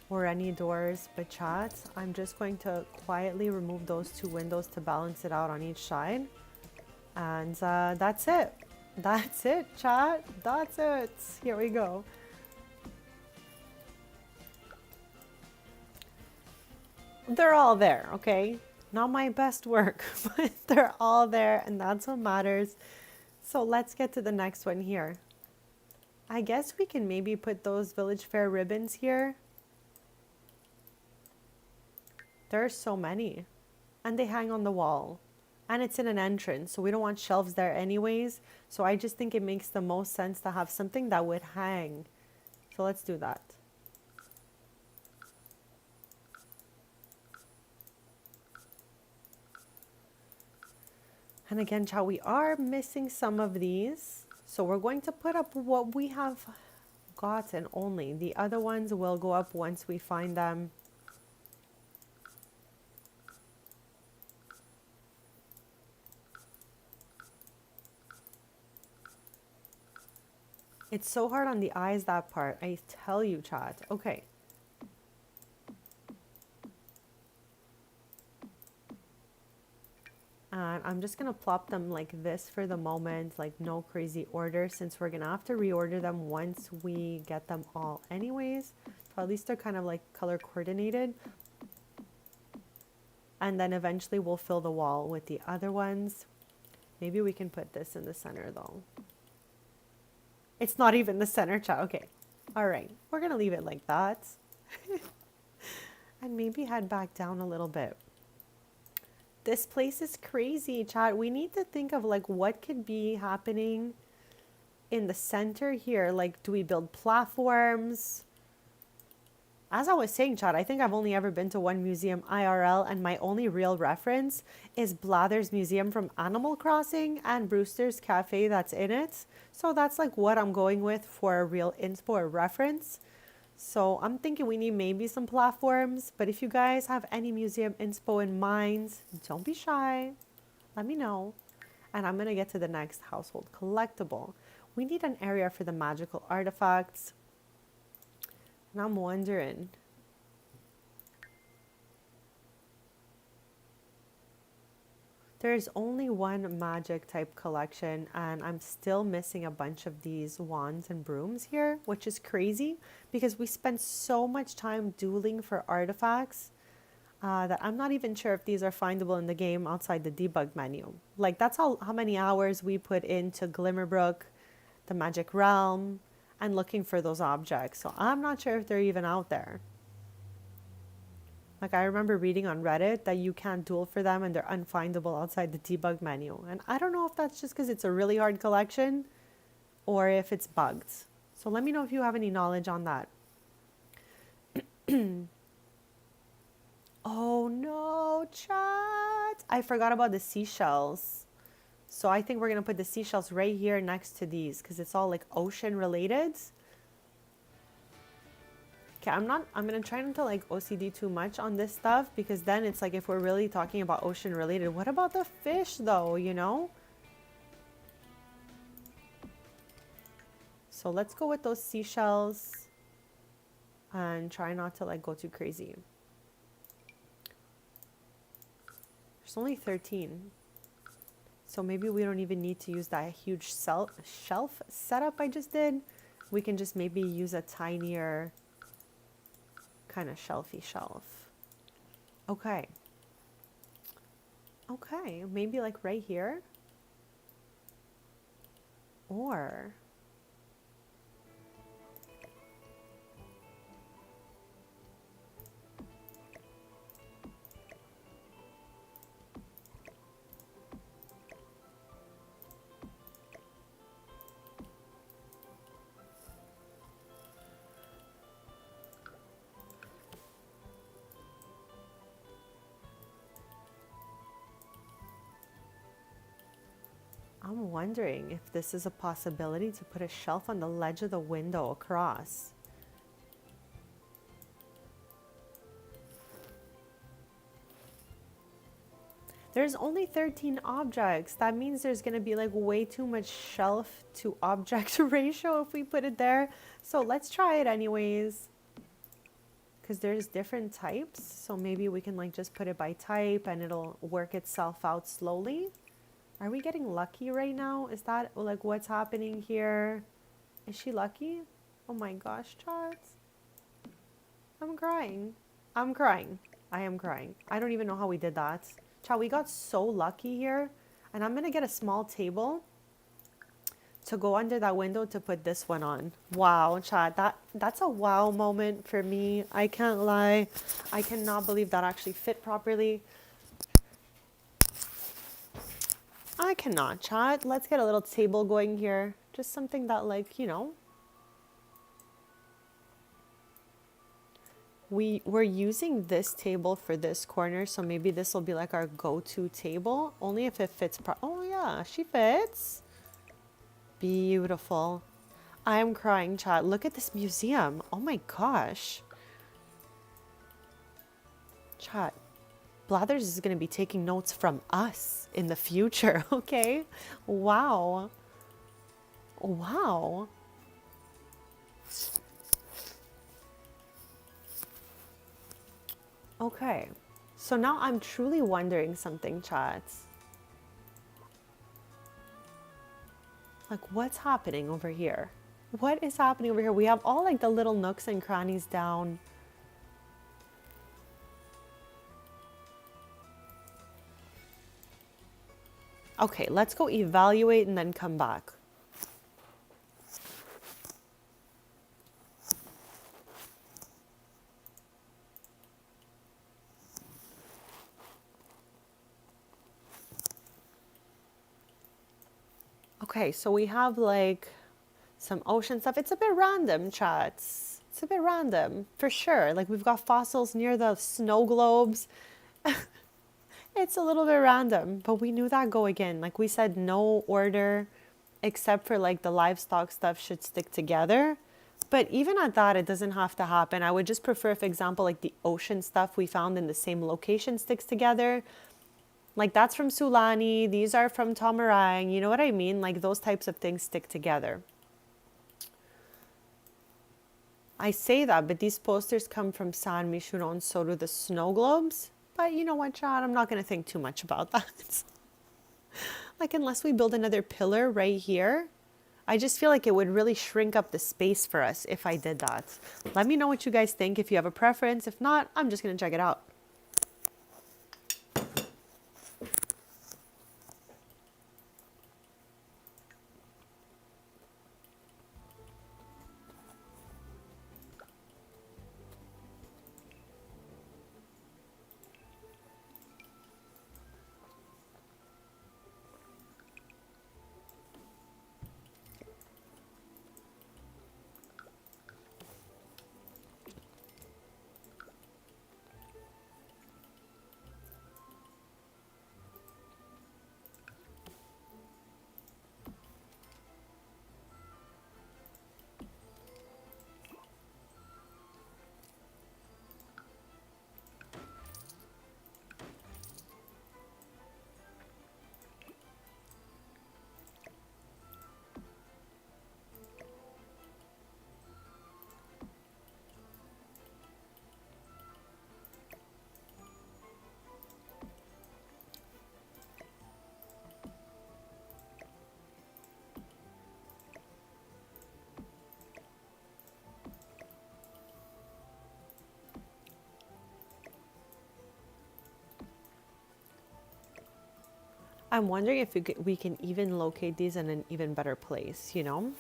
Speaker 1: or any doors, but chat, I'm just going to quietly remove those two windows to balance it out on each side. And that's it. That's it, chat. That's it. Here we go. They're all there, okay? Not my best work, but they're all there and that's what matters. So let's get to the next one here. I guess we can maybe put those Village Fair ribbons here. There are so many. And they hang on the wall. And it's in an entrance, so we don't want shelves there anyways. So I just think it makes the most sense to have something that would hang. So let's do that. And again, chat, we are missing some of these. So we're going to put up what we have gotten only. The other ones will go up once we find them. It's so hard on the eyes, that part. I tell you, chat. Okay. And I'm just going to plop them like this for the moment, like no crazy order, since we're going to have to reorder them once we get them all anyways. So at least they're kind of like color coordinated. And then eventually we'll fill the wall with the other ones. Maybe we can put this in the center though. It's not even the center, chat. Okay. All right. We're going to leave it like that. And maybe head back down a little bit. This place is crazy, chat. We need to think of like what could be happening in the center here. Like, do we build platforms? As I was saying, chat, I think I've only ever been to one museum IRL, and my only real reference is Blather's Museum from Animal Crossing and Brewster's Cafe that's in it. So that's like what I'm going with for a real inspo or reference. So I'm thinking we need maybe some platforms, but if you guys have any museum inspo in mind, don't be shy. Let me know. And I'm going to get to the next household collectible. We need an area for the magical artifacts. And I'm wondering, there's only one magic type collection, and I'm still missing a bunch of these wands and brooms here, which is crazy because we spent so much time dueling for artifacts that I'm not even sure if these are findable in the game outside the debug menu. Like, that's how many hours we put into Glimmerbrook, the Magic Realm, and looking for those objects. So I'm not sure if they're even out there. Like, I remember reading on Reddit that you can't duel for them and they're unfindable outside the debug menu. And I don't know if that's just because it's a really hard collection or if it's bugged. So let me know if you have any knowledge on that. Oh no, chat. I forgot about the seashells. So I think we're going to put the seashells right here next to these because it's all like ocean related. Okay, I'm going to try not to like OCD too much on this stuff because then it's like if we're really talking about ocean related, what about the fish though, you know? So let's go with those seashells and try not to like go too crazy. There's only 13. So maybe we don't even need to use that huge shelf setup I just did. We can just maybe use a tinier kind of shelfy shelf. Okay. Okay, maybe like right here. Or I'm wondering if this is a possibility to put a shelf on the ledge of the window across. There's only 13 objects. That means there's going to be like way too much shelf to object ratio if we put it there. So let's try it anyways. Because there's different types. So maybe we can like just put it by type and it'll work itself out slowly. Are we getting lucky right now? Is that like what's happening here? Is she lucky? Oh my gosh, chat. I'm crying. I'm crying. I am crying. I don't even know how we did that. Chat, we got so lucky here. And I'm going to get a small table to go under that window to put this one on. Wow, chat. That's a wow moment for me. I can't lie. I cannot believe that actually fit properly. I cannot, chat. Let's get a little table going here. Just something that like, you know. We're using this table for this corner, so maybe this will be like our go-to table. Only if it fits oh yeah, she fits. Beautiful. I am crying, chat. Look at this museum. Oh my gosh. Chat. Blathers is going to be taking notes from us in the future, okay? Wow. Wow. Okay. So now I'm truly wondering something, chat. Like, what's happening over here? What is happening over here? We have all like the little nooks and crannies down. Okay, let's go evaluate and then come back. Okay, so we have like some ocean stuff. It's a bit random, chats. It's a bit random, for sure. Like we've got fossils near the snow globes. It's a little bit random, but we knew that go again. Like we said, no order except for like the livestock stuff should stick together. But even at that, it doesn't have to happen. I would just prefer, if example, like the ocean stuff we found in the same location sticks together. Like that's from Sulani, these are from Tamarang, you know what I mean? Like those types of things stick together. I say that, but these posters come from San Michuron, so do the snow globes. But you know what, Chad? I'm not going to think too much about that. Like, unless we build another pillar right here, I just feel like it would really shrink up the space for us if I did that. Let me know what you guys think, if you have a preference. If not, I'm just going to check it out. I'm wondering if we can even locate these in an even better place, you know?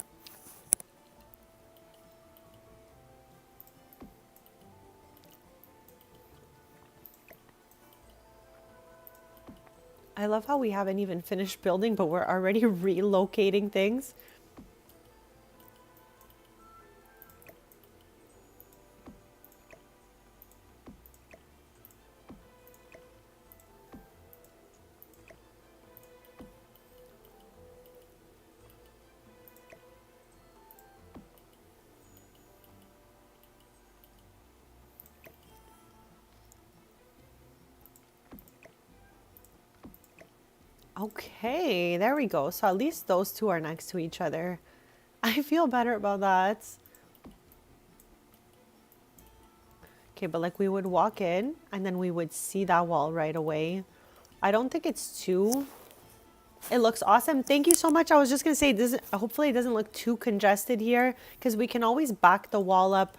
Speaker 1: I love how we haven't even finished building, but we're already relocating things. Okay, there we go. So at least those two are next to each other. I feel better about that. Okay, but like we would walk in and then we would see that wall right away. I don't think it's too... It looks awesome. Thank you so much. I was just going to say, hopefully it doesn't look too congested here, because we can always back the wall up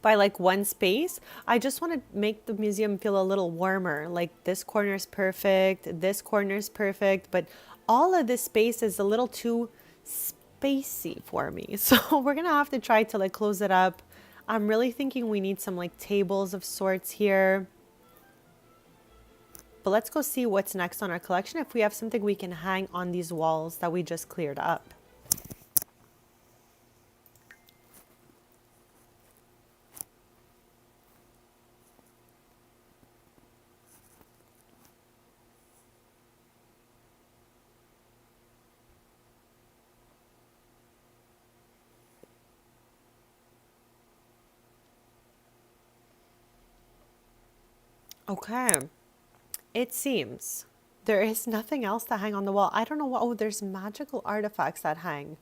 Speaker 1: by like one space. I just want to make the museum feel a little warmer. Like this corner is perfect, this corner is perfect, but all of this space is a little too spacey for me. So we're gonna have to try to like close it up. I'm really thinking we need some like tables of sorts here. But let's go see what's next on our collection, if we have something we can hang on these walls that we just cleared up. Okay. It seems there is nothing else to hang on the wall. I don't know what... Oh, there's magical artifacts that hang.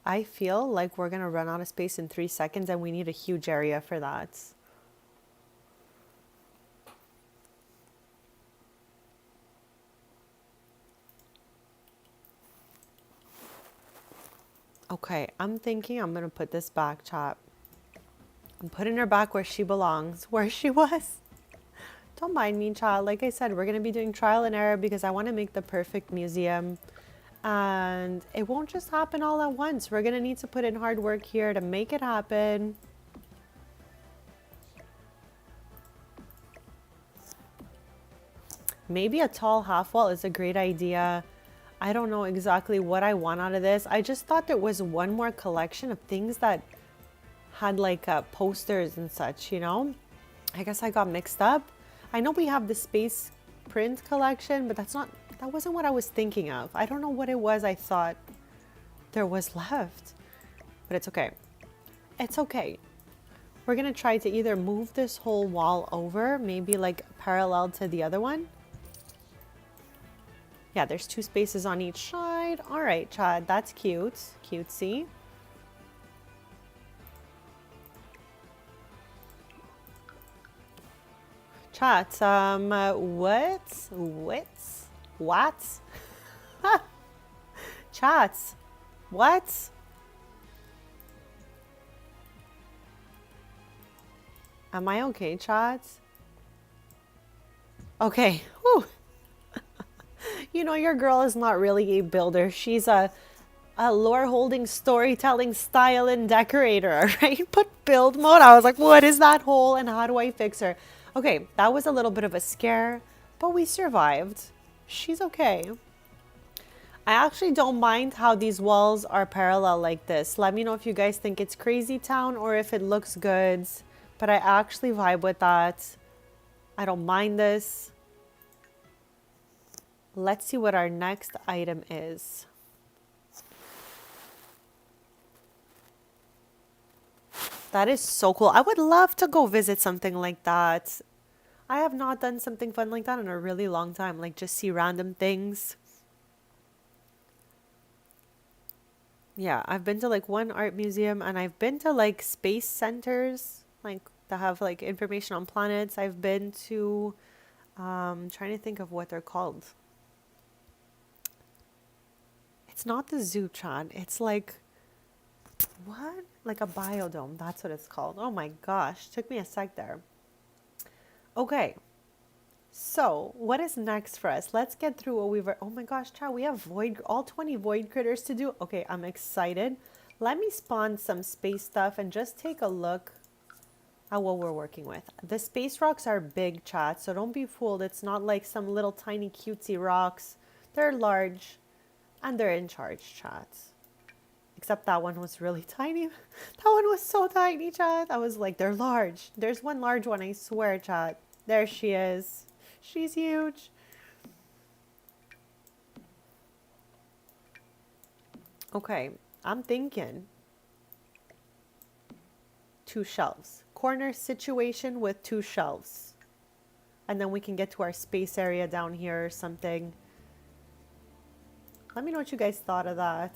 Speaker 1: I feel like we're going to run out of space in 3 seconds and we need a huge area for that. Okay, I'm thinking I'm going to put this back, chat. I'm putting her back where she belongs, where she was. Don't mind me, child. Like I said, we're going to be doing trial and error because I want to make the perfect museum. And it won't just happen all at once. We're going to need to put in hard work here to make it happen. Maybe a tall half wall is a great idea. I don't know exactly what I want out of this. I just thought there was one more collection of things that had like posters and such, you know? I guess I got mixed up. I know we have the space print collection, but that wasn't what I was thinking of. I don't know what it was I thought there was left, but it's okay. It's okay. We're gonna try to either move this whole wall over, maybe like parallel to the other one. Yeah, there's 2 spaces on each side. All right, Chad, that's cute. Cutesy. Chat, what? Chats, what? Am I okay, chats? Okay, whew. You know, your girl is not really a builder. She's a lore holding, storytelling, style, and decorator, right? But build mode, I was like, what is that hole and how do I fix her? Okay, that was a little bit of a scare, but we survived. She's okay. I actually don't mind how these walls are parallel like this. Let me know if you guys think it's crazy town or if it looks good, but I actually vibe with that. I don't mind this. Let's see what our next item is. That is so cool. I would love to go visit something like that. I have not done something fun like that in a really long time. Like just see random things. Yeah, I've been to like one art museum and I've been to like space centers, like that have like information on planets. I've been to, trying to think of what they're called. It's not the zoo, Chan. It's like, what? Like a biodome. That's what it's called. Oh my gosh. Took me a sec there. Okay. So what is next for us? Let's get through what we've... Oh my gosh, Chad, we have all 20 void critters to do. Okay, I'm excited. Let me spawn some space stuff and just take a look at what we're working with. The space rocks are big, Chad, so don't be fooled. It's not like some little tiny cutesy rocks. They're large and they're in charge, Chad. Except that one was really tiny. That one was so tiny, Chad. I was like, they're large. There's one large one, I swear, Chad. There she is. She's huge. Okay, I'm thinking 2 shelves. Corner situation with 2 shelves. And then we can get to our space area down here or something. Let me know what you guys thought of that.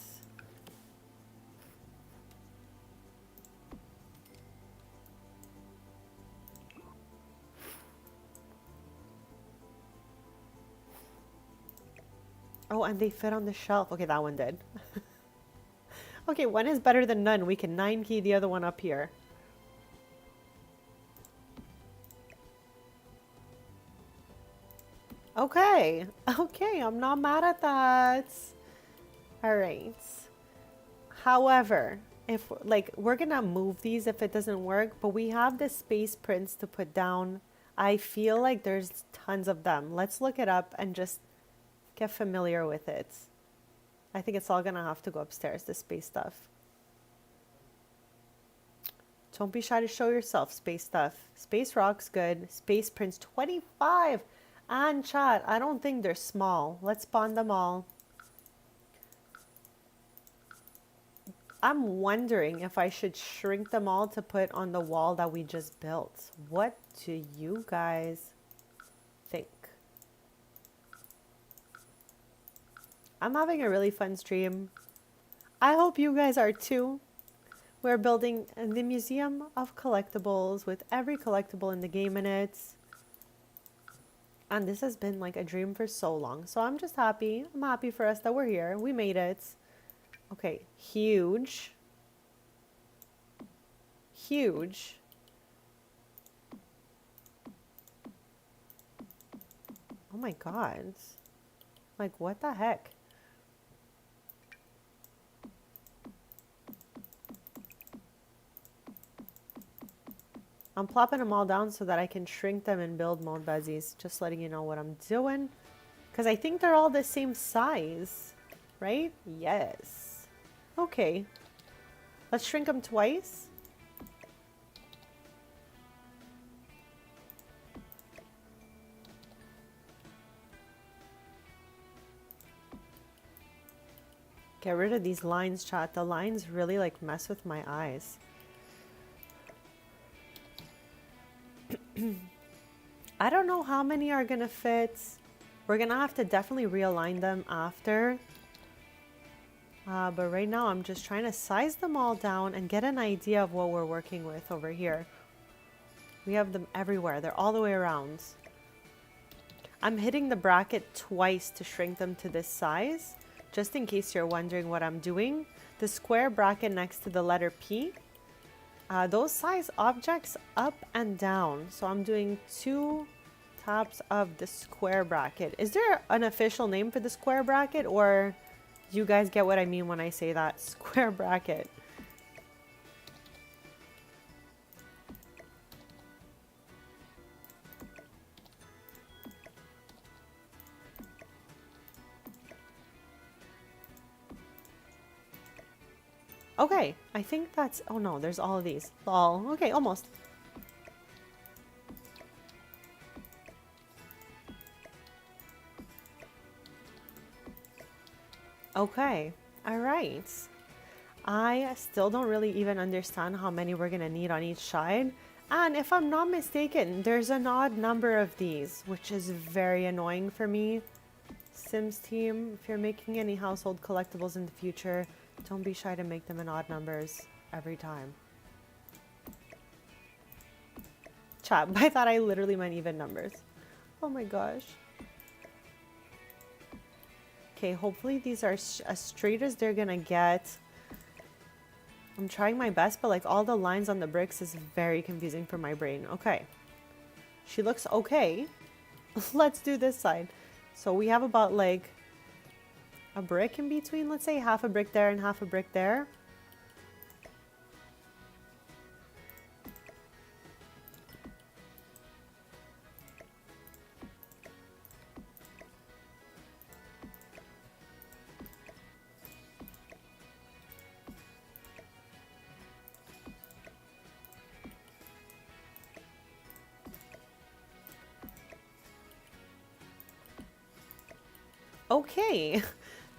Speaker 1: Oh, and they fit on the shelf. Okay, that one did. Okay, one is better than none. We can 9 key the other one up here. Okay. Okay, I'm not mad at that. All right. However, if like we're gonna move these if it doesn't work, but we have the space prints to put down. I feel like there's tons of them. Let's look it up and just get familiar with it. I think it's all gonna have to go upstairs, the space stuff. Don't be shy to show yourself, space stuff. Space rocks, good. Space prints, 25. And chat, I don't think they're small. Let's spawn them all. I'm wondering if I should shrink them all to put on the wall that we just built. What do you guys think? I'm having a really fun stream. I hope you guys are too. We're building the Museum of Collectables with every collectible in the game in it. And this has been like a dream for so long. So I'm just happy. I'm happy for us that we're here. We made it. Okay, huge. Huge. Oh my God. Like, what the heck? I'm plopping them all down so that I can shrink them in build mode, Bezies. Just letting you know what I'm doing. Because I think they're all the same size, right? Yes. Okay. Let's shrink them twice. Get rid of these lines, chat. The lines really like mess with my eyes. I don't know how many are gonna fit. We're gonna have to definitely realign them after. But right now I'm just trying to size them all down and get an idea of what we're working with over here. We have them everywhere. They're all the way around. I'm hitting the bracket twice to shrink them to this size. Just in case you're wondering what I'm doing. The square bracket next to the letter P. Those size objects up and down. So I'm doing 2 taps of the square bracket. Is there an official name for the square bracket, or do you guys get what I mean when I say that? Square bracket. Okay, I think that's, oh no, there's all of these. Lol. Okay, almost. Okay, all right. I still don't really even understand how many we're gonna need on each side. And if I'm not mistaken, there's an odd number of these, which is very annoying for me. Sims team, if you're making any household collectibles in the future, don't be shy to make them in odd numbers every time. Chat, I thought I literally meant even numbers. Oh my gosh. Okay, hopefully these are as straight as they're gonna get. I'm trying my best, but like all the lines on the bricks is very confusing for my brain. Okay. She looks okay. Let's do this side. So we have about like a brick in between. Let's say half a brick there and half a brick there. Okay,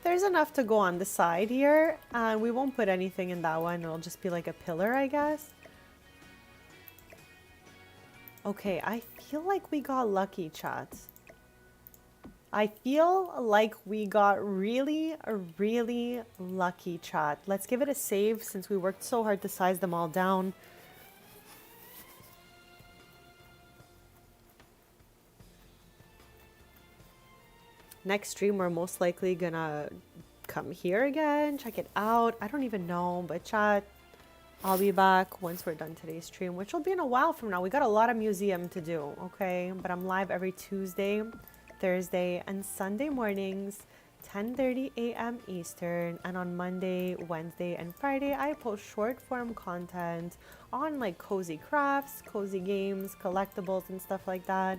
Speaker 1: there's enough to go on the side here. We won't put anything in that one. It'll just be like a pillar, I guess. Okay, I feel like we got lucky, chat. I feel like we got really, really lucky, chat. Let's give it a save since we worked so hard to size them all down. Next stream, we're most likely gonna come here again, check it out. I don't even know, but chat, I'll be back once we're done today's stream, which will be in a while from now. We got a lot of museum to do, okay? But I'm live every Tuesday, Thursday, and Sunday mornings, 10:30 a.m. Eastern. And on Monday, Wednesday, and Friday, I post short form content on like cozy crafts, cozy games, collectibles, and stuff like that.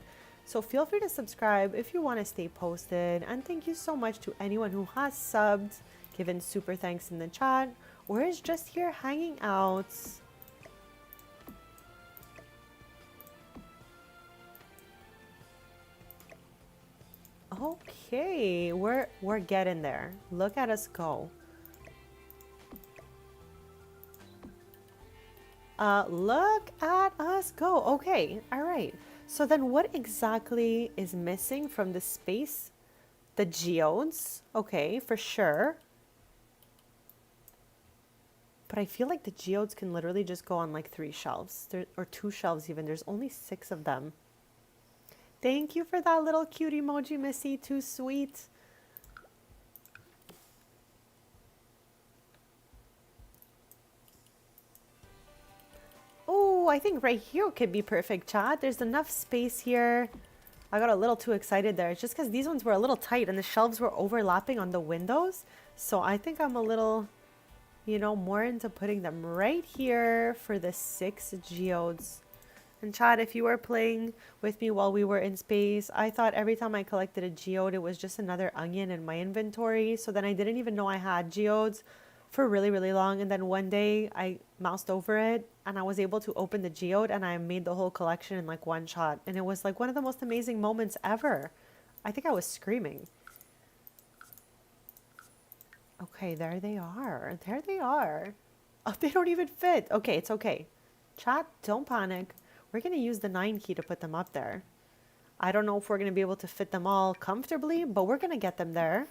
Speaker 1: So feel free to subscribe if you want to stay posted. And thank you so much to anyone who has subbed, given super thanks in the chat, or is just here hanging out. Okay, we're getting there. Look at us go. Look at us go. Okay, all right. So then what exactly is missing from the space? The geodes. Okay, for sure. But I feel like the geodes can literally just go on like 3 shelves. Or 2 shelves even. There's only 6 of them. Thank you for that little cute emoji, Missy. Too sweet. Oh, I think right here could be perfect, chat. There's enough space here. I got a little too excited there. It's just because these ones were a little tight and the shelves were overlapping on the windows. So I think I'm a little, you know, more into putting them right here for the 6 geodes. And Chad, if you were playing with me while we were in space, I thought every time I collected a geode, it was just another onion in my inventory. So then I didn't even know I had geodes for really, really long. And then one day I moused over it and I was able to open the geode and I made the whole collection in like one shot. And it was like one of the most amazing moments ever. I think I was screaming. Okay, there they are. There they are. Oh, they don't even fit. Okay, it's okay. Chat, don't panic. We're going to use the 9 key to put them up there. I don't know if we're going to be able to fit them all comfortably, but we're going to get them there.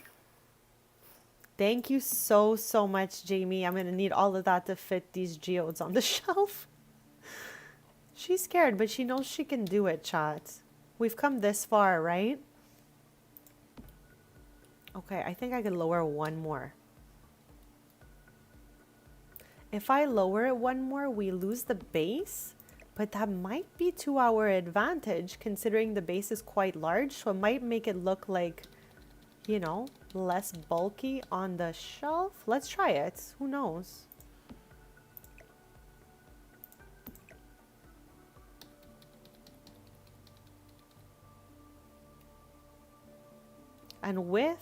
Speaker 1: Thank you so, so much, Jamie. I'm going to need all of that to fit these geodes on the shelf. She's scared, but she knows she can do it, chat. We've come this far, right? Okay, I think I can lower one more. If I lower it one more, we lose the base, but that might be to our advantage considering the base is quite large, so it might make it look like, you know, less bulky on the shelf. Let's try it. Who knows? And with...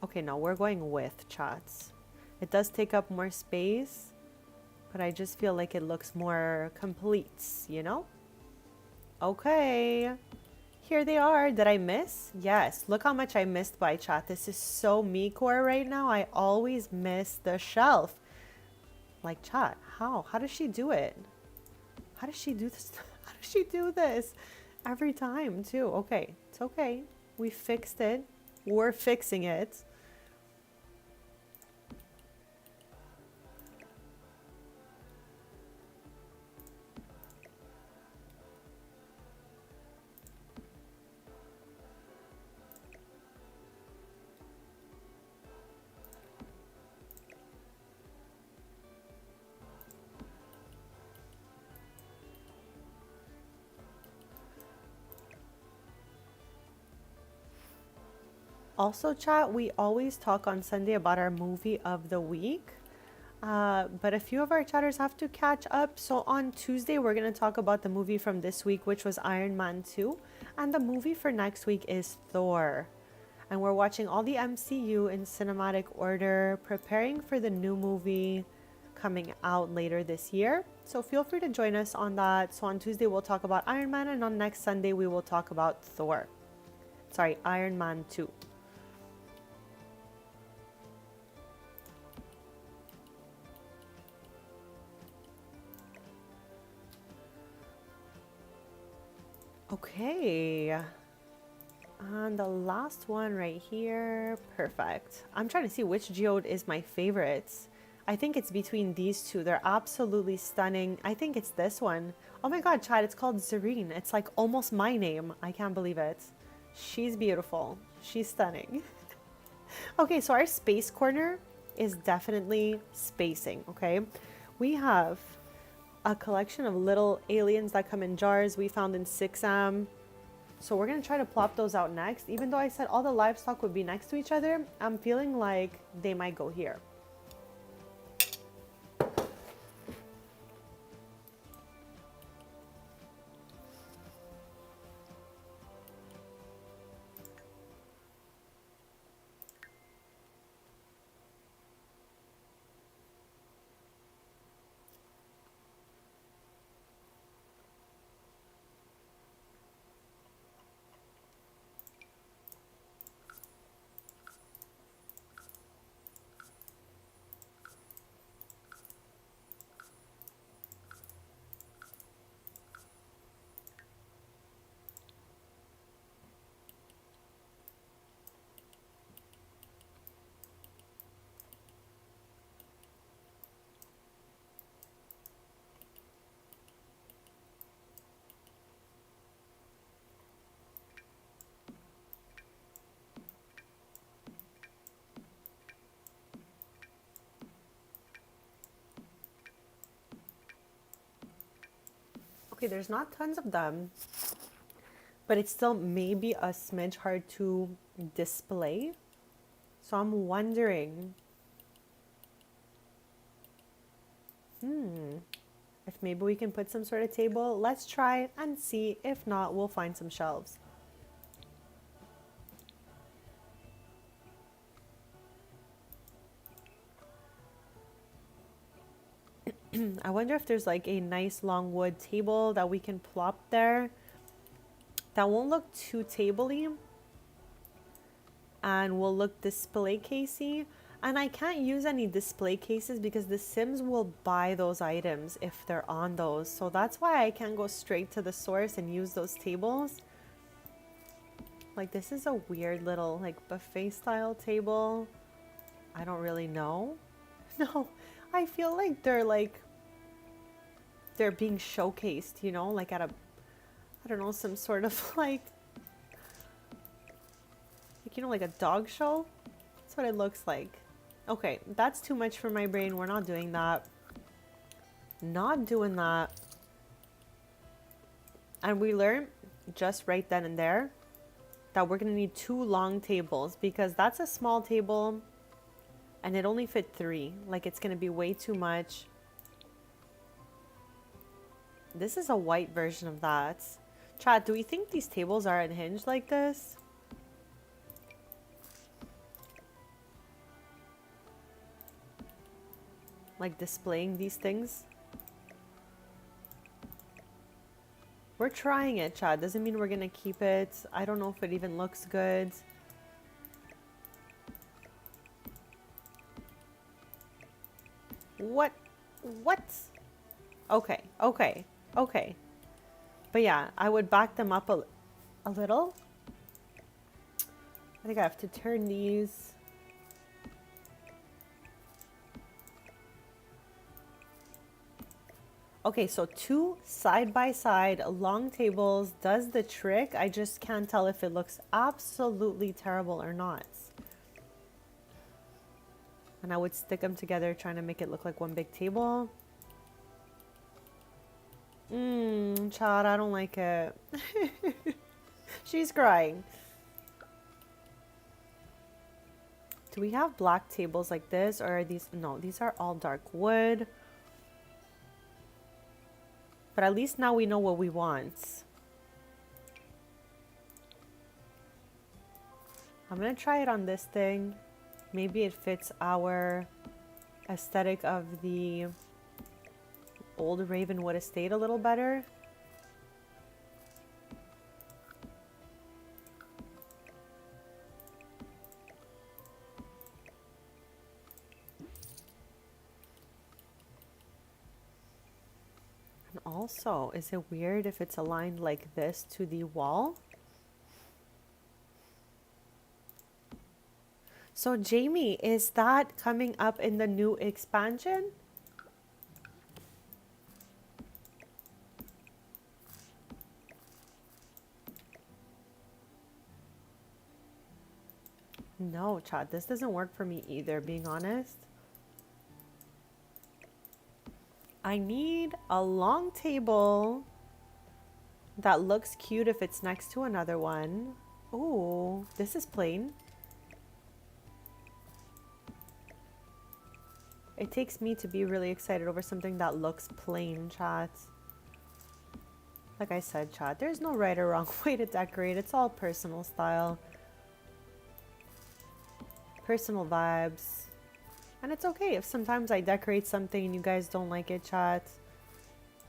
Speaker 1: Okay, no, we're going with chats. It does take up more space, but I just feel like it looks more complete, you know? Okay. Here they are. Did I miss? Yes. Look how much I missed by chat. This is so me core right now. I always miss the shelf. Like chat, how? How does she do it? How does she do this? How does she do this? Every time too. Okay. It's okay. We fixed it. We're fixing it. Also, chat, we always talk on Sunday about our movie of the week. But a few of our chatters have to catch up. So on Tuesday, we're going to talk about the movie from this week, which was Iron Man 2. And the movie for next week is Thor. And we're watching all the MCU in cinematic order, preparing for the new movie coming out later this year. So feel free to join us on that. So on Tuesday, we'll talk about Iron Man. And on next Sunday, we will talk about Thor. Sorry, Iron Man 2. Okay, and the last one right here. Perfect. I'm trying to see which geode is my favorite. I think it's between these two. They're absolutely stunning. I think it's this one. Oh my god, Chad, it's called Zareen. It's like almost my name. I can't believe it. She's beautiful. She's stunning. Okay, so our space corner is definitely spacing, okay? We have a collection of little aliens that come in jars we found in 6am. So we're going to try to plop those out next. Even though I said all the livestock would be next to each other, I'm feeling like they might go here. Okay, there's not tons of them, but it's still maybe a smidge hard to display. So I'm wondering, If maybe we can put some sort of table, let's try and see. If not, we'll find some shelves. I wonder if there's like a nice long wood table that we can plop there. That won't look too table-y and will look display casey. And I can't use any display cases because the Sims will buy those items if they're on those. So that's why I can't go straight to the source and use those tables. Like this is a weird little like buffet style table. I don't really know. No, I feel like they're being showcased, you know, like at a, I don't know, some sort of like, you know, like a dog show. That's what it looks like. Okay, that's too much for my brain. We're not doing that. Not doing that. And we learned just right then and there that we're going to need 2 long tables because that's a small table and it only fit 3. Like it's going to be way too much. This is a white version of that. Chat, do we think these tables are unhinged like this? Like displaying these things? We're trying it, chat. Doesn't mean we're gonna keep it. I don't know if it even looks good. What? Okay, okay, okay. But yeah, I would back them up a little. I think I have to turn these. Okay, so 2 side-by-side long tables does the trick. I just can't tell if it looks absolutely terrible or not. And I would stick them together trying to make it look like one big table. Child, I don't like it. She's crying. Do we have black tables like this or are these? No, these are all dark wood. But at least now we know what we want. I'm gonna try it on this thing. Maybe it fits our aesthetic of the old Ravenwood estate a little better. And also, is it weird if it's aligned like this to the wall? So Jamie, is that coming up in the new expansion? No, chat, this doesn't work for me either, being honest. I need a long table that looks cute if it's next to another one. Ooh, this is plain. It takes me to be really excited over something that looks plain, chat. Like I said, chat, there's no right or wrong way to decorate. It's all personal style. Personal vibes. And it's okay if sometimes I decorate something and you guys don't like it, chat.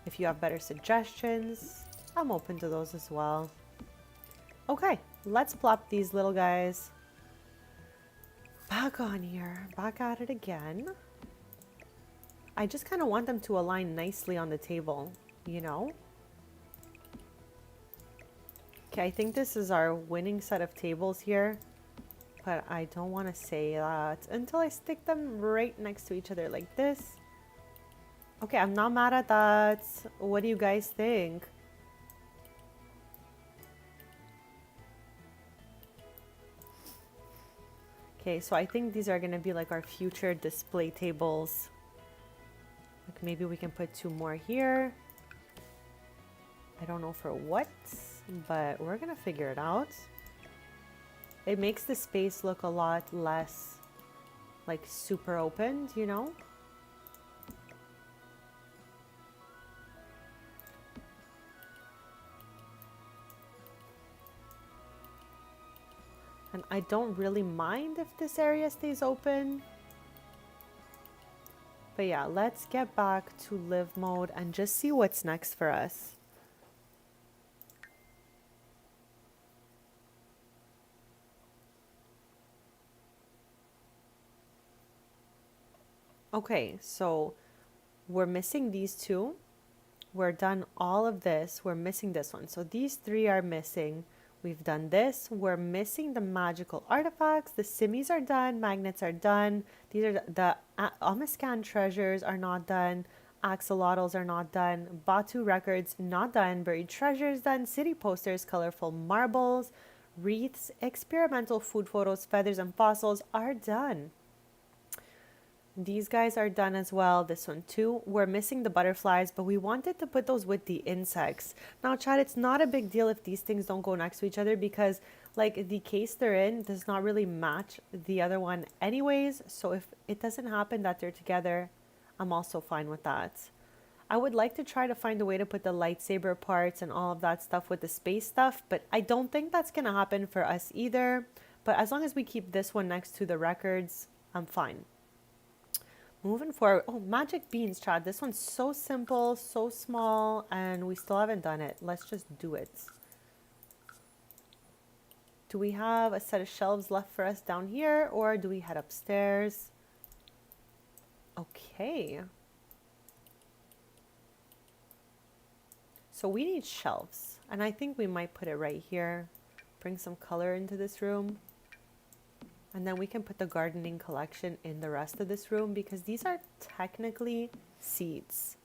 Speaker 1: If you have better suggestions, I'm open to those as well. Okay, let's plop these little guys back on here. Back at it again. I just kind of want them to align nicely on the table, you know? Okay, I think this is our winning set of tables here. But I don't want to say that until I stick them right next to each other like this. Okay, I'm not mad at that. What do you guys think? Okay, so I think these are going to be like our future display tables. Like maybe we can put 2 more here. I don't know for what, but we're going to figure it out. It makes the space look a lot less like super opened, you know? And I don't really mind if this area stays open. But yeah, let's get back to live mode and just see what's next for us. Okay, so we're missing these two. We're done all of this. We're missing this one. So these three are missing. We've done this. We're missing the magical artifacts. The simmies are done. Magnets are done. These are the Omiscan treasures are not done. Axolotls are not done. Batu records not done. Buried treasures done. City posters, colorful marbles, wreaths, experimental food photos, feathers, and fossils are done. These guys are done as well. This one too. We're missing the butterflies, but we wanted to put those with the insects. Now, Chad, it's not a big deal if these things don't go next to each other because like the case they're in does not really match the other one anyways. So if it doesn't happen that they're together, I'm also fine with that. I would like to try to find a way to put the lightsaber parts and all of that stuff with the space stuff, but I don't think that's going to happen for us either. But as long as we keep this one next to the records, I'm fine. Moving forward. Oh, magic beans, Chad. This one's so simple, so small, and we still haven't done it. Let's just do it. Do we have a set of shelves left for us down here, or do we head upstairs? Okay. So we need shelves, and I think we might put it right here. Bring some color into this room. And then we can put the gardening collection in the rest of this room because these are technically seeds.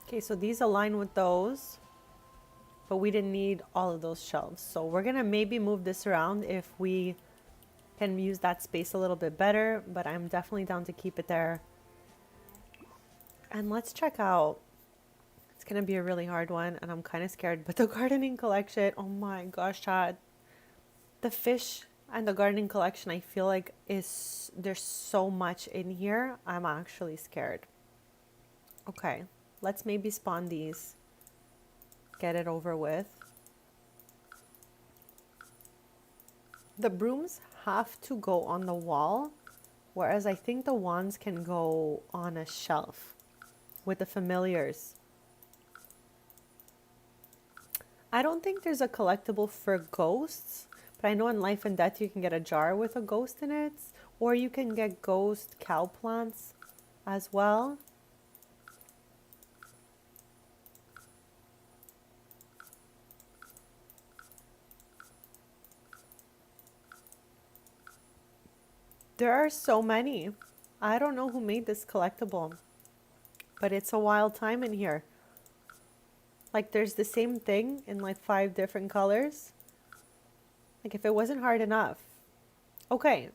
Speaker 1: Okay, so these align with those, but we didn't need all of those shelves. So we're gonna maybe move this around if we can use that space a little bit better, but I'm definitely down to keep it there. And let's check out, it's gonna be a really hard one and I'm kind of scared, but the gardening collection, oh my gosh, Chad. The fish and the gardening collection, I feel like there's so much in here. I'm actually scared. Okay, let's maybe spawn these. Get it over with. The brooms have to go on the wall, whereas I think the wands can go on a shelf with the familiars. I don't think there's a collectible for ghosts, but I know in Life and Death you can get a jar with a ghost in it, or you can get ghost cow plants as well. There are so many. I don't know who made this collectible, but it's a wild time in here. Like there's the same thing in like 5 different colors. Like if it wasn't hard enough. Okay,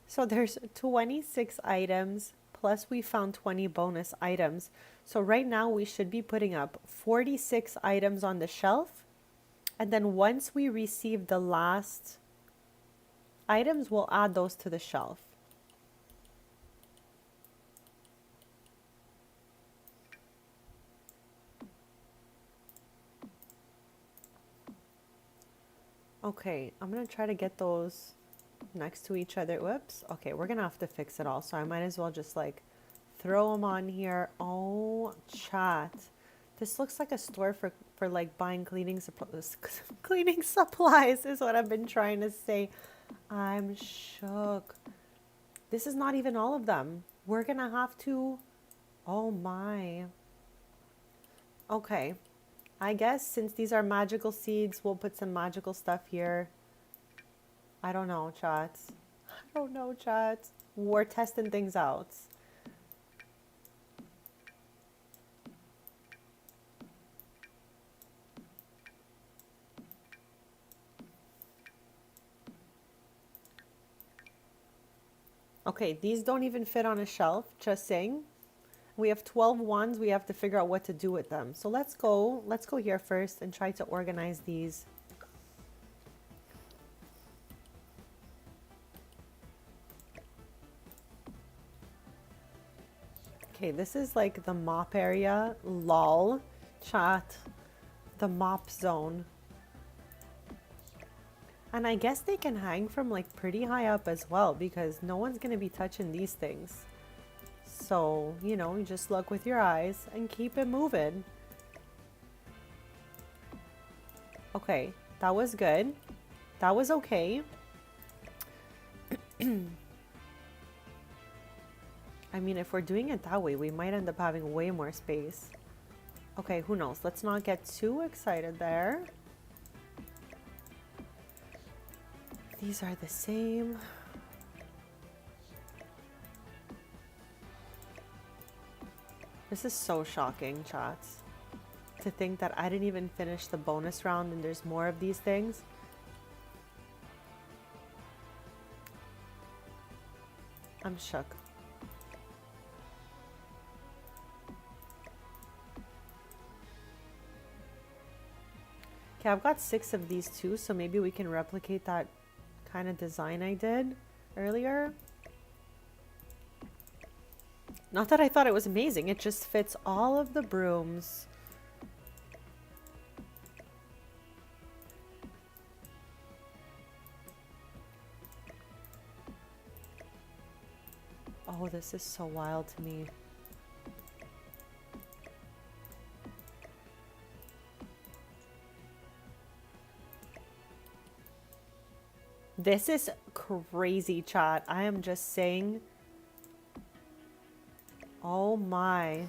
Speaker 1: so there's 26 items, plus we found 20 bonus items. So right now we should be putting up 46 items on the shelf. And then once we receive the last items, we'll add those to the shelf. Okay, I'm gonna try to get those next to each other. Whoops. Okay, we're gonna have to fix it all, so I might as well just like throw them on here. Oh, chat. This looks like a store for like buying cleaning supplies. Cleaning supplies is what I've been trying to say. I'm shook. This is not even all of them. We're gonna have to, oh my. Okay. I guess since these are magical seeds, we'll put some magical stuff here. I don't know, chat. I don't know, chat. We're testing things out. Okay, these don't even fit on a shelf, just saying. We have 12 wands, we have to figure out what to do with them. So let's go here first and try to organize these. Okay, this is like the mop area. Lol. Chat. The mop zone. And I guess they can hang from like pretty high up as well because no one's going to be touching these things. So, you know, you just look with your eyes and keep it moving. Okay, that was good. That was okay. I mean, if we're doing it that way, we might end up having way more space. Okay, who knows? Let's not get too excited there. These are the same. This is so shocking, chats. To think that I didn't even finish the bonus round and there's more of these things. I'm shook. Okay, I've got 6 of these too, so maybe we can replicate that kind of design I did earlier. Not that I thought it was amazing, it just fits all of the brooms. Oh, this is so wild to me. This is crazy, chat. I am just saying. Oh my.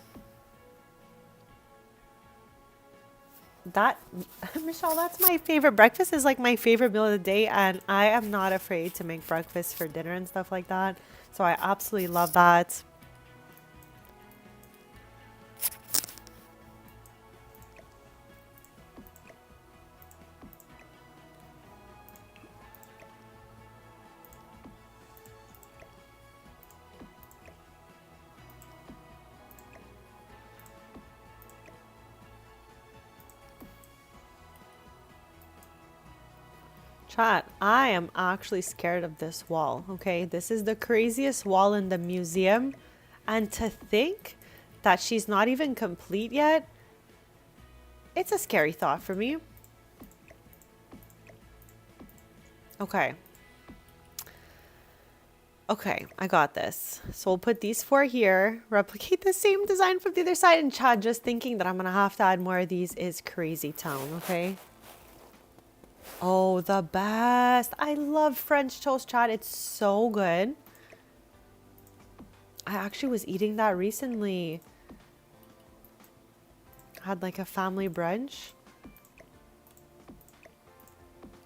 Speaker 1: That, Michelle, that's my favorite. Breakfast is like my favorite meal of the day, and I am not afraid to make breakfast for dinner and stuff like that. So I absolutely love that. Chat, I am actually scared of this wall, okay? This is the craziest wall in the museum. And to think that she's not even complete yet, it's a scary thought for me. Okay. Okay, I got this. So we'll put these 4 here, replicate the same design from the other side, and chat, just thinking that I'm gonna have to add more of these is crazy town, okay? Oh, the best. I love French toast, chat. It's so good. I actually was eating that recently. Had like a family brunch.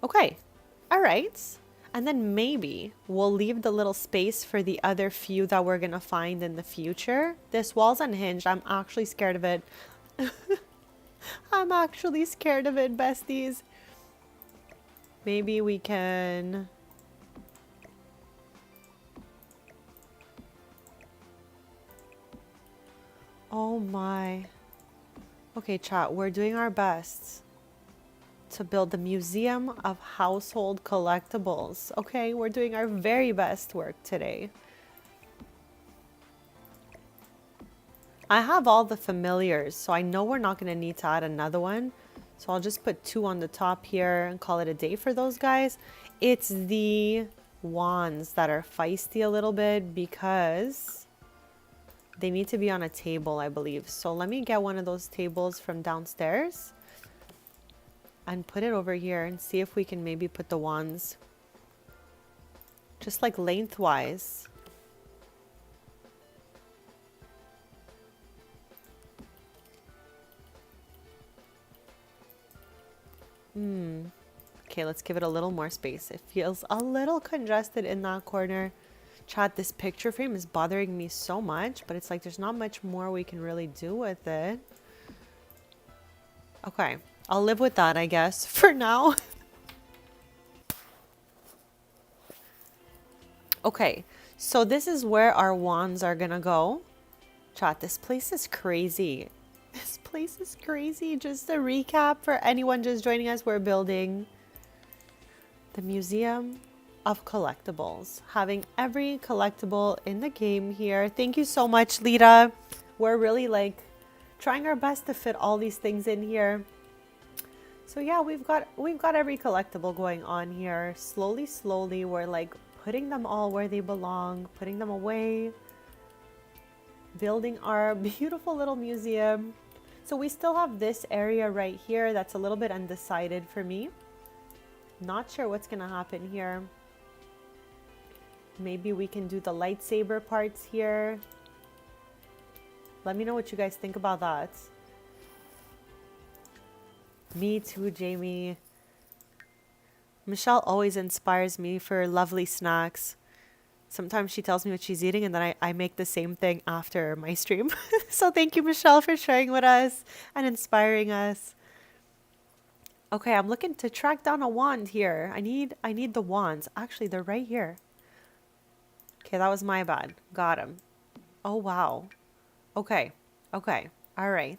Speaker 1: Okay. All right. And then maybe we'll leave the little space for the other few that we're going to find in the future. This wall's unhinged. I'm actually scared of it. I'm actually scared of it, besties. Maybe we can... Oh my. Okay, chat, we're doing our best to build the Museum of Household Collectables. Okay, we're doing our very best work today. I have all the familiars, so I know we're not going to need to add another one. So I'll just put 2 on the top here and call it a day for those guys. It's the wands that are feisty a little bit because They need to be on a table, I believe. So let me get one of those tables from downstairs and put it over here and see if we can maybe put the wands just like lengthwise. Okay, let's give it a little more space. It feels a little congested in that corner. Chat, this picture frame is bothering me so much, but it's like there's not much more we can really do with it. Okay, I'll live with that, I guess, for now. Okay, so this is where our wands are gonna go. Chat, this place is crazy. This place is crazy. Just a recap for anyone just joining us, we're building the Museum of Collectables. Having every collectible in the game here. Thank you so much, Lita. We're really like trying our best to fit all these things in here. So yeah, we've got every collectible going on here. Slowly, we're like putting them all where they belong, putting them away, building our beautiful little museum. So we still have this area right here that's a little bit undecided for me. Not sure what's gonna happen here. Maybe we can do the lightsaber parts here. Let me know what you guys think about that. Me too, Jamie. Michelle always inspires me for lovely snacks. Sometimes she tells me what she's eating and then I make the same thing after my stream. So thank you, Michelle, for sharing with us and inspiring us. Okay, I'm looking to track down a wand here. I need the wands. Actually, they're right here. Okay, that was my bad. Got him. Oh, wow. Okay. Okay. All right.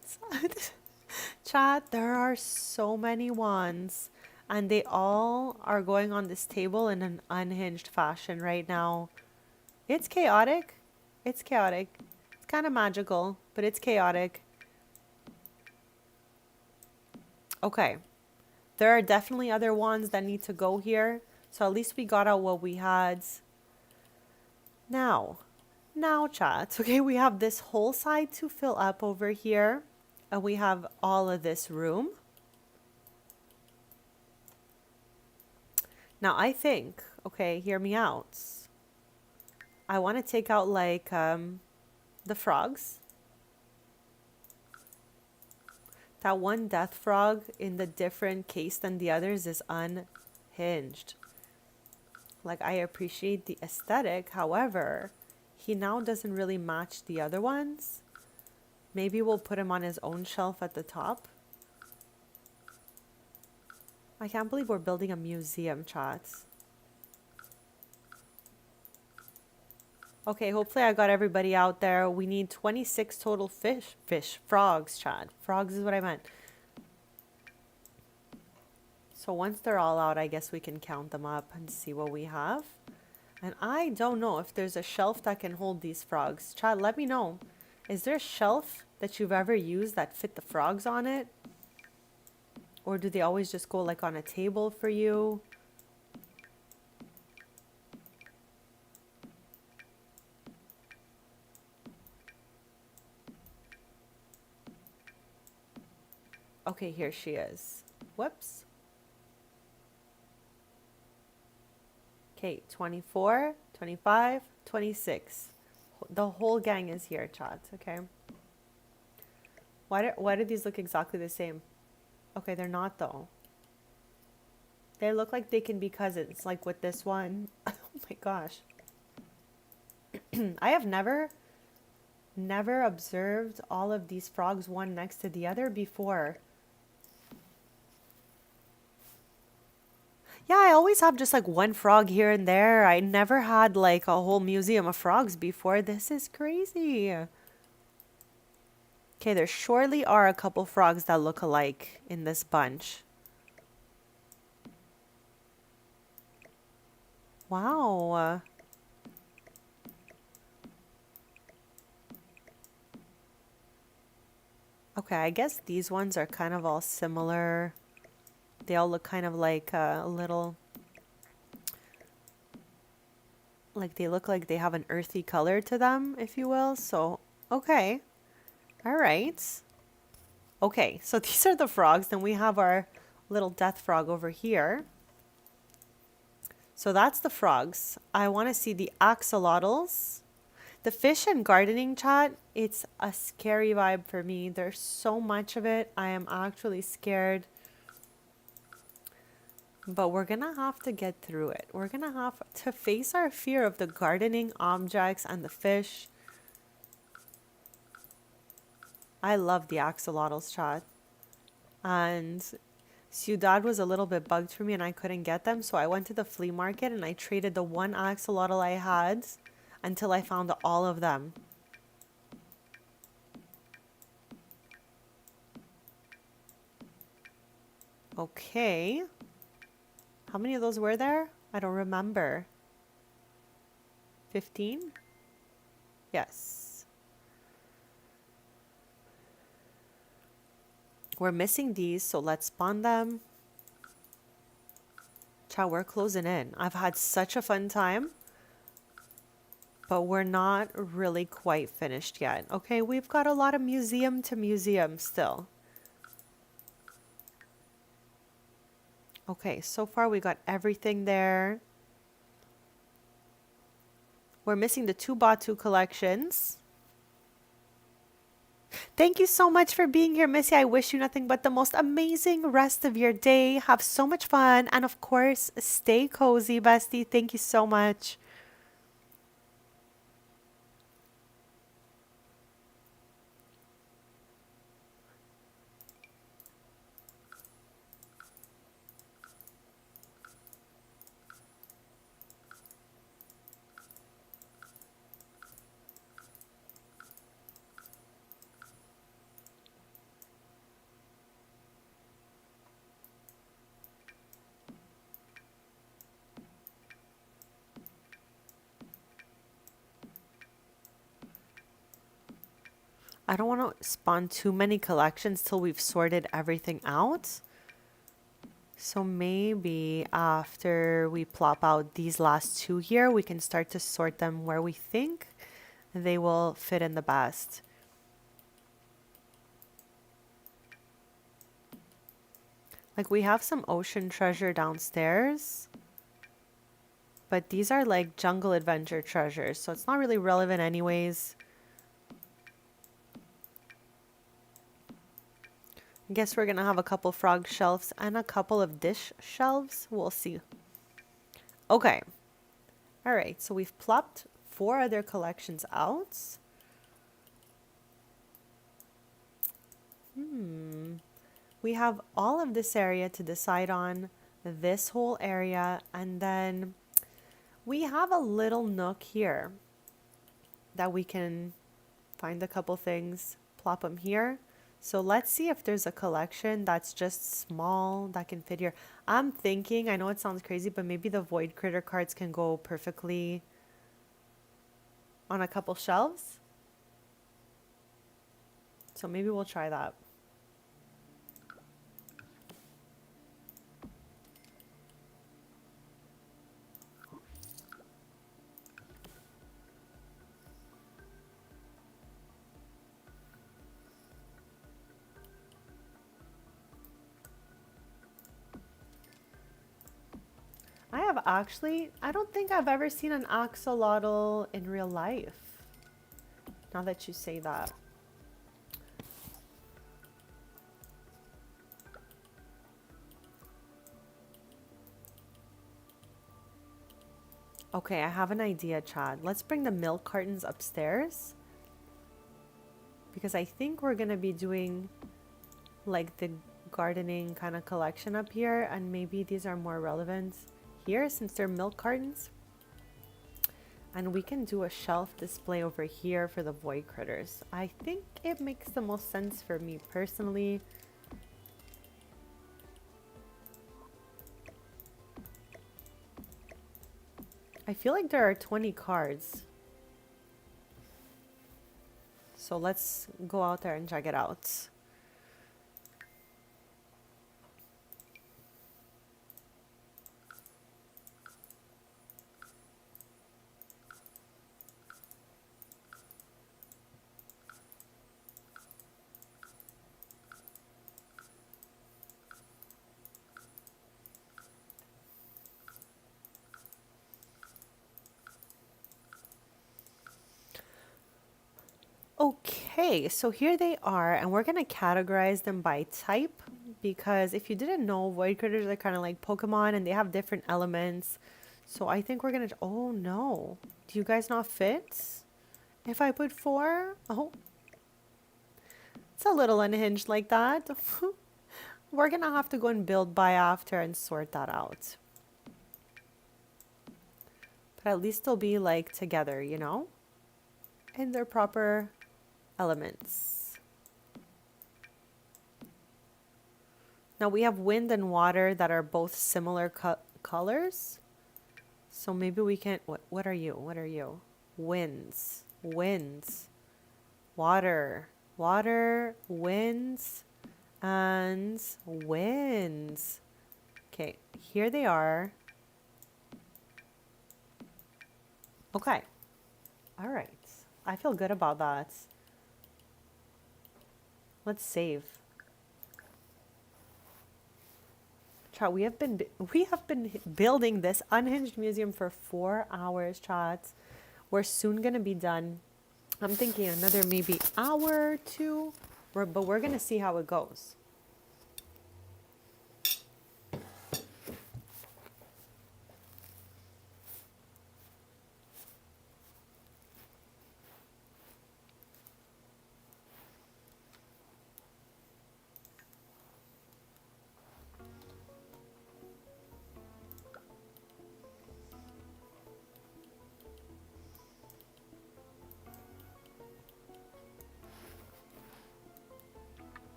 Speaker 1: Chat, there are so many wands and they all are going on this table in an unhinged fashion right now. It's chaotic. It's chaotic. It's kind of magical, but it's chaotic. Okay. There are definitely other wands that need to go here. So at least we got out what we had. Now chat. Okay, we have this whole side to fill up over here. And we have all of this room. Now I think, okay, hear me out. I want to take out like the frogs. That one death frog in the different case than the others is unhinged. Like, I appreciate the aesthetic. However, he now doesn't really match the other ones. Maybe we'll put him on his own shelf at the top. I can't believe we're building a museum, chats. Okay, hopefully I got everybody out there. We need 26 total frogs, Chad. Frogs is what I meant. So once they're all out, I guess we can count them up and see what we have. And I don't know if there's a shelf that can hold these frogs. Chad, let me know. Is there a shelf that you've ever used that fit the frogs on it? Or do they always just go like on a table for you? Okay, here she is. Whoops. Okay, 24, 25, 26. The whole gang is here, chat, okay? Why do these look exactly the same? Okay, they're not though. They look like they can be cousins, like with this one. Oh my gosh. I have never observed all of these frogs one next to the other before. Yeah, I always have just like one frog here and there. I never had like a whole museum of frogs before. This is crazy. Okay, there surely are a couple frogs that look alike in this bunch. Wow. Okay, I guess these ones are kind of all similar. They all look kind of like a little... Like they look like they have an earthy color to them, if you will. So, Okay. All right. Okay, so these are the frogs. Then we have our little death frog over here. So that's the frogs. I want to see the axolotls. The fish and gardening chat, it's a scary vibe for me. There's so much of it. I am actually scared. But we're going to have to get through it. We're going to have to face our fear of the gardening objects and the fish. I love the axolotls chat. And Ciudad was a little bit bugged for me and I couldn't get them. So I went to the flea market and I traded the one axolotl I had until I found all of them. Okay. How many of those were there? I don't remember. 15? Yes. We're missing these, so let's spawn them. Ciao, we're closing in. I've had such a fun time, but we're not really quite finished yet. Okay, we've got a lot of museum to museum still. Okay, so far we got everything there. We're missing the 2 Batu collections. Thank you so much for being here, Missy. I wish you nothing but the most amazing rest of your day. Have so much fun. And of course, stay cozy, bestie. Thank you so much. I don't want to spawn too many collections till we've sorted everything out. So maybe after we plop out these last 2 here, we can start to sort them where we think they will fit in the best. Like we have some ocean treasure downstairs, but these are like jungle adventure treasures, so it's not really relevant anyways. I guess we're gonna have a couple frog shelves and a couple of dish shelves. We'll see. Okay. All right, so we've plopped 4 other collections out. We have all of this area to decide on, this whole area, and then we have a little nook here that we can find a couple things, plop them here. So let's see if there's a collection that's just small that can fit here. I'm thinking, I know it sounds crazy, but maybe the void critter cards can go perfectly on a couple shelves. So maybe we'll try that. I don't think I've ever seen an axolotl in real life. Now that you say that. Okay, I have an idea, Chad. Let's bring the milk cartons upstairs. Because I think we're going to be doing like the gardening kind of collection up here. And maybe these are more relevant here since they're milk cartons. And we can do a shelf display over here for the void critters. I think it makes the most sense for me personally. I feel like there are 20 cards. So let's go out there and check it out. Okay, so here they are, and we're gonna categorize them by type because if you didn't know, void critters are kind of like Pokemon and they have different elements. So I think we're gonna, oh no, do you guys not fit? If I put 4, oh, it's a little unhinged like that. We're gonna have to go and build by after and sort that out. But at least they'll be like together, you know? In their proper elements. Now we have wind and water that are both similar colors. So maybe we can, what are you? What are you? Winds, winds, water, water, winds, and winds. Okay, here they are. Okay. All right. I feel good about that. Let's save. Chat, we have been building this unhinged museum for 4 hours, chat. We're soon gonna be done. I'm thinking another maybe hour or 2, but we're gonna see how it goes.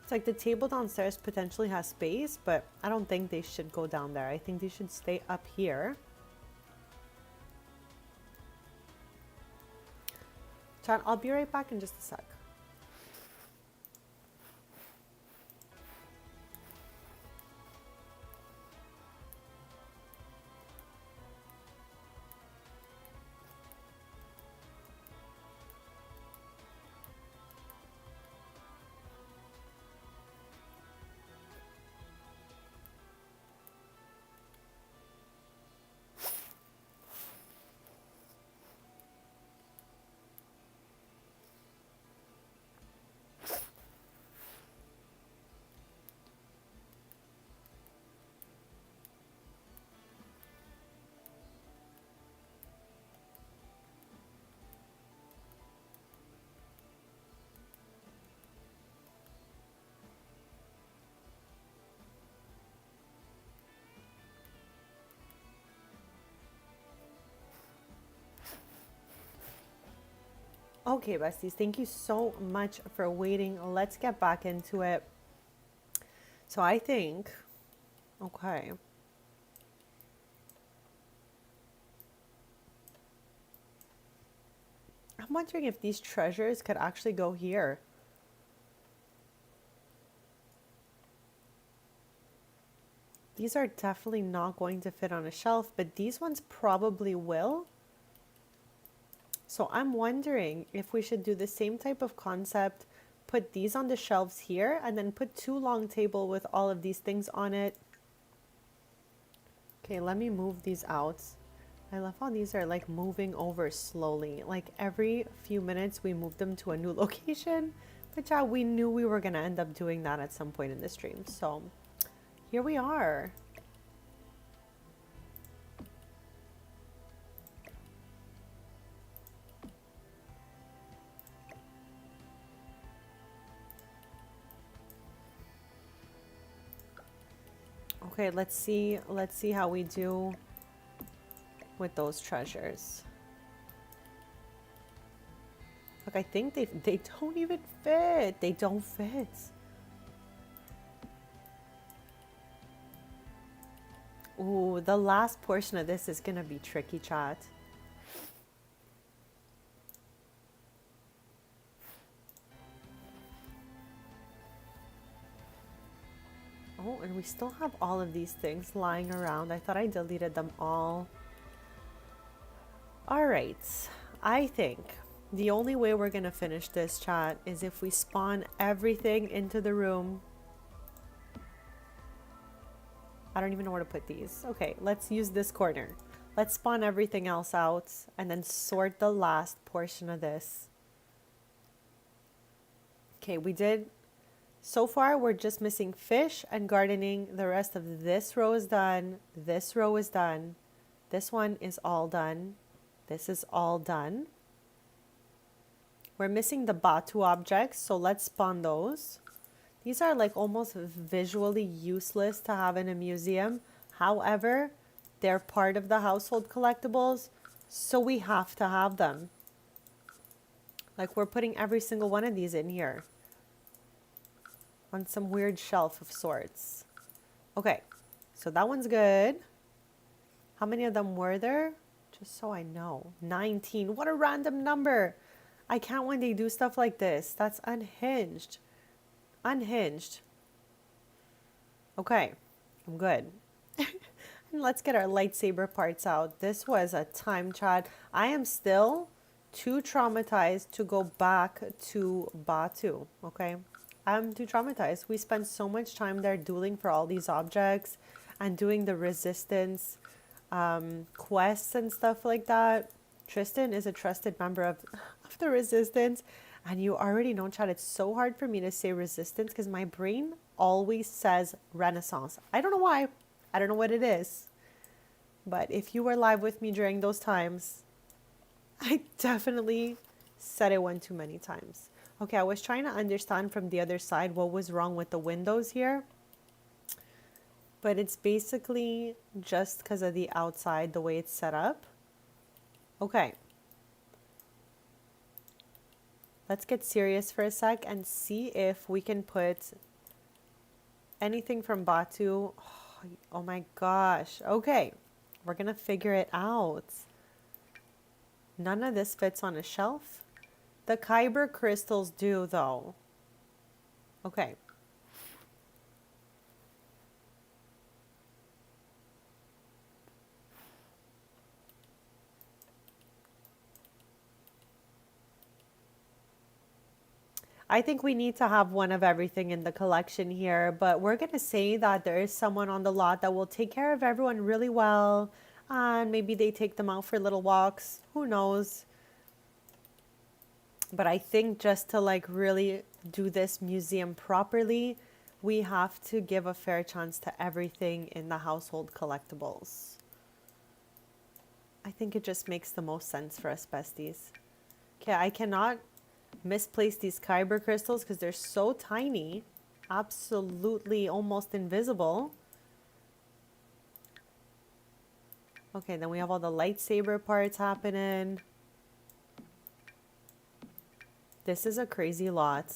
Speaker 1: It's like the table downstairs potentially has space, but I don't think they should go down there. I think they should stay up here. Chat, I'll be right back in just a sec. Okay, besties, thank you so much for waiting. Let's get back into it. So I think, okay. I'm wondering if these treasures could actually go here. These are definitely not going to fit on a shelf, but these ones probably will. So I'm wondering if we should do the same type of concept, put these on the shelves here, and then put 2 long table with all of these things on it. Okay, let me move these out. I love how these are like moving over slowly. Like every few minutes we move them to a new location, which we knew we were gonna end up doing that at some point in the stream. So here we are. Okay, let's see how we do with those treasures. Look, I think they don't even fit. They don't fit. Ooh, the last portion of this is gonna be tricky, chat. Oh, and we still have all of these things lying around. I thought I deleted them all. All right, I think the only way we're gonna finish this, chat, is if we spawn everything into the room. I don't even know where to put these. Okay, let's use this corner. Let's spawn everything else out and then sort the last portion of this. Okay, we did. So far, we're just missing fish and gardening. The rest of this row is done. This row is done. This one is all done. This is all done. We're missing the Batu objects, so let's spawn those. These are like almost visually useless to have in a museum. However, they're part of the household collectibles, so we have to have them. Like we're putting every single one of these in here on some weird shelf of sorts. Okay, so that one's good. How many of them were there? Just so I know. 19. What a random number. I can't when they do stuff like this. That's unhinged. Unhinged. Okay, I'm good. And let's get our lightsaber parts out. This was a time, chat. I am still too traumatized to go back to Batu, okay? I'm too traumatized. We spent so much time there dueling for all these objects and doing the resistance quests and stuff like that. Tristan is a trusted member of the resistance. And you already know, chat, it's so hard for me to say resistance because my brain always says Renaissance. I don't know why. I don't know what it is. But if you were live with me during those times, I definitely said it one too many times. Okay, I was trying to understand from the other side what was wrong with the windows here. But it's basically just because of the outside, the way it's set up. Okay. Let's get serious for a sec and see if we can put anything from Batu. Oh my gosh. Okay. We're going to figure it out. None of this fits on a shelf. The Kyber crystals do, though. Okay. I think we need to have one of everything in the collection here, but we're going to say that there is someone on the lot that will take care of everyone really well, and maybe they take them out for little walks. Who knows? But I think just to like really do this museum properly, we have to give a fair chance to everything in the household collectibles. I think it just makes the most sense for us, besties. Okay, I cannot misplace these Kyber crystals because they're so tiny, absolutely almost invisible. Okay, then we have all the lightsaber parts happening. This is a crazy lot.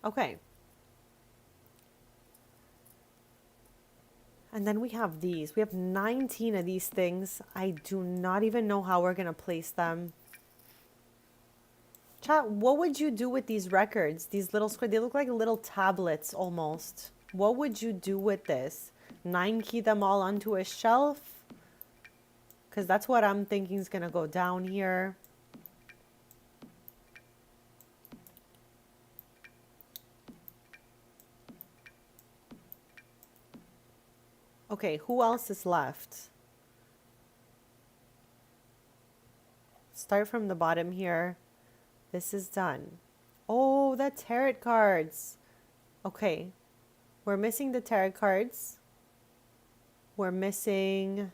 Speaker 1: Okay. And then we have these. We have 19 of these things. I do not even know how we're going to place them. Chat, what would you do with these records? These little squares, they look like little tablets almost. What would you do with this? 9-key them all onto a shelf? Because that's what I'm thinking is going to go down here. Okay, who else is left? Start from the bottom here. This is done. Oh, the tarot cards. Okay, we're missing the tarot cards. We're missing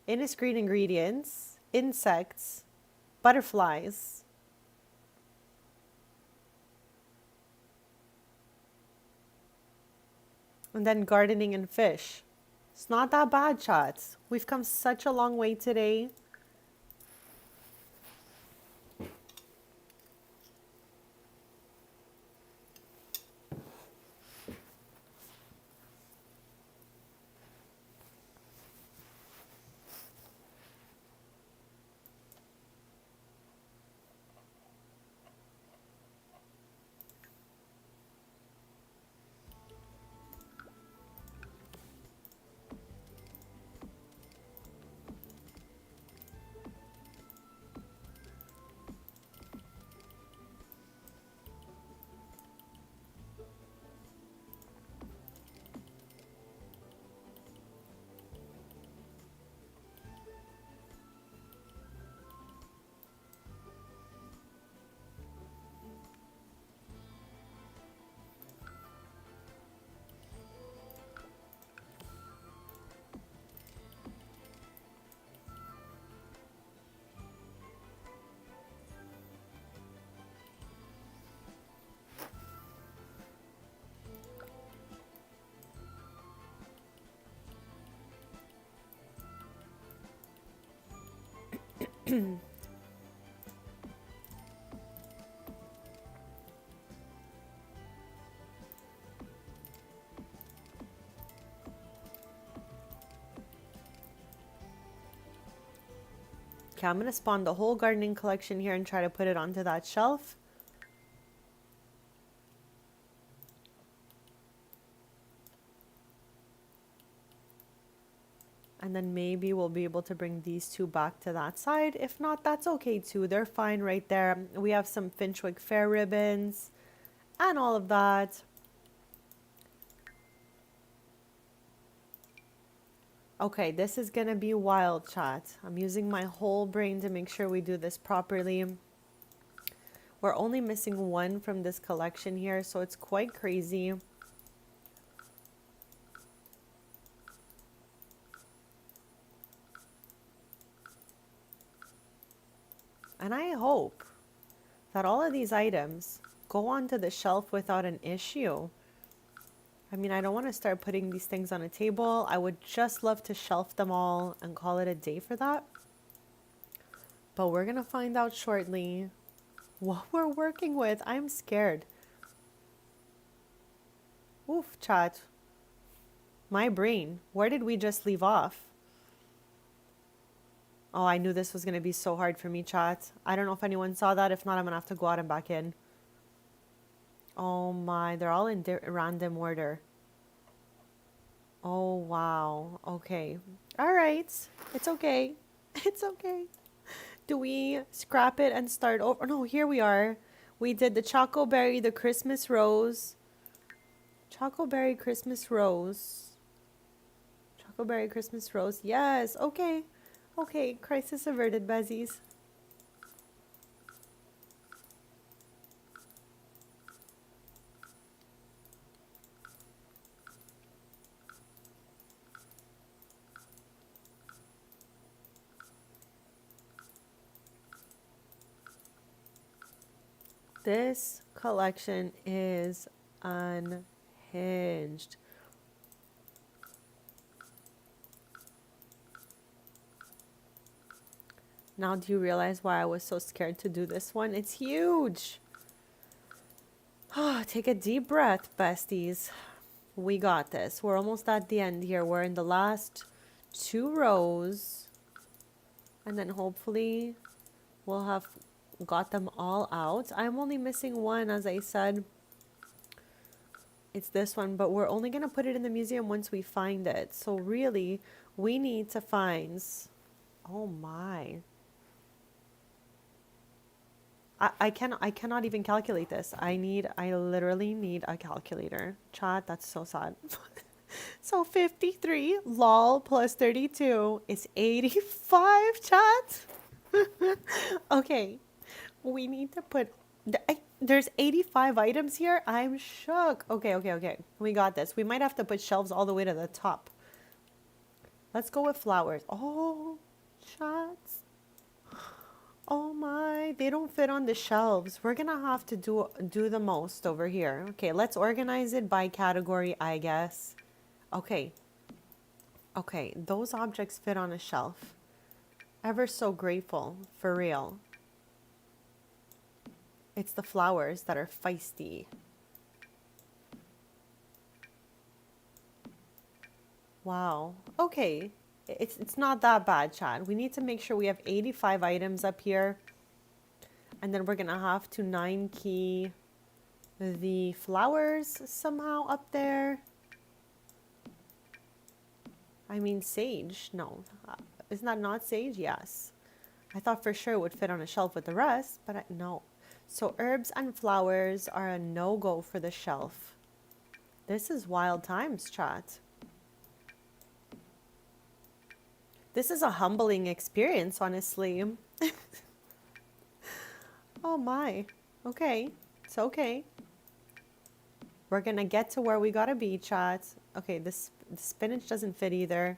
Speaker 1: Inniscrete ingredients, insects, butterflies. And then gardening and fish. It's not that bad, chats. We've come such a long way today. Okay, I'm gonna spawn the whole gardening collection here and try to put it onto that shelf. And then maybe we'll be able to bring these two back to that side. If not, that's okay too. They're fine right there. We have some Finchwick Fair ribbons and all of that. Okay, this is gonna be wild, chat. I'm using my whole brain to make sure we do this properly. We're only missing one from this collection here, so it's quite crazy. And I hope that all of these items go onto the shelf without an issue. I mean, I don't want to start putting these things on a table. I would just love to shelf them all and call it a day for that. But we're going to find out shortly what we're working with. I'm scared. Oof, chat. My brain. Where did we just leave off? Oh, I knew this was going to be so hard for me, chat. I don't know if anyone saw that. If not, I'm going to have to go out and back in. Oh my, they're all in random order. Oh, wow. Okay. All right. It's okay. It's okay. Do we scrap it and start over? No, here we are. We did the Choco Berry, the Christmas Rose. Choco Berry Christmas Rose. Choco Berry Christmas Rose. Yes. Okay. Okay. Crisis averted, Bezzies. This collection is unhinged. Now do you realize why I was so scared to do this one? It's huge. Take a deep breath, besties. We got this. We're almost at the end here. We're in the last 2 rows. And then hopefully we'll have got them all out. I'm only missing one, as I said. It's this one, but we're only going to put it in the museum once we find it. So really, we need to find... Oh my. I cannot even calculate this. I literally need a calculator. Chat, that's so sad. So 53 lol plus 32 is 85, chat. Okay. We need to put there's 85 items here. I'm shook. Okay. We got this. We might have to put shelves all the way to the top. Let's go with flowers. Oh, chats. Oh my, they don't fit on the shelves. We're gonna have to do the most over here. Okay, let's organize it by category, I guess. Okay, those objects fit on a shelf. Ever so grateful, for real. It's the flowers that are feisty. Wow, okay. It's not that bad, Chad. We need to make sure we have 85 items up here. And then we're going to have to 9 key the flowers somehow up there. I mean, sage. No. Isn't that not sage? Yes. I thought for sure it would fit on a shelf with the rest, but no. So herbs and flowers are a no-go for the shelf. This is wild times, chat. This is a humbling experience, honestly. Oh my. Okay. It's okay. We're gonna get to where we gotta be, chat. Okay, the spinach doesn't fit either.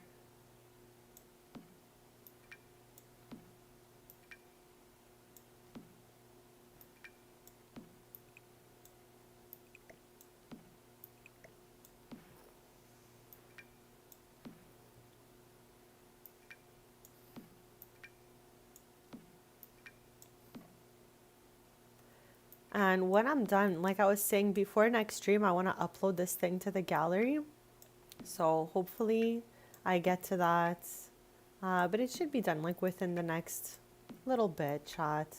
Speaker 1: And when I'm done, like I was saying before next stream, I want to upload this thing to the gallery. So hopefully I get to that. But it should be done like within the next little bit, chat.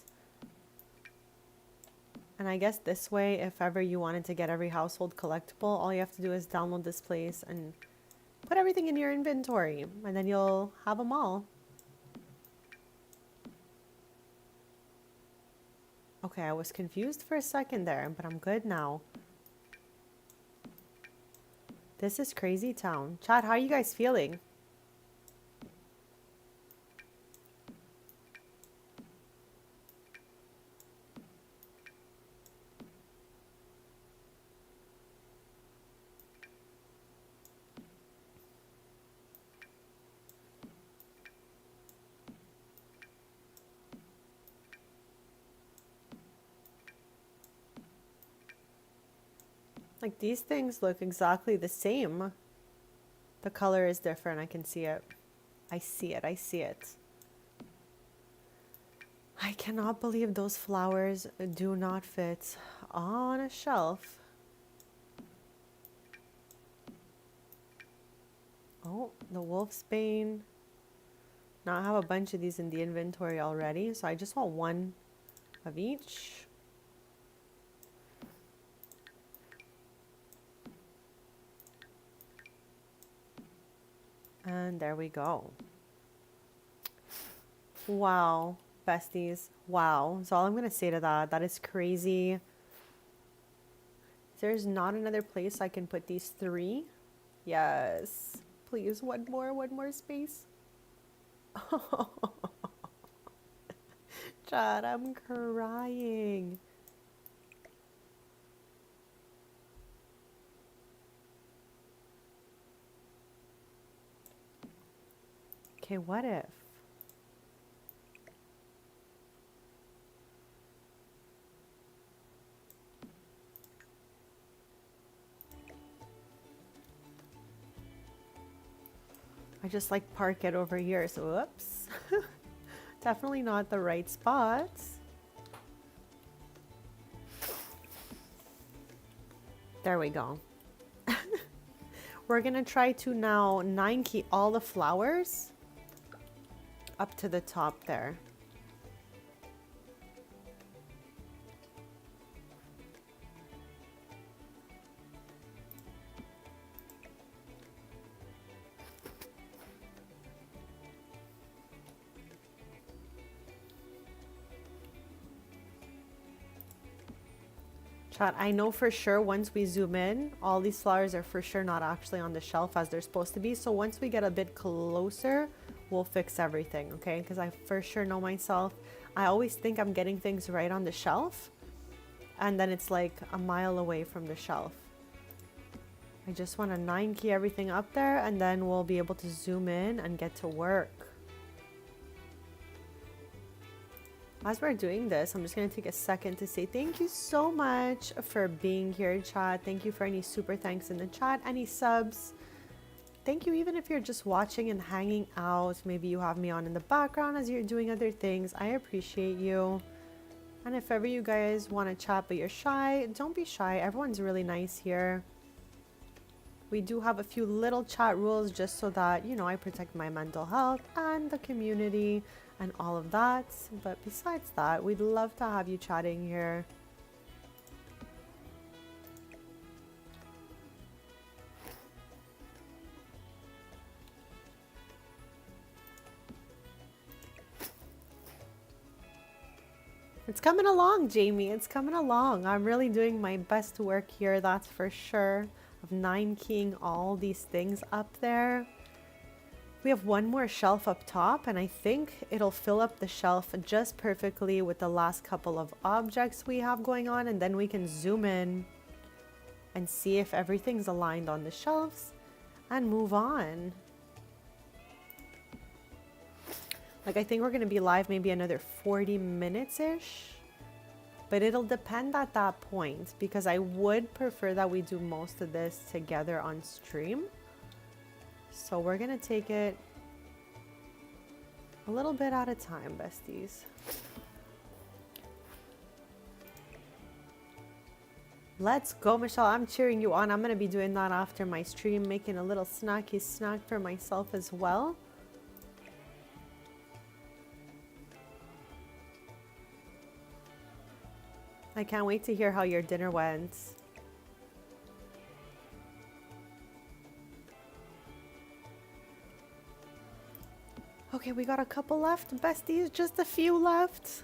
Speaker 1: And I guess this way, if ever you wanted to get every household collectible, all you have to do is download this place and put everything in your inventory. And then you'll have them all. Okay, I was confused for a second there, but I'm good now. This is crazy town. Chat, how are you guys feeling? Like these things look exactly the same. The color is different. I can see it. I see it. I see it. I cannot believe those flowers do not fit on a shelf. Oh, the wolfsbane. Now I have a bunch of these in the inventory already, so I just want one of each. And there we go. Wow, besties. Wow. That's all I'm going to say to that. That is crazy. There's not another place I can put these 3. Yes. Please, one more space. Chad, I'm crying. Okay, what if? I just like park it over here, so whoops. Definitely not the right spot. There we go. We're gonna try to now 9 key all the flowers up to the top there. Chat, I know for sure once we zoom in, all these flowers are for sure not actually on the shelf as they're supposed to be. So once we get a bit closer, we'll fix everything, okay? Because I for sure know myself. I always think I'm getting things right on the shelf, and then it's like a mile away from the shelf. I just want to 9 key everything up there, and then we'll be able to zoom in and get to work. As we're doing this, I'm just going to take a second to say thank you so much for being here, chat. Thank you for any super thanks in the chat, any subs. Thank you even if you're just watching and hanging out. Maybe you have me on in the background as you're doing other things. I appreciate you. And if ever you guys want to chat but you're shy, don't be shy. Everyone's really nice here. We do have a few little chat rules just so that, you know, I protect my mental health and the community and all of that. But besides that, we'd love to have you chatting here. It's coming along, Jamie. It's coming along. I'm really doing my best to work here, that's for sure. Of 9 keying all these things up there. We have one more shelf up top, and I think it'll fill up the shelf just perfectly with the last couple of objects we have going on, and then we can zoom in and see if everything's aligned on the shelves and move on. Like, I think we're going to be live maybe another 40 minutes-ish, but it'll depend at that point because I would prefer that we do most of this together on stream. So we're going to take it a little bit at a time, besties. Let's go, Michelle. I'm cheering you on. I'm going to be doing that after my stream, making a little snacky snack for myself as well. I can't wait to hear how your dinner went. Okay, we got a couple left, besties. Just a few left.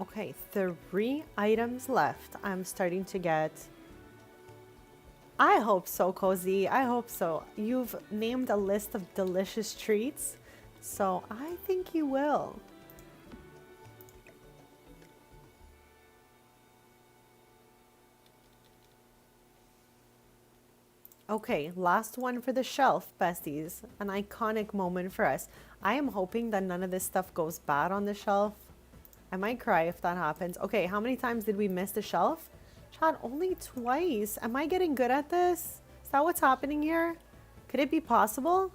Speaker 1: Okay, 3 items left. I'm starting to get... I hope so, Cozy. I hope so. You've named a list of delicious treats, so I think you will. Okay, last one for the shelf, besties. An iconic moment for us. I am hoping that none of this stuff goes bad on the shelf. I might cry if that happens. Okay, how many times did we miss the shelf? Chad, only twice. Am I getting good at this? Is that what's happening here? Could it be possible?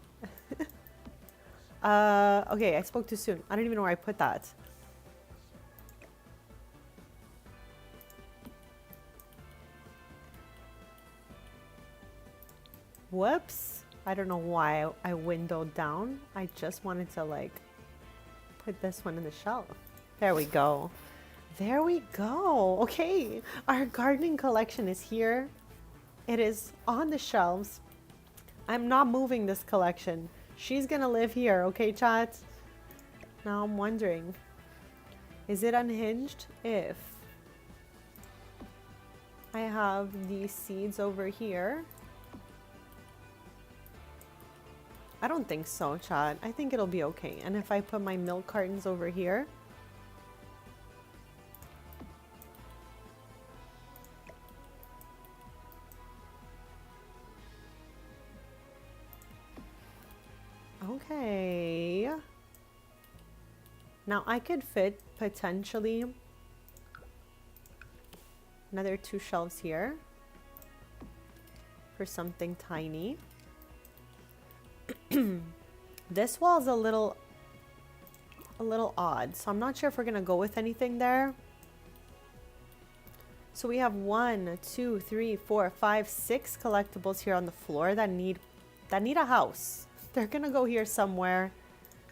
Speaker 1: Okay, I spoke too soon. I don't even know where I put that. Whoops. I don't know why I windowed down. I just wanted to like put this one in the shelf. There we go. There we go. Okay, our gardening collection is here. It is on the shelves. I'm not moving this collection. She's gonna live here, okay, chat? Now I'm wondering, is it unhinged if I have these seeds over here? I don't think so, chat. I think it'll be okay. And if I put my milk cartons over here? Okay. Now I could fit potentially another 2 shelves here for something tiny. This wall's a little odd, so I'm not sure if we're gonna go with anything there. So we have 1, 2, 3, 4, 5, 6 collectibles here on the floor that need a house. They're gonna go here somewhere,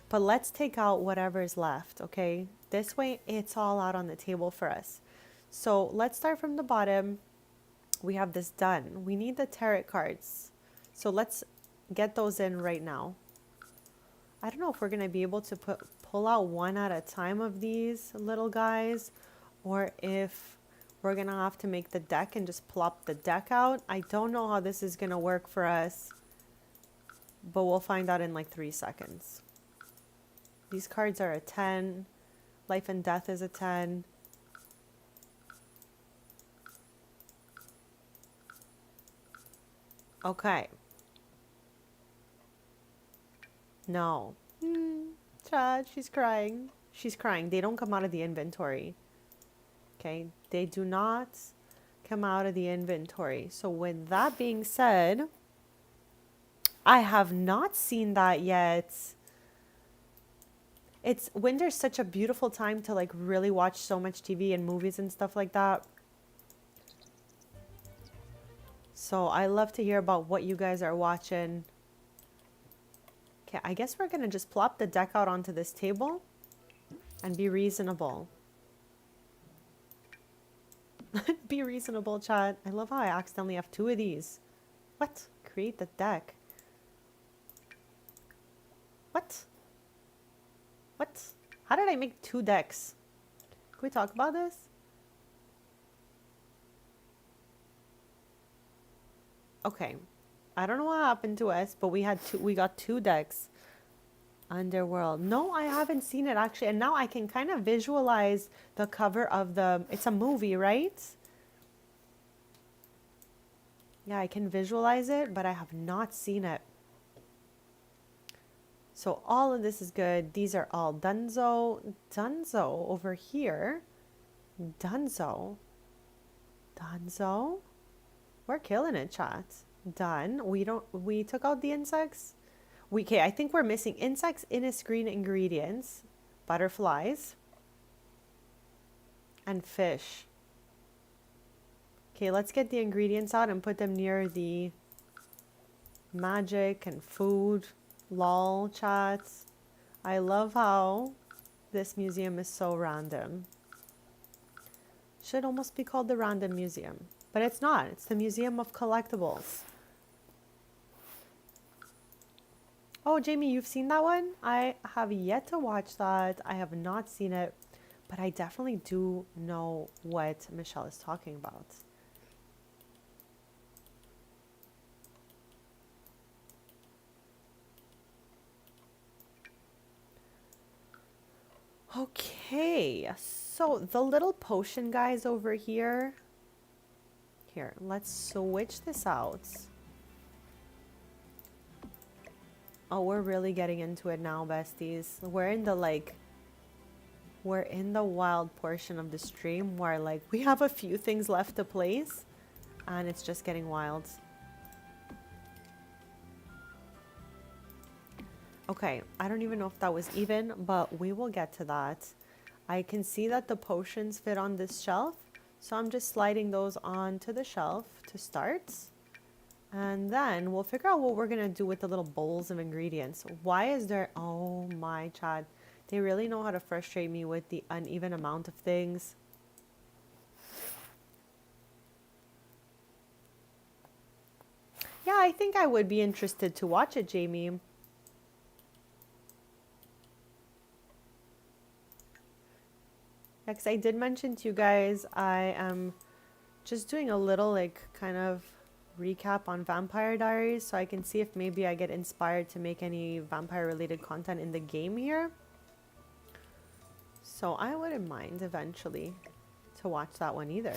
Speaker 1: but let's take out whatever's left, okay? This way it's all out on the table for us. So let's start from the bottom. We have this done. We need the tarot cards. So let's get those in right now. I don't know if we're gonna be able to pull out one at a time of these little guys, or if we're gonna have to make the deck and just plop the deck out. I don't know how this is gonna work for us, but we'll find out in like 3 seconds. These cards are a 10. Life and Death is a 10. Okay. No. Chad, she's crying. She's crying. They don't come out of the inventory. Okay, they do not come out of the inventory. So with that being said, I have not seen that yet. Winter's such a beautiful time to like really watch so much TV and movies and stuff like that. So I love to hear about what you guys are watching. Okay, I guess we're gonna just plop the deck out onto this table and be reasonable. Be reasonable, chat. I love how I accidentally have 2 of these. What? Create the deck. What? What? How did I make 2 decks? Can we talk about this? Okay. I don't know what happened to us, but we got 2 decks. Underworld. No, I haven't seen it actually. And now I can kind of visualize the cover of it's a movie, right? Yeah, I can visualize it, but I have not seen it. So all of this is good. These are all dunzo. Dunzo over here. Dunzo. Dunzo. We're killing it, chat. Done. We took out the insects. Okay, I think we're missing insects, Innisgreen ingredients, butterflies, and fish. Okay, let's get the ingredients out and put them near the magic and food. Lol, chats. I love how this museum is so random. Should almost be called the Random Museum, but it's not. It's the Museum of Collectables. Oh, Jamie, you've seen that one? I have yet to watch that. I have not seen it, but I definitely do know what Michelle is talking about. Okay, so the little potion guys over here. Here, let's switch this out. Oh, we're really getting into it now, besties. We're in the wild portion of the stream where like we have a few things left to place and it's just getting wild. Okay, I don't even know if that was even, but we will get to that. I can see that the potions fit on this shelf, so I'm just sliding those onto the shelf to start. And then we'll figure out what we're gonna do with the little bowls of ingredients. Why is there, oh my Chad, they really know how to frustrate me with the uneven amount of things. Yeah, I think I would be interested to watch it, Jamie. Yeah, because I did mention to you guys, I am just doing a little like kind of recap on Vampire Diaries so I can see if maybe I get inspired to make any vampire related content in the game here. So I wouldn't mind eventually to watch that one either.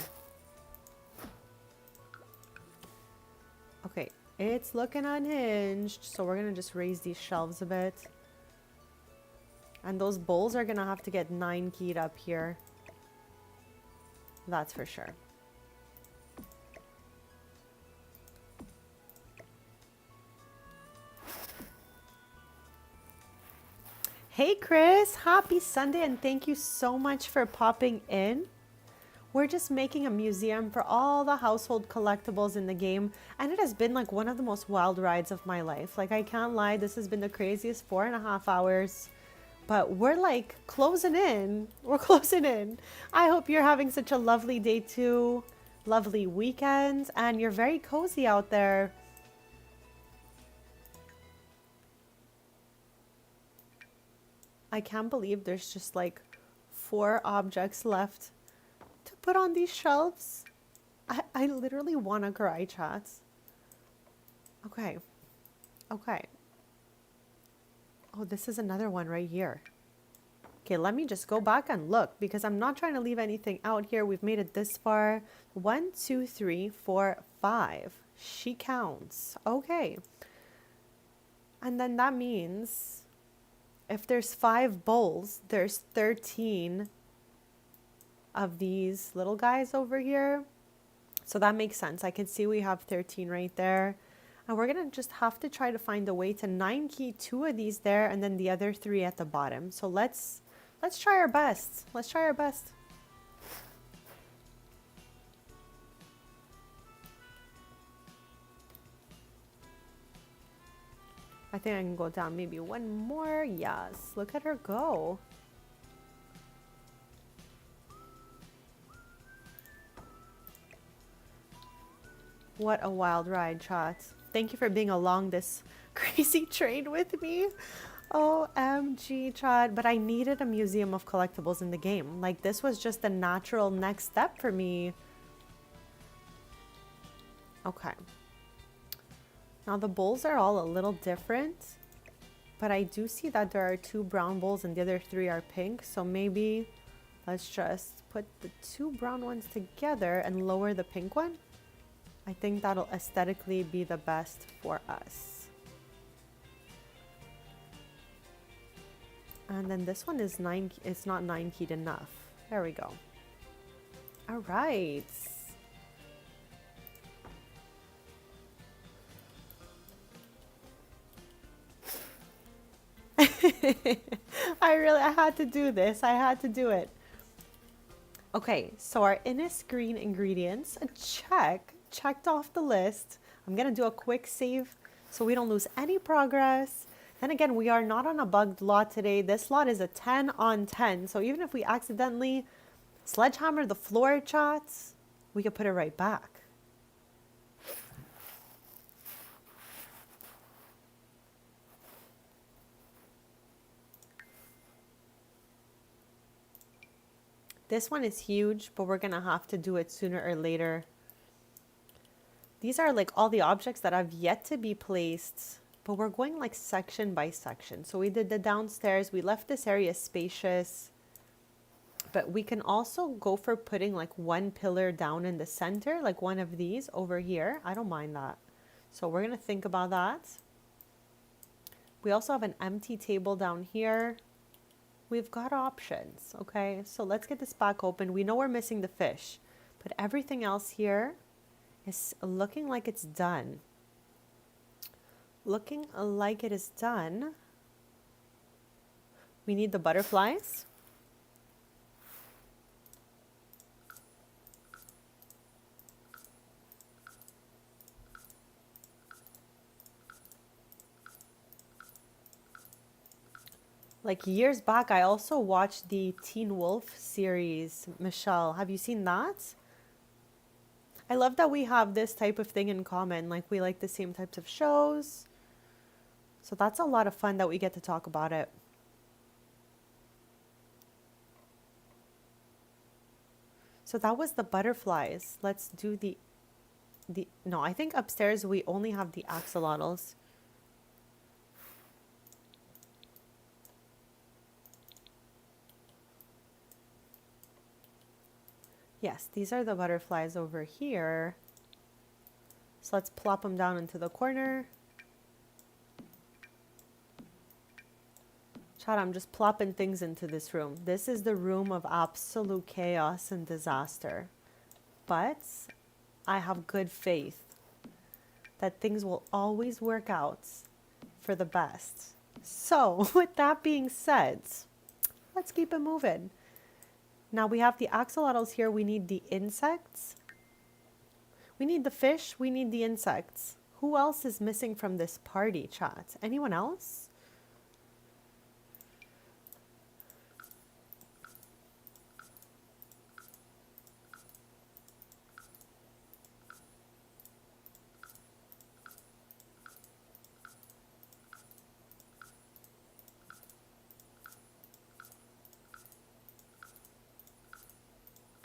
Speaker 1: Okay, it's looking unhinged, so we're gonna just raise these shelves a bit. And those bowls are gonna have to get 9 keyed up here. That's for sure. Hey Chris, happy Sunday and thank you so much for popping in. We're just making a museum for all the household collectibles in the game, and it has been like one of the most wild rides of my life. Like I can't lie, this has been the craziest 4.5 hours. But we're like closing in. We're closing in. I hope you're having such a lovely day too. Lovely weekend. And you're very cozy out there. I can't believe there's just like 4 objects left to put on these shelves. I literally want to cry, chats. Okay. Okay. Oh, this is another one right here. Okay, let me just go back and look because I'm not trying to leave anything out here. We've made it this far. 1, 2, 3, 4, 5. She counts. Okay. And then that means if there's 5 bowls, there's 13 of these little guys over here. So that makes sense. I can see we have 13 right there. And we're going to just have to try to find a way to 9 key 2 of these there and then the other 3 at the bottom. So let's try our best. Let's try our best. I think I can go down maybe one more. Yes, look at her go. What a wild ride, chat. Thank you for being along this crazy train with me. OMG, chat. But I needed a museum of collectibles in the game. Like, this was just the natural next step for me. Okay. Now, the bowls are all a little different. But I do see that there are 2 brown bowls and the other 3 are pink. So maybe let's just put the 2 brown ones together and lower the pink one. I think that'll aesthetically be the best for us. And then this one is it's not 9 keyed enough. There we go. All right. I had to do this. I had to do it. Okay, so our Innisgreen ingredients, checked off the list. I'm gonna do a quick save so we don't lose any progress. Then again, we are not on a bugged lot today. This lot is a 10 on 10. So even if we accidentally sledgehammer the floor chats, we could put it right back. This one is huge, but we're gonna have to do it sooner or later. These are like all the objects that have yet to be placed, but we're going like section by section. So we did the downstairs, we left this area spacious, but we can also go for putting like one pillar down in the center, like one of these over here. I don't mind that. So we're gonna think about that. We also have an empty table down here. We've got options, okay? So let's get this back open. We know we're missing the fish, but everything else here is looking like it's done. Looking like it is done. We need the butterflies. Like years back, I also watched the Teen Wolf series. Michelle, have you seen that? I love that we have this type of thing in common. Like we like the same types of shows. So that's a lot of fun that we get to talk about it. So that was the butterflies. Let's do no, I think upstairs we only have the axolotls. Yes, these are the butterflies over here. So let's plop them down into the corner. Chad, I'm just plopping things into this room. This is the room of absolute chaos and disaster. But I have good faith that things will always work out for the best. So with that being said, let's keep it moving. Now we have the axolotls here. We need the insects. We need the fish. We need the insects. Who else is missing from this party, chat? Anyone else?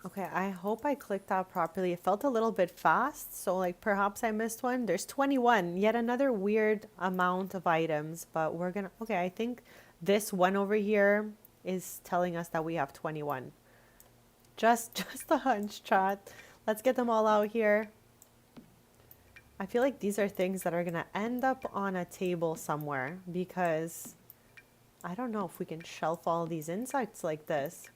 Speaker 1: Okay, I hope I clicked that properly. It felt a little bit fast, so like perhaps I missed one. There's 21, yet another weird amount of items, but we're gonna, okay, I think this one over here is telling us that we have 21. Just a hunch, chat. Let's get them all out here. I feel like these are things that are gonna end up on a table somewhere because I don't know if we can shelf all these insects like this.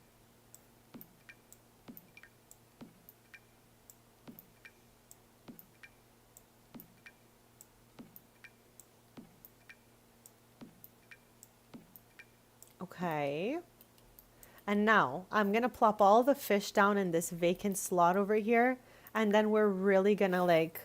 Speaker 1: Okay. And now I'm going to plop all the fish down in this vacant slot over here. And then we're really going to like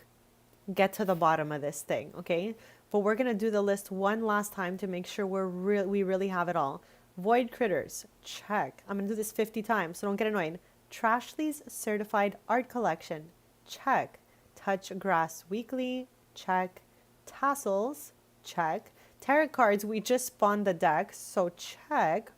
Speaker 1: get to the bottom of this thing. Okay. But we're going to do the list one last time to make sure we really have it all. Void critters. Check. I'm going to do this 50 times, so don't get annoyed. Trashly's certified art collection. Check. Touch grass weekly. Check. Tassels. Check. Tarot cards, we just spawned the deck, so check.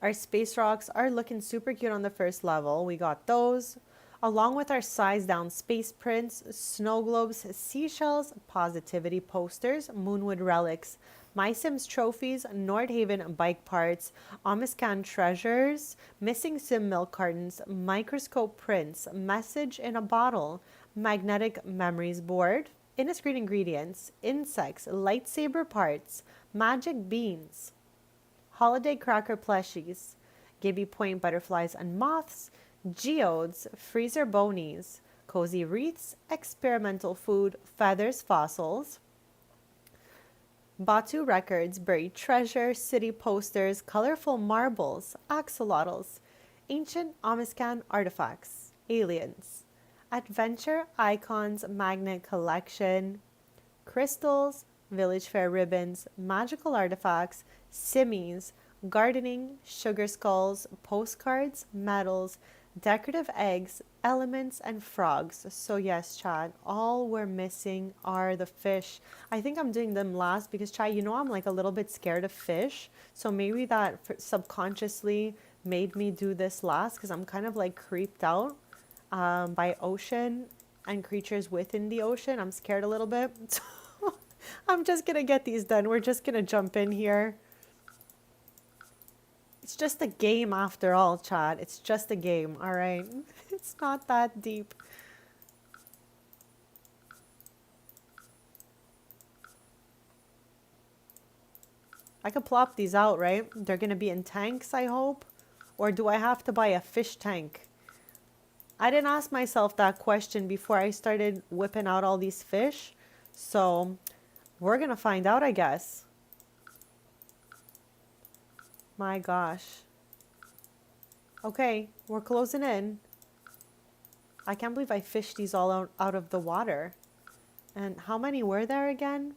Speaker 1: Our space rocks are looking super cute on the first level. We got those. Along with our size down space prints, snow globes, seashells, positivity posters, moonwood relics, My Sims trophies, Nordhaven bike parts, Amiscan treasures, missing sim milk cartons, microscope prints, message in a bottle, magnetic memories board, Innisgreen ingredients, insects, lightsaber parts, magic beans, holiday cracker plushies, Gibby Point butterflies and moths, geodes, freezer bonies, cozy wreaths, experimental food, feathers, fossils, Batu records, buried treasure, city posters, colorful marbles, axolotls, ancient Amiscan artifacts, aliens, adventure icons, magnet collection, crystals, village fair ribbons, magical artifacts, simmies, gardening, sugar skulls, postcards, medals, decorative eggs, elements, and frogs. So yes, Chad, all we're missing are the fish. I think I'm doing them last because, Chad, you know I'm like a little bit scared of fish. So maybe that subconsciously made me do this last because I'm kind of like creeped out by ocean and creatures within the ocean. I'm scared a little bit. So I'm just going to get these done. We're just going to jump in here. It's just a game after all, Chad. It's just a game, all right? It's not that deep. I could plop these out, right? They're going to be in tanks, I hope. Or do I have to buy a fish tank? I didn't ask myself that question before I started whipping out all these fish. So we're going to find out, I guess. My gosh. Okay, we're closing in. I can't believe I fished these all out of the water. And how many were there again?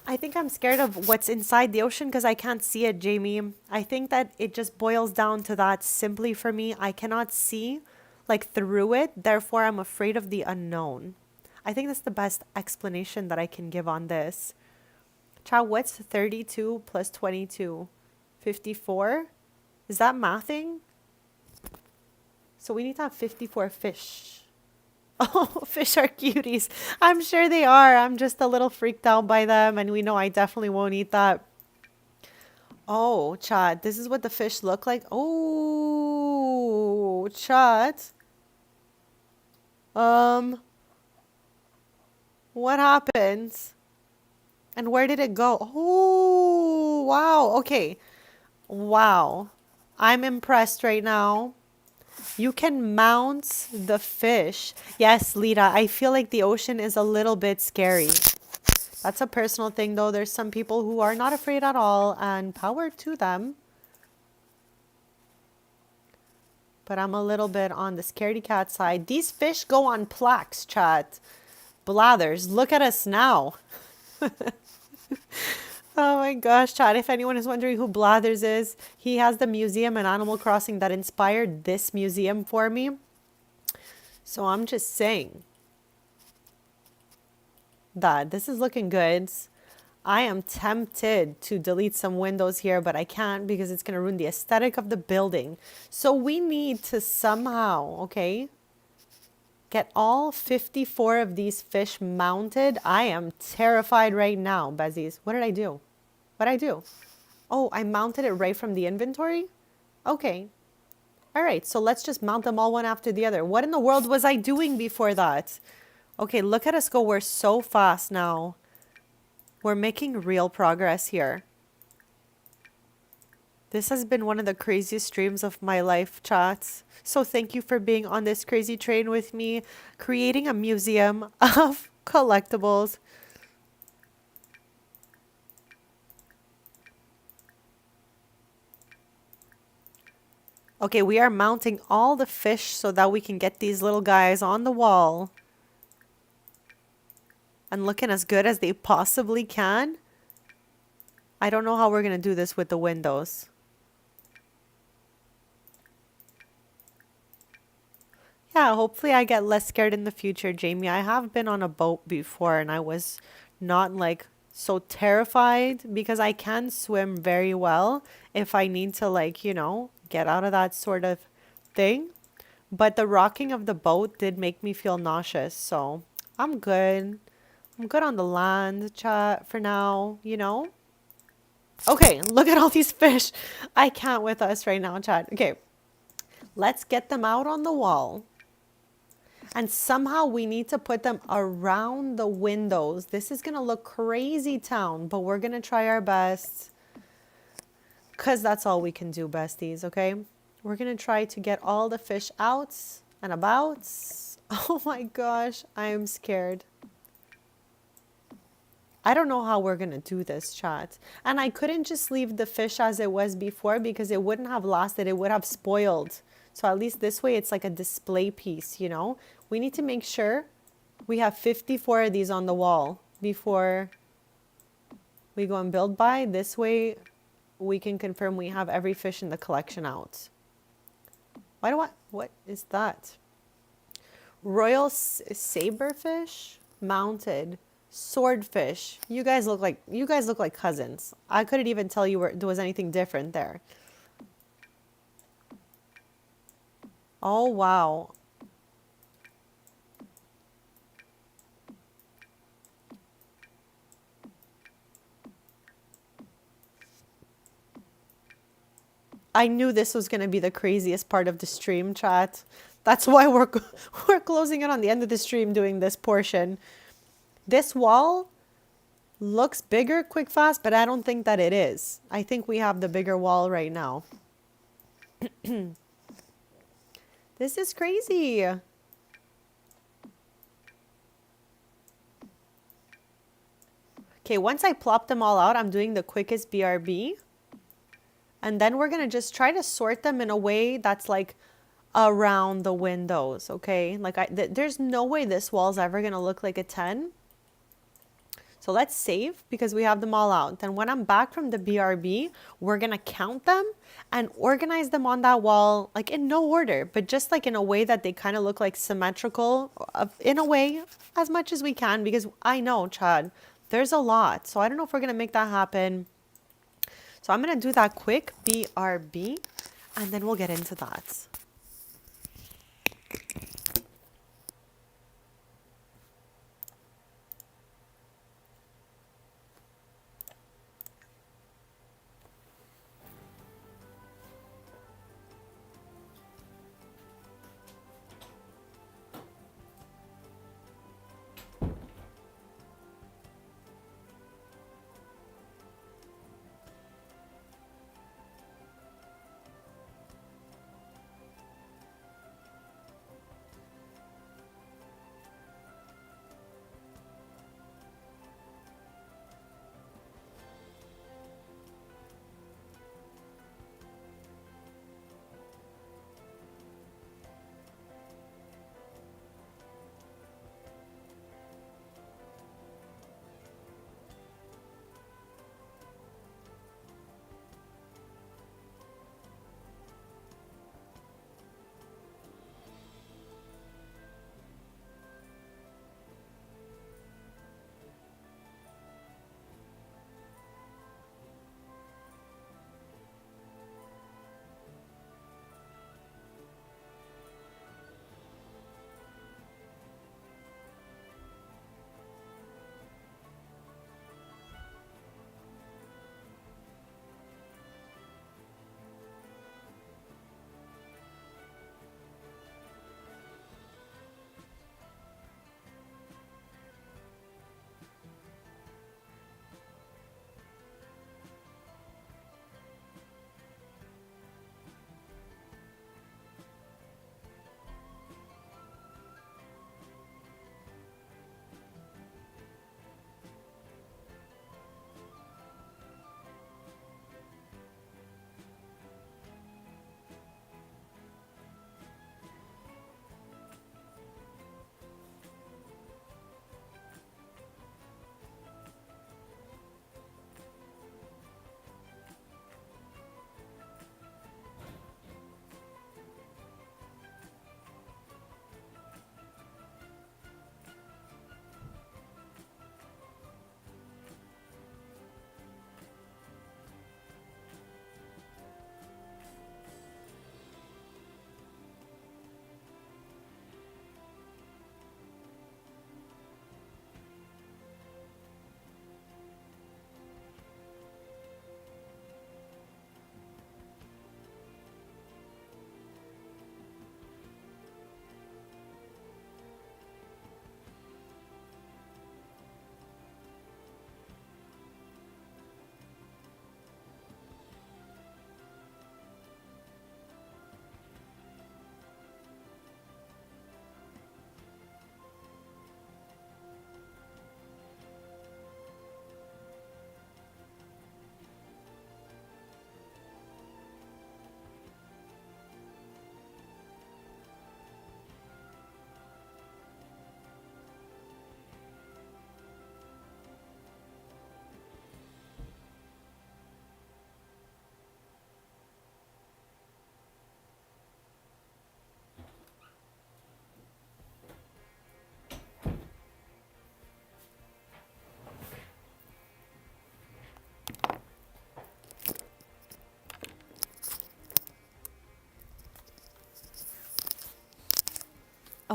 Speaker 1: I think I'm scared of what's inside the ocean because I can't see it, Jamie. I think that it just boils down to that simply for me. I cannot see like through it. Therefore, I'm afraid of the unknown. I think that's the best explanation that I can give on this. Child, what's 32 plus 22? 54? Is that mathing? So we need to have 54 fish. Oh, fish are cuties. I'm sure they are. I'm just a little freaked out by them, and we know I definitely won't eat that. Oh, Chad, this is what the fish look like. Oh, Chad. What happens? And where did it go? Oh, wow. Okay. Wow. I'm impressed right now. You can mount the fish. Yes, Lita, I feel like the ocean is a little bit scary. That's a personal thing, though. There's some people who are not afraid at all, and power to them. But I'm a little bit on the scaredy cat side. These fish go on plaques, chat. Blathers, look at us now. Oh my gosh, Chad, if anyone is wondering who Blathers is, he has the museum in Animal Crossing that inspired this museum for me. So I'm just saying that this is looking good. I am tempted to delete some windows here, but I can't because it's going to ruin the aesthetic of the building. So we need to somehow, okay, get all 54 of these fish mounted. I am terrified right now, Besties. What did I do? What did I do? Oh, I mounted it right from the inventory? Okay. All right, so let's just mount them all one after the other. What in the world was I doing before that? Okay, look at us go. We're so fast now. We're making real progress here. This has been one of the craziest streams of my life, chats. So thank you for being on this crazy train with me, creating a museum of collectibles. Okay, we are mounting all the fish so that we can get these little guys on the wall and looking as good as they possibly can. I don't know how we're going to do this with the windows. Yeah, hopefully I get less scared in the future, Jamie. I have been on a boat before and I was not like so terrified because I can swim very well if I need to, like, you know, get out of that sort of thing. But the rocking of the boat did make me feel nauseous, so I'm good. I'm good on the land, chat, for now, you know? Okay, look at all these fish. I can't with us right now, chat. Okay, let's get them out on the wall. And somehow we need to put them around the windows. This is gonna look crazy town, but we're gonna try our best. Because that's all we can do, besties, okay? We're gonna try to get all the fish out and about. Oh my gosh, I am scared. I don't know how we're gonna do this, chat. And I couldn't just leave the fish as it was before because it wouldn't have lasted. It would have spoiled. So at least this way it's like a display piece, you know? We need to make sure we have 54 of these on the wall before we go and build by. This way we can confirm we have every fish in the collection out. What is that? Royal saberfish mounted swordfish. You guys look like cousins. I couldn't even tell you there was anything different there. Oh wow. I knew this was going to be the craziest part of the stream, chat. That's why we're closing it on the end of the stream doing this portion. This wall looks bigger quick fast, but I don't think that it is. I think we have the bigger wall right now. This is crazy. Okay, once I plop them all out, I'm doing the quickest BRB. And then we're going to just try to sort them in a way that's like around the windows, okay? Like there's no way this wall's ever going to look like a 10. So let's save because we have them all out. Then when I'm back from the BRB, we're going to count them and organize them on that wall, like in no order, but just like in a way that they kind of look like symmetrical in a way as much as we can, because I know, Chad, there's a lot. So I don't know if we're going to make that happen. So I'm going to do that quick BRB and then we'll get into that.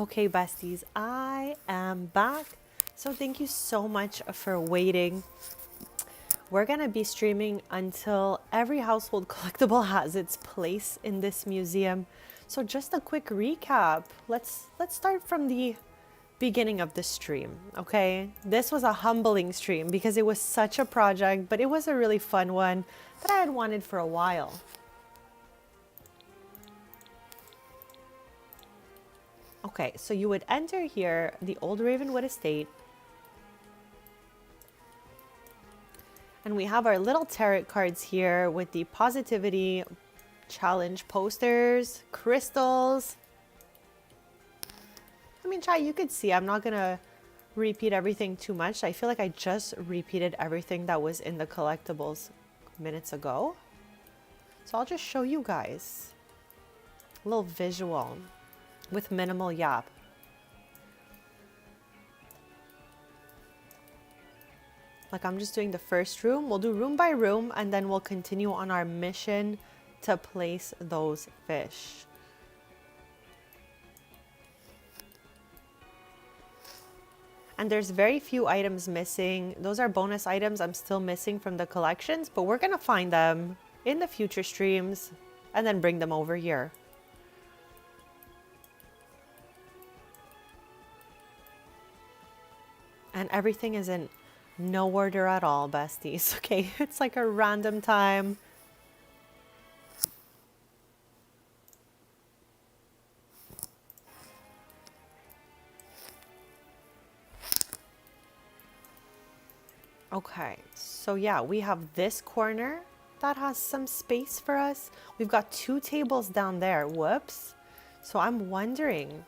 Speaker 1: Okay, besties, I am back. So thank you so much for waiting. We're gonna be streaming until every household collectible has its place in this museum. So just a quick recap. Let's start from the beginning of the stream, okay? This was a humbling stream because it was such a project, but it was a really fun one that I had wanted for a while. Okay, so you would enter here, the old Ravenwood estate. And we have our little tarot cards here with the positivity challenge posters, crystals. I mean, Chai, you could see I'm not going to repeat everything too much. I feel like I just repeated everything that was in the collectibles minutes ago. So I'll just show you guys a little visual with minimal yap. Like I'm just doing the first room. We'll do room by room and then we'll continue on our mission to place those fish. And there's very few items missing. Those are bonus items I'm still missing from the collections, but we're gonna find them in the future streams and then bring them over here. And everything is in no order at all, besties. Okay, it's like a random time. Okay, so yeah, we have this corner that has some space for us. We've got 2 tables down there. Whoops. So I'm wondering,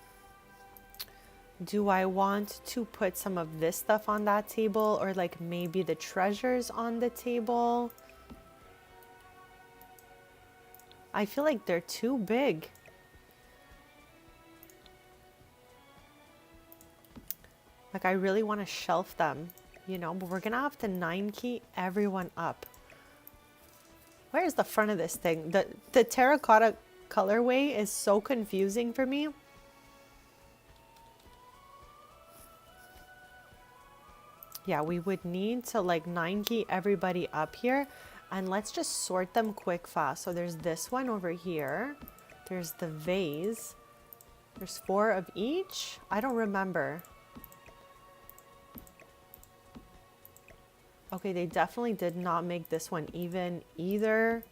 Speaker 1: do I want to put some of this stuff on that table or like maybe the treasures on the table? I feel like they're too big. Like I really want to shelf them, you know, but we're gonna have to 9-key everyone up. Where's the front of this thing? The terracotta colorway is so confusing for me. Yeah, we would need to like 9-key everybody up here. And let's just sort them quick fast. So there's this one over here. There's the vase. There's 4 of each. I don't remember. Okay, they definitely did not make this one even either.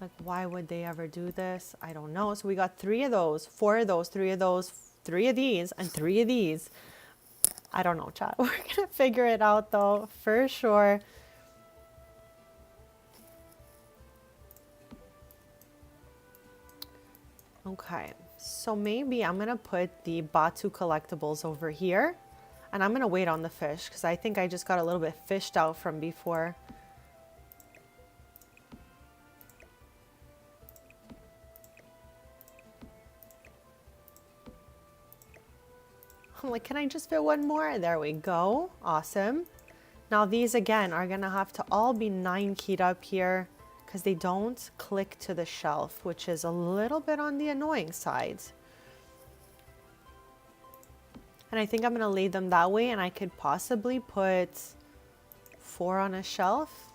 Speaker 1: Like, why would they ever do this? I don't know. So we got 3 of those, 4 of those, 3 of those, 3 of these, and 3 of these. I don't know, chat. We're gonna figure it out though, for sure. Okay, so maybe I'm gonna put the Batu collectibles over here. And I'm gonna wait on the fish because I think I just got a little bit fished out from before. I'm like, can I just fit one more? There we go. Awesome. Now these again are gonna have to all be 9-keyed up here because they don't click to the shelf, which is a little bit on the annoying side. And I think I'm gonna lay them that way and I could possibly put 4 on a shelf.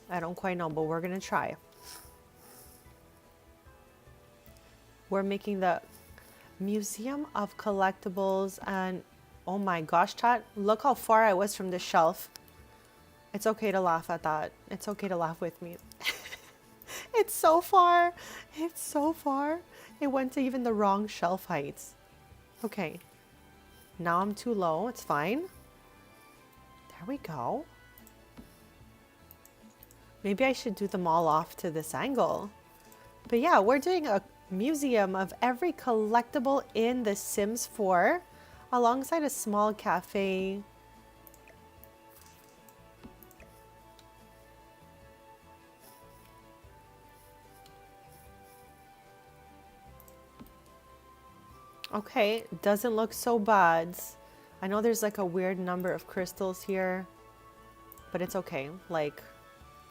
Speaker 1: I don't quite know, but we're gonna try. We're making the Museum of Collectibles and oh my gosh, chat, look how far I was from the shelf. It's okay to laugh at that. It's okay to laugh with me. It's so far. It's so far. It went to even the wrong shelf heights. Okay. Now I'm too low. It's fine. There we go. Maybe I should do them all off to this angle. But yeah, we're doing a museum of every collectible in The Sims 4 alongside a small cafe. Okay, doesn't look so bad. I know there's like a weird number of crystals here, but it's okay. Like,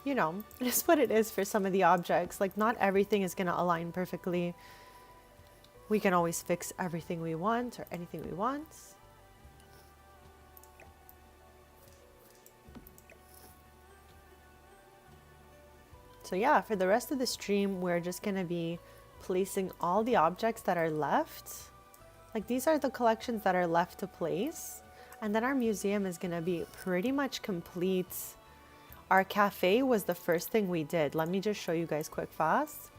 Speaker 1: you know, it is what it is for some of the objects. Like, not everything is gonna align perfectly. We can always fix everything we want or anything we want. So yeah, for the rest of the stream, we're just going to be placing all the objects that are left. Like these are the collections that are left to place. And then our museum is going to be pretty much complete. Our cafe was the first thing we did. Let me just show you guys quick fast.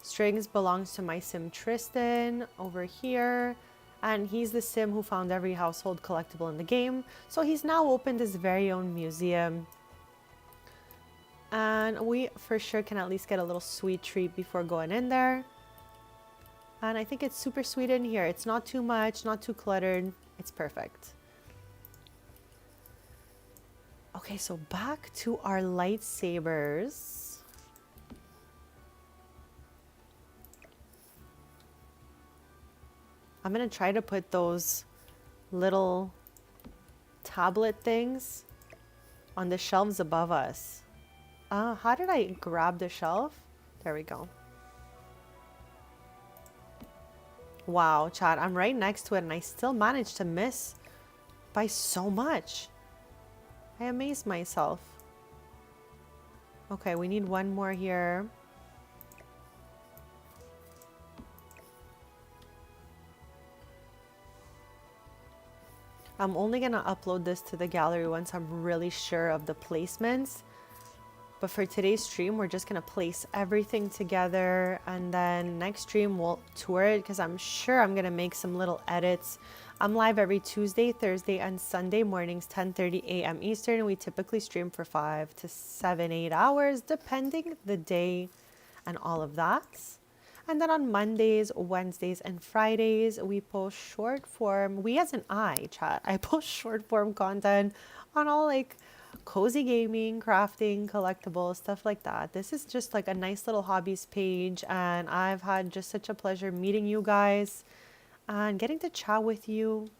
Speaker 1: Strings belongs to my sim Tristan over here. And he's the sim who found every household collectible in the game. So he's now opened his very own museum. And we for sure can at least get a little sweet treat before going in there. And I think it's super sweet in here. It's not too much, not too cluttered. It's perfect. Okay, so back to our lightsabers. I'm going to try to put those little tablet things on the shelves above us. How did I grab the shelf? There we go. Wow, chat, I'm right next to it and I still managed to miss by so much. I amaze myself. Okay, we need one more here. I'm only gonna upload this to the gallery once I'm really sure of the placements. But for today's stream, we're just going to place everything together. And then next stream, we'll tour it because I'm sure I'm going to make some little edits. I'm live every Tuesday, Thursday, and Sunday mornings, 10:30 a.m. Eastern. And we typically stream for 5 to 7, 8 hours, depending the day and all of that. And then on Mondays, Wednesdays, and Fridays, we post short form. We as an chat. I post short form content on all like cozy gaming, crafting, collectibles, stuff like that. This is just like a nice little hobbies page, and I've had just such a pleasure meeting you guys and getting to chat with you,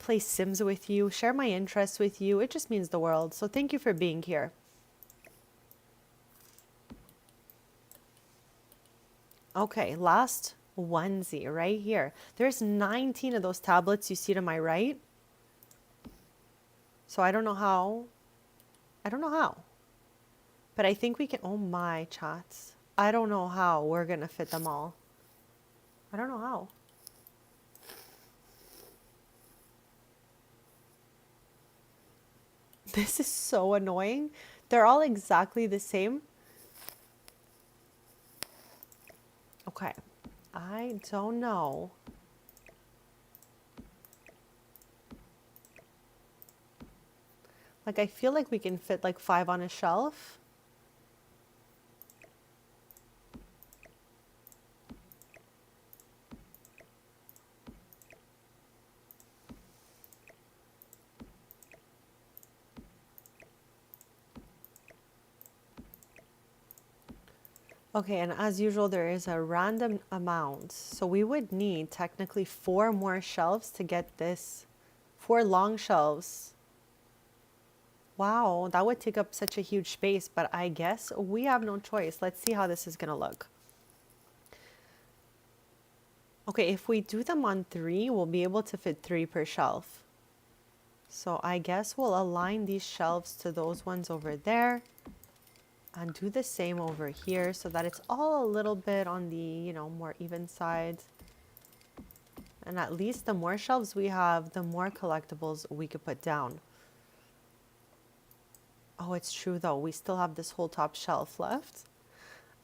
Speaker 1: play Sims with you, share my interests with you. It just means the world. So thank you for being here. Okay, last onesie right here. There's 19 of those tablets you see to my right. So I don't know how. But I think we can, oh my chats. I don't know how we're going to fit them all. I don't know how. This is so annoying. They're all exactly the same. Okay. I don't know. Like, I feel like we can fit like 5 on a shelf. Okay, and as usual, there is a random amount. So we would need technically 4 more shelves to get this. 4 long shelves. Wow, that would take up such a huge space, but I guess we have no choice. Let's see how this is going to look. Okay, if we do them on 3, we'll be able to fit 3 per shelf. So I guess we'll align these shelves to those ones over there and do the same over here so that it's all a little bit on the, you know, more even side. And at least the more shelves we have, the more collectibles we could put down. Oh, it's true though. We still have this whole top shelf left.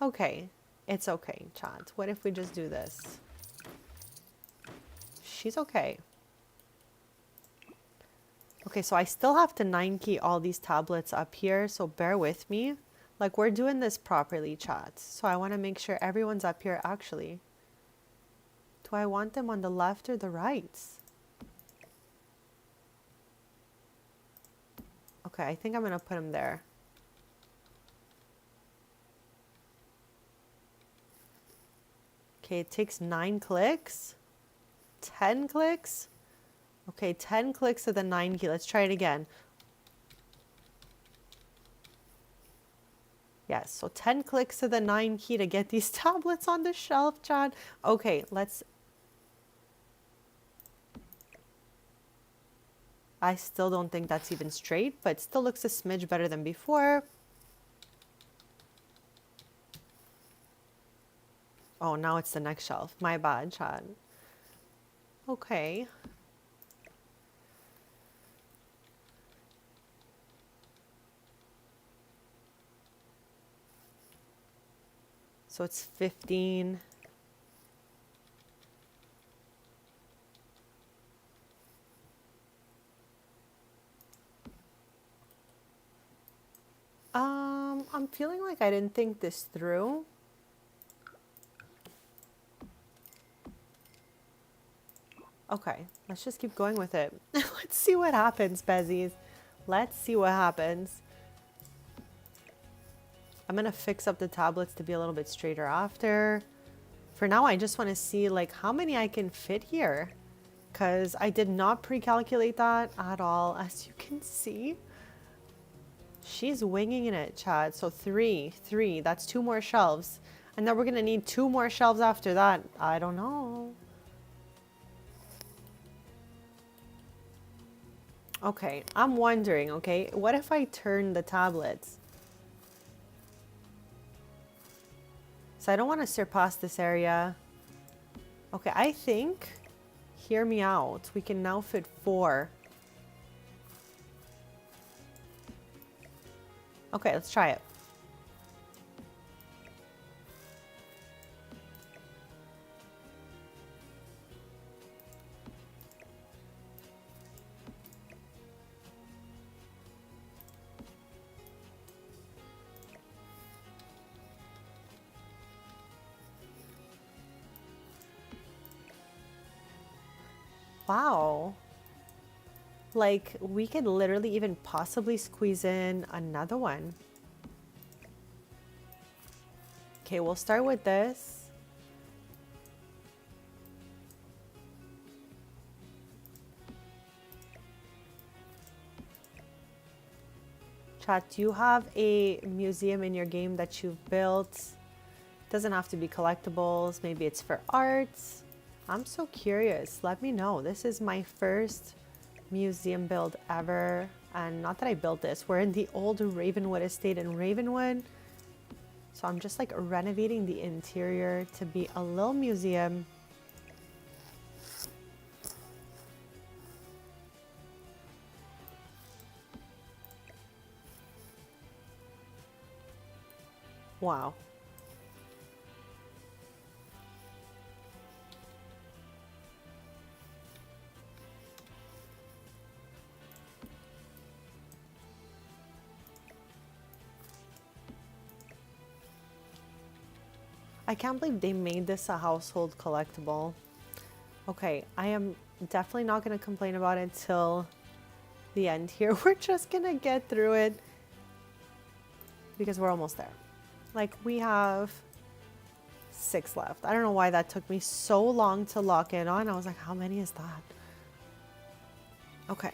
Speaker 1: Okay, it's okay, chat. What if we just do this? She's okay. Okay, so I still have to 9-key all these tablets up here, so bear with me. Like, we're doing this properly, chat. So I want to make sure everyone's up here actually. Do I want them on the left or the right? Okay, I think I'm going to put them there. Okay, it takes 9 clicks. 10 clicks. Okay, 10 clicks of the 9 key. Let's try it again. Yes, so 10 clicks of the 9 key to get these tablets on the shelf, John. Okay, let's I still don't think that's even straight, but still looks a smidge better than before. Oh, now it's the next shelf. My bad, Chad. Okay. So it's 15. I'm feeling like I didn't think this through. Okay, let's just keep going with it. Let's see what happens, Bezies. Let's see what happens. I'm gonna fix up the tablets to be a little bit straighter after. For now, I just want to see like how many I can fit here, because I did not pre-calculate that at all, as you can see. She's winging it, Chad. So three, that's 2 more shelves. And then we're gonna need 2 more shelves after that. I don't know. Okay, I'm wondering, okay, what if I turn the tablets? So I don't want to surpass this area. Okay, I think, hear me out, we can now fit 4. Okay, let's try it. Wow. Like, we could literally even possibly squeeze in another one. Okay, we'll start with this. Chat, do you have a museum in your game that you've built? Doesn't have to be collectibles. Maybe it's for arts. I'm so curious. Let me know. This is my first museum build ever. And not that I built this. We're in the old Ravenwood estate in Ravenwood. So I'm just like renovating the interior to be a little museum. Wow. I can't believe they made this a household collectible. Okay, I am definitely not going to complain about it till the end here. We're just going to get through it because we're almost there. Like, we have 6 left. I don't know why that took me so long to lock in on. I was like, how many is that? Okay.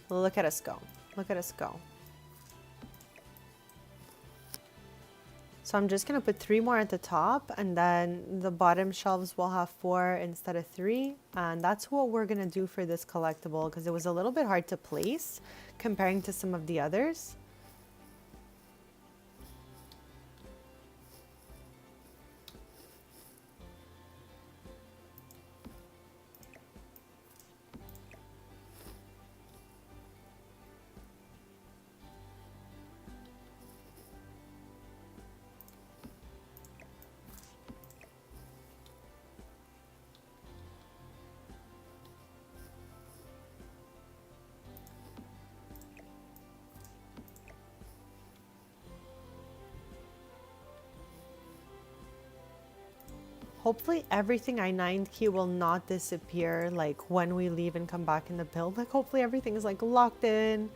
Speaker 1: Look at us go. Look at us go. So I'm just going to put 3 more at the top, and then the bottom shelves will have 4 instead of 3. And that's what we're going to do for this collectible, because it was a little bit hard to place comparing to some of the others. Hopefully everything I 9 key will not disappear like when we leave and come back in the build. Like, hopefully everything is like locked in,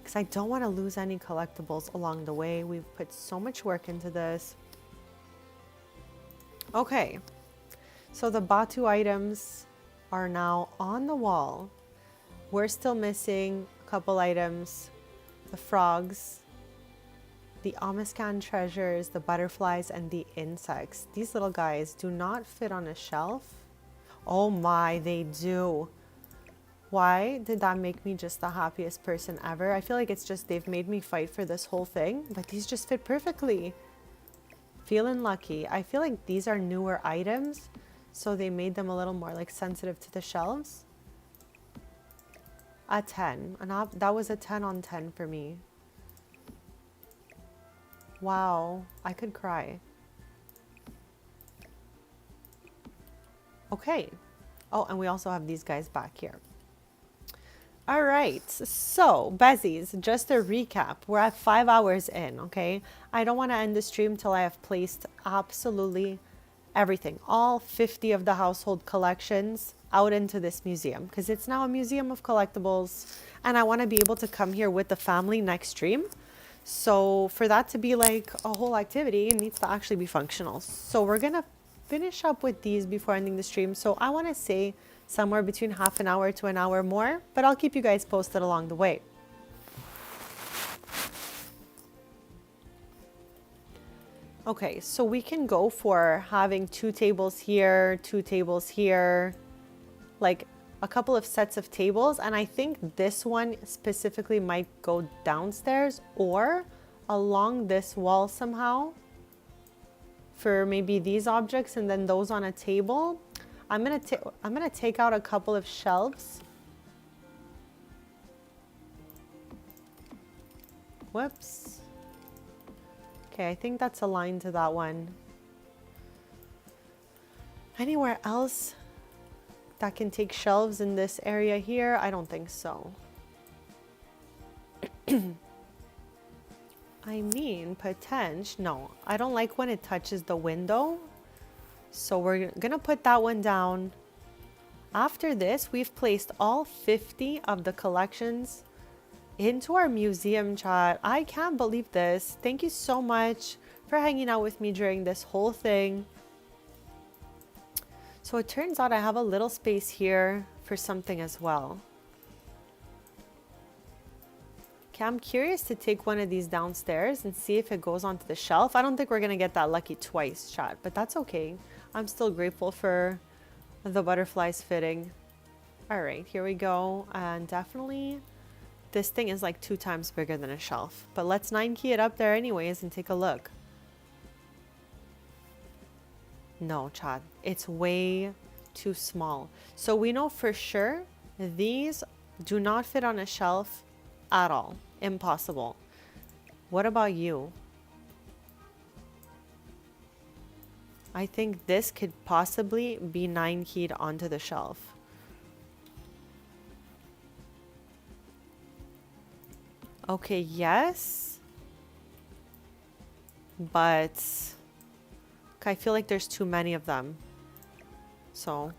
Speaker 1: because I don't want to lose any collectibles along the way. We've put so much work into this. Okay, so the Batu items are now on the wall. We're still missing a couple items. The frogs, the Amiscan treasures, the butterflies, and the insects. These little guys do not fit on a shelf. Oh my, they do. why did that make me just the happiest person ever? I feel like it's just they've made me fight for this whole thing, but these just fit perfectly. Feeling lucky. I feel like these are newer items, so they made them a little more like sensitive to the shelves. A 10. That was a 10 on 10 for me. Wow, I could cry. Okay. Oh, and we also have these guys back here. All right, so Besties, just a recap. We're at 5 hours in, okay? I don't want to end the stream till I have placed absolutely everything, all 50 of the household collections out into this museum, because it's now a museum of collectibles, and I want to be able to come here with the family next stream. So for that to be like a whole activity, it needs to actually be functional. So we're going to finish up with these before ending the stream. So I want to say somewhere between half an hour to an hour more, but I'll keep you guys posted along the way. Okay, so we can go for having 2 tables here, 2 tables here, like a couple of sets of tables. And I think this one specifically might go downstairs or along this wall somehow for maybe these objects and then those on a table. I'm gonna take out a couple of shelves. Whoops. Okay, I think that's aligned to that one. Anywhere else that can take shelves in this area here? I don't think so. I mean, potential. No, I don't like when it touches the window. So we're gonna put that one down. After this, we've placed all 50 of the collections into our museum, chat. I can't believe this. Thank you so much for hanging out with me during this whole thing. So it turns out I have a little space here for something as well. Okay, I'm curious to take one of these downstairs and see if it goes onto the shelf. I don't think we're gonna get that lucky twice, chat, but that's okay. I'm still grateful for the butterflies fitting. All right, here we go. And definitely this thing is like 2 times bigger than a shelf, but let's 9 key it up there anyways and take a look. No, chat, it's way too small. So we know for sure these do not fit on a shelf at all. Impossible. What about you? I think this could possibly be 9 keyed onto the shelf. Okay, yes. But I feel like there's too many of them. So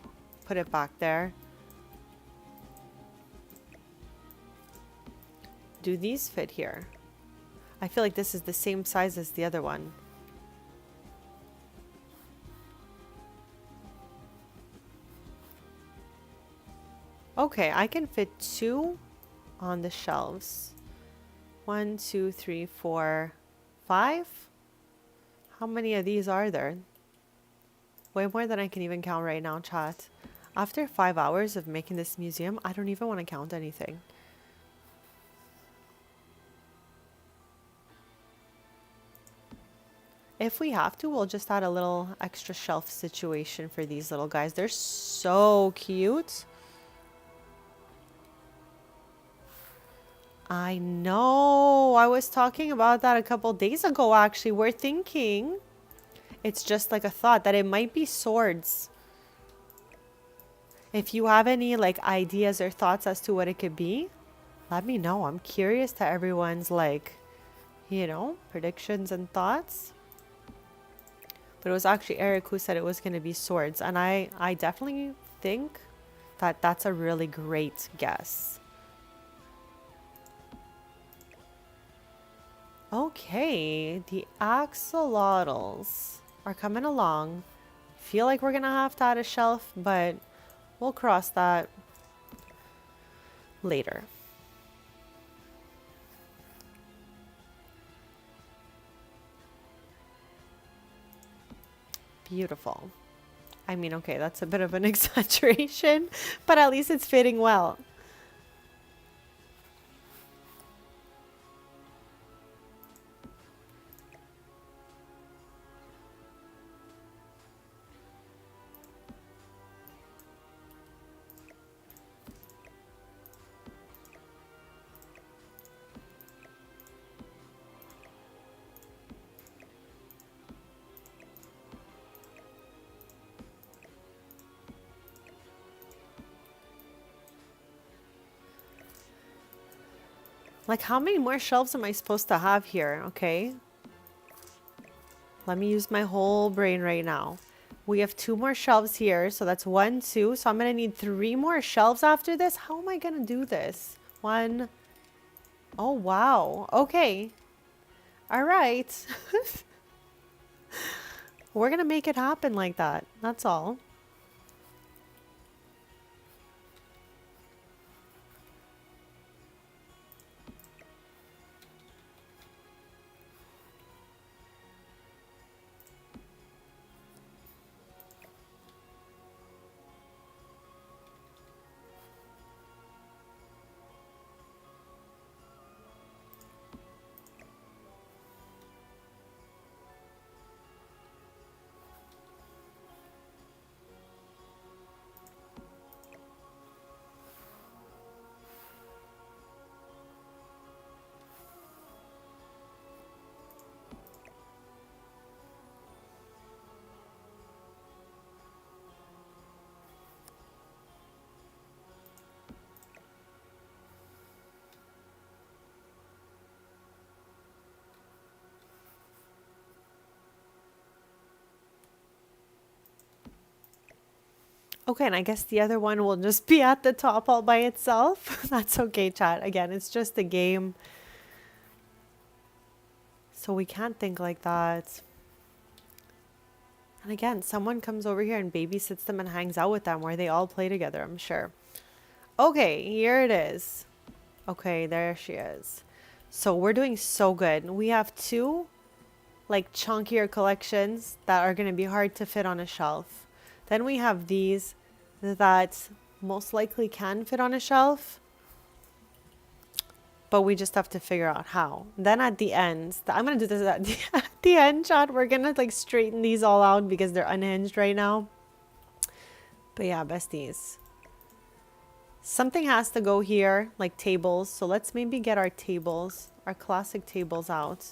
Speaker 1: put it back there. Do these fit here? I feel like this is the same size as the other one. Okay, I can fit 2 on the shelves. 1, 2, 3, 4, 5. How many of these are there? Way more than I can even count right now, chat. After 5 hours of making this museum, I don't even want to count anything. If we have to, we'll just add a little extra shelf situation for these little guys. They're so cute. I know. I was talking about that a couple days ago, actually. We're thinking, it's just like a thought, that it might be swords. If you have any like ideas or thoughts as to what it could be, let me know. I'm curious to everyone's like, you know, predictions and thoughts. But it was actually Eric who said it was going to be swords. And I definitely think that that's a really great guess. Okay, the axolotls are coming along. Feel like we're gonna have to add a shelf, but we'll cross that later. Beautiful. I mean, okay, that's a bit of an exaggeration, but at least it's fitting well. Like, how many more shelves am I supposed to have here? Okay. Let me use my whole brain right now. We have 2 more shelves here. So that's 1, 2. So I'm going to need 3 more shelves after this. How am I going to do this? 1. Oh, wow. Okay. All right. We're going to make it happen like that. That's all. Okay, and I guess the other one will just be at the top all by itself. That's okay, chat. Again, it's just a game. So we can't think like that. And again, someone comes over here and babysits them and hangs out with them where they all play together, I'm sure. Okay, here it is. Okay, there she is. So we're doing so good. We have 2 like chunkier collections that are going to be hard to fit on a shelf. Then we have these that most likely can fit on a shelf, but we just have to figure out how. Then at the end, I'm going to do this at the end, chat. We're going to like straighten these all out because they're unhinged right now. But yeah, besties. Something has to go here, like tables. So let's maybe get our tables, our classic tables out.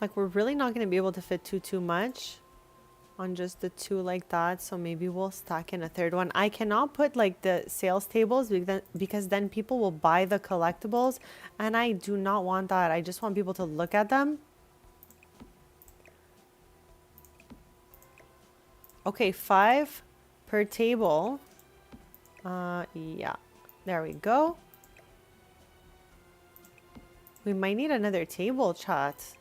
Speaker 1: Like, we're really not going to be able to fit too much on just the 2 like that. So maybe we'll stack in a third one. I cannot put like the sales tables because then people will buy the collectibles. And I do not want that. I just want people to look at them. Okay, 5 per table. Yeah, there we go. We might need another table, chat.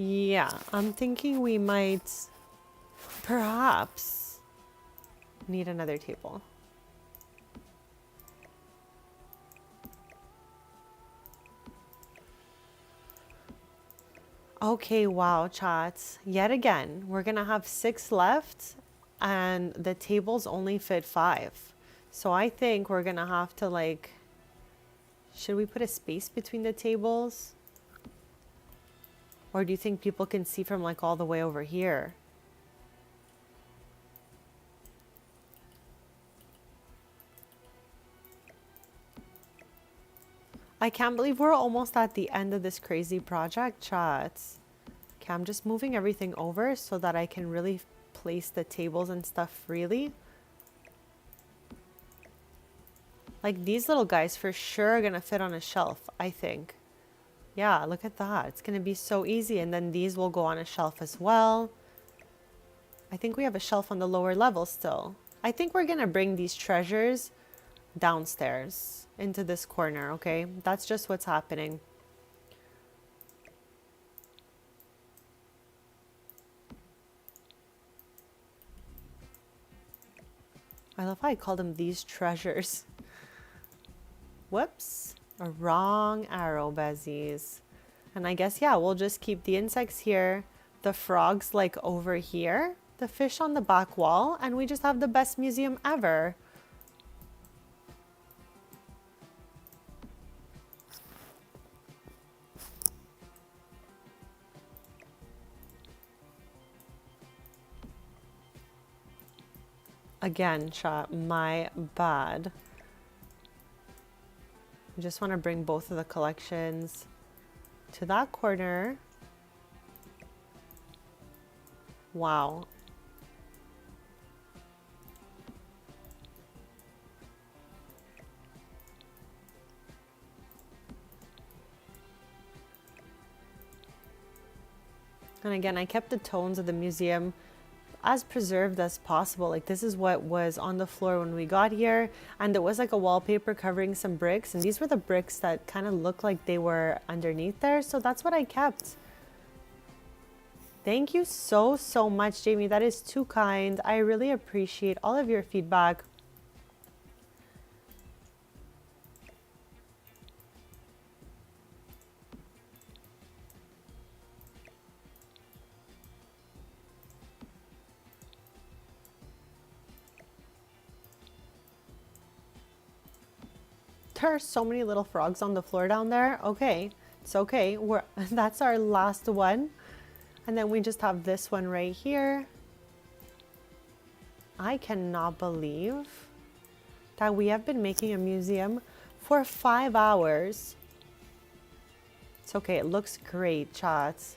Speaker 1: Yeah, I'm thinking we might perhaps need another table. Okay, wow, chat. Yet again, we're gonna have 6 left and the tables only fit 5. So I think we're gonna have to like, should we put a space between the tables? Or do you think people can see from like all the way over here? I can't believe we're almost at the end of this crazy project, chat. Okay, I'm just moving everything over so that I can really place the tables and stuff freely. Like these little guys for sure are gonna fit on a shelf, I think. Yeah, look at that. It's gonna be so easy. And then these will go on a shelf as well. I think we have a shelf on the lower level still. I think we're gonna bring these treasures downstairs into this corner, okay? That's just what's happening. I love how I call them these treasures. Whoops, a wrong arrow, bezies. And I guess, yeah, we'll just keep the insects here, the frogs like over here, the fish on the back wall, and we just have the best museum ever. Again, chat, my bad. I just want to bring both of the collections to that corner. Wow. And again, I kept the tones of the museum as preserved as possible. Like, this is what was on the floor when we got here, and there was like a wallpaper covering some bricks, and these were the bricks that kind of looked like they were underneath there, so that's what I kept. Thank you so much, Jamie. That is too kind. I really appreciate all of your feedback. There are so many little frogs on the floor down there. Okay, it's okay. That's our last one. And then we just have this one right here. I cannot believe that we have been making a museum for 5 hours. It's okay, it looks great, chats.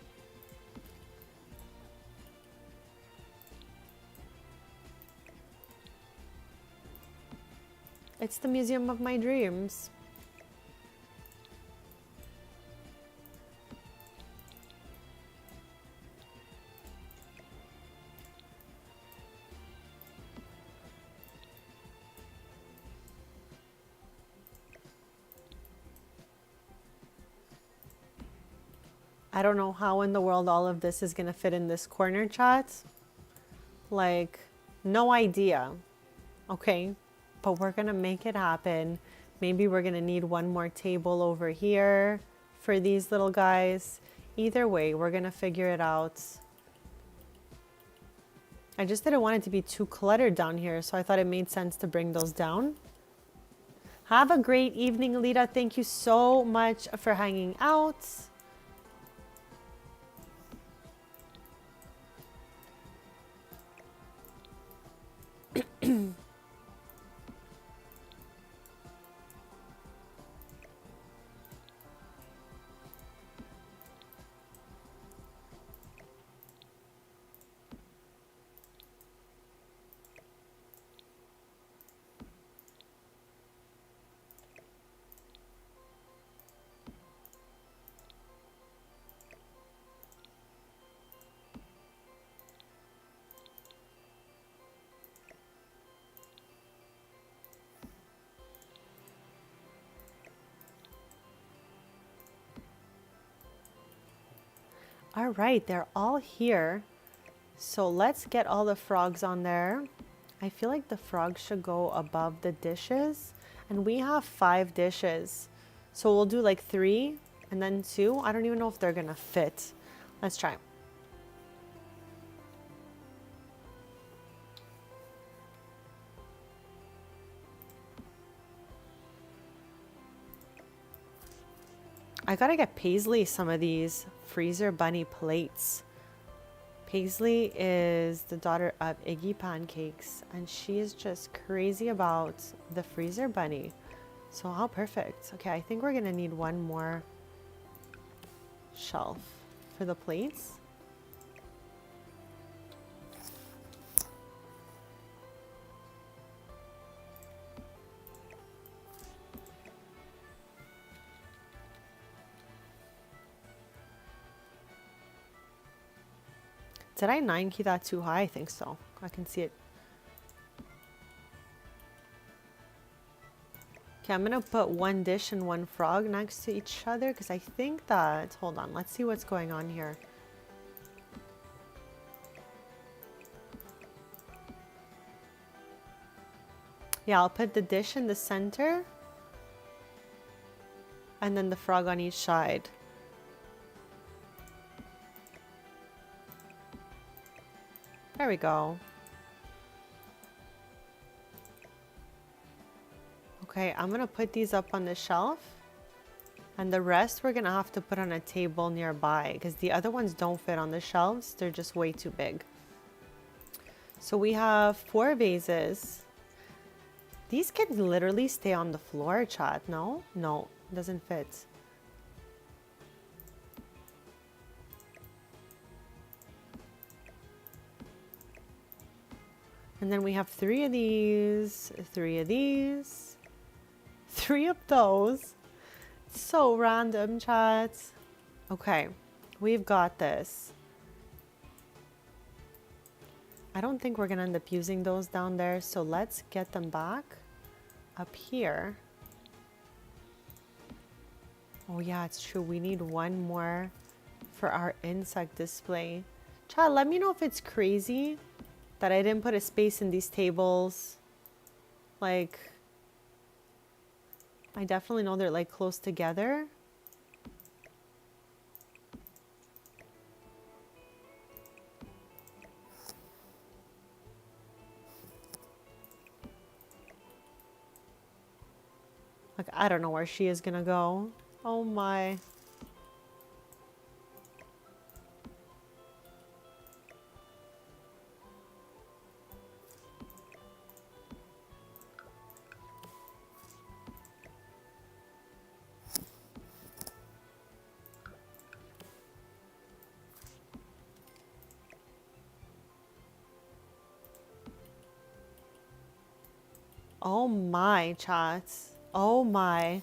Speaker 1: It's the museum of my dreams. I don't know how in the world all of this is gonna fit in this corner, chat. Like, no idea. Okay, but we're gonna make it happen. Maybe we're gonna need one more table over here for these little guys. Either way, we're gonna figure it out. I just didn't want it to be too cluttered down here, so I thought it made sense to bring those down. Have a great evening, Alita. Thank you so much for hanging out. All right, they're all here. So let's get all the frogs on there. I feel like the frogs should go above the dishes. And we have 5 dishes. So we'll do like 3 and then 2. I don't even know if they're gonna fit. Let's try. I gotta get Paisley some of these freezer bunny plates. Paisley is the daughter of Iggy Pancakes, and she is just crazy about the freezer bunny. So how perfect. Okay, I think we're gonna need one more shelf for the plates. Did I 9 key that too high? I think so. I can see it. Okay, I'm gonna put one dish and one frog next to each other because I think that, hold on, let's see what's going on here. Yeah, I'll put the dish in the center and then the frog on each side. There we go. Okay, I'm gonna put these up on the shelf, and the rest we're gonna have to put on a table nearby because the other ones don't fit on the shelves. They're just way too big. So we have 4 vases. These can literally stay on the floor, chat. No? No, doesn't fit. And then we have 3 of these, 3 of these, 3 of those. So random, chat. Okay, we've got this. I don't think we're gonna end up using those down there, so let's get them back up here. Oh yeah, it's true. We need one more for our insect display. Chat, let me know if it's crazy that I didn't put a space in these tables. Like, I definitely know they're like close together. Like, I don't know where she is gonna go. Oh my. Oh my, chats. Oh my.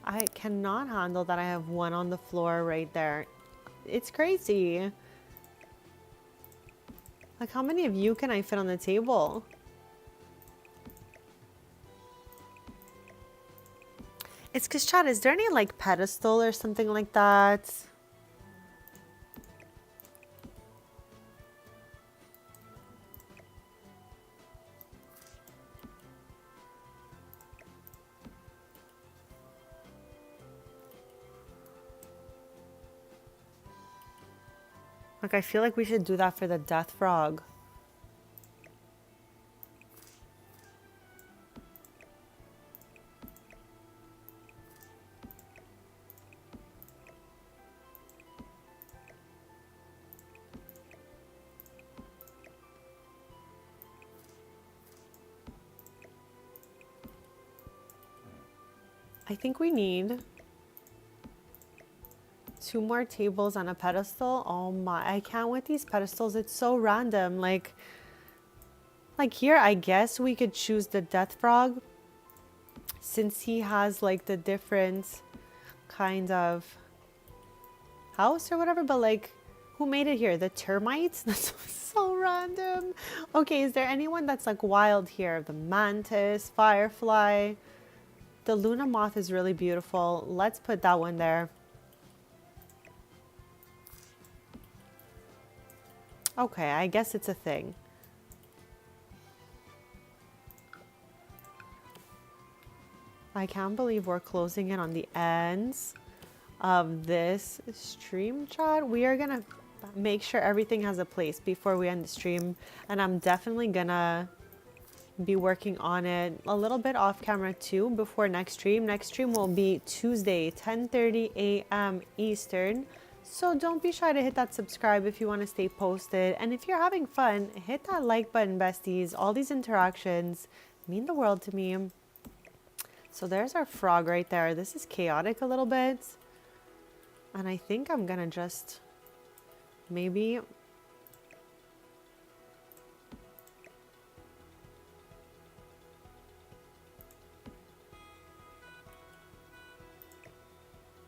Speaker 1: I cannot handle that I have one on the floor right there. It's crazy. Like, how many of you can I fit on the table? It's because, chat, is there any like pedestal or something like that? Like, I feel like we should do that for the death frog. I think we need 2 more tables on a pedestal. Oh my, I can't with these pedestals. It's so random. Like here, I guess we could choose the death frog since he has like the different kind of house or whatever, but like, who made it here? The termites? That's so random. Okay, is there anyone that's like wild here? The mantis, firefly. The Luna moth is really beautiful. Let's put that one there. Okay, I guess it's a thing. I can't believe we're closing in on the ends of this stream, chat. We are gonna make sure everything has a place before we end the stream, and I'm definitely gonna be working on it a little bit off camera too before next stream. Next stream will be Tuesday, 10:30 a.m. Eastern. So don't be shy to hit that subscribe if you want to stay posted. And if you're having fun, hit that like button, besties. All these interactions mean the world to me. So there's our frog right there. This is chaotic a little bit. And I think I'm gonna just maybe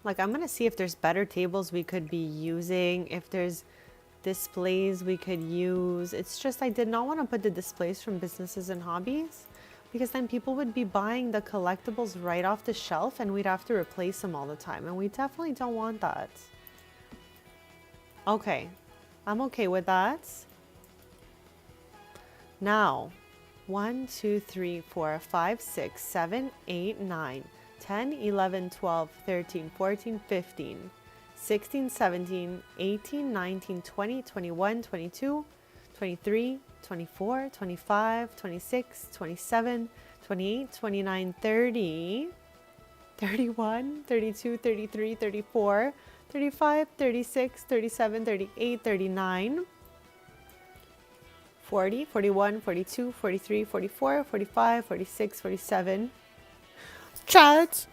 Speaker 1: like, I'm gonna see if there's better tables we could be using, if there's displays we could use. It's just I did not want to put the displays from businesses and hobbies because then people would be buying the collectibles right off the shelf and we'd have to replace them all the time, and we definitely don't want that. Okay, I'm okay with that. Now, 1, 2, 3, 4, 5, 6, 7, 8, 9, 10, 11, 12, 13, 14, 15, 16, 17, 18, 19, 20, 21, 22, 23, 24, 25, 26, 27, 28, 29, 30, 31, 32, 33, 34, 35, 36, 37, 38, 39, 40, 41, 42, 43, 44, 45, 46, 47. Chat!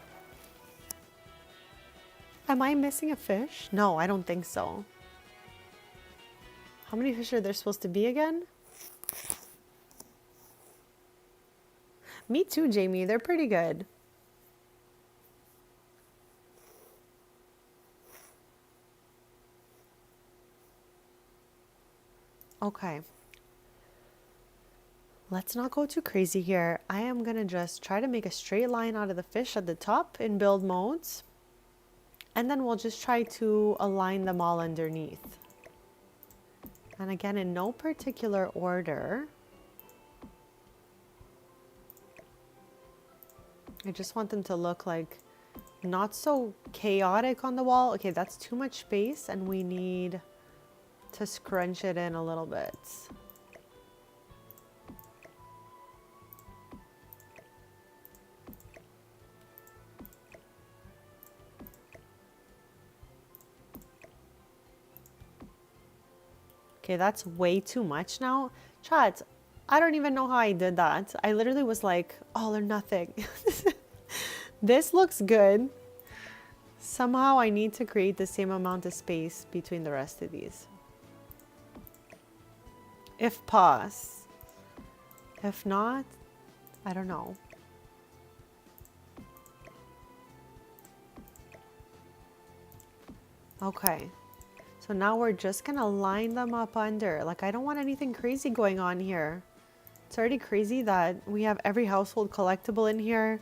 Speaker 1: Am I missing a fish? No, I don't think so. How many fish are there supposed to be again? Me too, Jamie. They're pretty good. Okay. Let's not go too crazy here. I am going to just try to make a straight line out of the fish at the top in build modes. And then we'll just try to align them all underneath. And again, in no particular order. I just want them to look like not so chaotic on the wall. Okay, that's too much space and we need to scrunch it in a little bit. Okay, that's way too much now. Chat, I don't even know how I did that. I literally was like, all or nothing. This looks good. Somehow I need to create the same amount of space between the rest of these. If pos. If not, I don't know. Okay. So now we're just gonna line them up under. Like, I don't want anything crazy going on here. It's already crazy that we have every household collectible in here.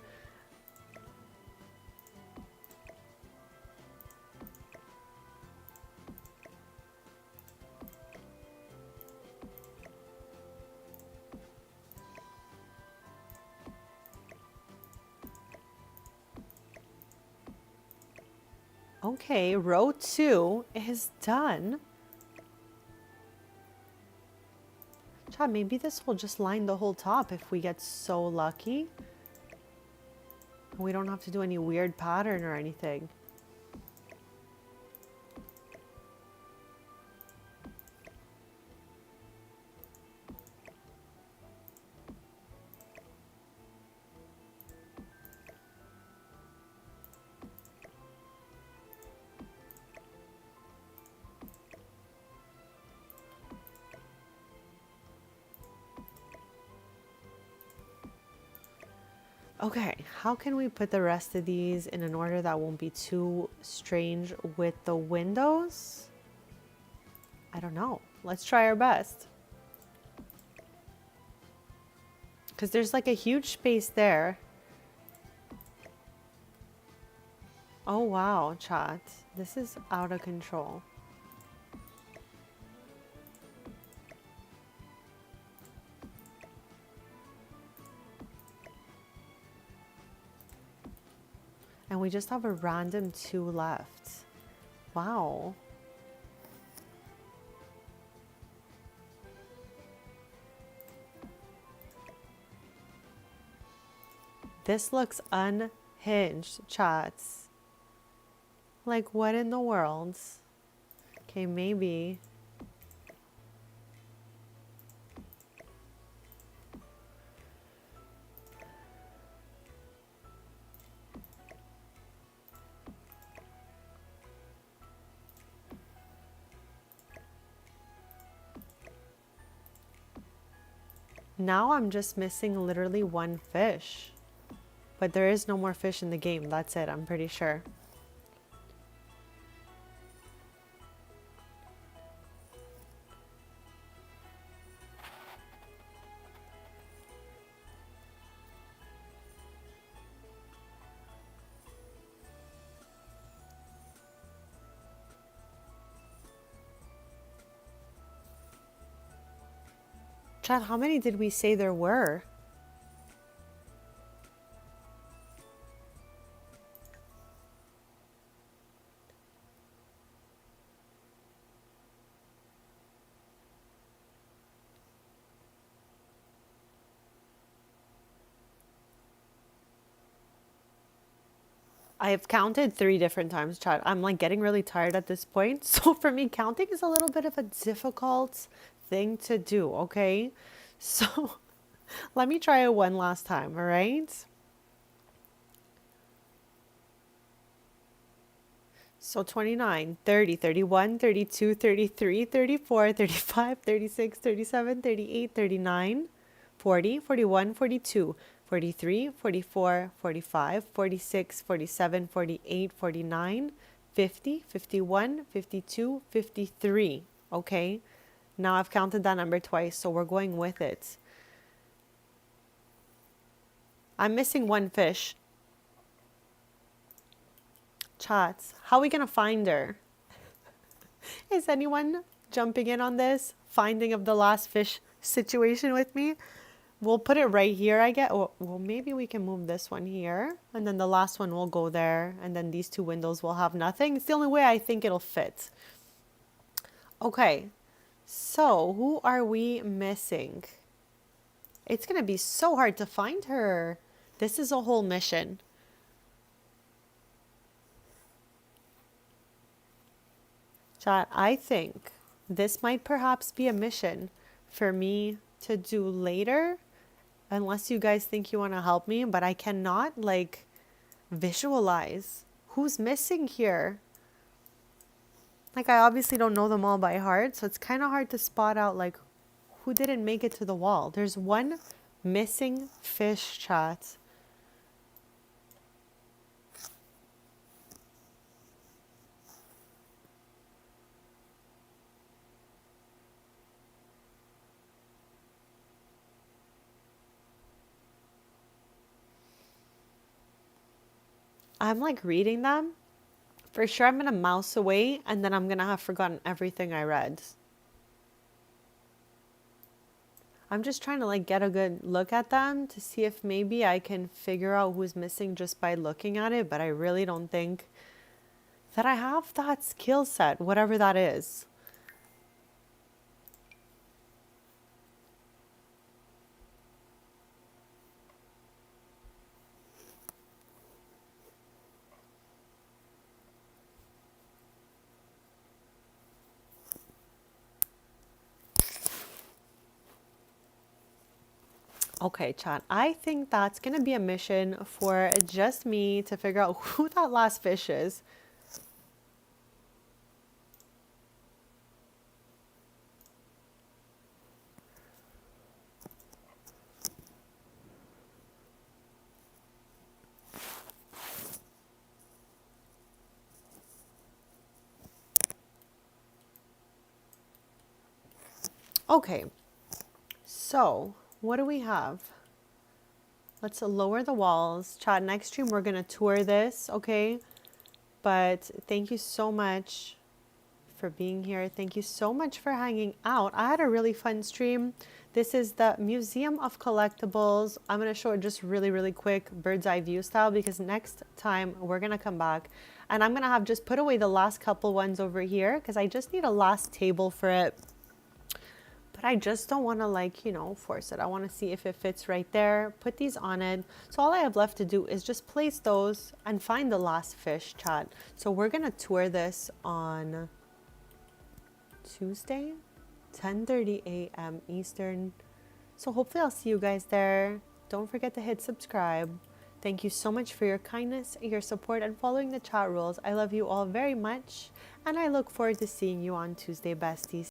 Speaker 1: Okay, row 2 is done. Chad, maybe this will just line the whole top if we get so lucky. We don't have to do any weird pattern or anything. Okay, how can we put the rest of these in an order that won't be too strange with the windows? I don't know. Let's try our best. Because there's like a huge space there. Oh wow, chat. This is out of control. And we just have a random 2 left. Wow. This looks unhinged, chats. Like, what in the world? Okay, maybe. Now I'm just missing literally 1 fish. But there is no more fish in the game. That's it, I'm pretty sure. Chad, how many did we say there were? I have counted 3 different times, chat. I'm like getting really tired at this point. So for me, counting is a little bit of a difficult thing to do, okay? So let me try it one last time, all right? So 29, 30, 31, 32, 33, 34, 35, 36, 37, 38, 39, 40, 41, 42, 43, 44, 45, 46, 47, 48, 49, 50, 51, 52, 53. Okay, now I've counted that number twice, so we're going with it. I'm missing one fish. Chats, how are we going to find her? Is anyone jumping in on this finding of the last fish situation with me? We'll put it right here, I guess. Well, maybe we can move this one here, and then the last one will go there, and then these 2 windows will have nothing. It's the only way I think it'll fit. Okay, so who are we missing? It's gonna be so hard to find her. This is a whole mission. Chat, I think this might perhaps be a mission for me to do later, unless you guys think you want to help me, but I cannot like visualize who's missing here. Like I obviously don't know them all by heart, so it's kind of hard to spot out like who didn't make it to the wall. There's one missing fish, chat. I'm like reading them. For sure I'm gonna mouse away and then I'm gonna have forgotten everything I read. I'm just trying to like get a good look at them to see if maybe I can figure out who's missing just by looking at it, but I really don't think that I have that skill set, whatever that is. Okay, chat. I think that's going to be a mission for just me to figure out who that last fish is. Okay, so what do we have? Let's lower the walls. Chat, next stream we're going to tour this, okay? But thank you so much for being here. Thank you so much for hanging out. I had a really fun stream. This is the Museum of Collectables. I'm going to show it just really, really quick, bird's eye view style, because next time we're going to come back and I'm going to have just put away the last couple ones over here because I just need a last table for it. But I just don't want to like, you know, force it. I want to see if it fits right there. Put these on it. So all I have left to do is just place those and find the last fish, chat. So we're going to tour this on Tuesday, 10:30 a.m. Eastern. So hopefully I'll see you guys there. Don't forget to hit subscribe. Thank you so much for your kindness, your support, and following the chat rules. I love you all very much, and I look forward to seeing you on Tuesday, besties.